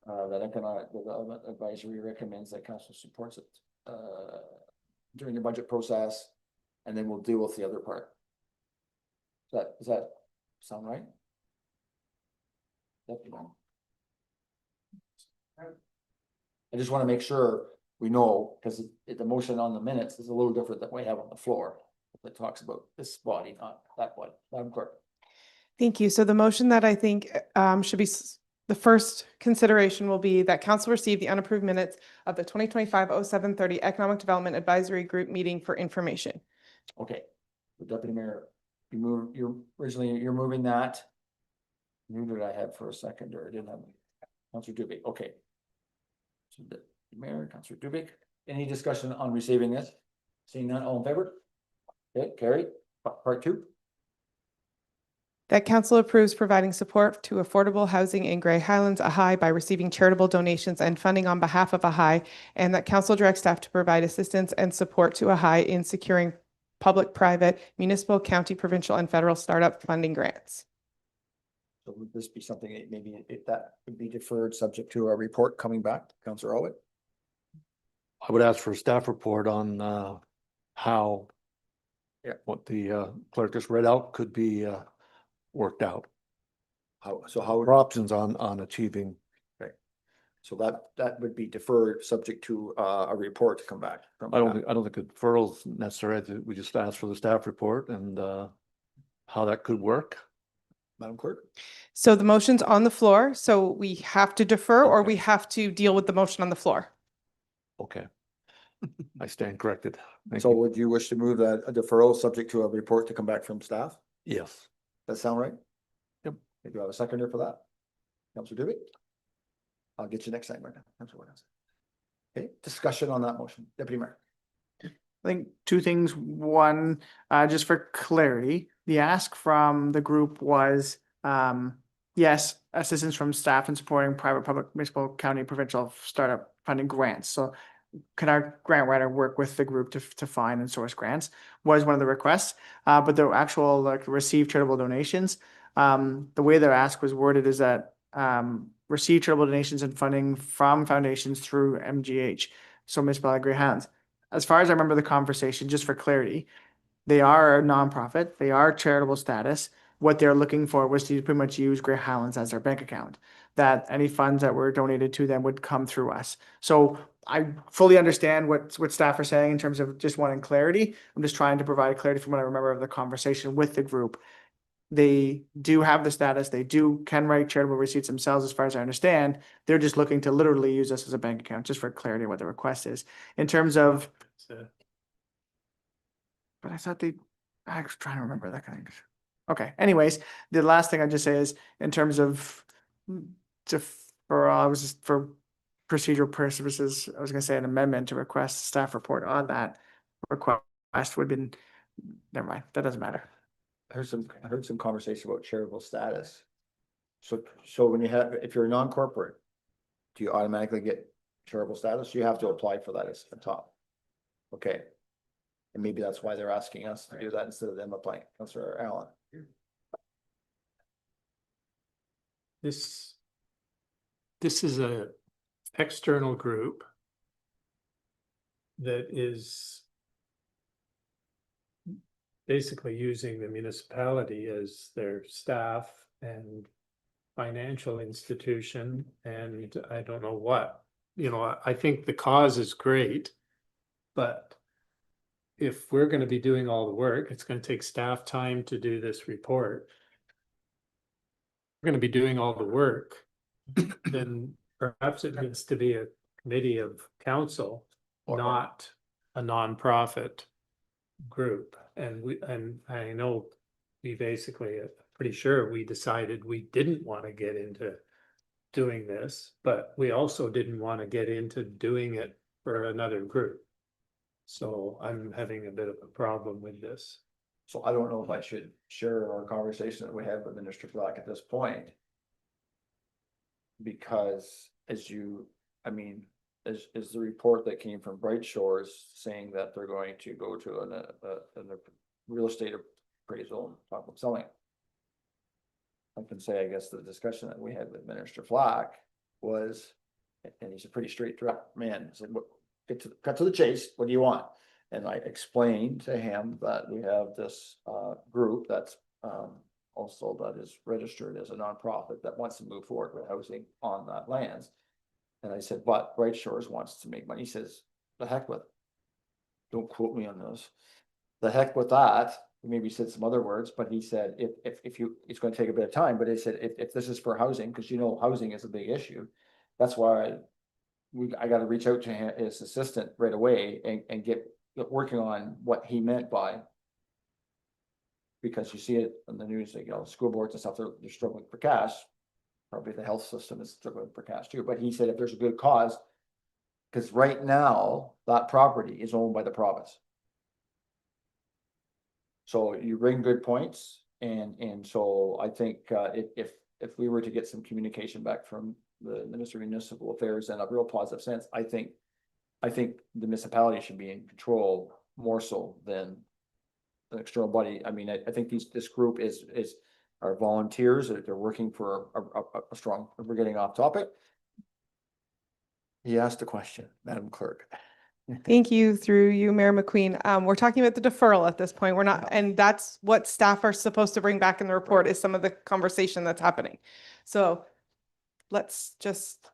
A: That economic development advisory recommends that council supports it during the budget process, and then we'll deal with the other part. Does that sound right? I just want to make sure we know, because the motion on the minutes is a little different than we have on the floor. That talks about this body, not that body. Madam Clerk.
F: Thank you. So the motion that I think should be the first consideration will be that council receive the unapproved minutes of the 2025-07-30 Economic Development Advisory Group meeting for information.
A: Okay, the Deputy Mayor, you're moving that. Who did I have for a second, or I didn't have Councillor Dubik? Okay. So the Mayor, Councillor Dubik, any discussion on receiving this? Seeing none, all in favor? Okay, carry. Part 2.
F: That council approves providing support to affordable housing in Grey Highlands, AHI, by receiving charitable donations and funding on behalf of AHI, and that council directs staff to provide assistance and support to AHI in securing public, private, municipal, county, provincial, and federal startup funding grants.
A: So would this be something that maybe that would be deferred subject to a report coming back, Councillor Elwood?
O: I would ask for a staff report on how what the clerk just read out could be worked out.
A: How
O: options on achieving.
A: Okay. So that would be deferred subject to a report to come back from.
O: I don't think a deferral is necessary. We just ask for the staff report and how that could work.
A: Madam Clerk.
F: So the motion's on the floor, so we have to defer or we have to deal with the motion on the floor.
O: Okay. I stand corrected.
A: So would you wish to move that a deferral subject to a report to come back from staff?
O: Yes.
A: That sound right? Yep. Do you have a seconder for that? Councilor Dewey? I'll get you next time right now. Councilor Williams. Okay, discussion on that motion. Deputy Mayor.
B: I think two things. One, just for clarity, the ask from the group was, yes, assistance from staff in supporting private, public, municipal, county, provincial startup funding grants. So can our grant writer work with the group to find and source grants was one of the requests. But the actual like receive charitable donations, the way their ask was worded is that receive charitable donations and funding from foundations through MGH, so Municipality of Grey Highlands. As far as I remember the conversation, just for clarity, they are a nonprofit, they are charitable status. What they're looking for was to pretty much use Grey Highlands as their bank account, that any funds that were donated to them would come through us. So I fully understand what staff are saying in terms of just wanting clarity. I'm just trying to provide clarity from what I remember of the conversation with the group. They do have the status, they can write charitable receipts themselves, as far as I understand. They're just looking to literally use us as a bank account, just for clarity of what the request is. In terms of, but I thought I was trying to remember that kind of. Okay, anyways, the last thing I'd just say is in terms of for procedural purposes, I was gonna say an amendment to request a staff report on that request would have been, never mind, that doesn't matter.
A: I heard some conversation about charitable status. So when if you're a non-corporate, do you automatically get charitable status? You have to apply for that as the top. Okay. And maybe that's why they're asking us to do that instead of them applying. Councilor Allen.
G: This is a external group that is basically using the municipality as their staff and financial institution, and I don't know what, I think the cause is great, but if we're going to be doing all the work, it's going to take staff time to do this report. We're going to be doing all the work, then perhaps it needs to be a committee of council, not a nonprofit group. And I know we basically, pretty sure we decided we didn't want to get into doing this, but we also didn't want to get into doing it for another group. So I'm having a bit of a problem with this.
A: So I don't know if I should share our conversation that we had with Minister Flack at this point. Because is the report that came from Bright Shores saying that they're going to go to a real estate appraisal and talk about selling it. I can say, I guess the discussion that we had with Minister Flack was, and he's a pretty straight direct man, he said, cut to the chase, what do you want? And I explained to him that we have this group that's also that is registered as a nonprofit that wants to move forward with housing on that lands. And I said, but Bright Shores wants to make money. He says, the heck with it. Don't quote me on those. The heck with that. Maybe he said some other words, but he said, it's going to take a bit of time, but he said, if this is for housing, because housing is a big issue. That's why I got to reach out to his assistant right away and get working on what he meant by, because you see it in the news, school boards and stuff, they're struggling for cash. Probably the health system is struggling for cash too. But he said if there's a good cause, because right now that property is owned by the province. So you bring good points, and so I think if we were to get some communication back from the Minister of Municipal Affairs in a real positive sense, I think the municipality should be in control more so than an external body. I mean, I think this group is our volunteers. They're working for a strong. We're getting off topic. He asked a question, Madam Clerk.
F: Thank you, through you, Mayor McQueen. We're talking about the deferral at this point. We're not, and that's what staff are supposed to bring back in the report is some of the conversation that's happening. So let's just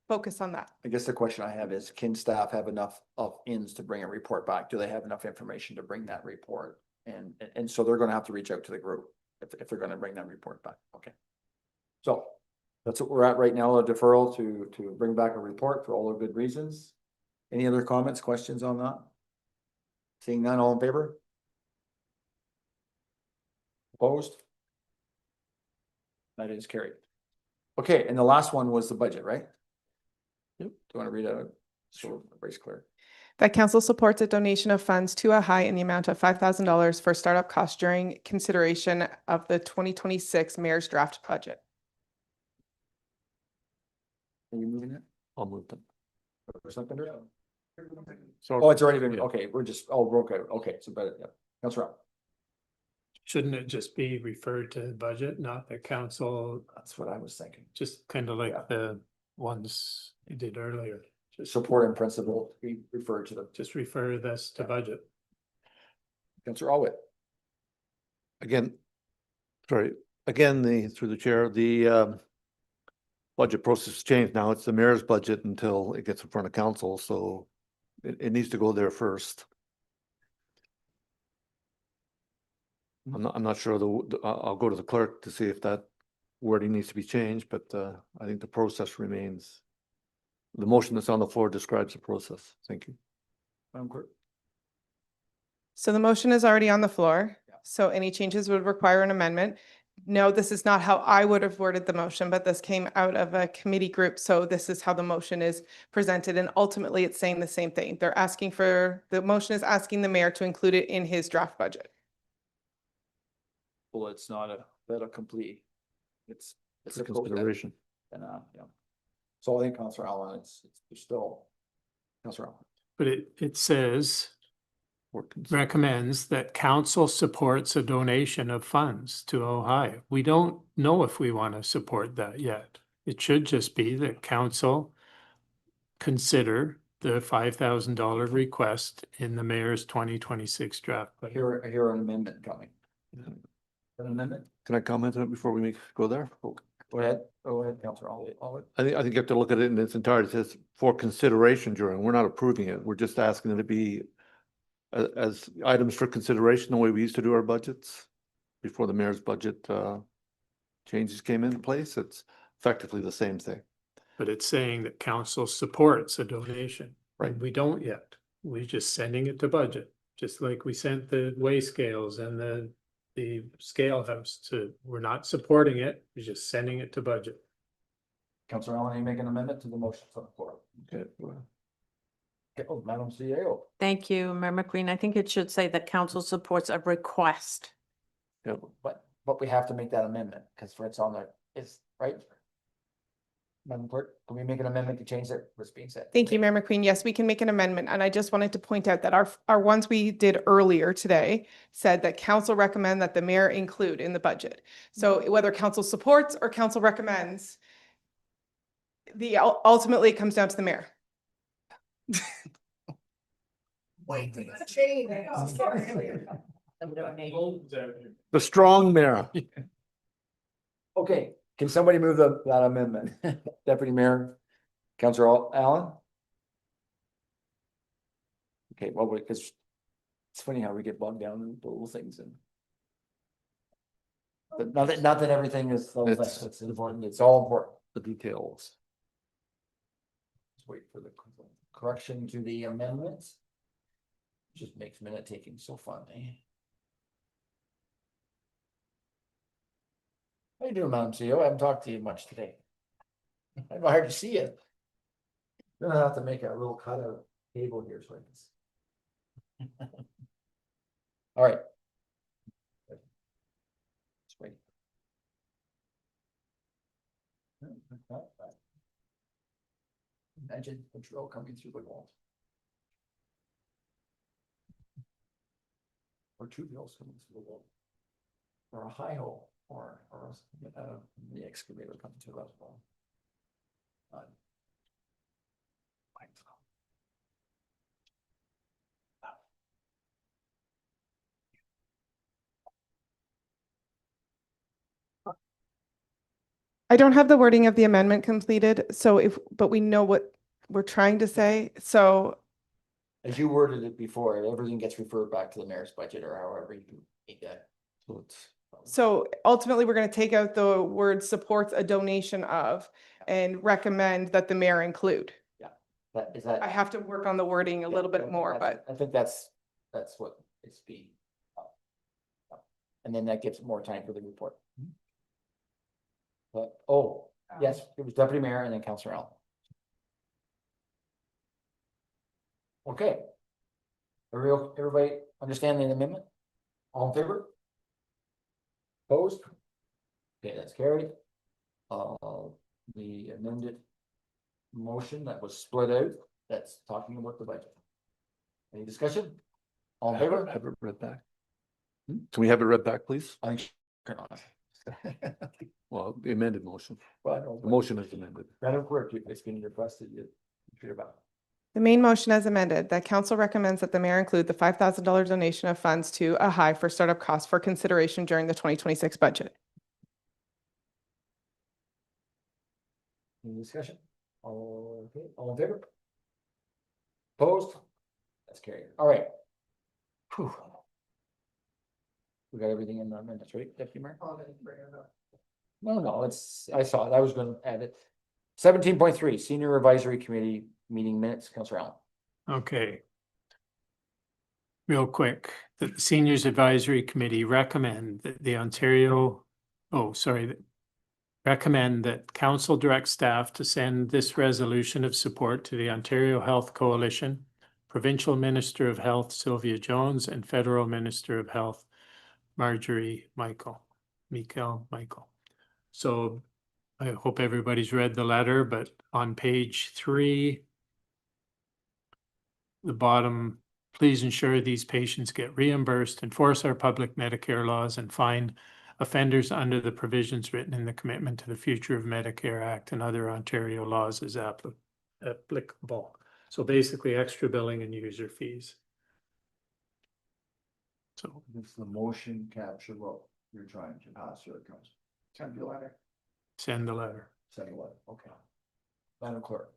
F: focus on that.
A: I guess the question I have is, can staff have enough of ins to bring a report back? Do they have enough information to bring that report? And so they're going to have to reach out to the group if they're going to bring that report back. Okay. So that's what we're at right now, a deferral to bring back a report for all the good reasons. Any other comments, questions on that? Seeing none, all in favor? Opposed? That is carried. Okay, and the last one was the budget, right? Yep. Do you want to read out? So everybody's clear.
F: That council supports a donation of funds to a high in the amount of $5,000 for startup costs during consideration of the 2026 mayor's draft budget.
A: Are you moving it?
O: I'll move them.
A: Or something?
O: So,
A: Oh, it's already been,
O: yeah.
A: okay, we're just, oh, okay, so better, yeah. Councilor Rob.
G: Shouldn't it just be referred to the budget, not the council,
A: That's what I was thinking.
G: just kind of like the ones you did earlier? Just,
A: Support and principle, we refer to them.
G: just refer this to budget.
A: Councilor Alwitt.
O: Again, sorry, again, through the chair, the budget process changed. Now it's the mayor's budget until it gets in front of council, so it needs to go there first. I'm not sure I'll go to the clerk to see if that wording needs to be changed, but I think the process remains. The motion that's on the floor describes the process. Thank you.
A: Madam Clerk.
F: So the motion is already on the floor. So any changes would require an amendment. No, this is not how I would have worded the motion, but this came out of a committee group. So this is how the motion is presented. And ultimately it's saying the same thing. They're asking for, the motion is asking the mayor to include it in his draft budget.
A: Well, it's not a, that a complete. It's
O: a consideration.
A: And, yeah. So I think Councilor Allen, there's still. Councilor Allen.
G: But it says, recommends that council supports a donation of funds to Ohio. We don't know if we want to support that yet. It should just be that council consider the $5,000 request in the mayor's 2026 draft.
A: I hear an amendment coming. An amendment?
O: Can I comment on it before we go there?
A: Go ahead, Councilor Alwitt.
O: I think you have to look at it in its entirety. It says for consideration during, we're not approving it. We're just asking it to be as items for consideration, the way we used to do our budgets before the mayor's budget changes came into place. It's effectively the same thing.
G: But it's saying that council supports a donation.
O: Right.
G: And we don't yet. We're just sending it to budget, just like we sent the weigh scales and the scale house to, we're not supporting it, we're just sending it to budget.
A: Councilor Allen, you make an amendment to the motion on the floor.
O: Okay.
A: Okay, oh, Madam CEO.
N: Thank you, Mayor McQueen. I think it should say that council supports a request.
O: Yeah.
A: But we have to make that amendment, because it's on there, it's right. Madam Clerk, can we make an amendment to change that, what's being said?
F: Thank you, Mayor McQueen. Yes, we can make an amendment. And I just wanted to point out that our ones we did earlier today said that council recommend that the mayor include in the budget. So whether council supports or council recommends, ultimately it comes down to the mayor.
A: Wait.
O: The strong mayor.
A: Okay, can somebody move that amendment? Deputy Mayor, Councilor Allen? Okay, well, because it's funny how we get bogged down in little things and. But not that everything is, it's important, it's all important.
O: The details.
A: Let's wait for the correction to the amendments. Just makes minute taking so fun, eh? How you doing, Madam CEO? I haven't talked to you much today. I'm hard to see you. Gonna have to make a little cutout table here so I can see. All right. Let's wait. Imagine a drill coming through the wall. Or two drills coming through the wall. Or a high hole, or the excavator coming to the wall.
F: I don't have the wording of the amendment completed, so but we know what we're trying to say, so.
A: As you worded it before, everything gets referred back to the mayor's budget or however you need that.
F: So ultimately, we're gonna take out the word supports a donation of and recommend that the mayor include.
A: Yeah, that is that.
F: I have to work on the wording a little bit more, but.
A: I think that's what it's being.
T: And then that gives more time for the report. But, oh, yes, it was Deputy Mayor and then Councillor Allen. Okay. Everybody understand the amendment? All in favor? Opposed? Okay, that's carried. The amended motion that was split out, that's talking about the budget. Any discussion? All in favor?
O: Have it read back. Can we have it read back, please?
T: I think. Turn on.
O: Well, the amended motion.
T: Well,
O: The motion is amended.
T: Madam Clerk, it's been requested, you hear about.
F: The main motion as amended, that council recommends that the mayor include the $5,000 donation of funds to a high for startup costs for consideration during the 2026 budget.
T: Any discussion? All in favor? Opposed? That's carried. All right. Whew. We got everything in the minutes, right, Deputy Mayor? No, it's, I saw it. I was gonna add it. 17.3, Senior Advisory Committee meeting minutes, Councillor Allen.
G: Okay. Real quick, the Seniors Advisory Committee recommend that the recommend that council direct staff to send this resolution of support to the Ontario Health Coalition, Provincial Minister of Health Sylvia Jones, and Federal Minister of Health Marjorie Michael. So I hope everybody's read the letter, but on page 3, the bottom, please ensure these patients get reimbursed, enforce our public Medicare laws, and find offenders under the provisions written in the Commitment to the Future of Medicare Act and other Ontario laws as applicable. So basically extra billing and user fees. So
T: Does the motion capture what you're trying to pass here, Council?
B: Send the letter.
G: send the letter.
T: Send what? Okay. Madam Clerk.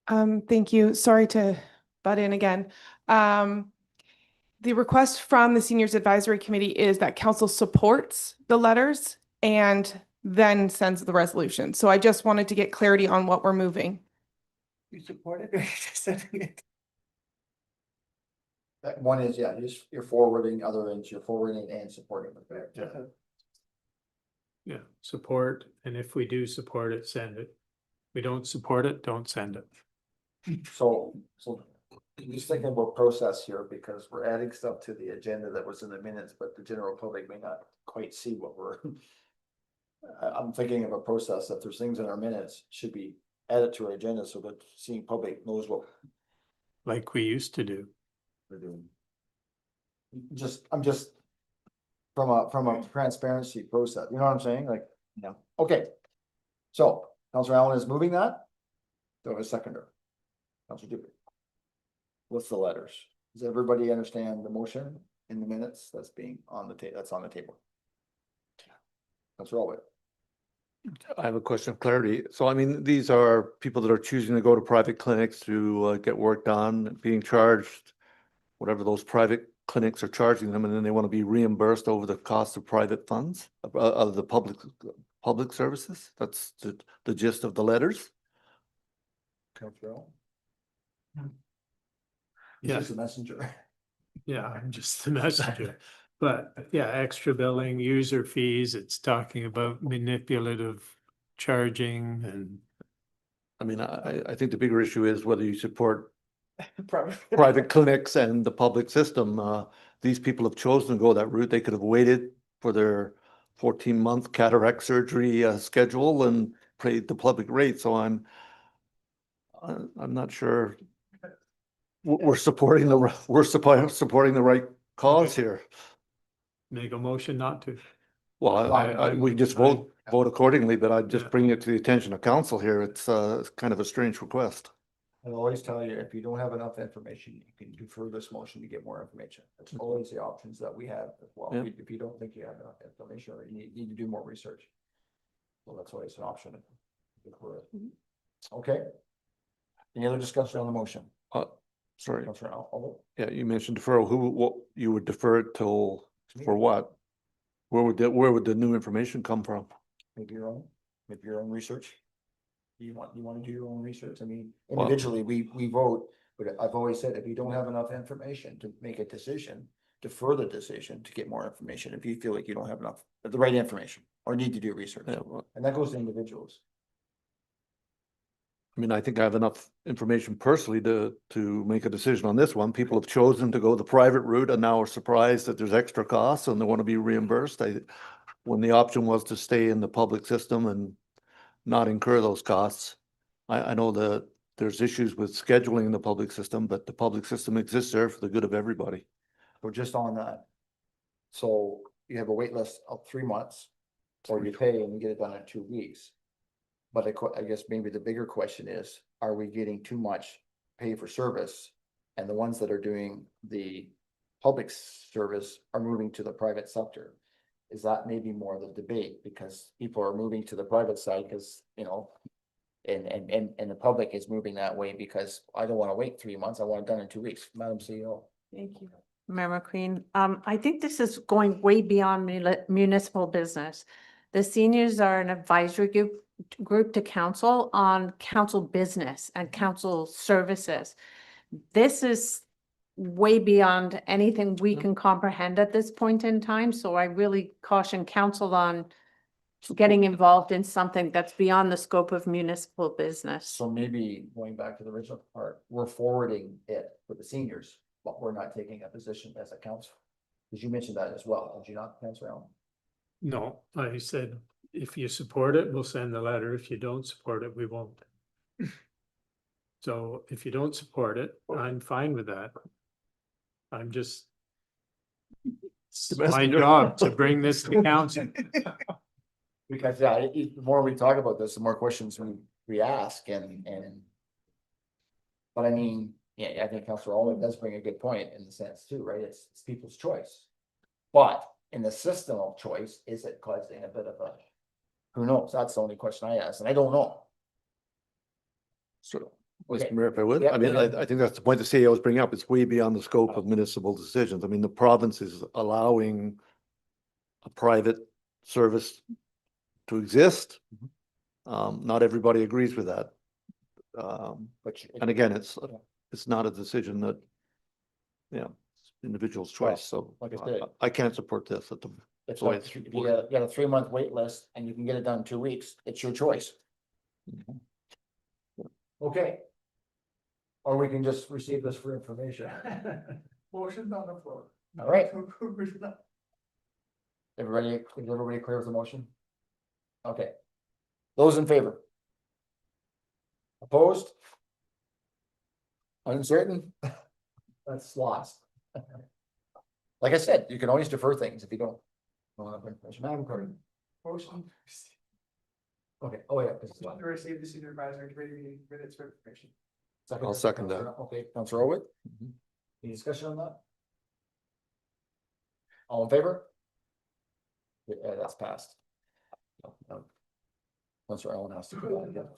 F: Thank you. Sorry to butt in again. The request from the Seniors Advisory Committee is that council supports the letters and then sends the resolution. So I just wanted to get clarity on what we're moving.
B: You support it or you're just sending it?
T: That one is, yeah, you're forwarding, other ends, you're forwarding and supporting.
G: Yeah, support, and if we do support it, send it. We don't support it, don't send it.
T: So just thinking about process here, because we're adding stuff to the agenda that was in the minutes, but the general public may not quite see what we're. I'm thinking of a process that there's things in our minutes should be added to our agenda so that seeing public knows what
G: Like we used to do.
T: we're doing. I'm just from a transparency process, you know what I'm saying? Like, yeah, okay. So Councillor Allen is moving that. Do I have a seconder? Councillor Dupree. What's the letters? Does everybody understand the motion in the minutes that's being on the table? That's on the table. Councillor Alwitt.
O: I have a question of clarity. So I mean, these are people that are choosing to go to private clinics to get work done, being charged whatever those private clinics are charging them, and then they want to be reimbursed over the cost of private funds of the public services. That's the gist of the letters.
T: Councillor Allen.
G: Yeah.
T: He's just a messenger.
G: Yeah, I'm just the messenger. But yeah, extra billing, user fees, it's talking about manipulative charging and.
O: I mean, I think the bigger issue is whether you support
B: Private.
O: private clinics and the public system. These people have chosen to go that route. They could have waited for their 14-month cataract surgery schedule and paid the public rate. So I'm not sure we're supporting the right cause here.
G: Make a motion not to.
O: Well, we just vote accordingly, but I'm just bringing it to the attention of council here. It's kind of a strange request.
T: I'll always tell you, if you don't have enough information, you can defer this motion to get more information. That's always the options that we have as well.
O: Yeah.
T: If you don't think you have enough information or you need to do more research. Well, that's always an option. Okay. Any other discussion on the motion?
O: Sorry.
T: Councillor Alwitt?
O: Yeah, you mentioned deferral. What you would defer it till for what? Where would the new information come from?
T: Maybe your own research. You want to do your own research? I mean, individually, we vote, but I've always said, if you don't have enough information to make a decision, defer the decision to get more information if you feel like you don't have enough, the right information or need to do research.
O: Yeah, well,
T: And that goes to individuals.
O: I mean, I think I have enough information personally to make a decision on this one. People have chosen to go the private route and now are surprised that there's extra costs and they want to be reimbursed. When the option was to stay in the public system and not incur those costs. I know that there's issues with scheduling the public system, but the public system exists there for the good of everybody.
T: So just on that. So you have a wait list of 3 months, or you pay and you get it done in 2 weeks. But I guess maybe the bigger question is, are we getting too much pay for service? And the ones that are doing the public service are moving to the private sector. Is that maybe more the debate, because people are moving to the private side because, you know, and the public is moving that way because I don't want to wait 3 months. I want it done in 2 weeks. Madam CEO.
N: Thank you. Mayor McQueen, I think this is going way beyond municipal business. The seniors are an advisory group to council on council business and council services. This is way beyond anything we can comprehend at this point in time, so I really caution council on getting involved in something that's beyond the scope of municipal business.
T: So maybe going back to the original part, we're forwarding it for the seniors, but we're not taking a position as a council. Because you mentioned that as well, did you not, Councilor Allen?
G: No, I said, if you support it, we'll send the letter. If you don't support it, we won't. So if you don't support it, I'm fine with that. I'm just, it's my job to bring this to council.
T: Because, yeah, the more we talk about this, the more questions we ask and. But I mean, yeah, I think Councilor Allen does bring a good point in the sense too, right? It's people's choice. But in the system of choice, is it causing a bit of a, who knows? That's the only question I ask, and I don't know.
O: So,
T: Okay.
O: Mr. Mayor, if I would,
T: Yeah,
O: I mean, I think that's the point the CEO was bringing up. It's way beyond the scope of municipal decisions. I mean, the province is allowing a private service to exist. Not everybody agrees with that. And again, it's not a decision that, yeah, it's individual's choice. So
T: like I said,
O: I can't support this at the.
T: If
O: So
T: you got a 3-month wait list and you can get it done in 2 weeks, it's your choice. Okay. Or we can just receive this for information. Motion's on the floor. All right. Is everybody clear with the motion? Okay. Those in favor? Opposed? Uncertain? That's lost. Like I said, you can always defer things if you don't. Madam Clerk.
B: Motion.
T: Okay, oh yeah.
B: Want to receive the senior advisory committee minutes for information.
O: I'll second that.
T: Okay, Councilor Elwood. Any discussion on that? All in favor? Yeah, that's passed. Councilor Allen has to go back again.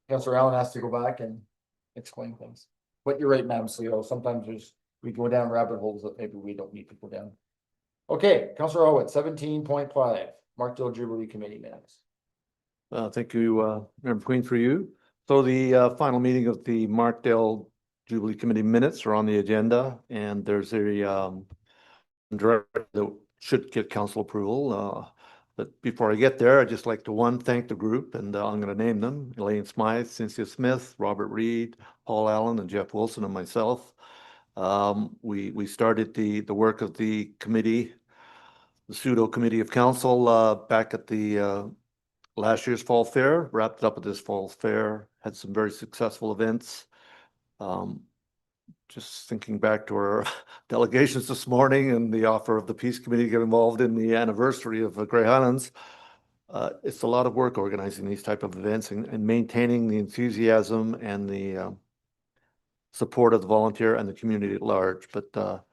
T: Councilor Allen has to go back and explain things. But you're right, Madam CEO, sometimes we go down rabbit holes that maybe we don't need to go down. Okay, Councilor Elwood, 17.5, Markdale Jubilee Committee minutes.
O: Thank you, Member Queen, for you. So the final meeting of the Markdale Jubilee Committee minutes are on the agenda, and there's a directive that should get council approval. But before I get there, I'd just like to thank the group, and I'm going to name them: Elaine Smythe, Cynthia Smith, Robert Reed, Paul Allen, and Jeff Wilson, and myself. We started the work of the committee, the pseudo committee of council, back at the last year's fall fair, wrapped it up at this fall fair, had some very successful events. Just thinking back to our delegations this morning and the offer of the Peace Committee to get involved in the anniversary of Grey Highlands. It's a lot of work organizing these type of events and maintaining the enthusiasm and the support of the volunteer and the community at large. But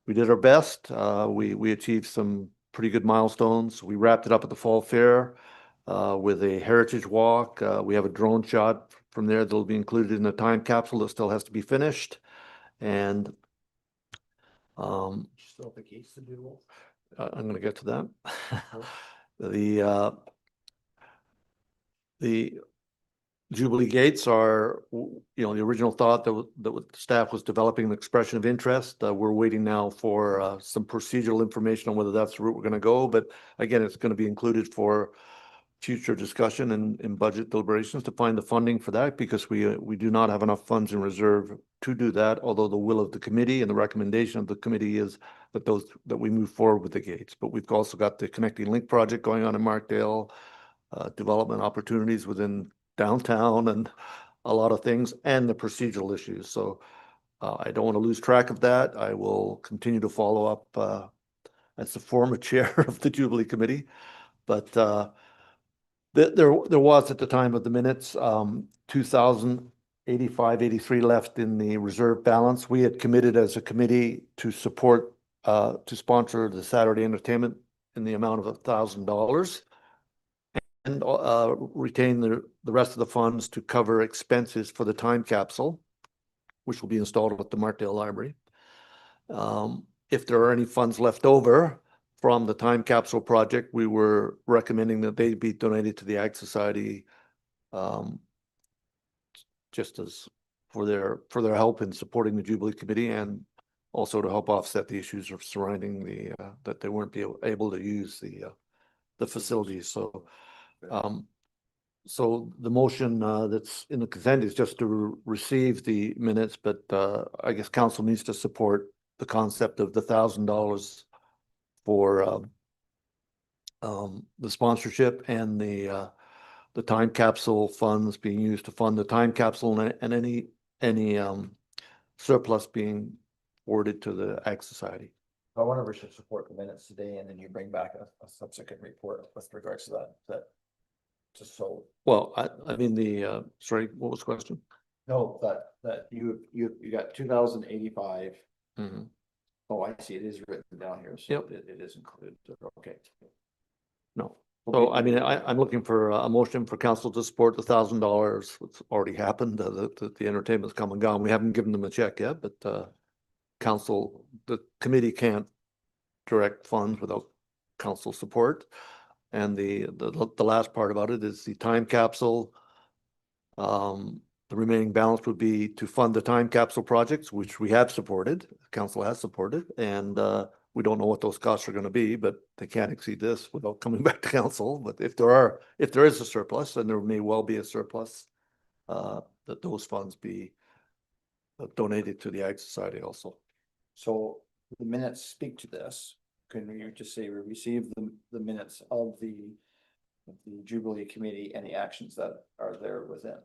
O: we did our best. We achieved some pretty good milestones. We wrapped it up at the fall fair with a heritage walk. We have a drone shot from there that'll be included in a time capsule that still has to be finished. And
T: Still have the keys to do.
O: I'm going to get to that. The Jubilee Gates are, the original thought that the staff was developing an expression of interest. We're waiting now for some procedural information on whether that's the route we're going to go. But again, it's going to be included for future discussion and in budget deliberations to find the funding for that, because we do not have enough funds in reserve to do that. Although the will of the committee and the recommendation of the committee is that we move forward with the gates. But we've also got the Connecting Link project going on in Markdale, development opportunities within downtown, and a lot of things, and the procedural issues. So I don't want to lose track of that. I will continue to follow up as the former chair of the Jubilee Committee. But there was at the time of the minutes 2,085.83 left in the reserve balance. We had committed as a committee to support to sponsor the Saturday entertainment in the amount of $1,000. And retain the rest of the funds to cover expenses for the time capsule, which will be installed at the Markdale Library. If there are any funds left over from the time capsule project, we were recommending that they be donated to the Ag Society, just as for their help in supporting the Jubilee Committee, and also to help offset the issues of surrounding the that they weren't able to use the facilities. So the motion that's in the consent is just to receive the minutes, but I guess council needs to support the concept of the $1,000 for the sponsorship, and the time capsule funds being used to fund the time capsule, and any surplus being forwarded to the Ag Society.
T: I wonder if we should support the minutes today, and then you bring back a subsequent report with regards to that. Just so.
O: Well, I mean sorry, what was the question?
T: No, that you got 2,085.
O: Mm-hmm.
T: Oh, I see. It is written down here. So
O: Yep.
T: it is included. Okay.
O: No. So I mean, I'm looking for a motion for council to support the $1,000. What's already happened. The entertainment's come and gone. We haven't given them a check yet, but council, the committee can't direct funds without council support. And the last part about it is the time capsule. The remaining balance would be to fund the time capsule projects, which we have supported, council has supported, and we don't know what those costs are going to be, but they can't exceed this without coming back to council. But if there is a surplus, and there may well be a surplus, that those funds be donated to the Ag Society also.
T: So the minutes speak to this. Can you just say we received the minutes of the Jubilee Committee and the actions that are there within?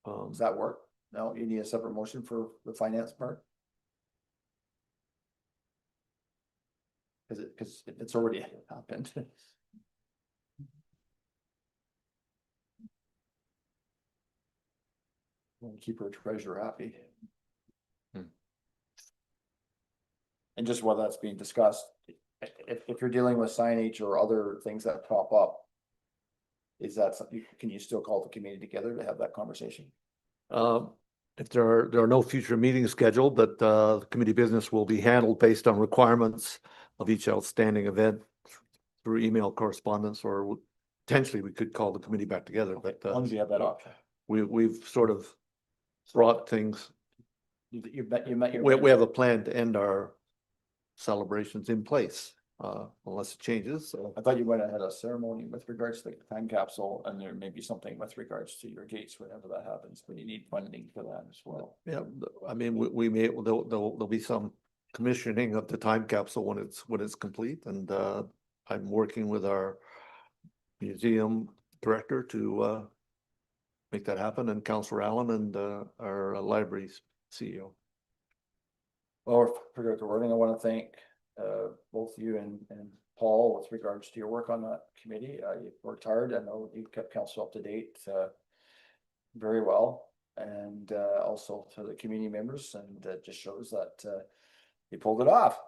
T: Does that work? No, you need a separate motion for the finance part? Because it's already happened. We'll keep our treasurer happy. And just while that's being discussed, if you're dealing with signage or other things that pop up, is that something, can you still call the committee together to have that conversation?
O: If there are no future meetings scheduled, but the committee business will be handled based on requirements of each outstanding event through email correspondence, or potentially we could call the committee back together. But
T: as long as you have that option.
O: We've sort of brought things.
T: You met your.
O: We have a plan to end our celebrations in place, unless it changes. So
T: I thought you might have had a ceremony with regards to the time capsule, and there may be something with regards to your gates whenever that happens, but you need funding for that as well.
O: Yeah, I mean, we may, there'll be some commissioning of the time capsule when it's complete, and I'm working with our museum director to make that happen, and Councillor Allen, and our library's CEO.
T: Well, for the wording, I want to thank both you and Paul with regards to your work on that committee. You've worked hard. I know you've kept council up to date very well, and also to the community members, and it just shows that you pulled it off.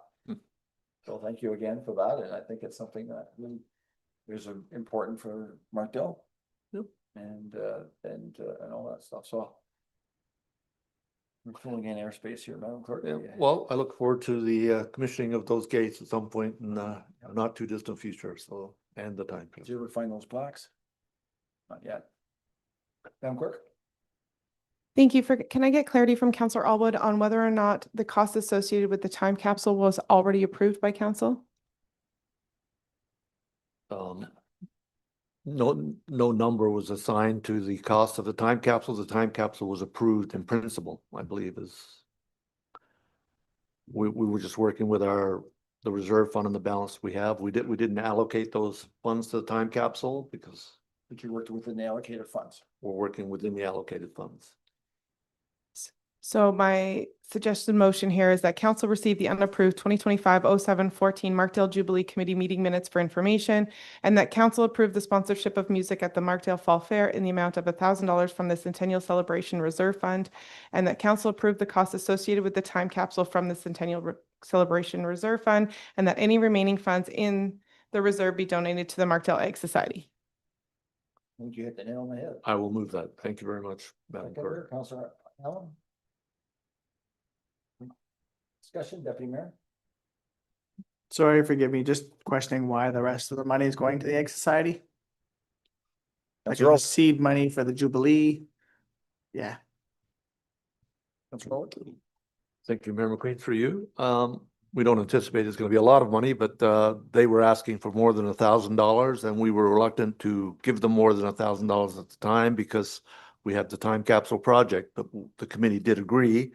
T: So thank you again for that, and I think it's something that really is important for Markdale.
O: Yep.
T: And all that stuff. So we're filling in airspace here, Madam Clerk.
O: Yeah, well, I look forward to the commissioning of those gates at some point in not too distant future. So, and the time.
T: Did you ever find those plaques? Not yet. Madam Clerk?
F: Thank you for, can I get clarity from Councillor Allwood on whether or not the cost associated with the time capsule was already approved by council?
O: No number was assigned to the cost of the time capsule. The time capsule was approved in principle, I believe is. We were just working with the reserve fund and the balance we have. We didn't allocate those funds to the time capsule because
T: But you worked within the allocated funds.
O: we're working within the allocated funds.
F: So my suggested motion here is that council receive the unapproved 2025-07-14 Markdale Jubilee Committee meeting minutes for information, and that council approve the sponsorship of music at the Markdale Fall Fair in the amount of $1,000 from the Centennial Celebration Reserve Fund, and that council approve the costs associated with the time capsule from the Centennial Celebration Reserve Fund, and that any remaining funds in the reserve be donated to the Markdale Egg Society.
T: I think you hit the nail on the head.
O: I will move that. Thank you very much, Madam Clerk.
T: Councillor Allen? Discussion, Deputy Mayor?
B: Sorry, forgive me, just questioning why the rest of the money is going to the Egg Society. Like
T: That's
B: it was seed money for the Jubilee. Yeah.
T: That's right.
O: Thank you, Mayor McQueen, for you. We don't anticipate it's going to be a lot of money, but they were asking for more than $1,000 and we were reluctant to give them more than $1,000 at the time because we had the time capsule project, but the committee did agree.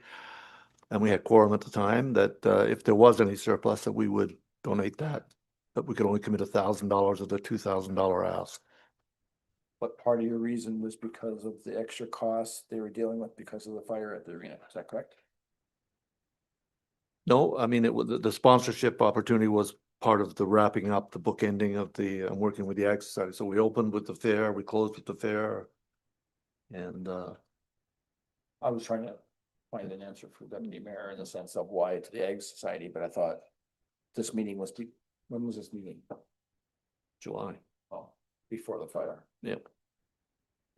O: And we had quorum at the time that if there was any surplus that we would donate that, but we could only commit $1,000 of the $2,000 ask.
T: But part of your reason was because of the extra costs they were dealing with because of the fire at the arena, is that correct?
O: No, I mean, it was the sponsorship opportunity was part of the wrapping up, the bookending of the working with the Ag Society. So we opened with the fair, we closed with the fair. And
T: I was trying to find an answer for Deputy Mayor in the sense of why it's the Egg Society, but I thought this meeting was, when was this meeting?
O: July.
T: Oh, before the fire.
O: Yep.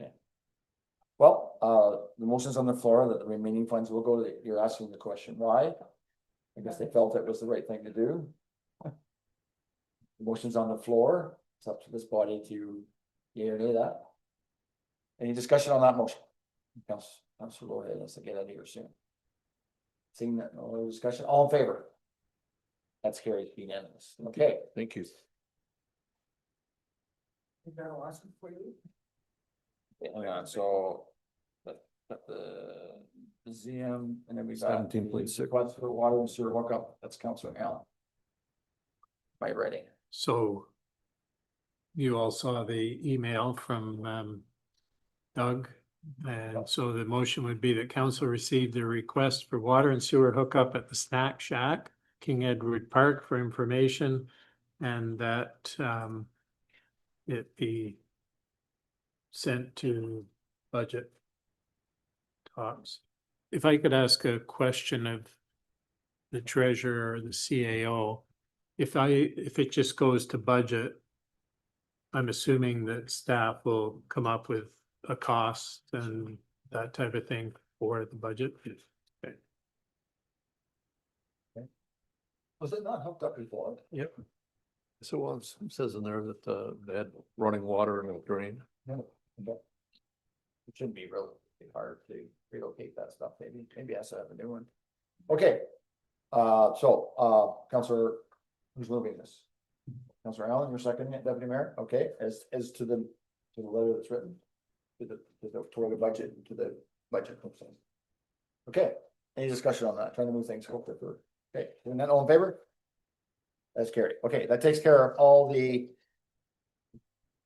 T: Okay. Well, the motion's on the floor that the remaining funds will go to, you're asking the question, why? I guess they felt it was the right thing to do. The motion's on the floor. It's up to this body to yea or nay that. Any discussion on that motion? Councilor, go ahead, let's get out of here soon. Seeing that, no other discussion, all in favor? That's carried unanimous. Okay.
O: Thank you.
T: Hang on, so got the museum and then we got
O: 17.6.
T: request for water and sewer hookup. That's Councilor Allen. By writing.
G: So you all saw the email from Doug. And so the motion would be that council received the request for water and sewer hookup at the Snack Shack, King Edward Park for information, and that it be sent to budget talks. If I could ask a question of the treasurer or the CAO, if it just goes to budget, I'm assuming that staff will come up with a cost and that type of thing for the budget. Okay.
T: Was it not hooked up before?
O: Yep. So it was, it says in there that they had running water in a drain.
T: No. Okay. It shouldn't be really hard to relocate that stuff, maybe has to have a new one. Okay, Councilor, who's moving this? Councilor Allen, you're seconding it, Deputy Mayor, okay, as to the letter that's written. Toward the budget, to the budget. Okay, any discussion on that? Trying to move things hopefully for, okay, doing that, all in favor? That's carried. Okay, that takes care of all the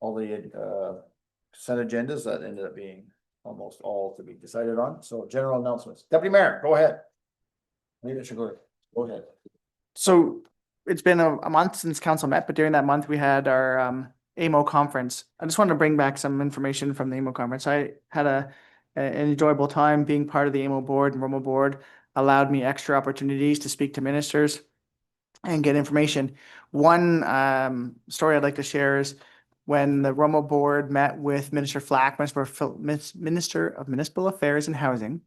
T: consent agendas that ended up being almost all to be decided on. So general announcements. Deputy Mayor, go ahead. Maybe it should go ahead.
B: So it's been a month since council met, but during that month we had our AMO conference. I just wanted to bring back some information from the AMO conference. I had an enjoyable time being part of the AMO board, and ROMO board allowed me extra opportunities to speak to ministers and get information. One story I'd like to share is when the ROMO board met with Minister Flack, Minister of Municipal Affairs and Housing.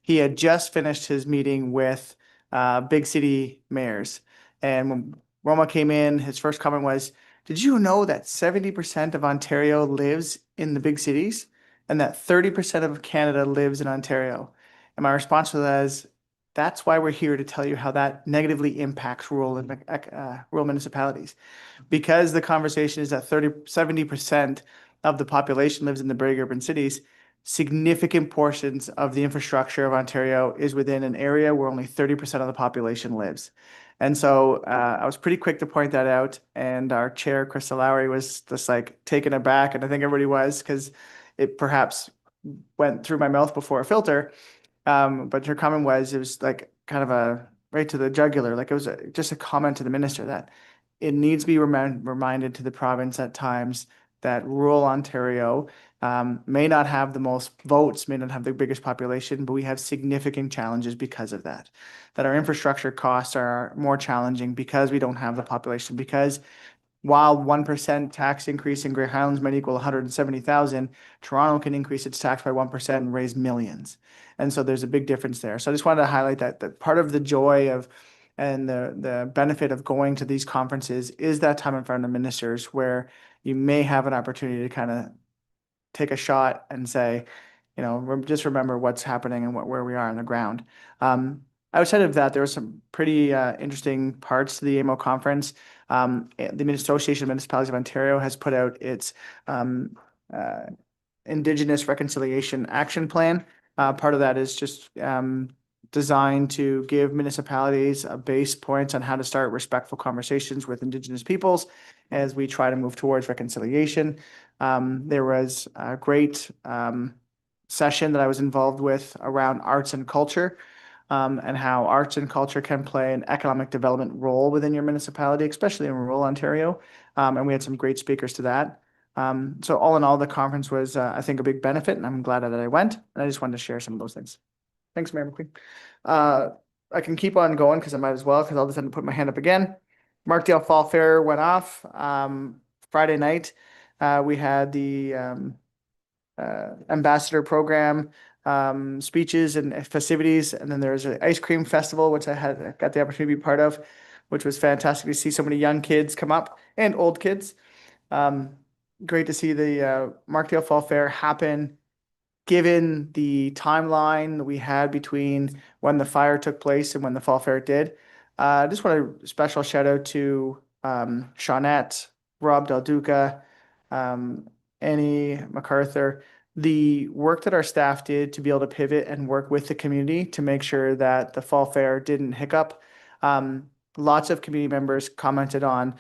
B: He had just finished his meeting with big city mayors. And when ROMO came in, his first comment was, did you know that 70% of Ontario lives in the big cities? and that 30% of Canada lives in Ontario. And my response to that is, that's why we're here to tell you how that negatively impacts rural municipalities. Because the conversation is that 70% of the population lives in the big urban cities, significant portions of the infrastructure of Ontario is within an area where only 30% of the population lives. And so I was pretty quick to point that out. And our chair, Krista Lowry, was just like taken aback. And I think everybody was, because it perhaps went through my mouth before a filter. But her comment was, it was like kind of a right to the jugular. Like it was just a comment to the minister that it needs to be reminded to the province at times that rural Ontario may not have the most votes, may not have the biggest population, but we have significant challenges because of that. That our infrastructure costs are more challenging because we don't have the population, because while 1% tax increase in Grey Highlands might equal 170,000, Toronto can increase its tax by 1% and raise millions. And so there's a big difference there. So I just wanted to highlight that part of the joy of and the benefit of going to these conferences is that time in front of ministers where you may have an opportunity to kind of take a shot and say, you know, just remember what's happening and where we are on the ground. Outside of that, there were some pretty interesting parts to the AMO conference. The Association of Municipalities of Ontario has put out its Indigenous Reconciliation Action Plan. Part of that is just designed to give municipalities a base points on how to start respectful conversations with Indigenous peoples as we try to move towards reconciliation. There was a great session that I was involved with around arts and culture. And how arts and culture can play an economic development role within your municipality, especially in rural Ontario. And we had some great speakers to that. So all in all, the conference was, I think, a big benefit, and I'm glad that I went. And I just wanted to share some of those things. Thanks, Mayor McQueen. I can keep on going because I might as well, because I'll just end up putting my hand up again. Markdale Fall Fair went off Friday night. We had the ambassador program, speeches and festivities, and then there was an ice cream festival, which I got the opportunity to be part of, which was fantastic to see so many young kids come up and old kids. Great to see the Markdale Fall Fair happen, given the timeline we had between when the fire took place and when the Fall Fair did. I just want a special shout out to Shawnette, Rob Del Duca, Annie MacArthur, the work that our staff did to be able to pivot and work with the community to make sure that the Fall Fair didn't hiccup. Lots of community members commented on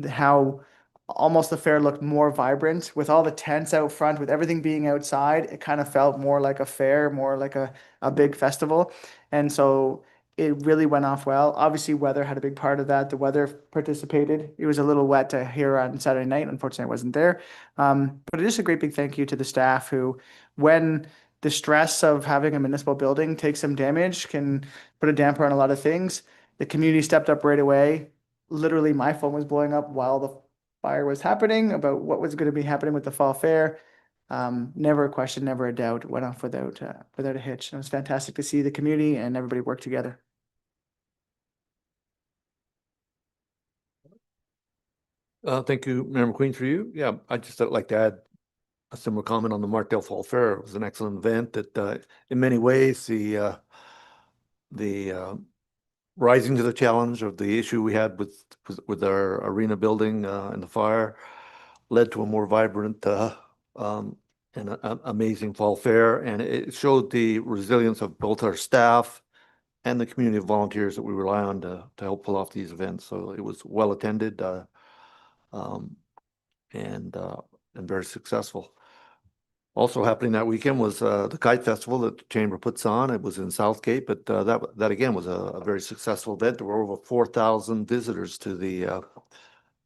B: how almost the fair looked more vibrant with all the tents out front, with everything being outside. It kind of felt more like a fair, more like a big festival. And so it really went off well. Obviously, weather had a big part of that. The weather participated. It was a little wet here on Saturday night. Unfortunately, I wasn't there. But it is a great big thank you to the staff who, when the stress of having a municipal building takes some damage, can put a damper on a lot of things. The community stepped up right away. Literally, my phone was blowing up while the fire was happening about what was going to be happening with the Fall Fair. Never a question, never a doubt. It went off without a hitch. And it was fantastic to see the community and everybody work together.
O: Thank you, Mayor McQueen, for you. Yeah, I'd just like to add a similar comment on the Markdale Fall Fair. It was an excellent event that in many ways the rising to the challenge of the issue we had with our arena building and the fire led to a more vibrant and amazing Fall Fair. And it showed the resilience of both our staff and the community of volunteers that we rely on to help pull off these events. So it was well attended and very successful. Also happening that weekend was the Kite Festival that the Chamber puts on. It was in Southgate, but that again was a very successful event. There were over 4,000 visitors to the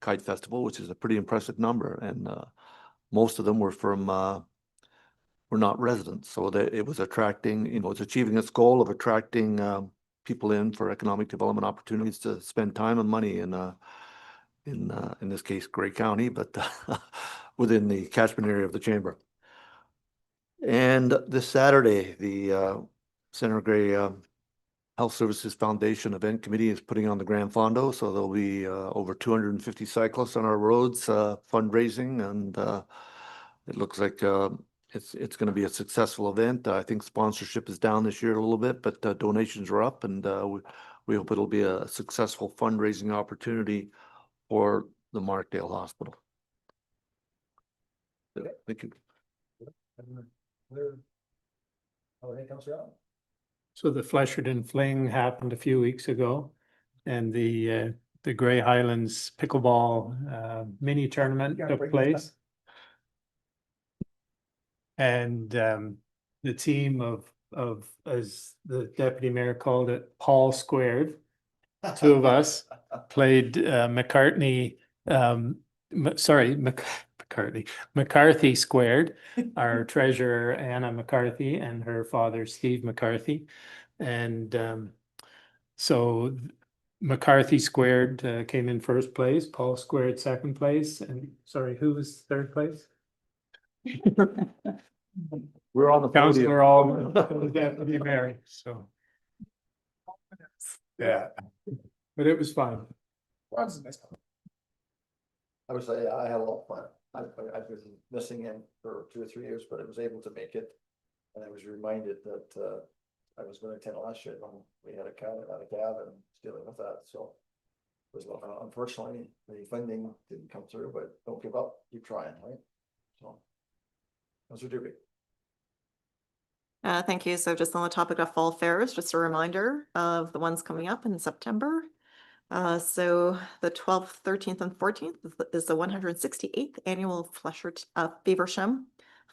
O: Kite Festival, which is a pretty impressive number, and most of them were not residents. So that it was attracting, it's achieving its goal of attracting people in for economic development opportunities to spend time and money in this case, Grey County, but within the catchment area of the Chamber. And this Saturday, the Senator Grey Health Services Foundation Event Committee is putting on the Grand Fondo, so there'll be over 250 cyclists on our roads fundraising, and it looks like it's going to be a successful event. I think sponsorship is down this year a little bit, but donations are up, and we hope it'll be a successful fundraising opportunity for the Markdale Hospital. Thank you.
G: So the Flesherton Fling happened a few weeks ago, and the Grey Highlands pickleball mini tournament took place. And the team of, as the deputy mayor called it, Paul Squared, two of us played McCarthy Squared, our treasurer Anna McCarthy and her father Steve McCarthy. And so McCarthy Squared came in first place, Paul Squared second place, and sorry, who was third place?
O: We're on the podium.
G: Councillor all deputy mayor, so. Yeah, but it was fun.
T: I was, I had a lot of fun. I've been missing him for 2 or 3 years, but I was able to make it. And I was reminded that I was going to attend last year when we had a cab and dealing with that, so. It was, unfortunately, the funding didn't come through, but don't give up, keep trying, right? So. Councillor Dubé.
H: Thank you. So just on the topic of fall fairs, just a reminder of the ones coming up in September. So the 12th, 13th, and 14th is the 168th annual Feversham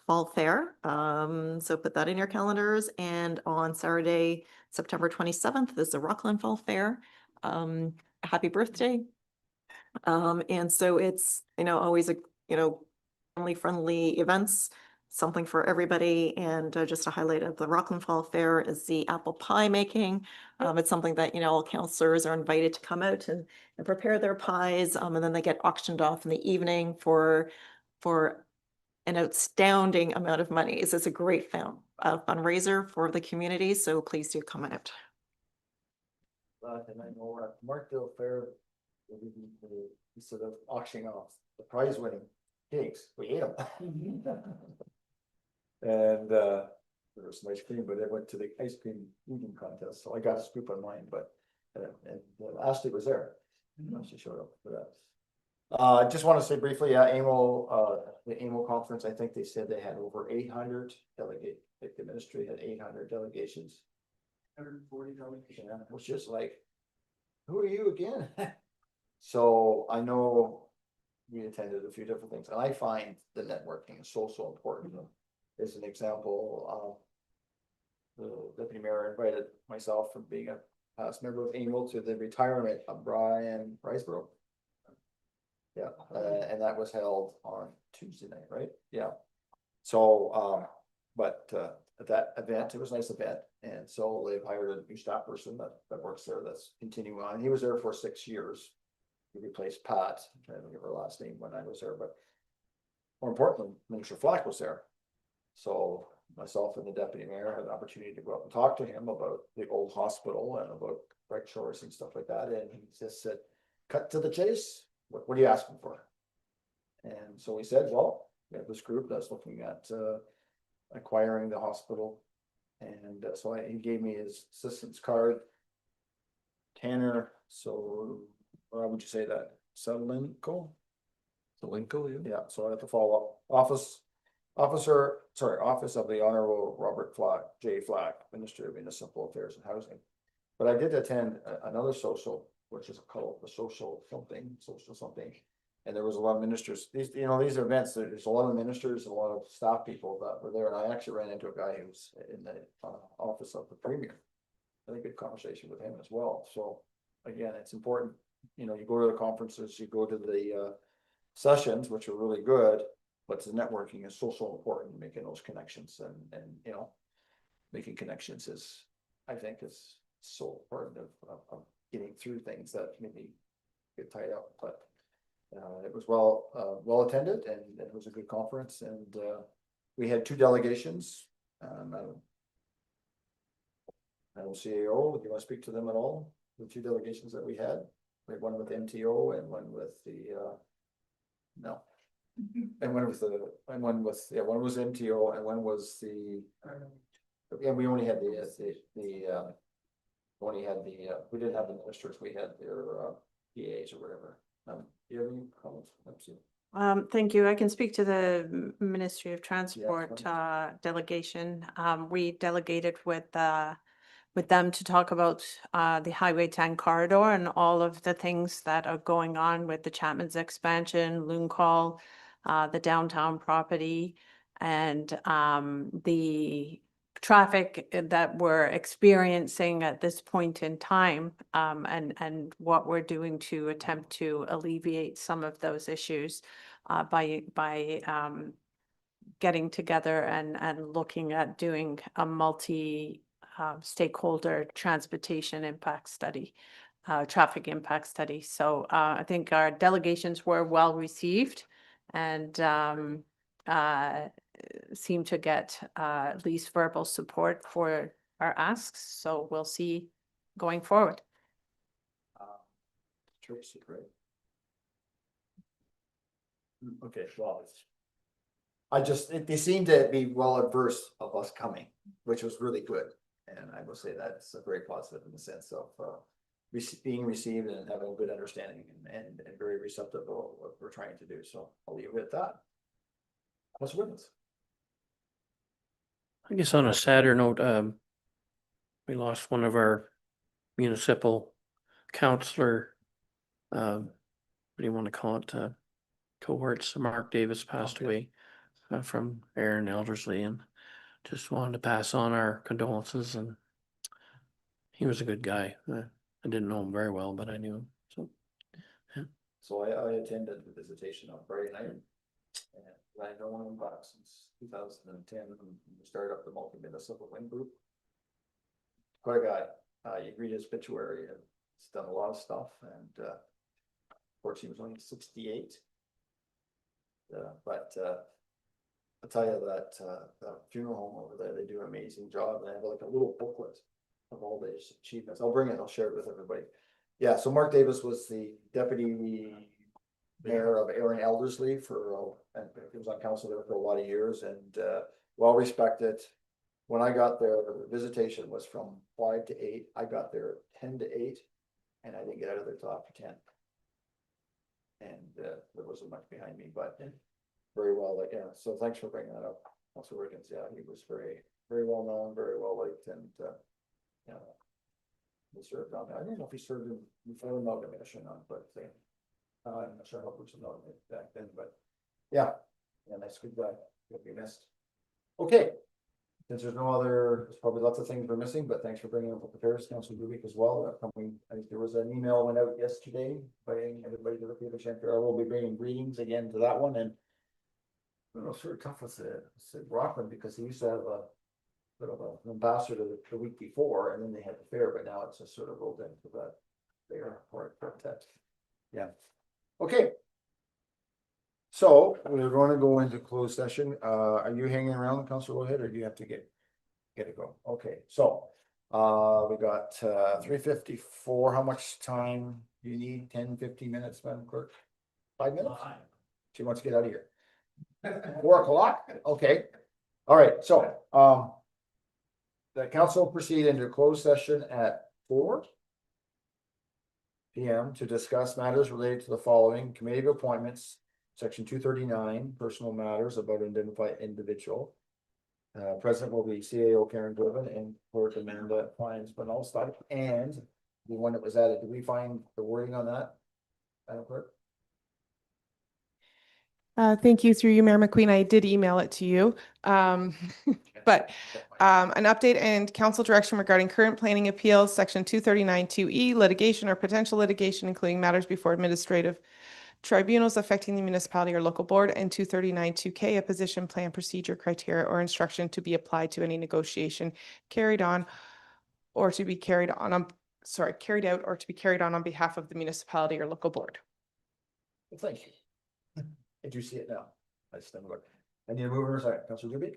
H: Fall Fair. So put that in your calendars. And on Saturday, September 27th is the Rockland Fall Fair. Happy birthday. And so it's, always a, family-friendly events, something for everybody. And just a highlight of the Rockland Fall Fair is the apple pie making. It's something that, all councillors are invited to come out and prepare their pies. And then they get auctioned off in the evening for an outstanding amount of money. It's a great fundraiser for the community. So please do come out.
T: And I know at Markdale Fair, instead of auctioning off the prize winning cakes, we ate them. And there was some ice cream, but I went to the ice cream eating contest, so I got a scoop on mine, but and Ashley was there. She showed up for that. I just want to say briefly, the AMO conference, I think they said they had over 800 delegates, like the ministry had 800 delegations. 140 delegations, yeah, which is like, who are you again? So I know we attended a few different things, and I find the networking is so important. As an example, the deputy mayor invited myself from being a past member of AMO to the retirement of Brian Riceborough. Yeah, and that was held on Tuesday night, right? Yeah. So, but at that event, it was a nice event, and so they've hired a new staff person that works there that's continuing on. He was there for 6 years. He replaced Pat. I'm trying to think of her last name when I was there, but more importantly, Minister Flack was there. So myself and the deputy mayor had an opportunity to go up and talk to him about the old hospital and about right shores and stuff like that. And he just said, cut to the chase. What are you asking for? And so we said, well, we have this group that's looking at acquiring the hospital. And so he gave me his assistant's card. Tanner, so how would you say that? Selenko?
O: Selenko, yeah.
T: Yeah, so I have to follow up. Office of the Honorable Robert Flack, J. Flack, Minister of Municipal Affairs and Housing. But I did attend another social, which is called the social something. And there was a lot of ministers. These events, there's a lot of ministers, a lot of staff people that were there. And I actually ran into a guy who's in the office of the Premier. I had a good conversation with him as well. So again, it's important. You go to the conferences, you go to the sessions, which are really good. But the networking is so important, making those connections and making connections is, I think, is so important of getting through things that maybe get tied up. But it was well attended, and it was a good conference. And we had 2 delegations. I don't CAO. Do you want to speak to them at all? The 2 delegations that we had one with MTO and one with the no. And when was one was MTO and when was the, yeah, we only had we didn't have the ministers, we had their, PAs or whatever. Do you have any comments?
N: Thank you. I can speak to the Ministry of Transport delegation. We delegated with them to talk about the Highway 10 corridor and all of the things that are going on with the Chapman's expansion, Loon Call, the downtown property, and the traffic that we're experiencing at this point in time, and what we're doing to attempt to alleviate some of those issues by getting together and looking at doing a multi stakeholder transportation impact study, traffic impact study. So I think our delegations were well received and seem to get at least verbal support for our asks. So we'll see going forward.
T: Tracy, great. Okay, well, they seem to be well adverse of us coming, which was really good. And I will say that's a very positive in the sense of being received and having a good understanding and very receptive of what we're trying to do. So I'll leave it at that. What's witness?
E: I guess on a sadder note, we lost one of our municipal counselor, what do you want to call it, cohorts. Mark Davis passed away from Aaron Eldersley, and just wanted to pass on our condolences. And he was a good guy. I didn't know him very well, but I knew him. So, yeah.
T: So I attended the visitation on Friday night, and I know him back since 2010 when we started up the multi-municipal wind group. Quite a guy. You read his obituary, and he's done a lot of stuff, and fortunately he was only 68. But I'll tell you that the funeral home over there, they do an amazing job. They have like a little booklet of all the achievements. I'll bring it, I'll share it with everybody. Yeah, so Mark Davis was the deputy mayor of Aaron Eldersley and he was on council there for a lot of years and well respected. When I got there, the visitation was from 5 to 8. I got there 10 to 8 and I didn't get out of there till after 10. And there wasn't much behind me, but very well, like, yeah, so thanks for bringing that up. Also, Wiggins, yeah, he was very, very well known, very well liked, and yeah, he served on there. I don't know if he served in before amalgamation or not, but I'm not sure how much amalgamated back then, but yeah, nice, good guy. He'll be missed. Okay, since there's no other, there's probably lots of things we're missing, but thanks for bringing up the Paris Council week as well. I think there was an email went out yesterday inviting everybody to the Peter Champion. I will be bringing greetings again to that one, and it was sort of tough with Rockland because he used to have a bit of an ambassador the week before, and then they had the fair, but now it's just sort of rolled into that fair part. But yeah, okay. So we're going to go into closed session. Are you hanging around, Councilor Woodhead, or do you have to get it go? Okay, so we got 3:54. How much time do you need? 10, 15 minutes, Madam Clerk? 5 minutes? She wants to get out of here. 4 o'clock. Okay. All right. So the council will proceed into closed session at 4 p.m. to discuss matters related to the following: committee of appointments, section 239, personal matters about identified individual. Present will be CAO Karen Goodwin and Court Amanda Fines Benalstock, and the one that was added. Did we find the wording on that, Madam Clerk?
F: Thank you. Through you, Mayor McQueen, I did email it to you. But an update and council direction regarding current planning appeals, section 239(2)E, litigation or potential litigation, including matters before administrative tribunals affecting the municipality or local board, and 239(2)K, a position, plan, procedure, criteria, or instruction to be applied to any negotiation carried on or to be carried out or to be carried on behalf of the municipality or local board.
T: Well, thank you. Did you see it now? I just never looked. I need a mover, sorry, Councilor Duby.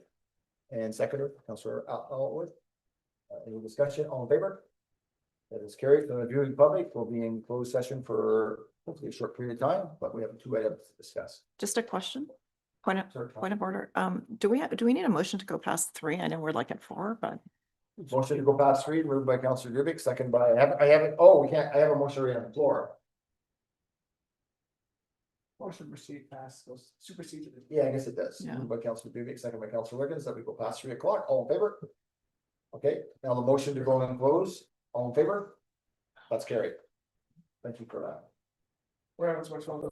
T: And seconder, Councilor Outwood. Any discussion? All in favor? That is carried from the viewing public. We'll be in closed session for hopefully a short period of time, but we have 2 items to discuss.
H: Just a question. Point
T: Sure.
H: of order. Do we need a motion to go past 3? I know we're like at 4, but.
T: Motion to go past 3, moved by Councillor Dubik, second by, I haven't, oh, we can't, I have a motion right on the floor.
B: Motion proceed past those supersede.
T: Yeah, I guess it does.
H: Yeah.
T: Moved by Councillor Dubik, second by Councillor Wiggins, that we go past 3 o'clock. All in favor? Okay, now the motion to go and close. All in favor? That's carried. Thank you for that.
B: Where else, which one?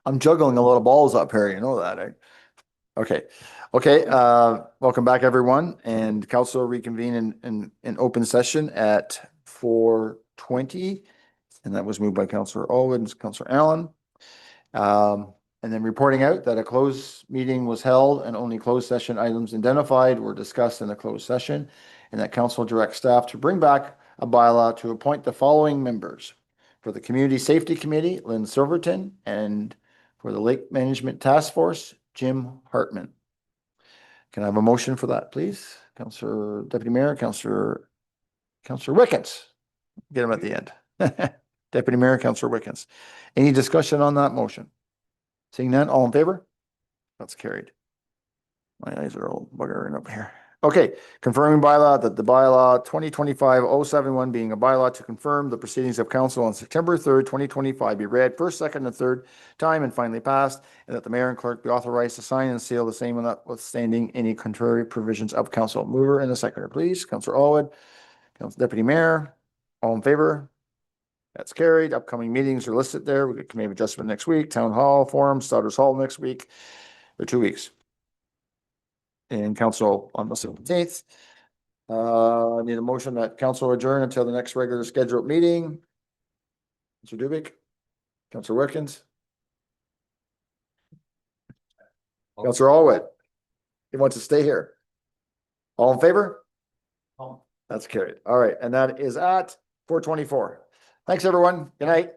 T: I'm juggling a lot of balls up here, you know that, eh? Okay, welcome back, everyone, and council reconvene in open session at 4:20. And that was moved by Councillor Owens, Councillor Allen. And then reporting out that a closed meeting was held and only closed session items identified were discussed in the closed session. And that council directs staff to bring back a bylaw to appoint the following members. For the Community Safety Committee, Lynn Silverton, and for the Lake Management Task Force, Jim Hartman. Can I have a motion for that, please? Councillor Deputy Mayor, Councillor Wickens. Get him at the end. Deputy Mayor, Councillor Wickens. Any discussion on that motion? Seeing none, all in favor? That's carried. My eyes are all buggering up here. Okay, confirming bylaw that the bylaw 2025-071 being a bylaw to confirm the proceedings of council on September 3rd, 2025 be read first, second, and third time and finally passed, and that the mayor and clerk be authorized to sign and seal the same notwithstanding any contrary provisions of council. Mover and the seconder, please. Councillor Allwood, Council Deputy Mayor, all in favor? That's carried. Upcoming meetings are listed there. We can make adjustment next week. Town Hall, Forum, Stoddard's Hall next week, or 2 weeks. And council on the 17th. I need a motion that council adjourn until the next regular scheduled meeting. Councillor Dubik, Councillor Wilkins. Councillor Allwood. He wants to stay here. All in favor? That's carried. All right, and that is at 4:24. Thanks, everyone. Good night.